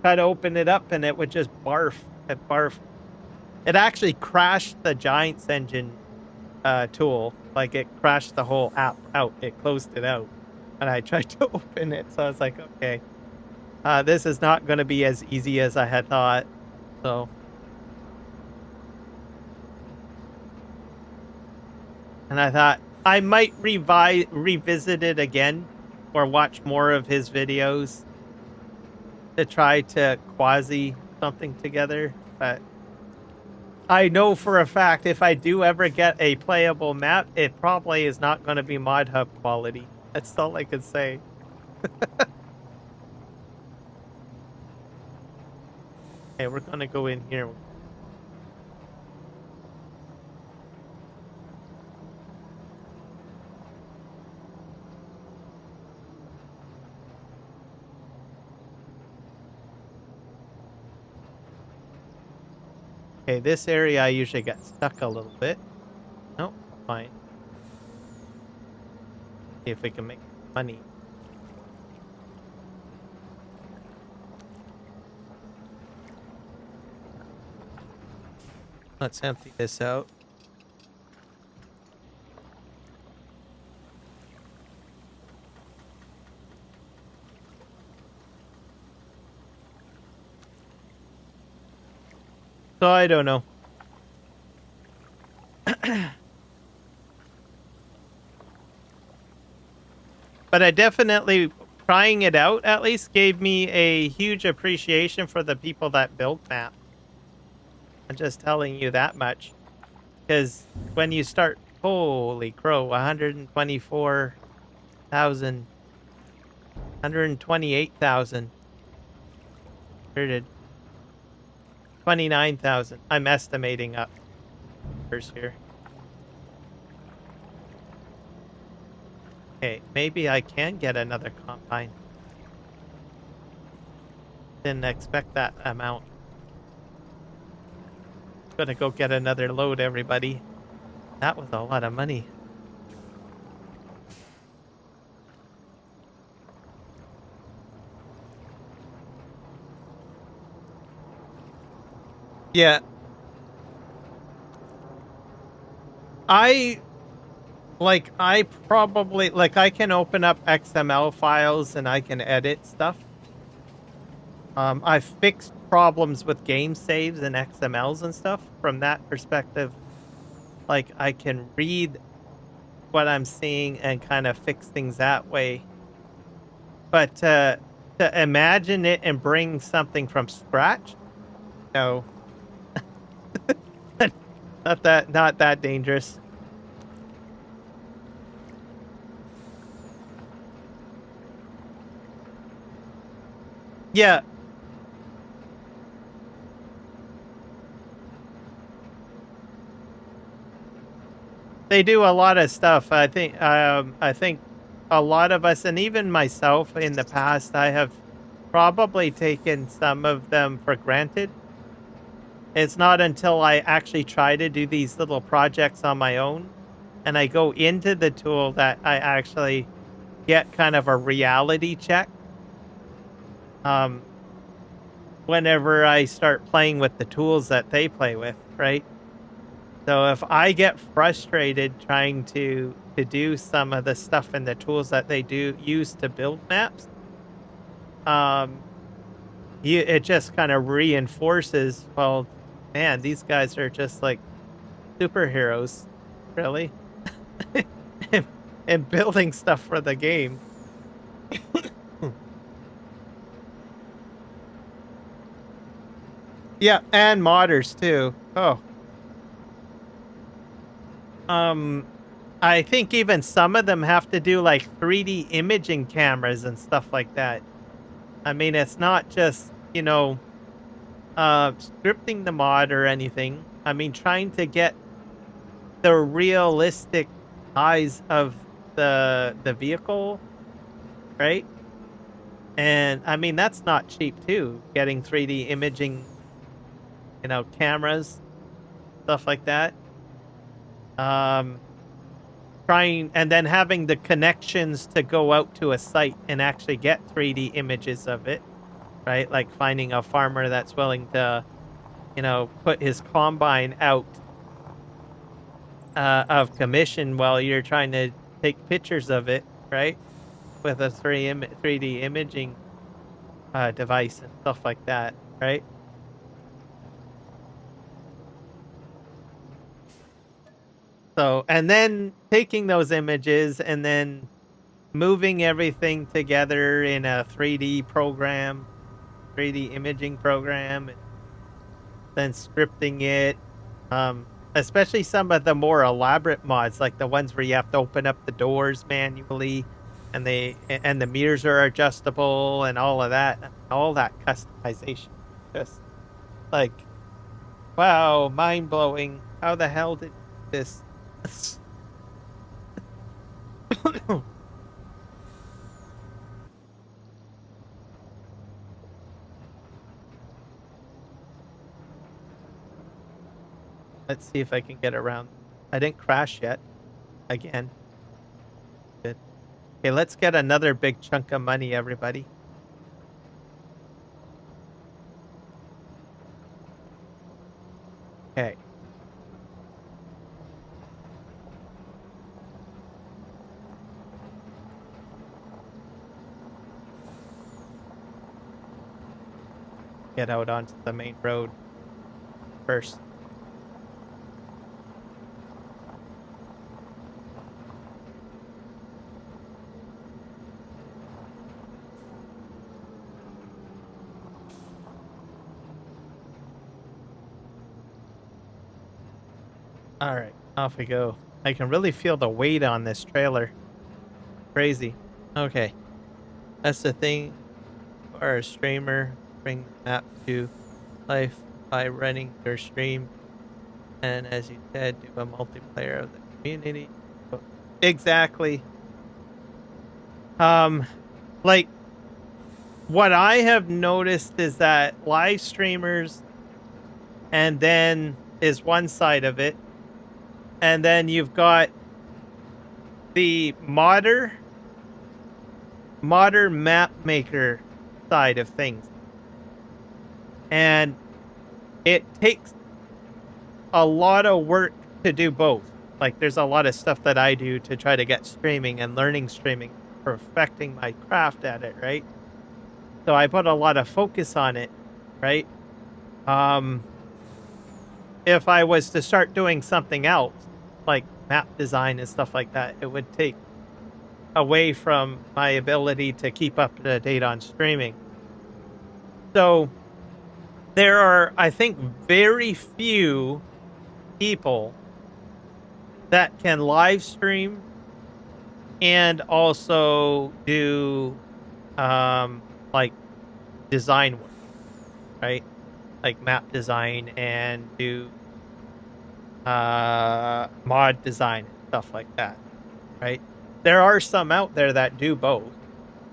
Try to open it up and it would just barf. It barfed. It actually crashed the Giants engine tool. Like it crashed the whole app out. It closed it out. And I tried to open it. So I was like, okay, this is not going to be as easy as I had thought. So. And I thought I might revisit it again or watch more of his videos to try to quasi something together. But I know for a fact if I do ever get a playable map, it probably is not going to be Mod Hub quality. That's all I can say. Okay, we're going to go in here. Okay, this area I usually get stuck a little bit. Nope, fine. See if we can make money. Let's empty this out. So I don't know. But I definitely, trying it out at least gave me a huge appreciation for the people that build maps. I'm just telling you that much. Because when you start, holy crow, 124,000, 128,000. 29,000. I'm estimating up first here. Okay, maybe I can get another combine. Didn't expect that amount. Gonna go get another load, everybody. That was a lot of money. Yeah. I I probably I can open up XML files and I can edit stuff. I've fixed problems with game saves and XMLs and stuff from that perspective. Like I can read what I'm seeing and kind of fix things that way. But to imagine it and bring something from scratch, no. Not that dangerous. Yeah, they do a lot of stuff. I think a lot of us and even myself in the past I have probably taken some of them for granted. It's not until I actually try to do these little projects on my own and I go into the tool that I actually get kind of a reality check. Um whenever I start playing with the tools that they play with, right? So if I get frustrated trying to do some of the stuff and the tools that they do use to build maps, um, it just kind of reinforces, well, man, these guys are just like superheroes, really, and, and building stuff for the game. Hmm. Yeah, and modders too. Oh, um, I think even some of them have to do like 3D imaging cameras and stuff like that. I mean, it's not just, scripting the mod or anything. I mean, trying to get the realistic eyes of the vehicle, right? And I mean, that's not cheap too, getting 3D imaging, cameras, stuff like that. Um, trying and then having the connections to go out to a site and actually get 3D images of it, right? Like finding a farmer that's willing to, put his combine out of commission while you're trying to take pictures of it, right? With a 3D imaging device and stuff like that, right? So, and then taking those images and then moving everything together in a 3D program, 3D imaging program, and then scripting it. Especially some of the more elaborate mods, like the ones where you have to open up the doors manually, and the mirrors are adjustable and all that customization. Just like, wow, mind blowing. How the hell did this? Let's see if I can get around. I didn't crash yet. Again. Good. Okay, let's get another big chunk of money, everybody. Okay. Get out onto the main road first. All right, off we go. I can really feel the weight on this trailer. Crazy. Okay, that's the thing for a streamer. Bring the map to life by running your stream, and as you said, do a multiplayer of the community. Exactly. Like what I have noticed is that live streamers, and then is one side of it, and then you've got the modder map maker side of things. And it takes a lot of work to do both. Like there's a lot of stuff that I do to try to get streaming and learning streaming, perfecting my craft at it, right? So I put a lot of focus on it, right? If I was to start doing something else, like map design and stuff like that, it would take away from my ability to keep up to date on streaming. So there are, I think, very few people that can live stream and also do like design work, right? Like map design and do mod design and stuff like that, right? There are some out there that do both.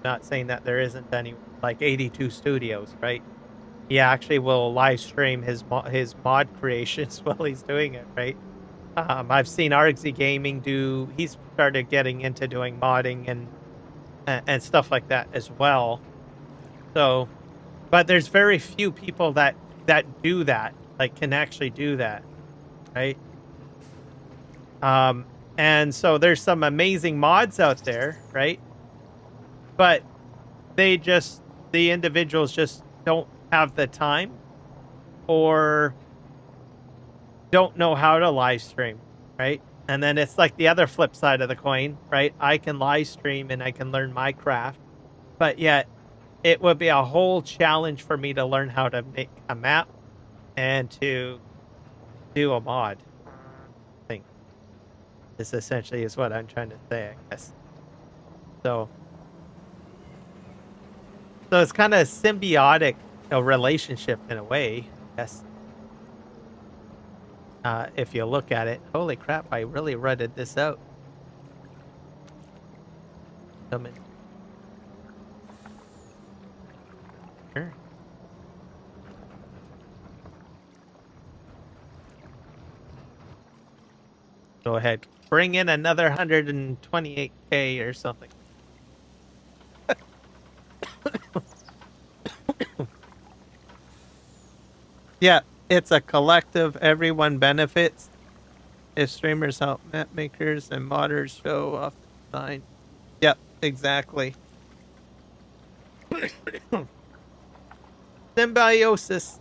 Not saying that there isn't any, like 82 Studios, right? He actually will live stream his mod creations while he's doing it, right? I've seen Argsy Gaming do. He's started getting into doing modding and stuff like that as well. So, but there's very few people that do that, like can actually do that, right? And so there's some amazing mods out there, right? But the individuals just don't have the time or don't know how to live stream, right? And then it's like the other flip side of the coin, right? I can live stream and I can learn my craft, but yet it would be a whole challenge for me to learn how to make a map and to do a mod thing. This essentially is what I'm trying to say, I guess. So it's kind of symbiotic, relationship in a way, I guess. If you look at it. Holy crap, I really rutted this out. Sure. Go ahead. Bring in another 128K or something. Yeah, it's a collective. Everyone benefits. If streamers help map makers and modders show off the design. Yep, exactly. Symbiosis.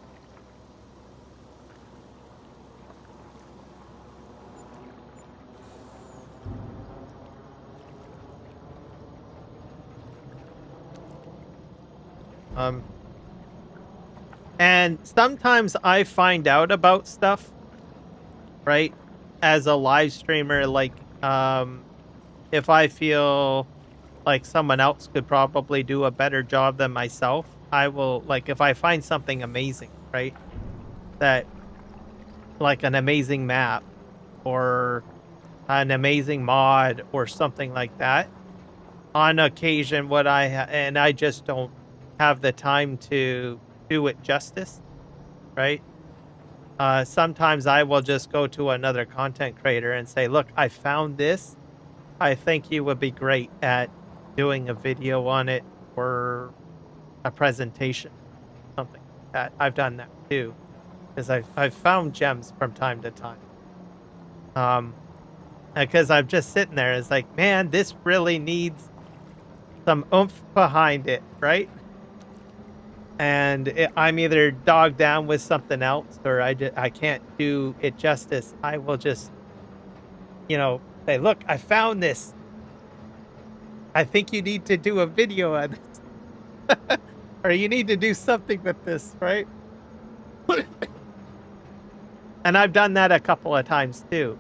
And sometimes I find out about stuff, right? As a live streamer, like, if I feel like someone else could probably do a better job than myself, I will, like, if I find something amazing, right? That, like an amazing map or an amazing mod or something like that, on occasion, and I just don't have the time to do it justice, right? Sometimes I will just go to another content creator and say, look, I found this. I think you would be great at doing a video on it or a presentation, something like that. I've done that too, because I've found gems from time to time. Because I'm just sitting there, it's like, man, this really needs some oomph behind it, right? And I'm either dogged down with something else, or I can't do it justice. I will just, say, look, I found this. I think you need to do a video on this. Or you need to do something with this, right? And I've done that a couple of times too.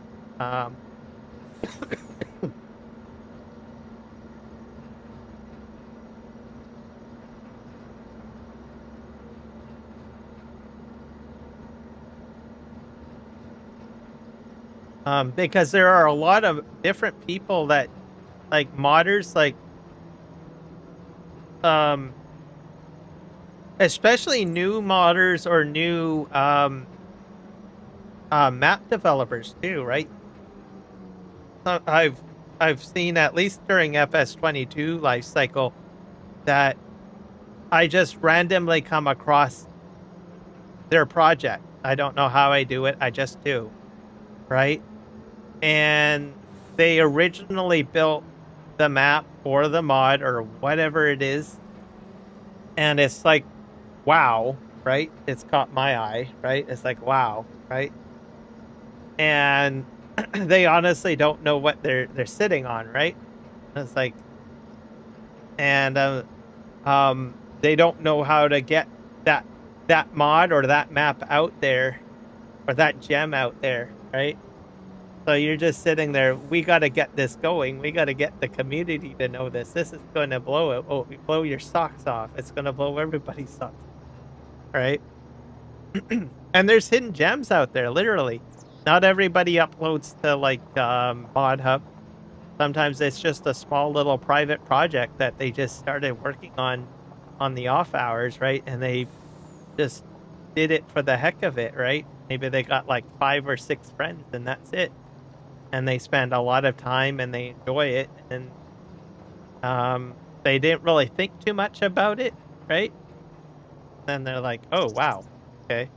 Because there are a lot of different people that, like modders, like especially new modders or new map developers too, right? I've seen, at least during FS22 life cycle, that I just randomly come across their project. I don't know how I do it. I just do, right? And they originally built the map or the mod or whatever it is, and it's like, wow, right? It's caught my eye, right? It's like, wow, right? And they honestly don't know what they're sitting on, right? It's like, and they don't know how to get that mod or that map out there, or that gem out there, right? So you're just sitting there. We got to get this going. We got to get the community to know this. This is going to blow it. Oh, blow your socks off. It's going to blow everybody's socks, right? And there's hidden gems out there, literally. Not everybody uploads to like Mod Hub. Sometimes it's just a small little private project that they just started working on the off hours, right? And they just did it for the heck of it, right? Maybe they got like 5 or 6 friends and that's it. And they spend a lot of time and they enjoy it, and they didn't really think too much about it, right? And they're like, oh wow, okay,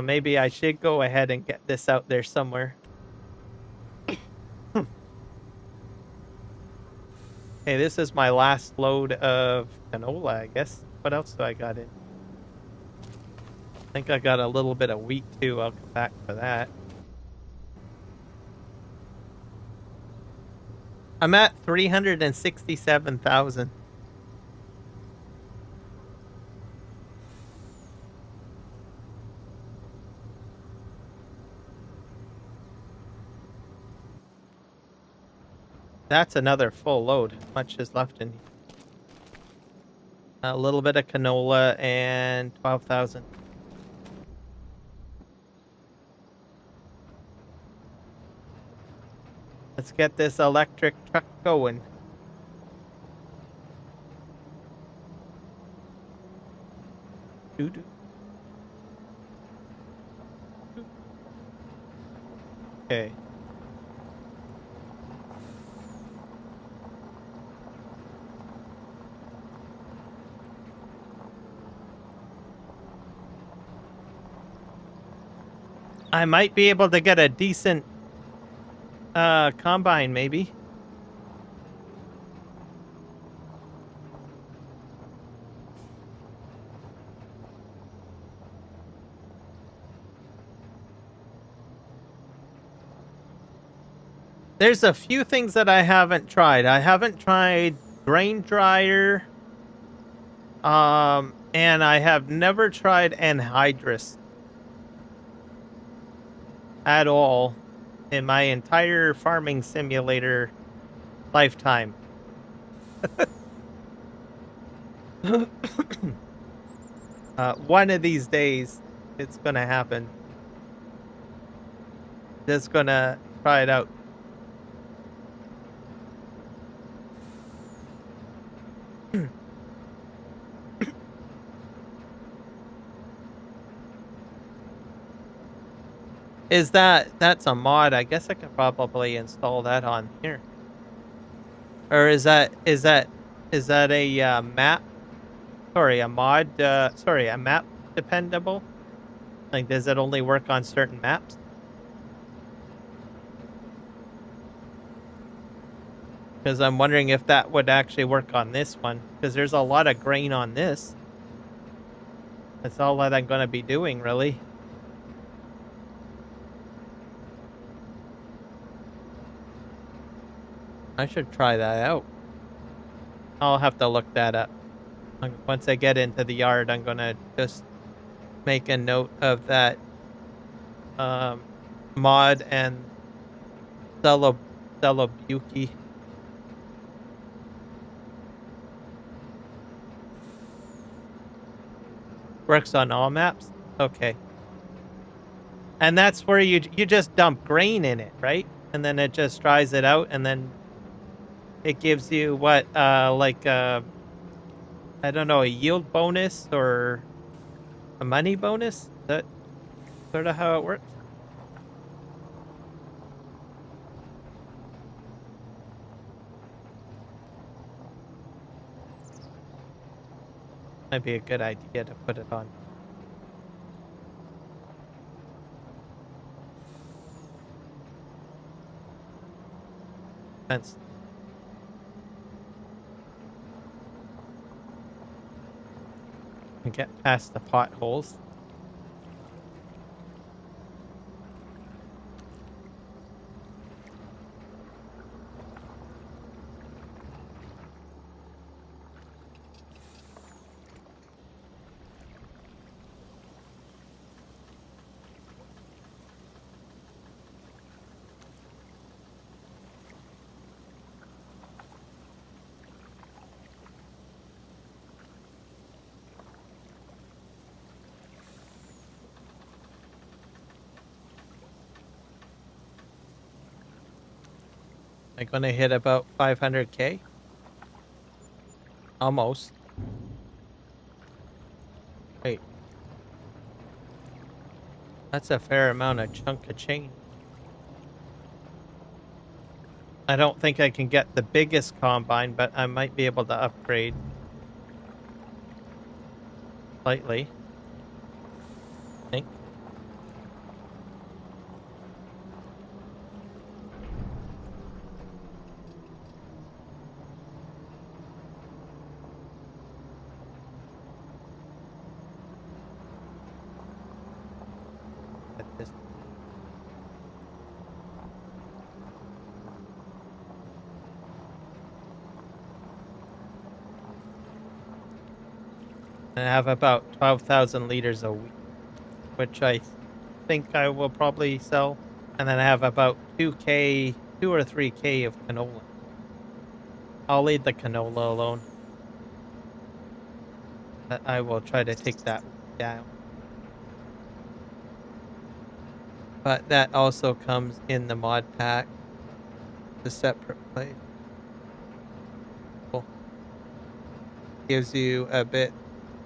maybe I should go ahead and get this out there somewhere. Hey, this is my last load of canola, I guess. What else do I got in? I think I got a little bit of wheat too. I'll come back for that. I'm at 367,000. That's another full load. How much is left in here? A little bit of canola and 12,000. Let's get this electric truck going. Okay. I might be able to get a decent combine, maybe. There's a few things that I haven't tried. I haven't tried grain dryer. And I have never tried anhydrous at all in my entire farming simulator lifetime. One of these days, it's gonna happen. Just gonna try it out. That's a mod? I guess I could probably install that on here. Or is that a map? Sorry, a mod. Sorry, a map dependable. Like, does it only work on certain maps? Because I'm wondering if that would actually work on this one. Because there's a lot of grain on this. That's all that I'm going to be doing, really. I should try that out. I'll have to look that up. Once I get into the yard, I'm going to just make a note of that mod and Celebuki. Works on all maps? Okay. And that's where you just dump grain in it, right? And then it just dries it out, and then it gives you what, like I don't know, a yield bonus or a money bonus? Is that sort of how it works? Might be a good idea to put it on. Fence. And get past the potholes. I'm gonna hit about 500k. Almost. Wait. That's a fair amount of chunk of change. I don't think I can get the biggest combine, but I might be able to upgrade slightly. I think. At this. And I have about 12,000 liters a week, which I think I will probably sell. And then I have about 2k, 2 or 3k of canola. I'll leave the canola alone. I will try to take that down. But that also comes in the mod pack, the separate plate. Cool. Gives you a bit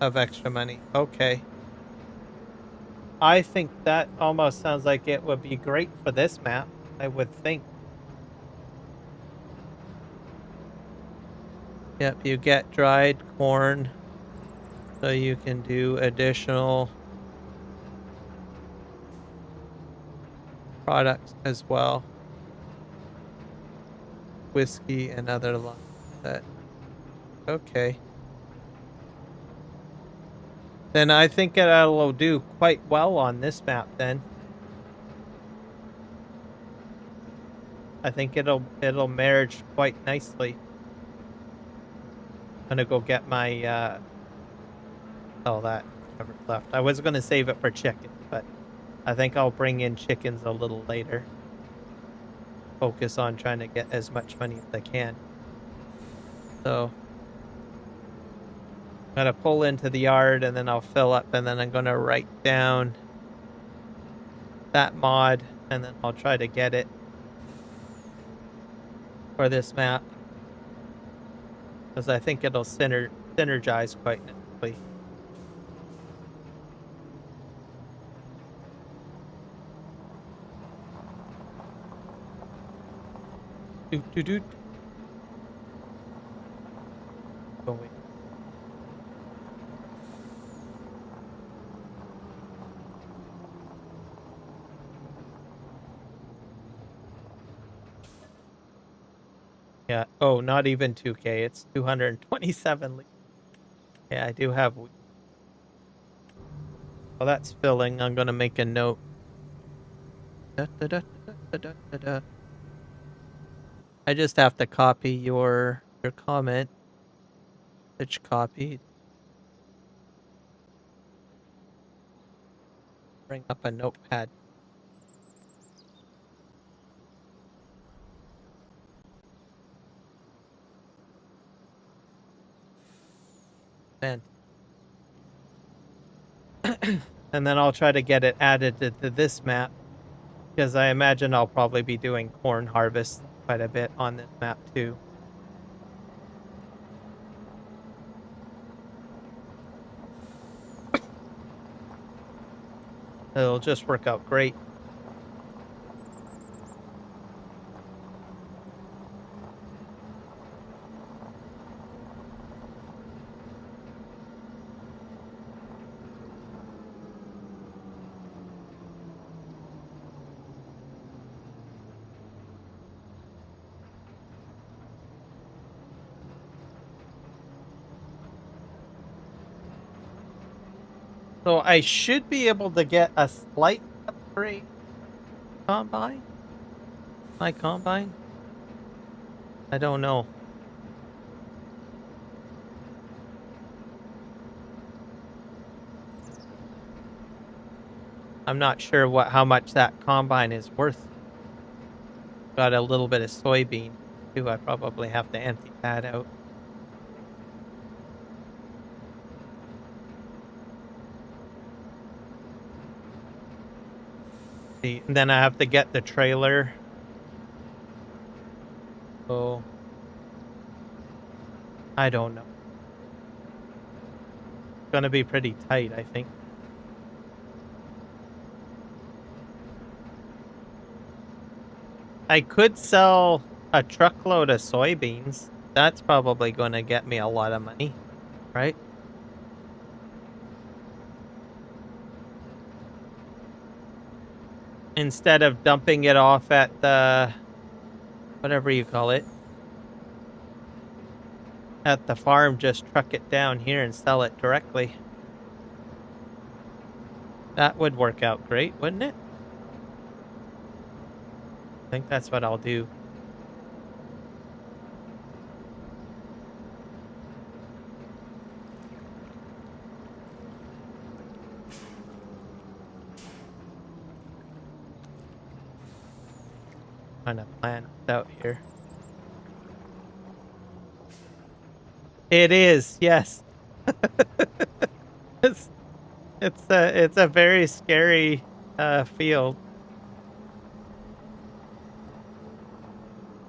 of extra money. Okay. I think that almost sounds like it would be great for this map, I would think. Yep, you get dried corn, so you can do additional products as well. Whiskey and other lines. That okay. Then I think it'll do quite well on this map then. I think it'll marriage quite nicely. I'm gonna go get my oh, that never left. I was gonna save it for chicken, but I think I'll bring in chickens a little later. Focus on trying to get as much money as I can. So I'm gonna pull into the yard and then I'll fill up and then I'm gonna write down that mod and then I'll try to get it for this map. Because I think it'll synergize quite nicely. Doot doot doot. Oh wait. Yeah. Oh, not even 2K. It's 227. Yeah, I do have. Well, that's filling. I'm gonna make a note. Da, da, da, da, da, da, da. I just have to copy your comment. Which copied. Bring up a notepad. Man. And then I'll try to get it added to this map. Because I imagine I'll probably be doing corn harvest quite a bit on this map too. It'll just work out great. So I should be able to get a slight upgrade combine. My combine? I don't know. I'm not sure how much that combine is worth. Got a little bit of soybean too. I probably have to empty that out. See, and then I have to get the trailer. So I don't know. It's gonna be pretty tight, I think. I could sell a truckload of soybeans. That's probably gonna get me a lot of money, right? Instead of dumping it off at the whatever you call it at the farm, just truck it down here and sell it directly. That would work out great, wouldn't it? I think that's what I'll do. Trying to plan this out here. It is, yes. it's it's a very scary field.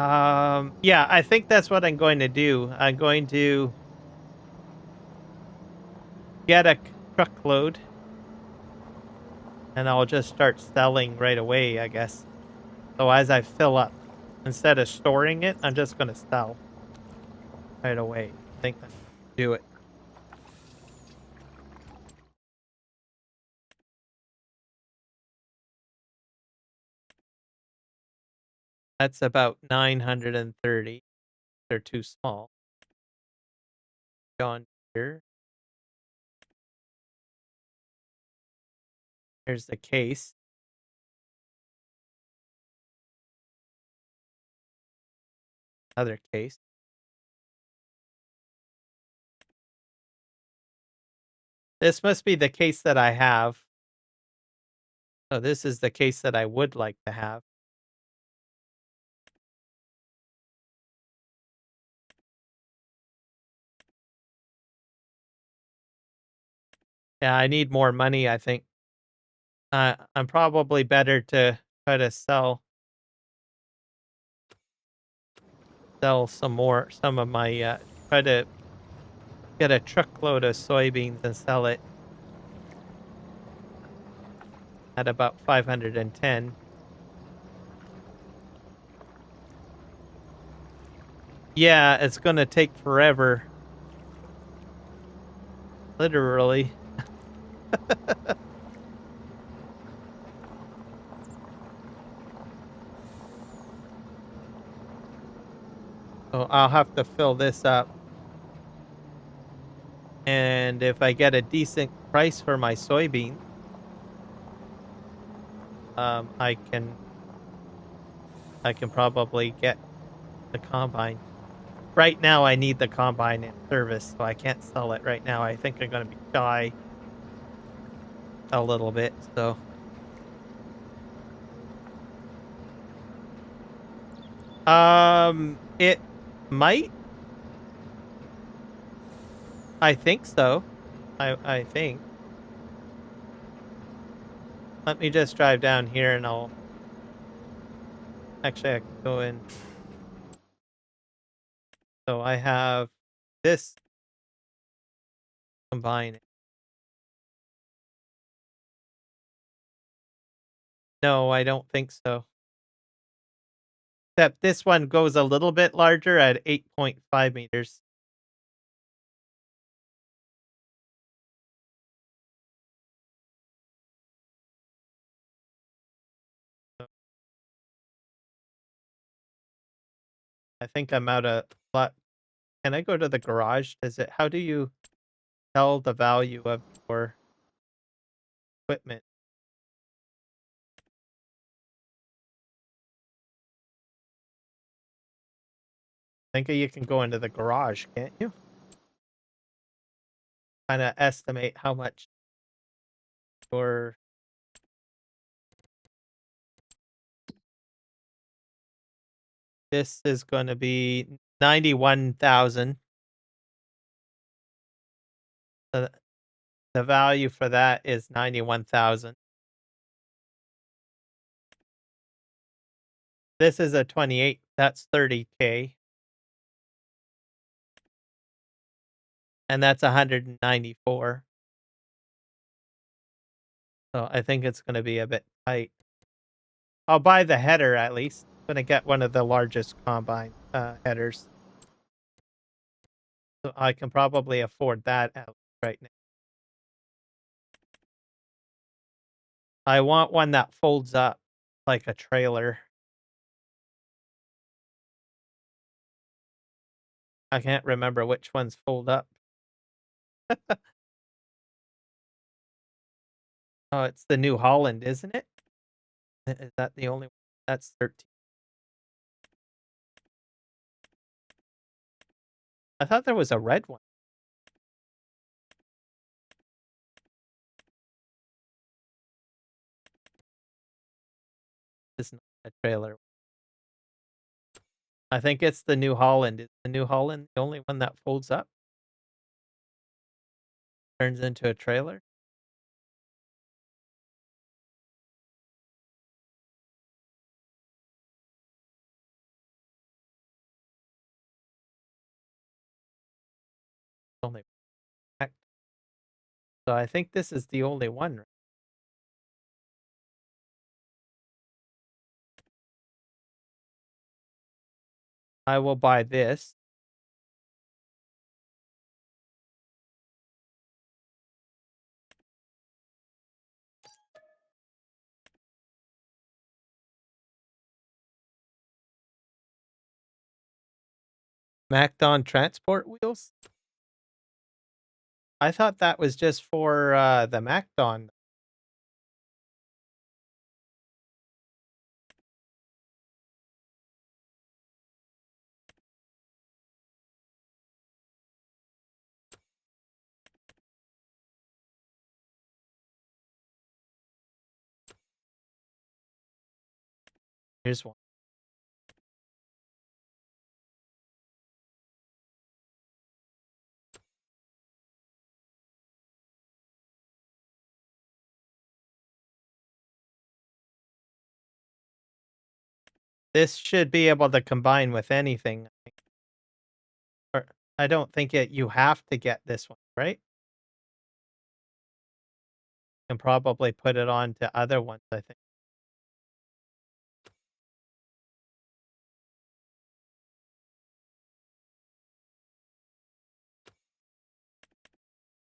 Yeah, I think that's what I'm going to do. I'm going to get a truckload and I'll just start selling right away, I guess. So as I fill up, instead of storing it, I'm just going to sell right away. I think that's do it. That's about 930. They're too small. John here. Here's the case. Other case. This must be the case that I have. So this is the case that I would like to have. Yeah, I need more money, I think. I'm probably better to try to sell some of my try to get a truckload of soybeans and sell it at about 510. Yeah, it's gonna take forever. Literally. So I'll have to fill this up. And if I get a decent price for my soybeans, I can probably get the combine. Right now I need the combine in service, so I can't sell it right now. I think I'm gonna be shy a little bit, so it might. I think so. I think. Let me just drive down here and I'll actually I can go in. So I have this combine. No, I don't think so. Except this one goes a little bit larger at 8.5 meters. So I think I'm out of lot. Can I go to the garage? How do you tell the value of your equipment? I think you can go into the garage, can't you? Kind of estimate how much your this is going to be 91,000. So the value for that is 91,000. This is a 28. That's 30K. And that's 194. So I think it's going to be a bit tight. I'll buy the header at least. I'm going to get one of the largest combine headers. So I can probably afford that right now. I want one that folds up like a trailer. I can't remember which ones fold up. Oh, it's the New Holland, isn't it? Is that the only one? That's 13. I thought there was a red one. It's not a trailer. I think it's the New Holland. Is the New Holland the only one that folds up? Turns into a trailer? Only. So I think this is the only one. I will buy this. Macdon transport wheels? I thought that was just for the Macdon. Here's one. This should be able to combine with anything. Or I don't think you have to get this one, right? You can probably put it on to other ones, I think.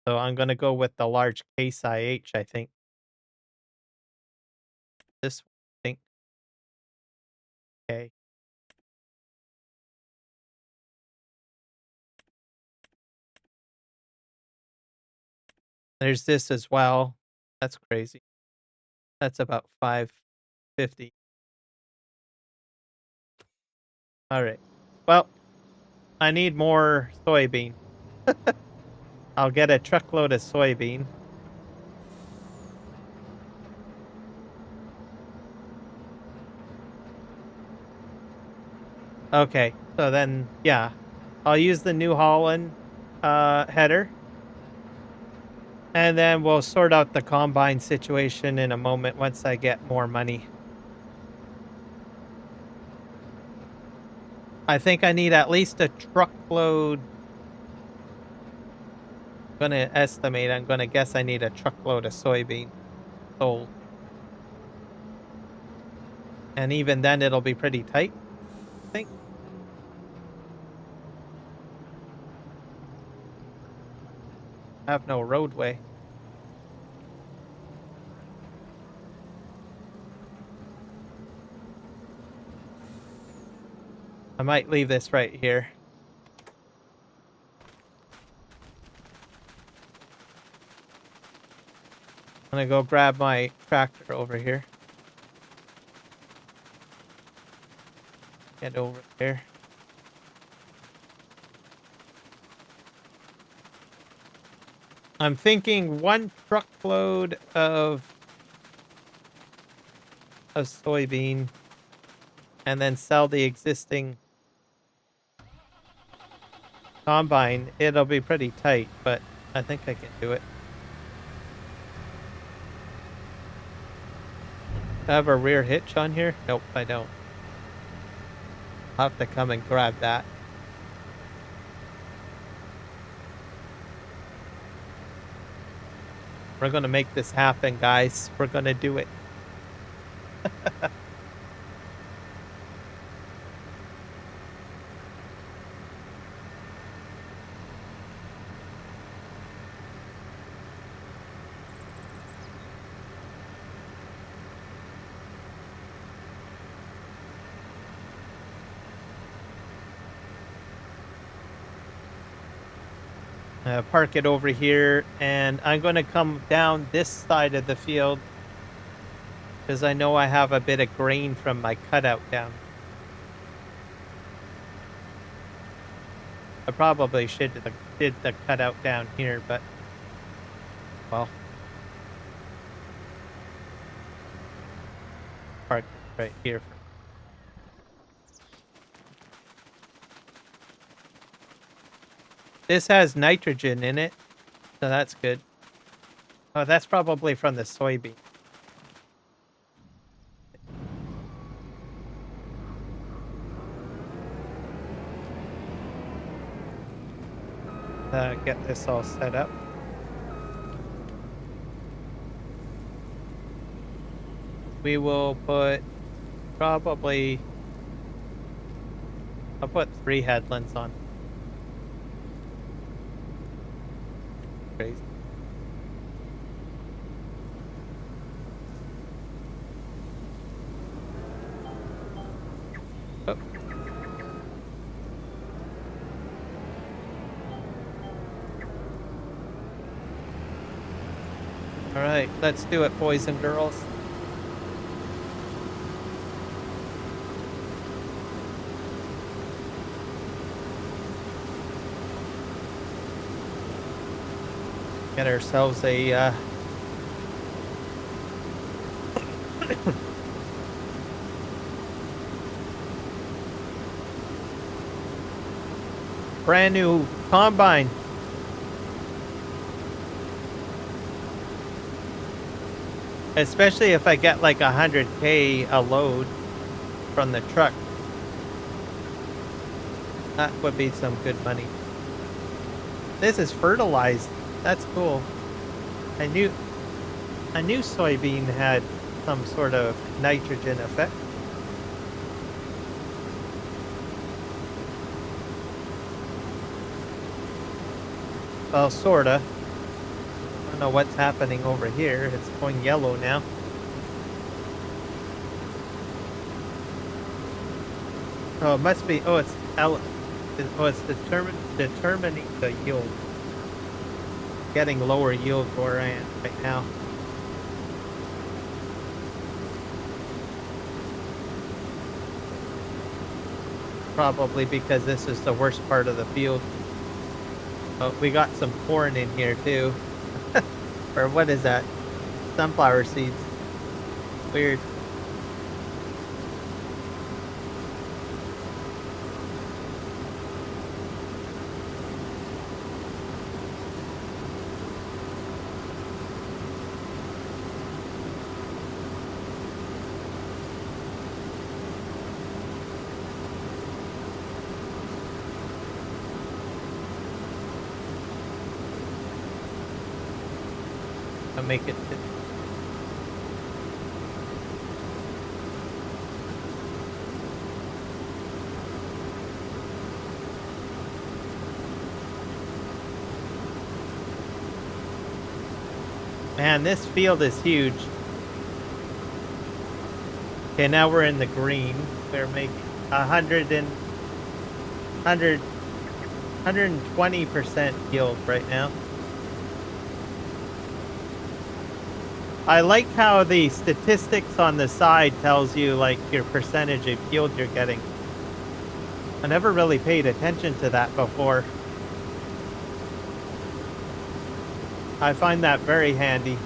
So I'm going to go with the large Case IH, I think. This one, I think. Okay. There's this as well. That's crazy. That's about 550. All right. Well, I need more soybean. I'll get a truckload of soybean. Okay. So then, yeah, I'll use the New Holland header. And then we'll sort out the combine situation in a moment once I get more money. I think I need at least a truckload. I'm gonna guess I need a truckload of soybean sold. And even then, it'll be pretty tight, I think. I have no roadway. I might leave this right here. I'm gonna go grab my tractor over here. Get over there. I'm thinking 1 truckload of soybean and then sell the existing combine. It'll be pretty tight, but I think I can do it. Do I have a rear hitch on here? Nope, I don't. I'll have to come and grab that. We're gonna make this happen, guys. We're gonna do it. Park it over here, and I'm going to come down this side of the field because I know I have a bit of grain from my cutout down. I probably should have did the cutout down here, but well, park it right here. This has nitrogen in it, so that's good. Oh, that's probably from the soybean. Get this all set up. We will put probably... I'll put 3 headlands on. Crazy. Oh. All right, let's do it, boys and girls. Get ourselves a brand new combine. Especially if I get like 100K a load from the truck. That would be some good money. This is fertilized. That's cool. I knew soybean had some sort of nitrogen effect. Well, sorta. I don't know what's happening over here. It's going yellow now. Oh, it must be. Oh, it's determining the yield. Getting lower yield where I am right now. Probably because this is the worst part of the field. Oh, we got some corn in here too. Or what is that? Sunflower seeds. Weird. I'll make it fit. Man, this field is huge. Okay, now we're in the green. We're making 120% yield right now. I like how the statistics on the side tells you like your percentage of yield you're getting. I never really paid attention to that before. I find that very handy.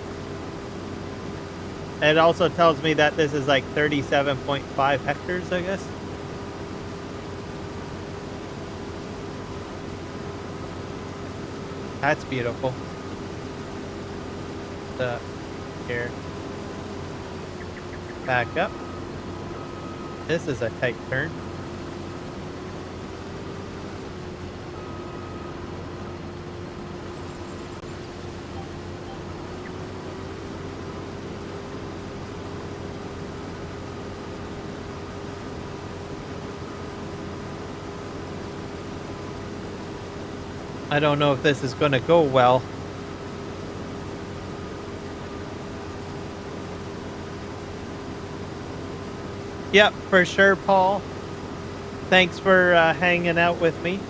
It also tells me that this is like 37.5 hectares, I guess. That's beautiful. Here. Back up. This is a tight turn. I don't know if this is going to go well. Yep, for sure, Paul. Thanks for hanging out with me.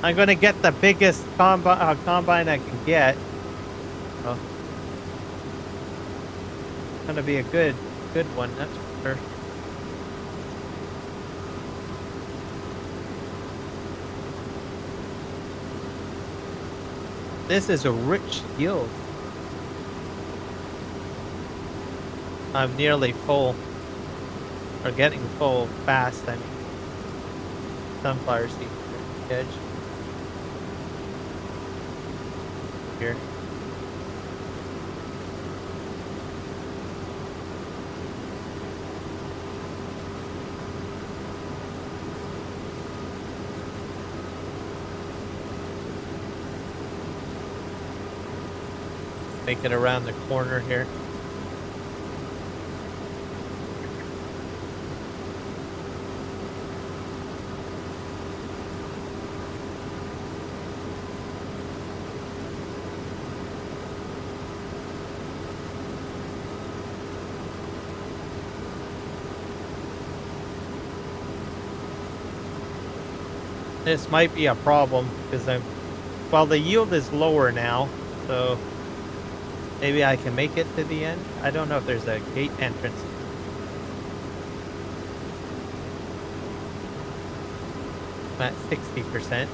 I'm going to get the biggest combine I can get. Oh. It's going to be a good one, that's for sure. This is a rich yield. I'm nearly full. Or getting full fast, I mean. Sunflower seeds at the edge. Here. Make it around the corner here. This might be a problem because the yield is lower now, so maybe I can make it to the end. I don't know if there's a gate entrance. I'm at 60%.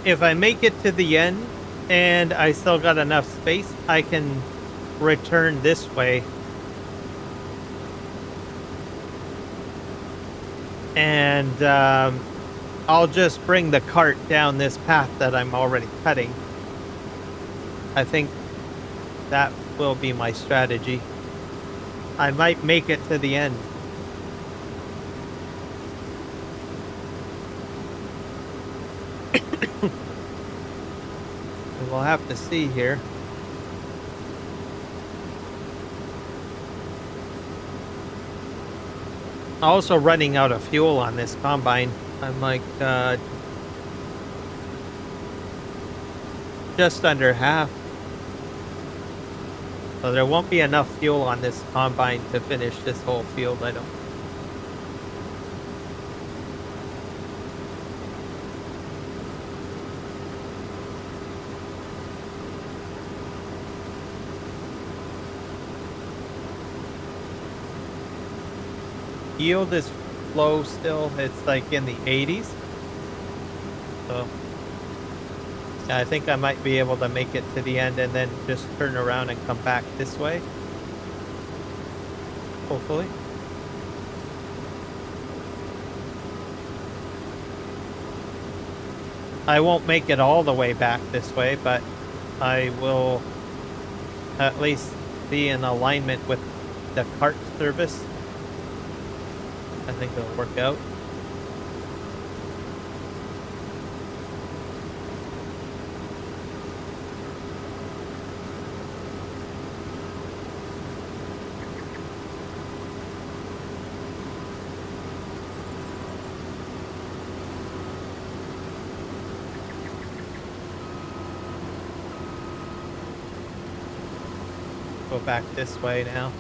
If I make it to the end and I still got enough space, I can return this way. And I'll just bring the cart down this path that I'm already cutting. I think that will be my strategy. I might make it to the end. We'll have to see here. Also running out of fuel on this combine. I'm like just under half. So there won't be enough fuel on this combine to finish this whole field, I don't. Yield is low still. It's like in the 80s. So yeah, I think I might be able to make it to the end and then just turn around and come back this way. Hopefully. I won't make it all the way back this way, but I will at least be in alignment with the cart service. I think it'll work out. Go back this way now.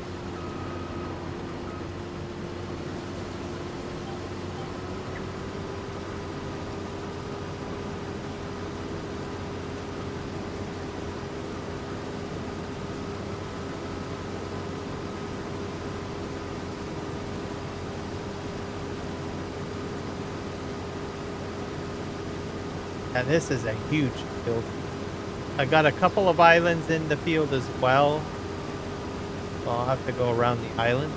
And this is a huge field. I got a couple of islands in the field as well. So I'll have to go around the island.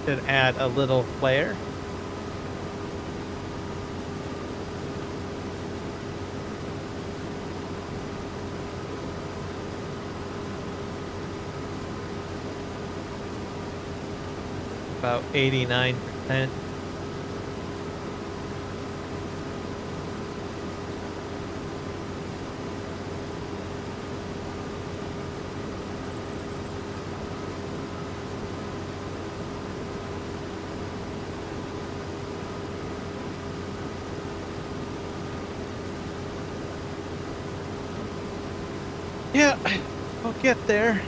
Should add a little flare. About 89%. Yeah, we'll get there.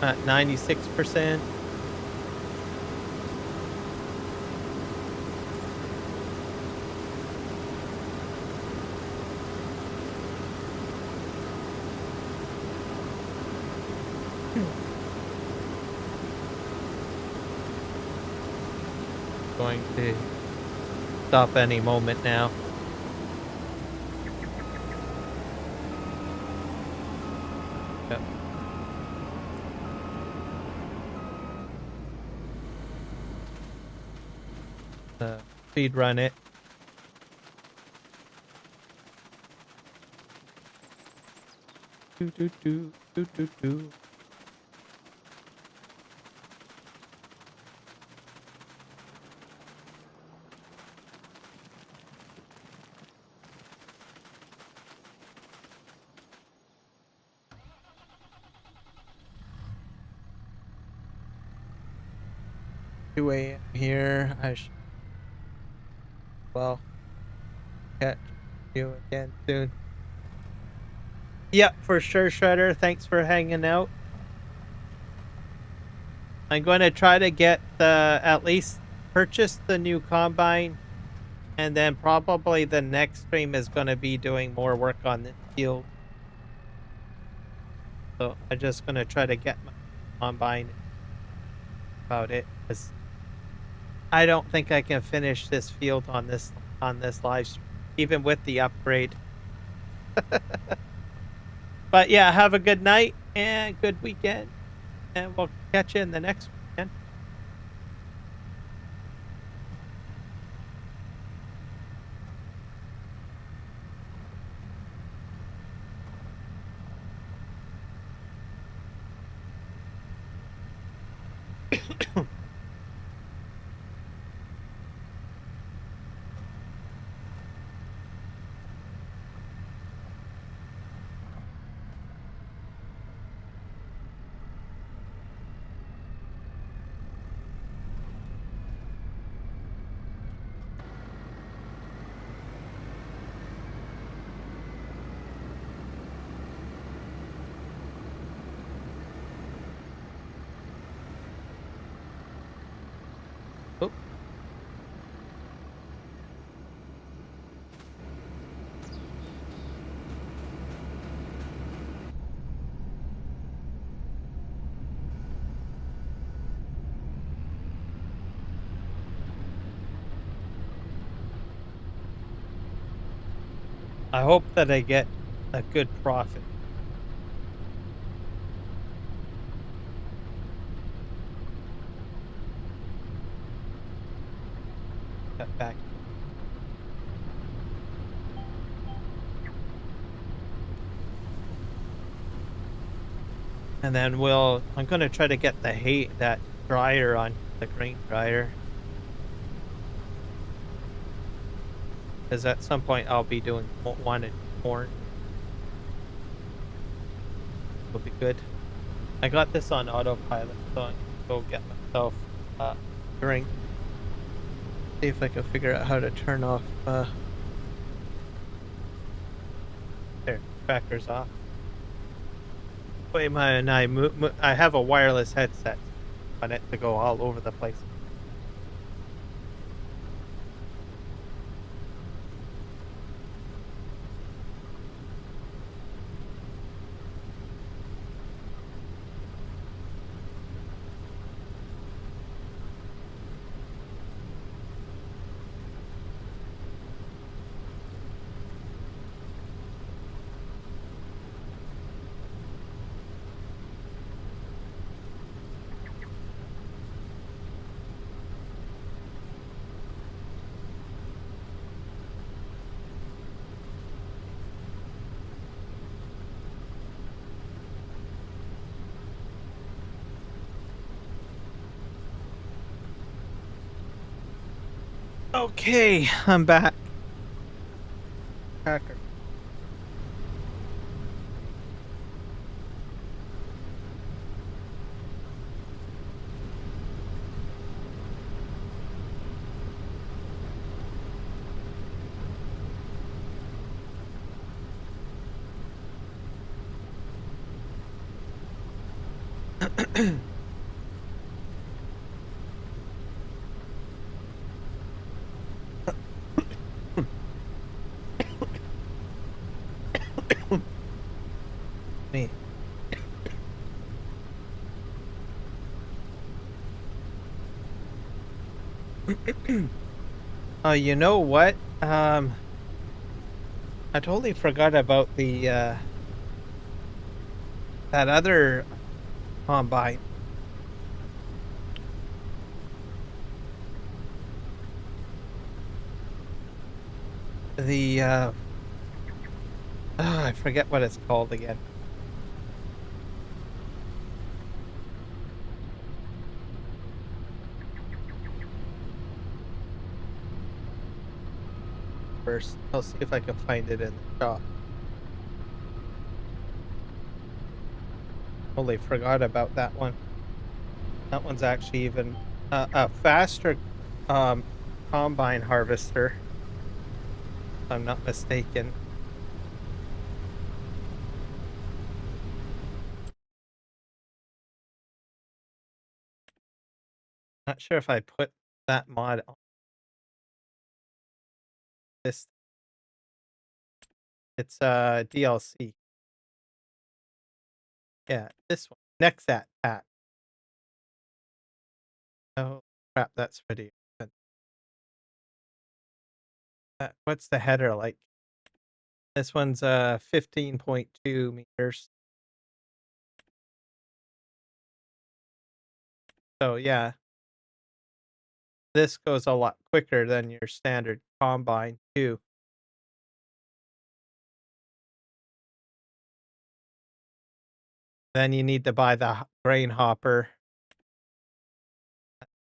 At 96%. Going to stop any moment now. Yep. Speed run it. Do do do do do do. Here. I should catch you again soon. Yep, for sure, Shredder. Thanks for hanging out. I'm going to try to get at least purchase the new combine, and then probably the next stream is going to be doing more work on this field. So I'm just going to try to get my combine about it, because I don't think I can finish this field on this live stream, even with the upgrade. But yeah, have a good night and good weekend, and we'll catch you in the next weekend. Oh. I hope that I get a good profit. cut back. And then I'm gonna try to get that dryer on the grain dryer. Because at some point I'll be doing one in corn. Will be good. I got this on autopilot, so I'm gonna go get myself a drink. See if I can figure out how to turn off. There, tracker's off. Wait, I have a wireless headset on it to go all over the place. Okay, I'm back. Tracker. Me. Oh, you know what? I totally forgot about the that other combine. The I forget what it's called again. First, I'll see if I can find it in the shop. Totally forgot about that one. That one's actually even a faster combine harvester, if I'm not mistaken. Not sure if I put that mod on this. It's DLC. Yeah, this one. Nexat pack. Oh crap, that's pretty good. What's the header like? This one's 15.2 meters. So yeah. This goes a lot quicker than your standard combine too. Then you need to buy the grain hopper.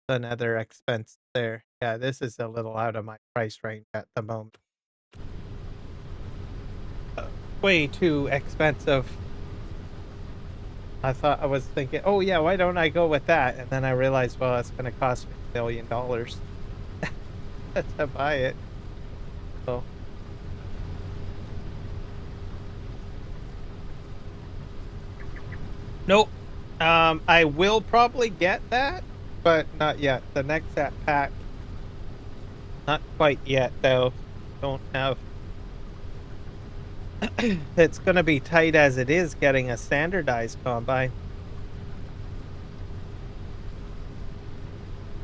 Another expense there. Yeah, this is a little out of my price range at the moment. Way too expensive. I was thinking, oh yeah, why don't I go with that? And then I realized, well, it's going to cost me $1 billion to buy it. So. Nope. I will probably get that, but not yet. The next pack, not quite yet though. Don't have. It's gonna be tight as it is getting a standardized combine.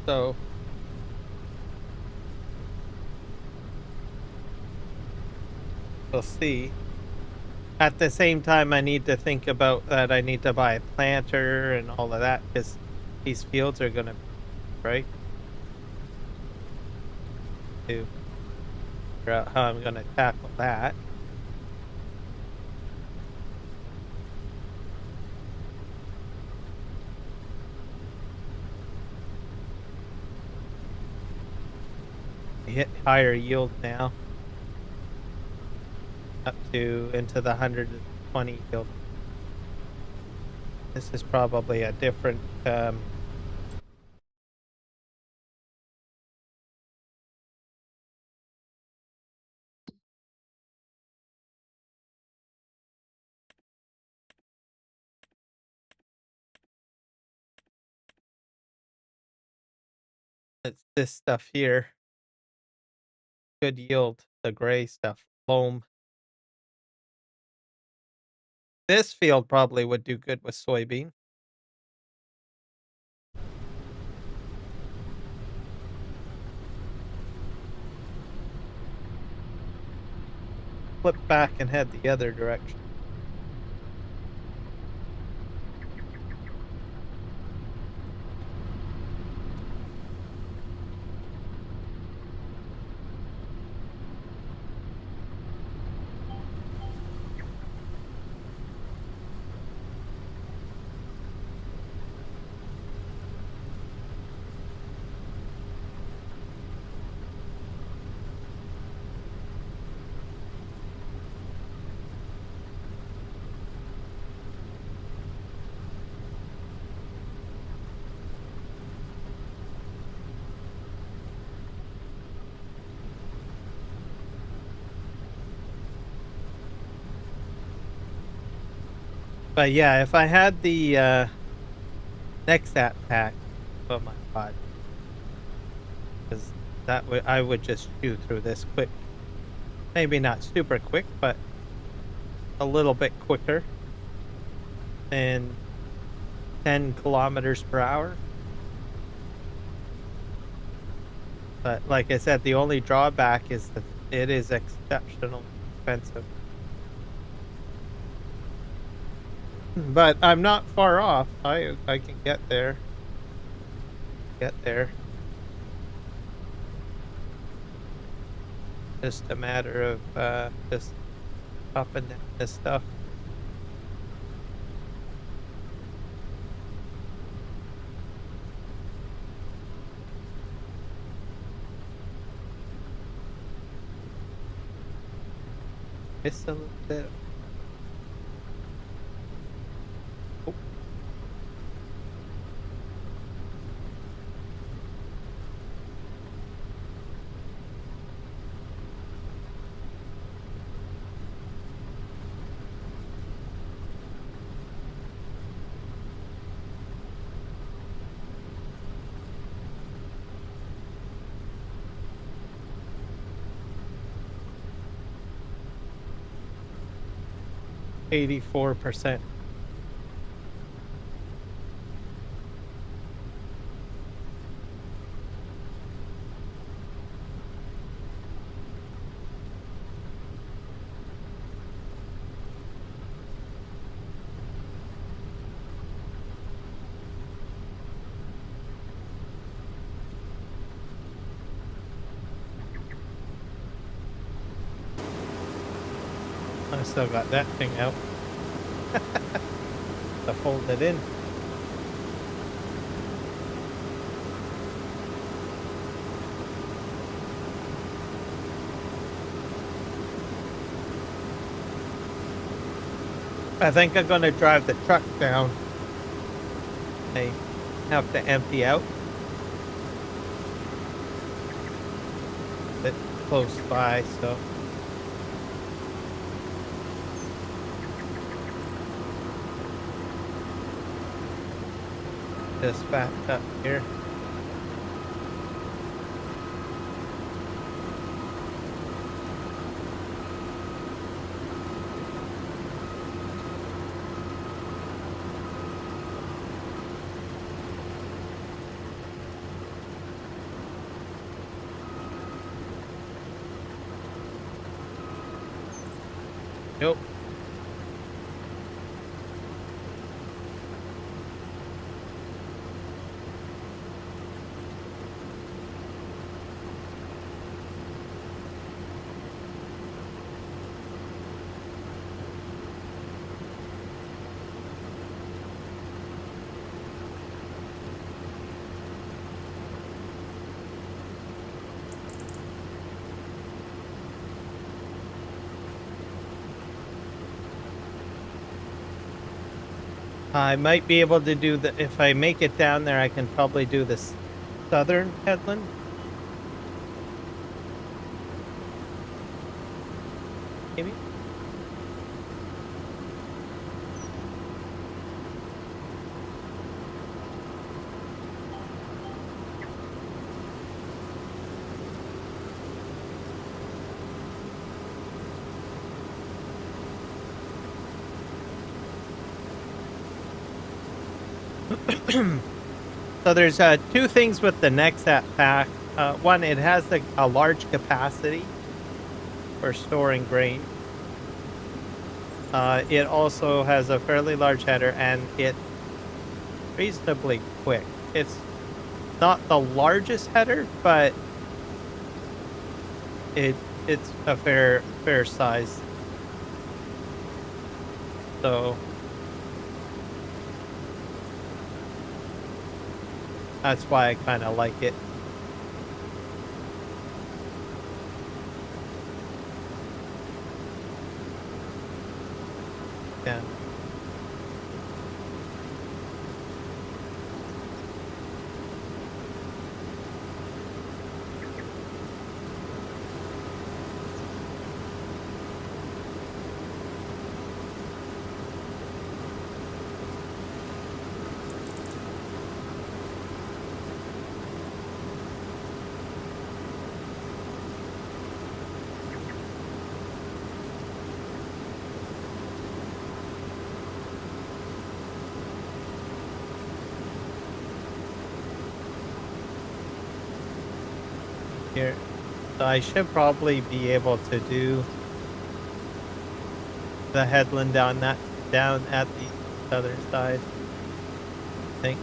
So. We'll see. At the same time, I need to think about that. I need to buy a planter and all of that because these fields are gonna, right? to figure out how I'm going to tackle that. Hit higher yield now, up to into the 120 yield. This is probably a different it's this stuff here. Good yield, the gray stuff, loam. This field probably would do good with soybean. Flip back and head the other direction. But yeah, if I had the next app pack, oh my god, because that would I would just chew through this quick. Maybe not super quick, but a little bit quicker than 10 kilometers per hour. But like I said, the only drawback is that it is exceptionally expensive. But I'm not far off. I can get there. Get there. Just a matter of just up and down this stuff. Just a little bit. Oh. %84. I still got that thing out. To fold it in. I think I'm gonna drive the truck down. I have to empty out. A bit close by, so. Just backed up here. Nope. I might be able to do the if I make it down there, I can probably do the southern headland. Maybe? So there's two things with the Nexat pack. One, it has a large capacity for storing grain. It also has a fairly large header, and it's reasonably quick. It's not the largest header, but it's a fair size. So that's why I kind of like it. Yeah. Here. So I should probably be able to do the headland down at the other side. I think.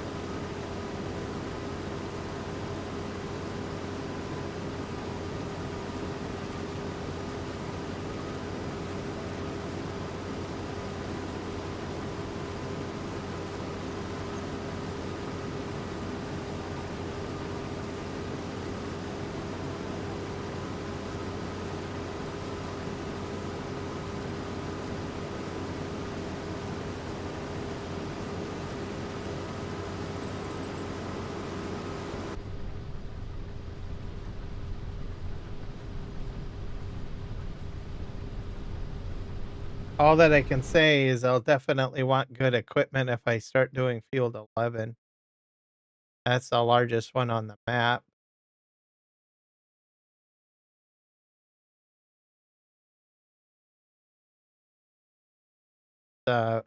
All that I can say is I'll definitely want good equipment if I start doing Field 11. That's the largest one on the map. Uh,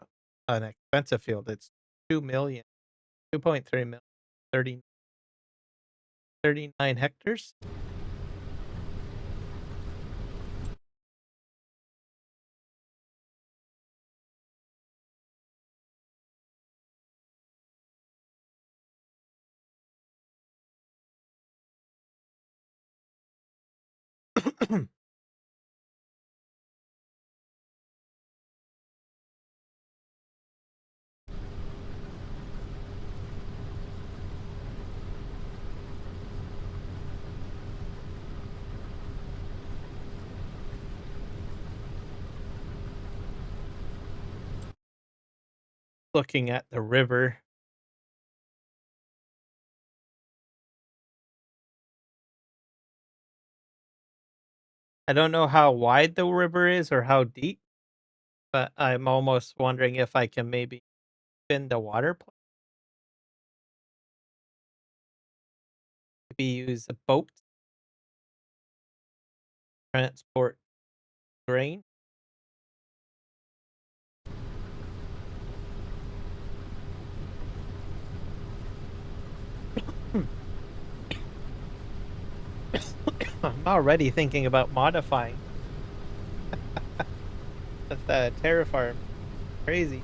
an expensive field. It's 2 million, 2.3 million, 39 hectares. Looking at the river. I don't know how wide the river is or how deep, but I'm almost wondering if I can maybe spin the water plant. Maybe use a boat to transport grain. I'm already thinking about modifying the terra farm. Crazy.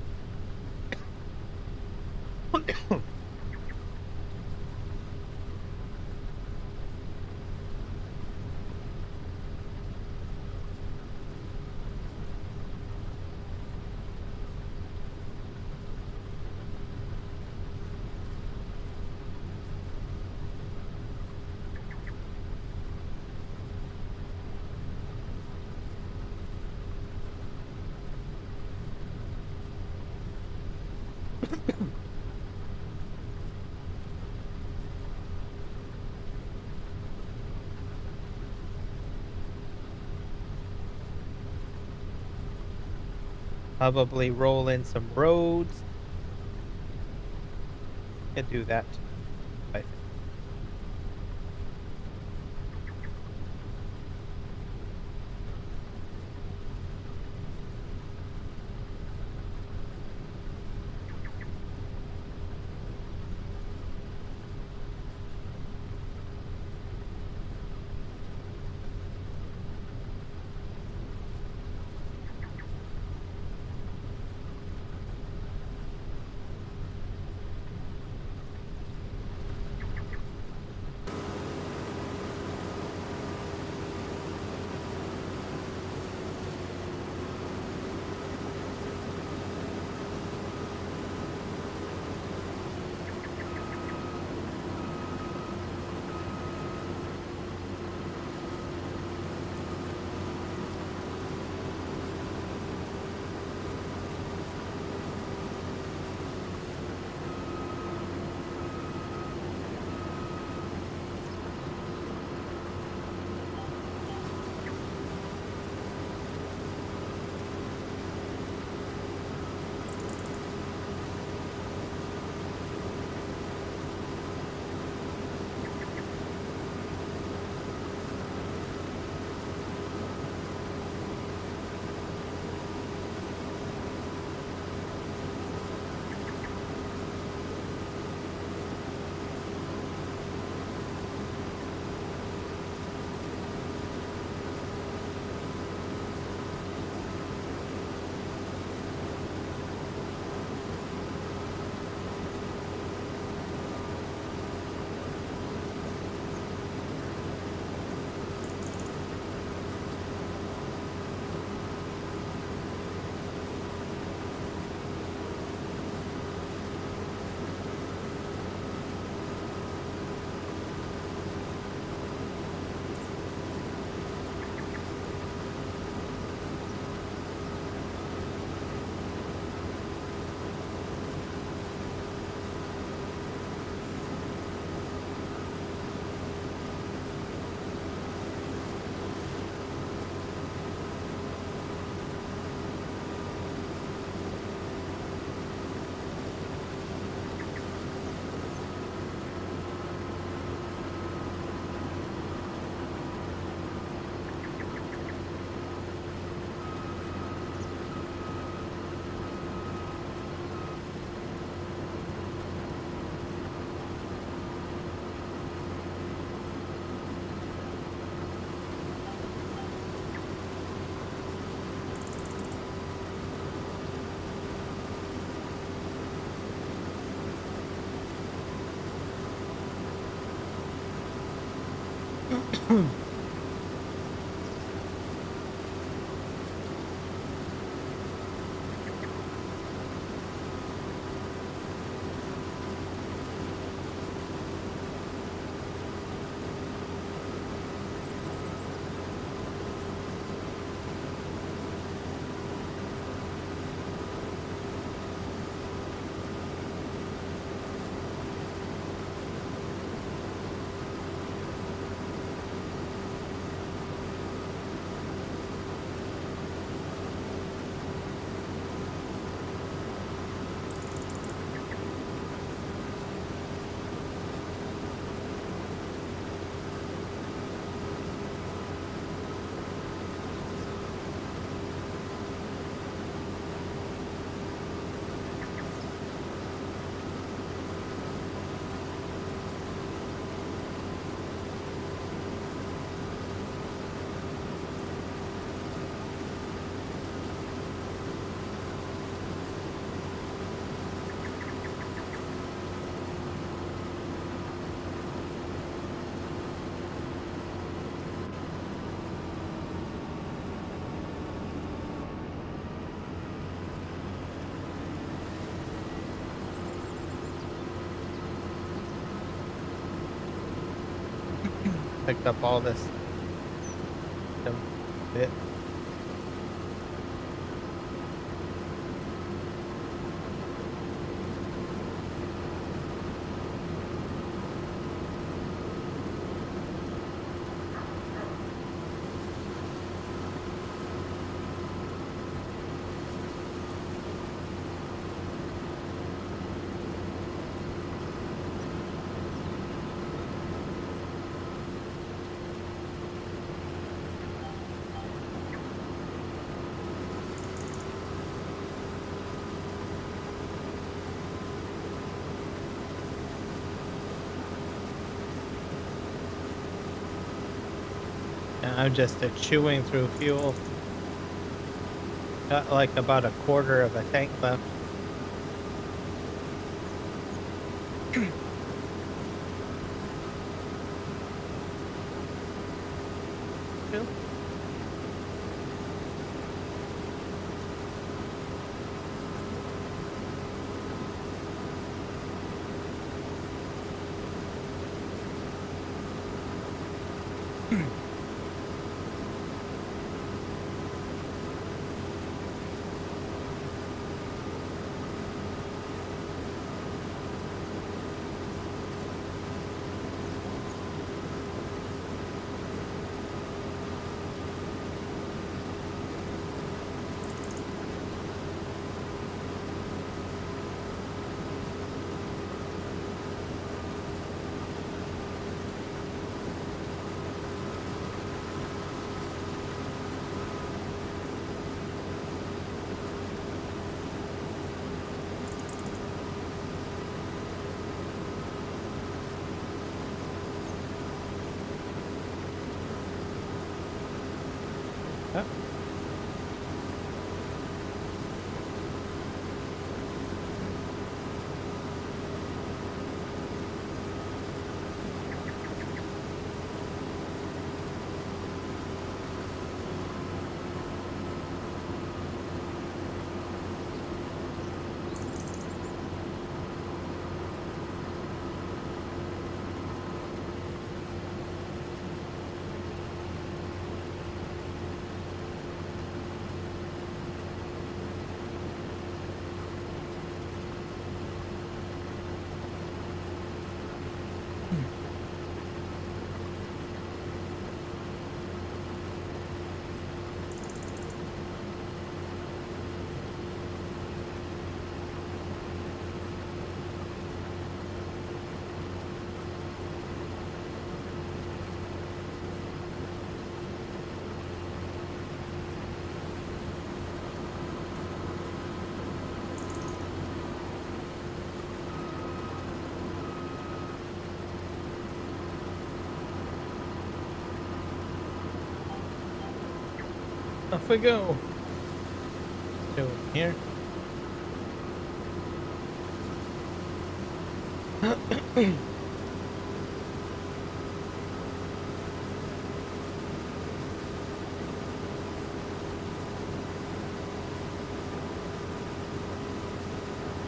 Probably roll in some roads. Could do that too, I think. Picked up all this bit. And I'm just chewing through fuel. Got like about a quarter of a tank left. Still. Oh. Off we go. Go in here.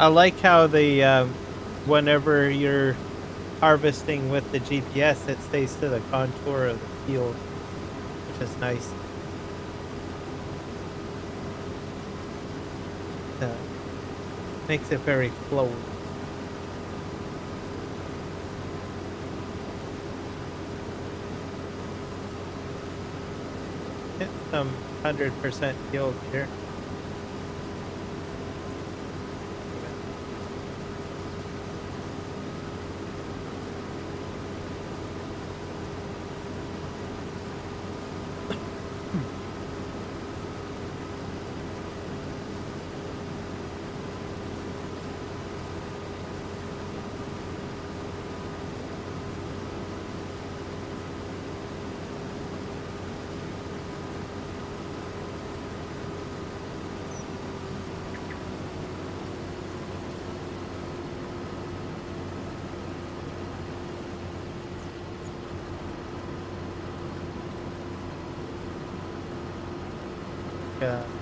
I like how the whenever you're harvesting with the GPS, it stays to the contour of the field, which is nice. Makes it very flowy. Hit some 100% yield here.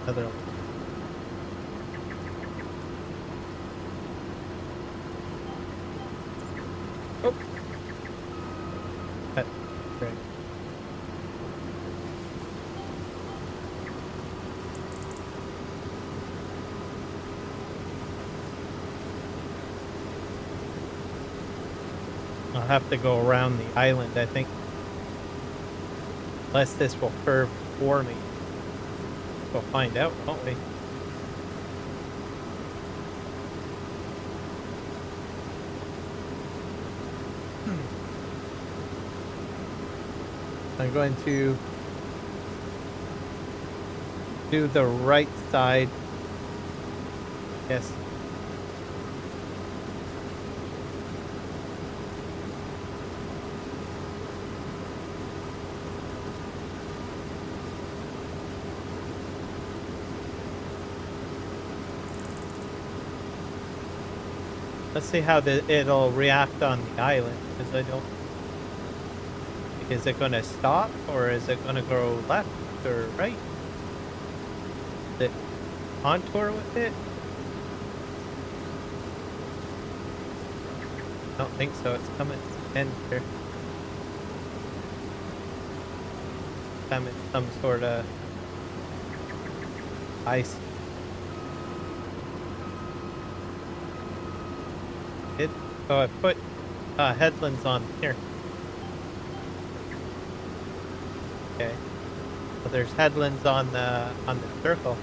Another one. Oh. Great. I'll have to go around the island, I think. Unless this will curve for me. We'll find out, won't we? I'm going to do the right side. Yes. Let's see how it'll react on the island, because I don't... Is it going to stop, or is it going to go left or right? Is it contour with it? I don't think so. It's coming to the end here. Coming some sort of ice. So I put headlands on here. Okay. So there's headlands on the circle.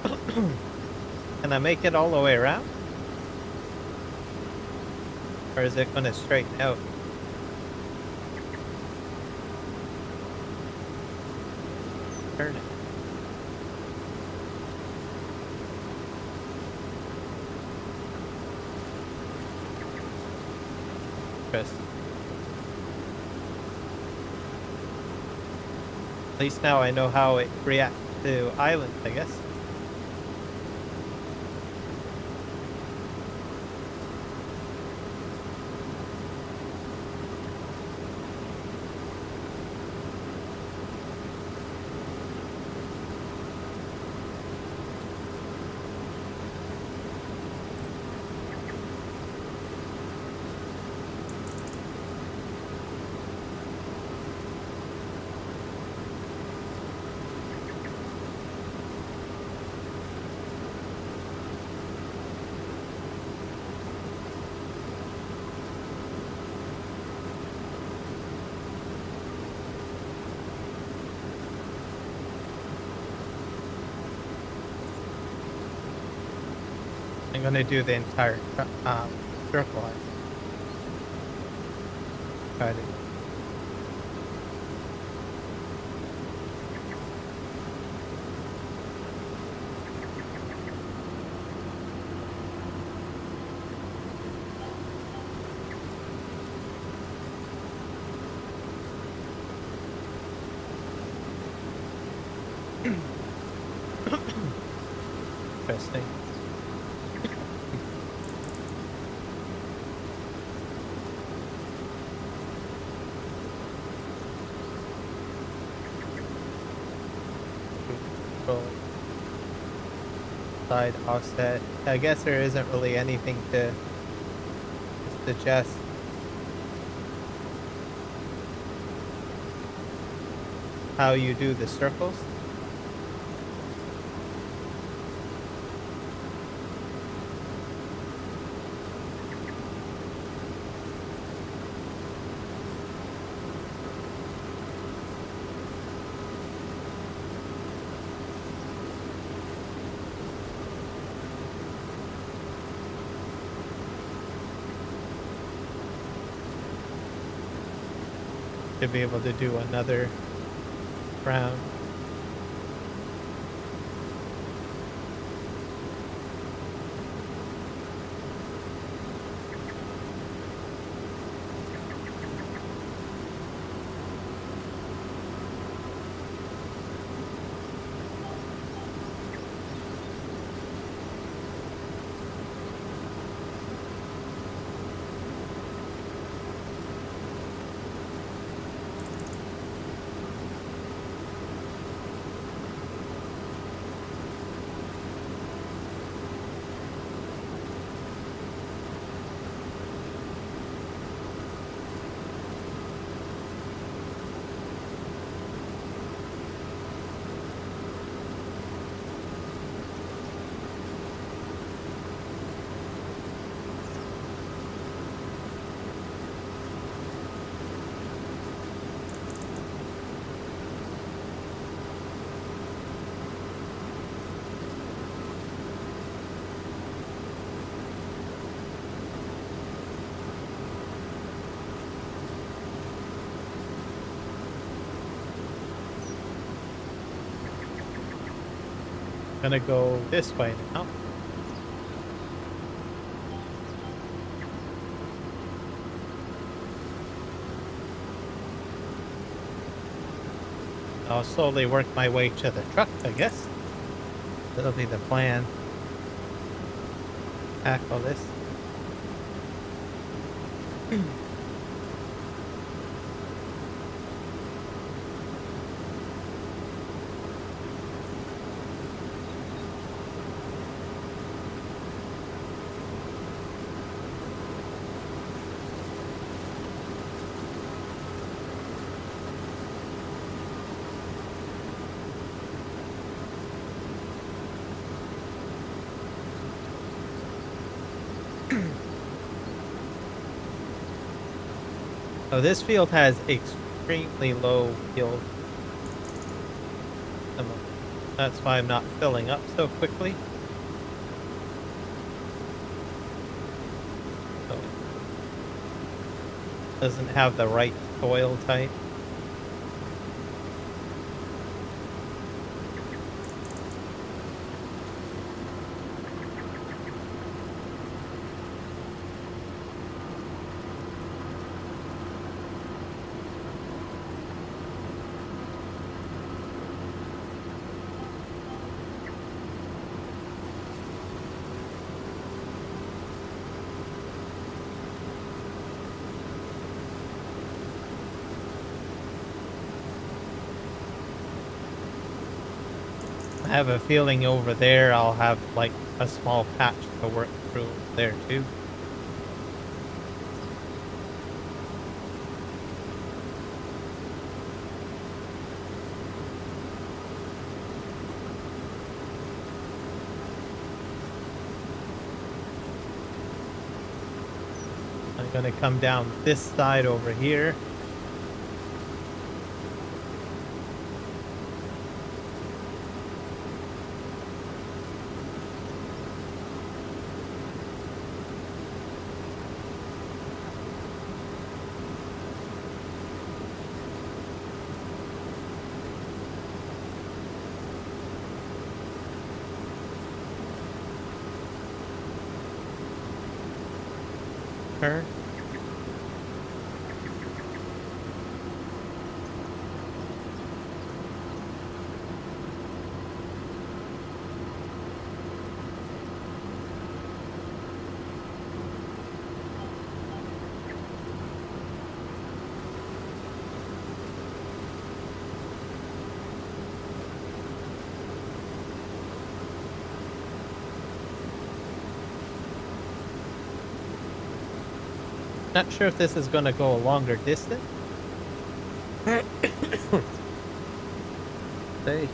Can I make it all the way around? Or is it going to straighten out? Turn it. Interesting. At least now I know how it reacts to islands, I guess. I'm gonna do the entire circle. Try to. Interesting. Side offset. I guess there isn't really anything to suggest. How you do the circles. To be able to do another round. Gonna go this way now. I'll slowly work my way to the truck, I guess. That'll be the plan. tackle this. So this field has extremely low yield. That's why I'm not filling up so quickly. So it doesn't have the right soil type. I have a feeling over there I'll have like a small patch to work through there too. I'm gonna come down this side over here. Her. Not sure if this is going to go a longer distance. Hey.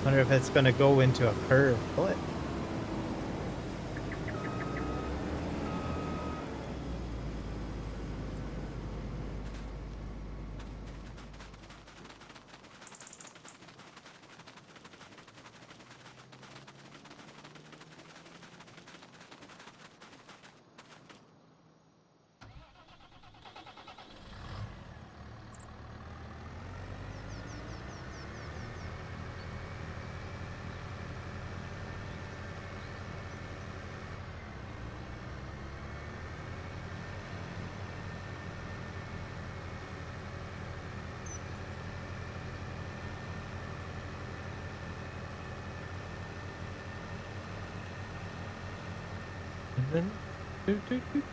Wonder if it's going to go into a curve. What? Doot, doot, doot.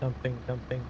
Dumping, dumping.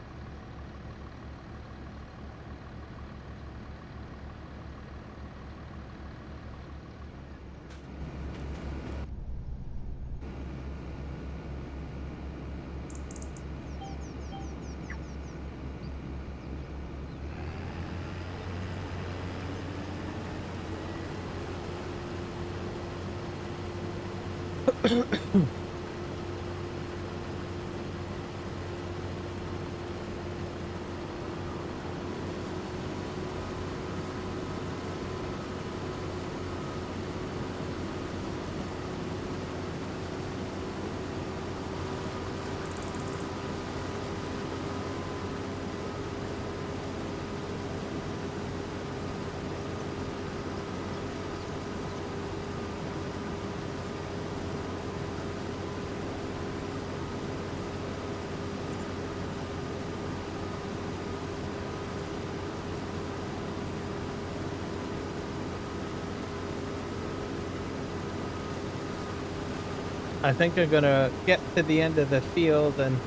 I think I'm gonna get to the end of the field and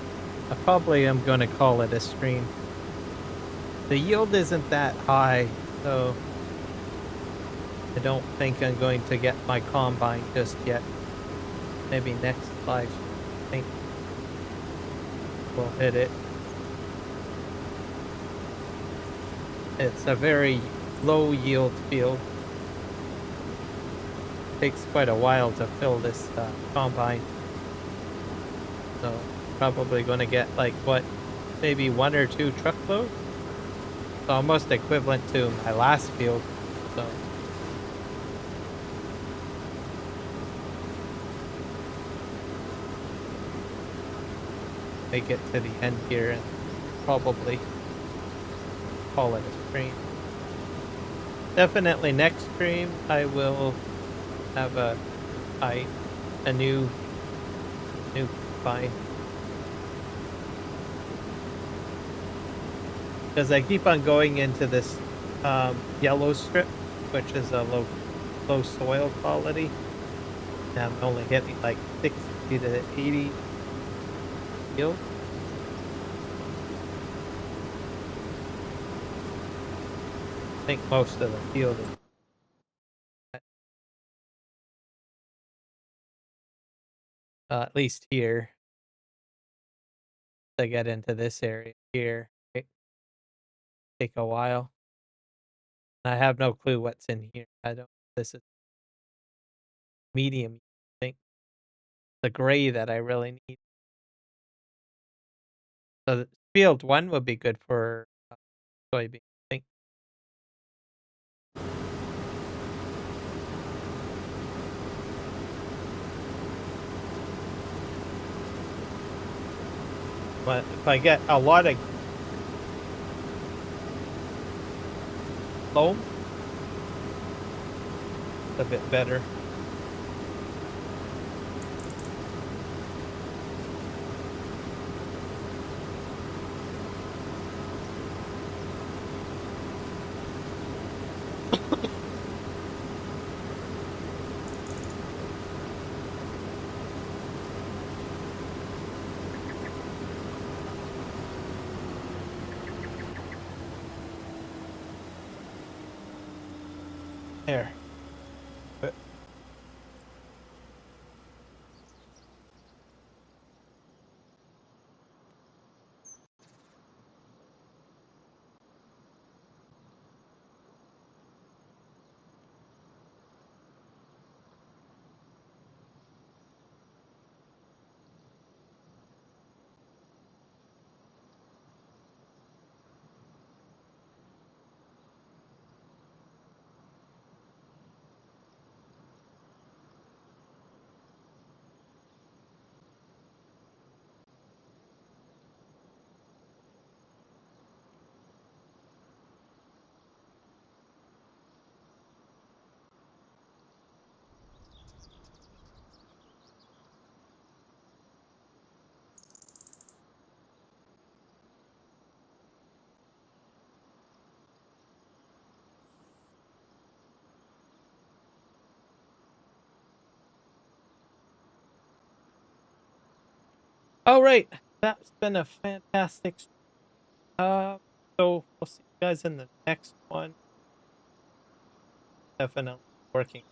I probably am gonna call it a stream. The yield isn't that high, so I don't think I'm going to get my combine just yet. Maybe next live stream, I think we'll hit it. It's a very low yield field. Takes quite a while to fill this combine. So probably going to get like what, maybe 1 or 2 truckloads. So almost equivalent to my last field. So make it to the end here and probably call it a stream. Definitely next stream I will have a new combine. Because I keep on going into this yellow strip, which is a low soil quality. And I'm only getting like 60 to 80 yield. I think most of the field is at least here. To get into this area here, it take a while. I have no clue what's in here. I don't. This is medium. I think the gray that I really need. So the field 1 would be good for soybean. I think. But if I get a lot of loam, it's a bit better. There. But all right. that's been a fantastic. So we'll see you guys in the next one. Definitely working.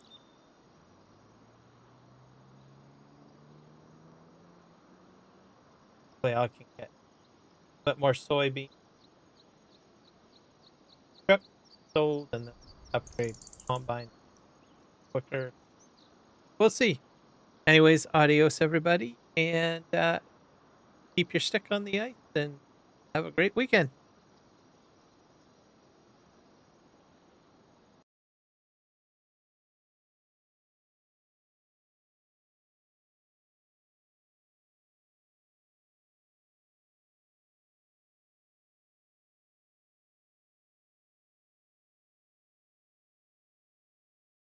Hopefully I can get a bit more soybean truck sold and then upgrade combine quicker. We'll see. Anyways, adios everybody, and keep your stick on the ice and have a great weekend.